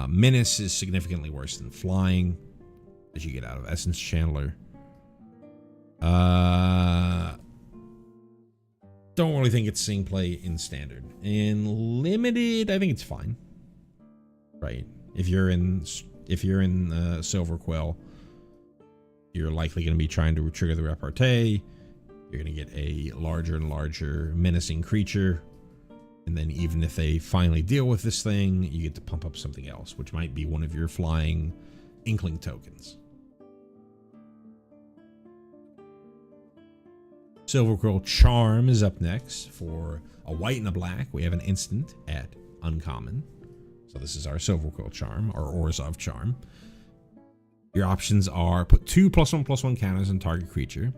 A: Menace is significantly worse than flying as you get out of Essence Channeler. Don't really think it's seeing play in Standard. In Limited, I think it's fine. Right. If you're in Silver Quill, you're likely going to be trying to trigger the Repartee. You're going to get a larger and larger menacing creature. And then even if they finally deal with this thing, you get to pump up something else, which might be one of your flying Inkling tokens. Silver Quill Charm is up next. For a white and a black, we have an instant at uncommon. So this is our Silver Quill Charm, or Orzhov Charm. Your options are put 2 +1/+1 counters on target creature,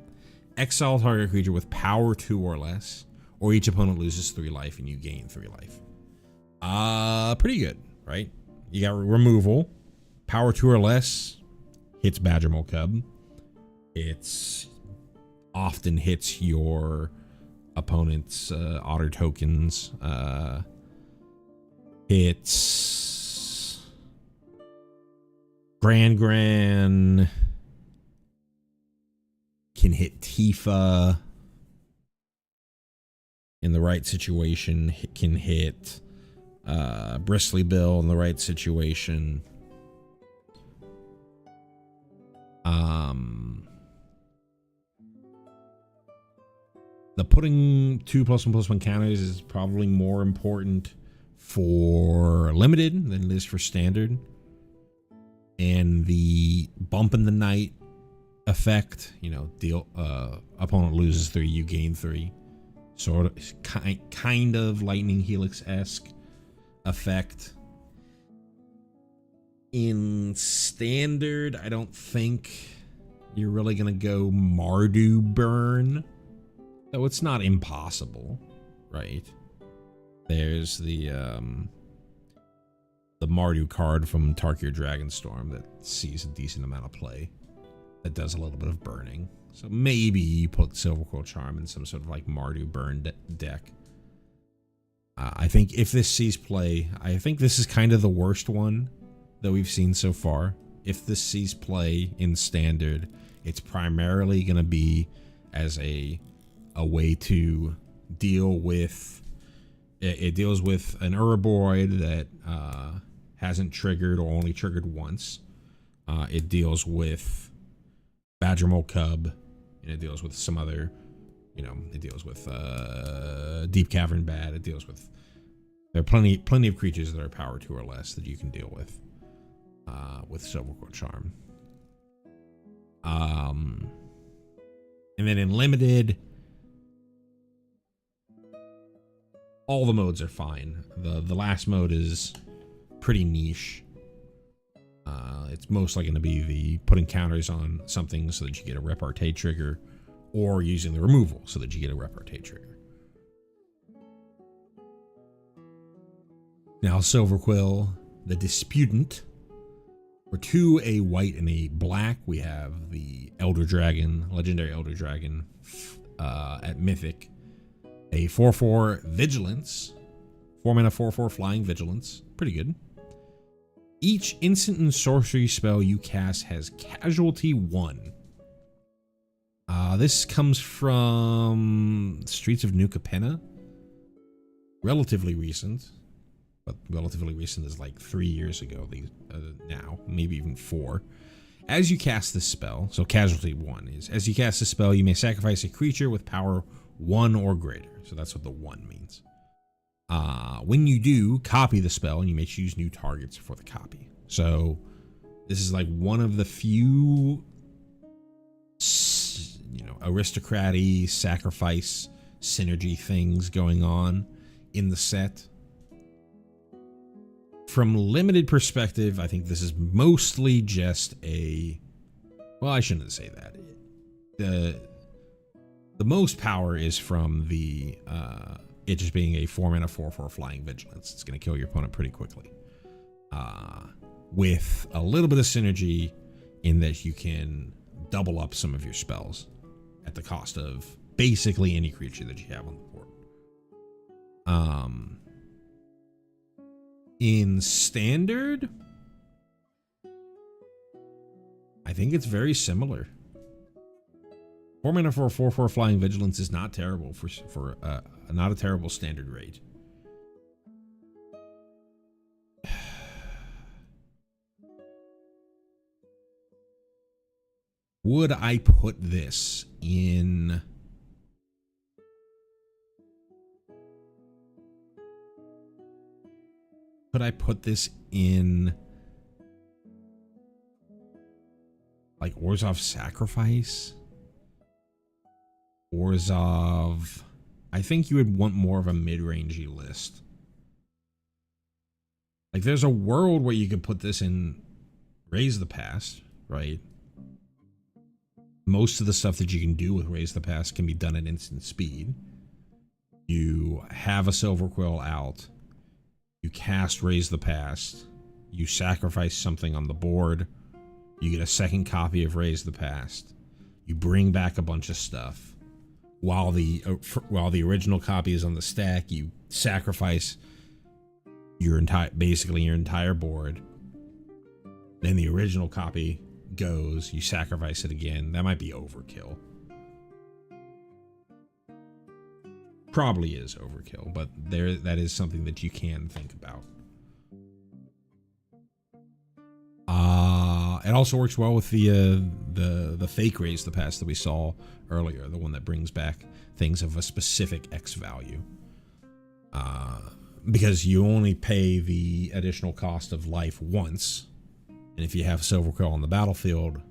A: exile target creature with power 2 or less, or each opponent loses 3 life and you gain 3 life. Pretty good, right? You got removal, power 2 or less, hits Badgermole Cub. It's often hits your opponent's otter tokens. It's Gran can hit Tifa in the right situation. It can hit Bristly Bill in the right situation. The putting 2 +1/+1 counters is probably more important for Limited than it is for Standard. And the bump in the night effect, you know, opponent loses 3, you gain 3. Sort of, kind of Lightning Helix-esque effect. In Standard, I don't think you're really going to go Mardu Burn. Though it's not impossible, right? There's the Mardu card from Tarkir Dragonstorm that sees a decent amount of play. That does a little bit of burning. So maybe you put Silver Quill Charm in some sort of like Mardu burn deck. I think if this sees play, I think this is kind of the worst one that we've seen so far. If this sees play in Standard, it's primarily going to be as a way to deal with... It deals with an Urborg that hasn't triggered or only triggered once. It deals with Badgermole Cub, and it deals with some other, you know, it deals with Deep Cavern Bat. It deals with... There are plenty of creatures that are power 2 or less that you can deal with Silver Quill Charm. And then in Limited, all the modes are fine. The last mode is pretty niche. It's mostly going to be the putting counters on something so that you get a Repartee trigger, or using the removal so that you get a repartee trigger. Now, Silver Quill, the Disputant. For 2, a white and a black, we have the Elder Dragon, Legendary Elder Dragon at Mythic. A 4/4 Vigilance. 4 mana 4/4 Flying Vigilance. Pretty good. Each instant and sorcery spell you cast has Casualty 1. This comes from Streets of New Capenna. Relatively recent. But relatively recent is like 3 years ago now, maybe even 4. As you cast this spell, so Casualty 1 is, as you cast this spell, you may sacrifice a creature with power 1 or greater. So that's what the 1 means. When you do, copy the spell, and you may choose new targets for the copy. So this is like one of the few, aristocratic sacrifice synergy things going on in the set. From limited perspective, I think this is mostly just well, I shouldn't say that. The most power is from it just being a 4 mana 4/4 Flying Vigilance. It's going to kill your opponent pretty quickly. With a little bit of synergy in that you can double up some of your spells at the cost of basically any creature that you have on the board. In Standard, I think it's very similar. 4 mana for a 4/4 Flying Vigilance is not terrible for not a terrible standard rate. Would I put this in? Could I put this in like Orzhov's Sacrifice? Orzhov, I think you would want more of a mid-rangey list. Like there's a world where you could put this in Raise the Past, right? Most of the stuff that you can do with Raise the Past can be done at instant speed. You have a Silver Quill out. You cast Raise the Past. You sacrifice something on the board. You get a second copy of Raise the Past. You bring back a bunch of stuff. While the original copy is on the stack, you sacrifice your entire board. Then the original copy goes. You sacrifice it again. That might be overkill. Probably is overkill, but that is something that you can think about. It also works well with the fake Raise the Past that we saw earlier, the one that brings back things of a specific X value. Because you only pay the additional cost of life once, and if you have Silver Quill on the battlefield,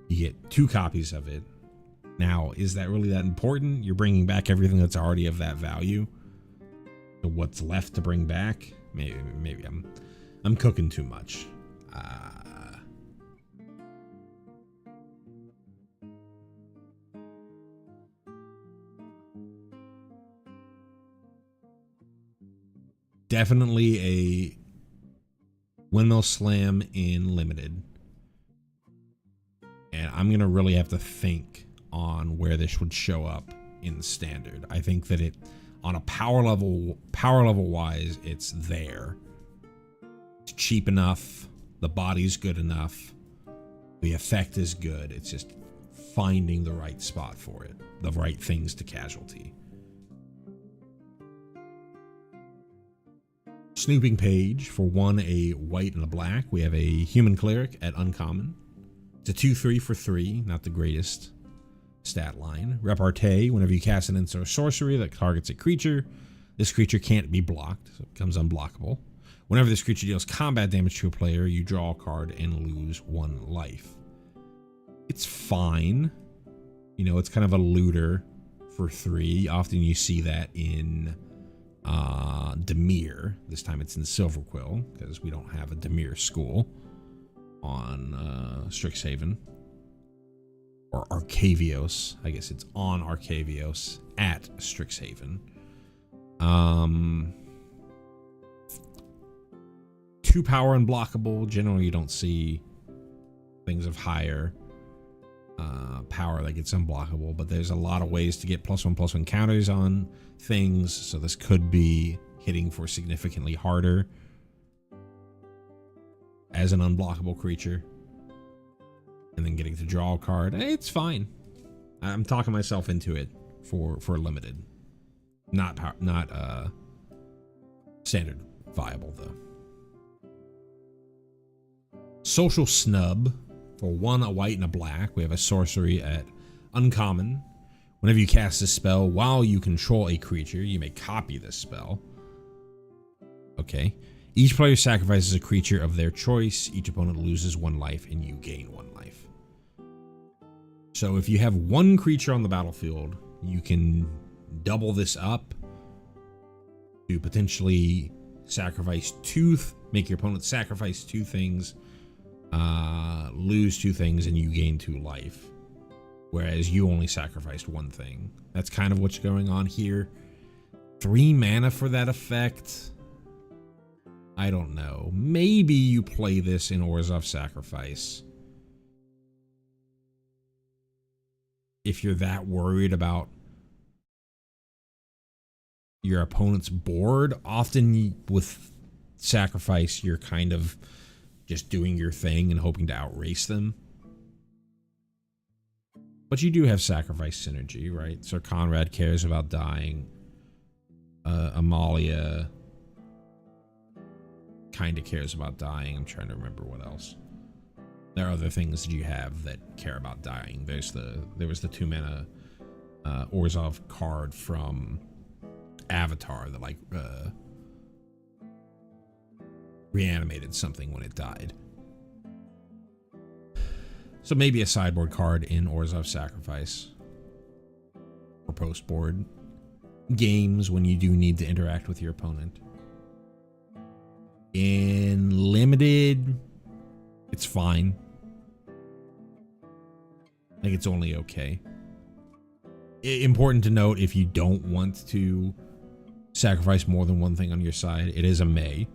A: you get 2 copies of it. Now, is that really that important? You're bringing back everything that's already of that value. So what's left to bring back? Maybe I'm cooking too much. Definitely a Windmill Slam in Limited. And I'm going to really have to think on where this would show up in Standard. I think that it, on a power level wise, it's there. It's cheap enough. The body's good enough. The effect is good. It's just finding the right spot for it. The right things to casualty. Snooping Page, for 1, a white and a black. We have a Human Cleric at Uncommon. It's a 2/3 for 3, not the greatest stat line. Repartee, whenever you cast an instant or sorcery that targets a creature, this creature can't be blocked, so it becomes unblockable. Whenever this creature deals combat damage to a player, you draw a card and lose 1 life. It's fine. You know, it's kind of a looter for 3. Often you see that in Dimir. This time it's in Silver Quill, because we don't have a Dimir school on Strixhaven. or Arcavios. I guess it's on Arcavios at Strixhaven. 2 power unblockable. Generally, you don't see things of higher power that gets unblockable, but there's a lot of ways to get +1/+1 counters on things, so this could be hitting for significantly harder as an unblockable creature, and then getting to draw a card. It's fine. I'm talking myself into it for limited, not standard viable though. Social Snub. For 1, a white, and a black, we have a sorcery at uncommon. Whenever you cast this spell while you control a creature, you may copy this spell. Okay. Each player sacrifices a creature of their choice. Each opponent loses 1 life, and you gain 1 life. So if you have 1 creature on the battlefield, you can double this up to potentially sacrifice 2, make your opponent sacrifice 2 things, lose 2 things, and you gain 2 life, whereas you only sacrificed 1 thing. That's kind of what's going on here. 3 mana for that effect. I don't know. Maybe you play this in Orzhov Sacrifice if you're that worried about your opponent's board. Often with Sacrifice, you're kind of just doing your thing and hoping to outrace them. But you do have Sacrifice synergy, right? Sir Conrad cares about dying. Amalia kind of cares about dying. I'm trying to remember what else. There are other things that you have that care about dying. There was the 2 mana Orzhov card from Avatar that like reanimated something when it died. So maybe a sideboard card in Orzhov Sacrifice or post-board games when you do need to interact with your opponent. In limited, it's fine. I think it's only okay. Important to note, if you don't want to sacrifice more than 1 thing on your side, it is a may.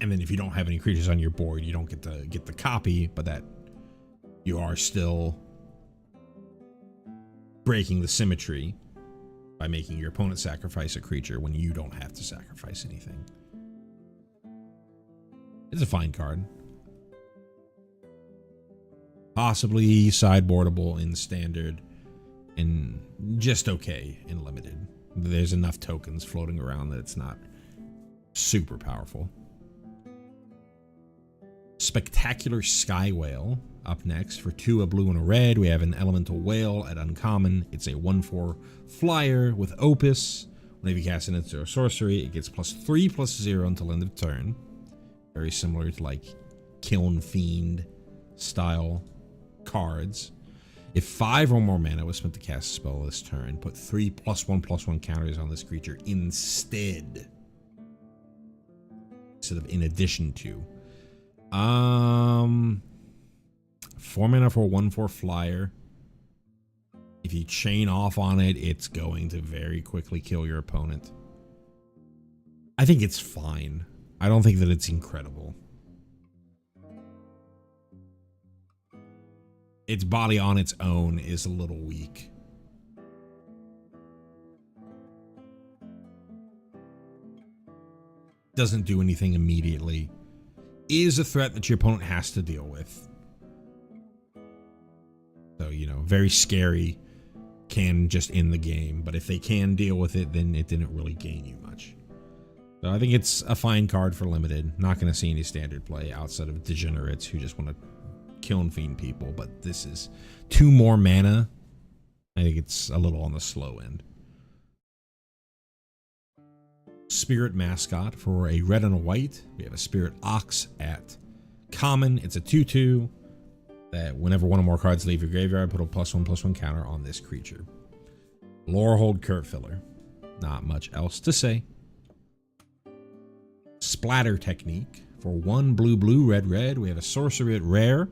A: And then if you don't have any creatures on your board, you don't get the copy, but that you are still breaking the symmetry by making your opponent sacrifice a creature when you don't have to sacrifice anything. It's a fine card. Possibly sideboardable in standard and just okay in limited. There's enough tokens floating around that it's not super powerful. Spectacular Sky Whale up next. For 2, a blue and a red, we have an Elemental Whale at uncommon. It's a 1/4 flyer with Opus. Whenever you cast an instant or sorcery, it gets +3/+0 until end of turn. Very similar to like Kiln Fiend style cards. If 5 or more mana was spent to cast a spell this turn, put 3 +1/+1 counters on this creature instead of in addition to. 4 mana for a 1/4 flyer. If you chain off on it, it's going to very quickly kill your opponent. I think it's fine. I don't think that it's incredible. Its body on its own is a little weak. Doesn't do anything immediately. Is a threat that your opponent has to deal with. So, you know, very scary, can just end the game. But if they can deal with it, then it didn't really gain you much. So I think it's a fine card for limited. Not going to see any standard play outside of degenerates who just want to kill and fiend people. But this is 2 more mana. I think it's a little on the slow end. Spirit Mascot for a red and a white. We have a Spirit Ox at common. It's a 2/2 that whenever 1 or more cards leave your graveyard, put a +1/+1 counter on this creature. Lorehold Curve Filler. Not much else to say. Splatter Technique. For 1 blue, blue, red, red, we have a sorcery at rare.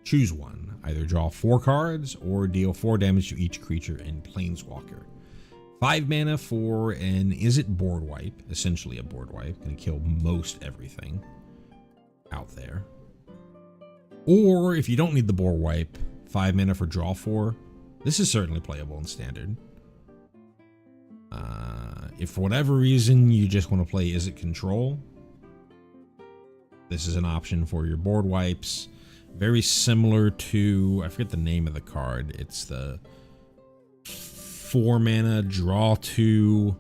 A: Choose one. Either draw 4 cards or deal 4 damage to each creature in Planeswalker. 5 mana for an Is It board wipe. Essentially a board wipe. Going to kill most everything out there. Or if you don't need the board wipe, 5 mana for draw 4. This is certainly playable in Standard. If for whatever reason you just want to play Is It Control, this is an option for your board wipes. Very similar to, I forget the name of the card. It's the 4 mana, draw 2,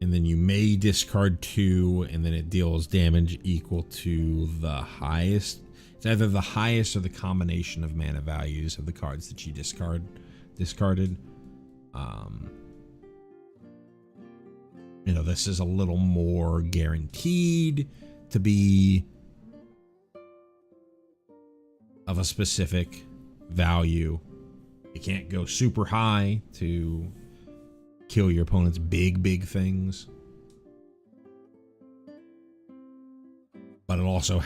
A: and then you may discard 2, and then it deals damage equal to the highest. It's either the highest or the combination of mana values of the cards that you discarded. You know, this is a little more guaranteed to be of a specific value. You can't go super high to kill your opponent's big things. But it also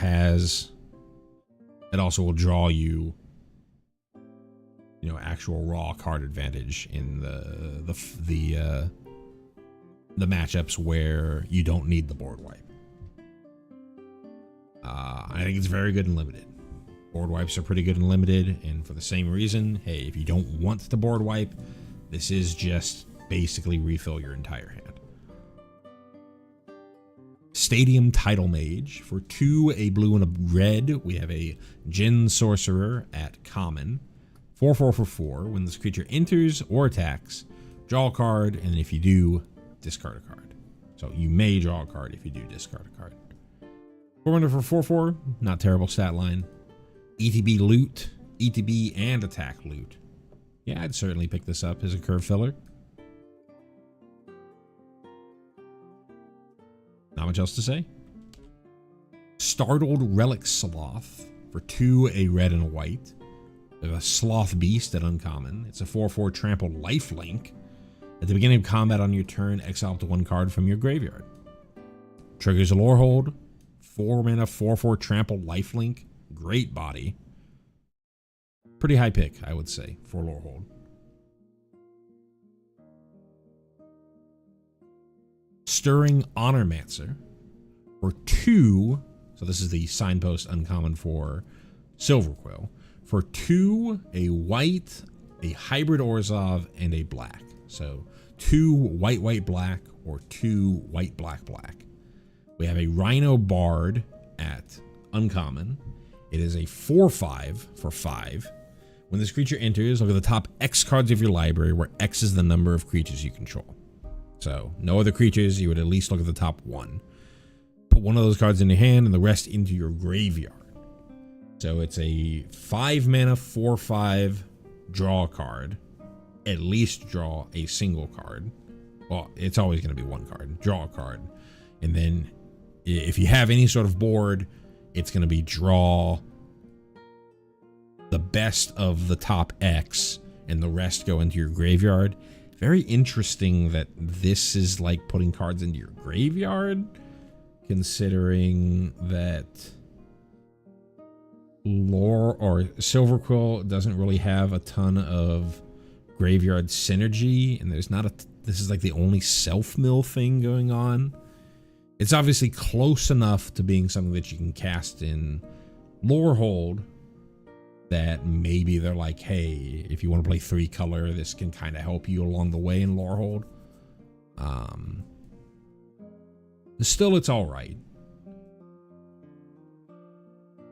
A: will draw you, actual raw card advantage in the matchups where you don't need the board wipe. I think it's very good in limited. Board wipes are pretty good in limited, and for the same reason, hey, if you don't want the board wipe, this is just basically refill your entire hand. Stadium Title Mage. For 2, a blue and a red, we have a Djinn Sorcerer at common. 4/4 for 4. When this creature enters or attacks, draw a card, and if you do, discard a card. So you may draw a card if you do discard a card. 4 for 4/4, not terrible stat line. ETB loot, ETB and attack loot. Yeah, I'd certainly pick this up as a curve filler. Not much else to say. Startled Relic Sloth. For 2, a red and a white. We have a Sloth Beast at uncommon. It's a 4/4 trample lifelink. At the beginning of combat on your turn, exile up to 1 card from your graveyard. Triggers a Lorehold. 4 mana, 4/4 trample lifelink. Great body. Pretty high pick, I would say, for Lorehold. Stirring Honormancer. For 2, so this is the signpost uncommon for Silverquill. For 2, a white, a hybrid Orzhov, and a black. So 2 white, white, black, or 2 white, black, black. We have a Rhino Bard at uncommon. It is a 4/5 for 5. When this creature enters, look at the top X cards of your library, where X is the number of creatures you control. So no other creatures, you would at least look at the top 1. Put 1 of those cards in your hand and the rest into your graveyard. So it's a 5 mana, 4/5 draw a card. At least draw a single card. Well, it's always going to be 1 card. Draw a card. And then if you have any sort of board, it's going to be draw the best of the top X and the rest go into your graveyard. Very interesting that this is like putting cards into your graveyard, considering that Lore or Silverquill doesn't really have a ton of graveyard synergy, and there's not a this is like the only self-mill thing going on. It's obviously close enough to being something that you can cast in Lorehold that maybe they're like, hey, if you want to play 3 color, this can kind of help you along the way in Lorehold. Still, it's all right.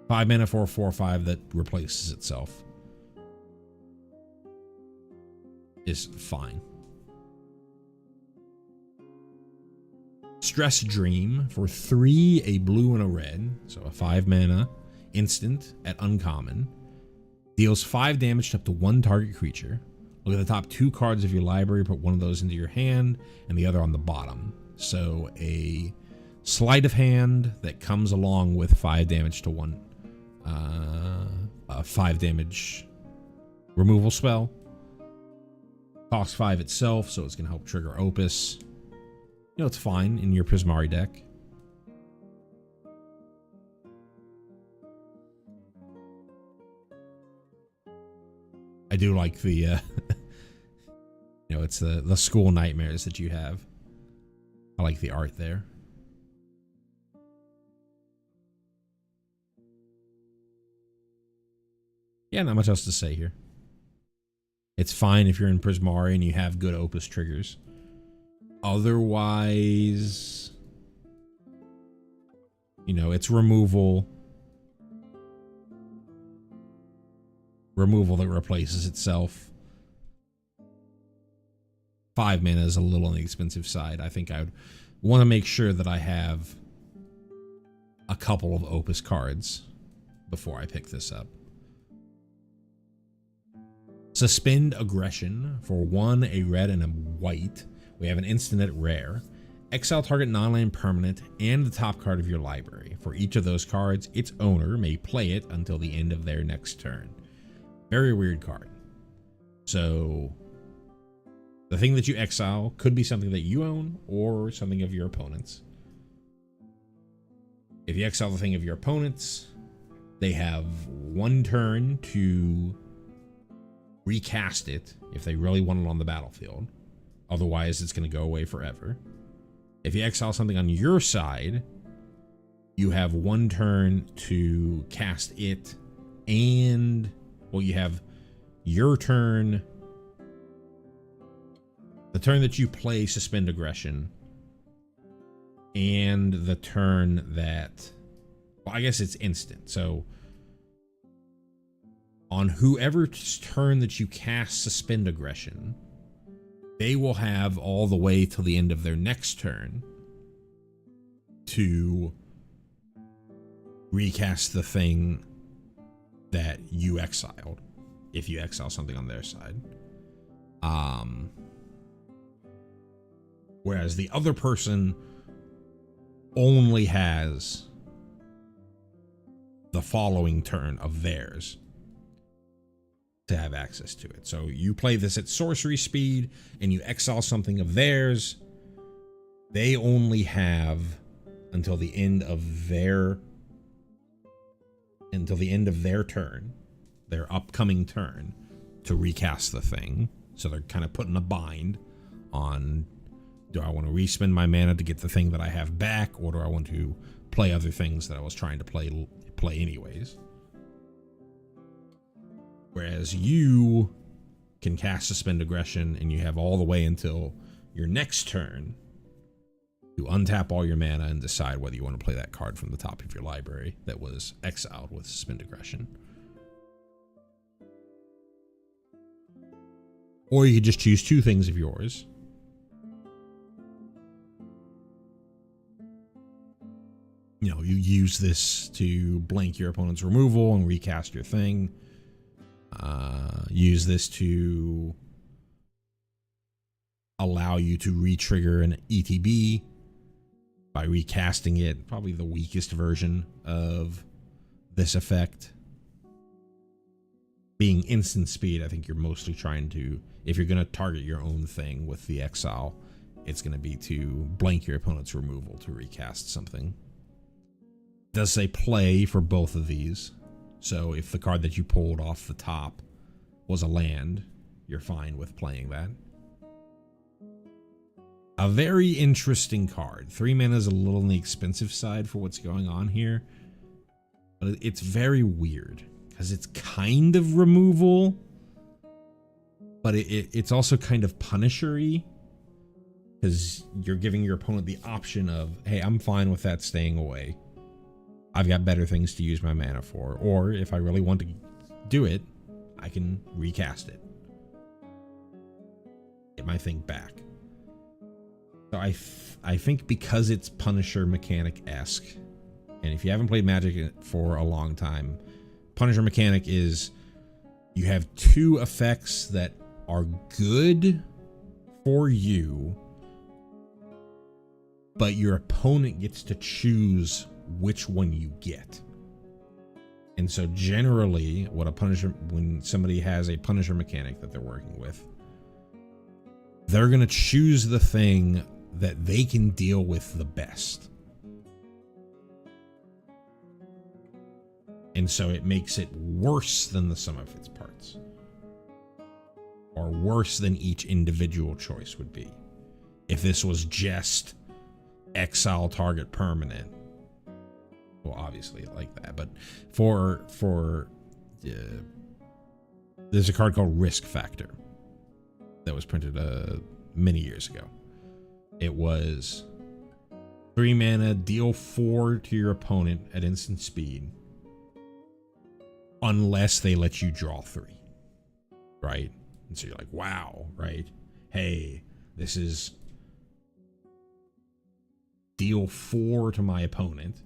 A: 5 mana for a 4/5 that replaces itself is fine. Stress Dream. For 3, a blue and a red, so a 5 mana instant at uncommon. Deals 5 damage to up to 1 target creature. Look at the top 2 cards of your library, put 1 of those into your hand and the other on the bottom. So a sleight of hand that comes along with 5 damage to 1. A 5 damage removal spell. Costs 5 itself, so it's going to help trigger Opus. You know, it's fine in your Prismari deck. I do like the, you know, it's the school nightmares that you have. I like the art there. Yeah, not much else to say here. It's fine if you're in Prismari and you have good Opus triggers. Otherwise, you know, it's removal. Removal that replaces itself. 5 mana is a little on the expensive side. I think I would want to make sure that I have a couple of Opus cards before I pick this up. Suspend Aggression. For 1, a red and a white. We have an instant at rare. Exile target non-land permanent and the top card of your library. For each of those cards, its owner may play it until the end of their next turn. Very weird card. So the thing that you exile could be something that you own or something of your opponents. If you exile the thing of your opponents, they have 1 turn to recast it if they really want it on the battlefield. Otherwise, it's going to go away forever. If you exile something on your side, you have 1 turn to cast it, and well, you have your turn, the turn that you play Suspend Aggression, and the turn that, well, I guess it's instant. So on whoever's turn that you cast Suspend Aggression, they will have all the way till the end of their next turn to recast the thing that you exiled, if you exile something on their side. Whereas the other person only has the following turn of theirs to have access to it. So you play this at sorcery speed and you exile something of theirs, they only have until the end of their turn, their upcoming turn, to recast the thing. So they're kind of put in a bind on, do I want to respend my mana to get the thing that I have back, or do I want to play other things that I was trying to play anyways? Whereas you can cast Suspend Aggression and you have all the way until your next turn to untap all your mana and decide whether you want to play that card from the top of your library that was exiled with Suspend Aggression. Or you could just choose 2 things of yours. You know, you use this to blank your opponent's removal and recast your thing. Use this to allow you to re-trigger an ETB by recasting it, probably the weakest version of this effect. Being instant speed, I think you're mostly trying to, if you're going to target your own thing with the exile, it's going to be to blank your opponent's removal to recast something. It does say play for both of these. So if the card that you pulled off the top was a land, you're fine with playing that. A very interesting card. 3 mana is a little on the expensive side for what's going on here, but it's very weird because it's kind of removal, but it's also kind of punisher-y, because you're giving your opponent the option of, hey, I'm fine with that staying away. I've got better things to use my mana for, or if I really want to do it, I can recast it. Get my thing back. So I think because it's Punisher mechanic-esque, and if you haven't played Magic for a long time, Punisher mechanic is you have 2 effects that are good for you, but your opponent gets to choose which one you get. And so generally, when somebody has a Punisher mechanic that they're working with, they're going to choose the thing that they can deal with the best. And so it makes it worse than the sum of its parts. Or worse than each individual choice would be. If this was just exile target permanent. Well, obviously like that. But there's a card called Risk Factor that was printed many years ago. It was 3 mana, deal 4 to your opponent at instant speed, unless they let you draw 3, right? And so you're like, wow, right? Hey, this is deal 4 to my opponent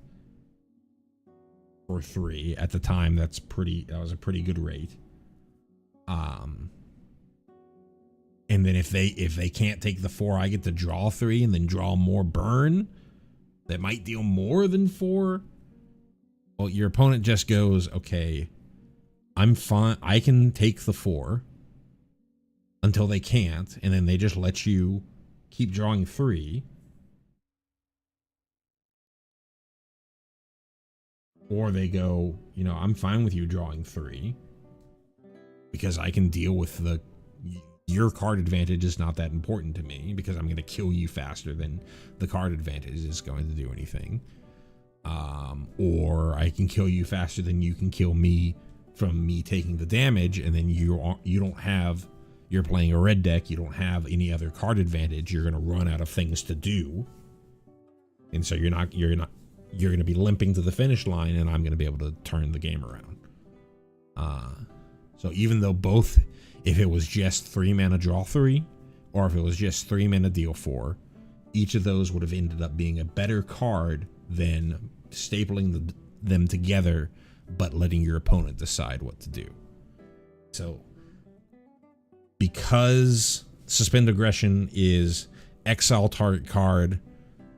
A: for 3. At the time, that was a pretty good rate. And then if they can't take the 4, I get to draw 3 and then draw more burn that might deal more than 4. Well, your opponent just goes, okay, I'm fine. I can take the 4 until they can't, and then they just let you keep drawing 3. Or they go, you know, I'm fine with you drawing 3 because I can deal with your card advantage is not that important to me because I'm going to kill you faster than the card advantage is going to do anything. Or I can kill you faster than you can kill me from me taking the damage, and then you're playing a red deck, you don't have any other card advantage, you're going to run out of things to do. And so you're going to be limping to the finish line, and I'm going to be able to turn the game around. So even though both, if it was just 3 mana draw 3, or if it was just 3 mana deal 4, each of those would have ended up being a better card than stapling them together, but letting your opponent decide what to do. So because Suspend Aggression is exile target card,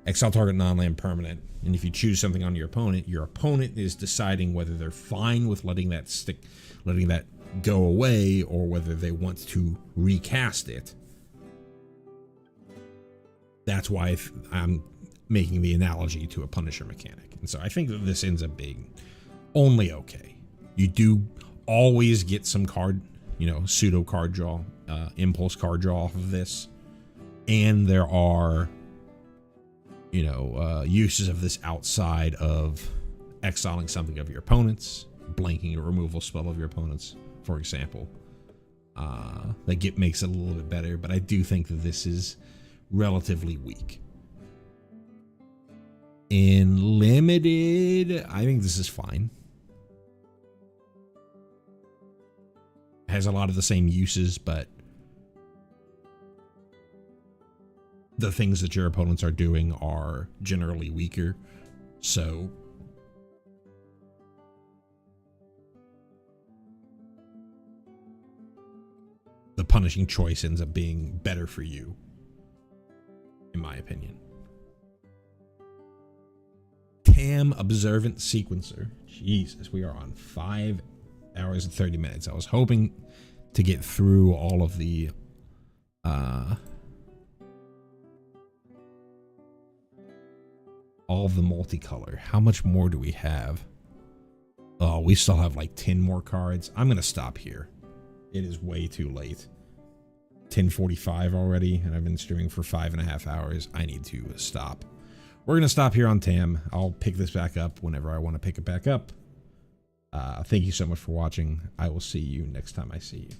A: exile target non-land permanent, and if you choose something on your opponent is deciding whether they're fine with letting that go away, or whether they want to recast it. That's why I'm making the analogy to a Punisher mechanic. And so I think that this ends up being only okay. You do always get some card, pseudo card draw, impulse card draw off of this. And there are, uses of this outside of exiling something of your opponent's, blanking a removal spell of your opponent's, for example. That makes it a little bit better, but I do think that this is relatively weak. In limited, I think this is fine. Has a lot of the same uses, but the things that your opponents are doing are generally weaker. So the punishing choice ends up being better for you, in my opinion. Tam Observant Sequencer. Jesus, we are on 5 hours and 30 minutes. I was hoping to get through all of the multicolor. How much more do we have? Oh, we still have like 10 more cards. I'm gonna stop here. It is way too late. 10:45 already, and I've been streaming for 5.5 hours. I need to stop. We're gonna stop here on Tam. I'll pick this back up whenever I want to pick it back up. Thank you so much for watching. I will see you next time I see you.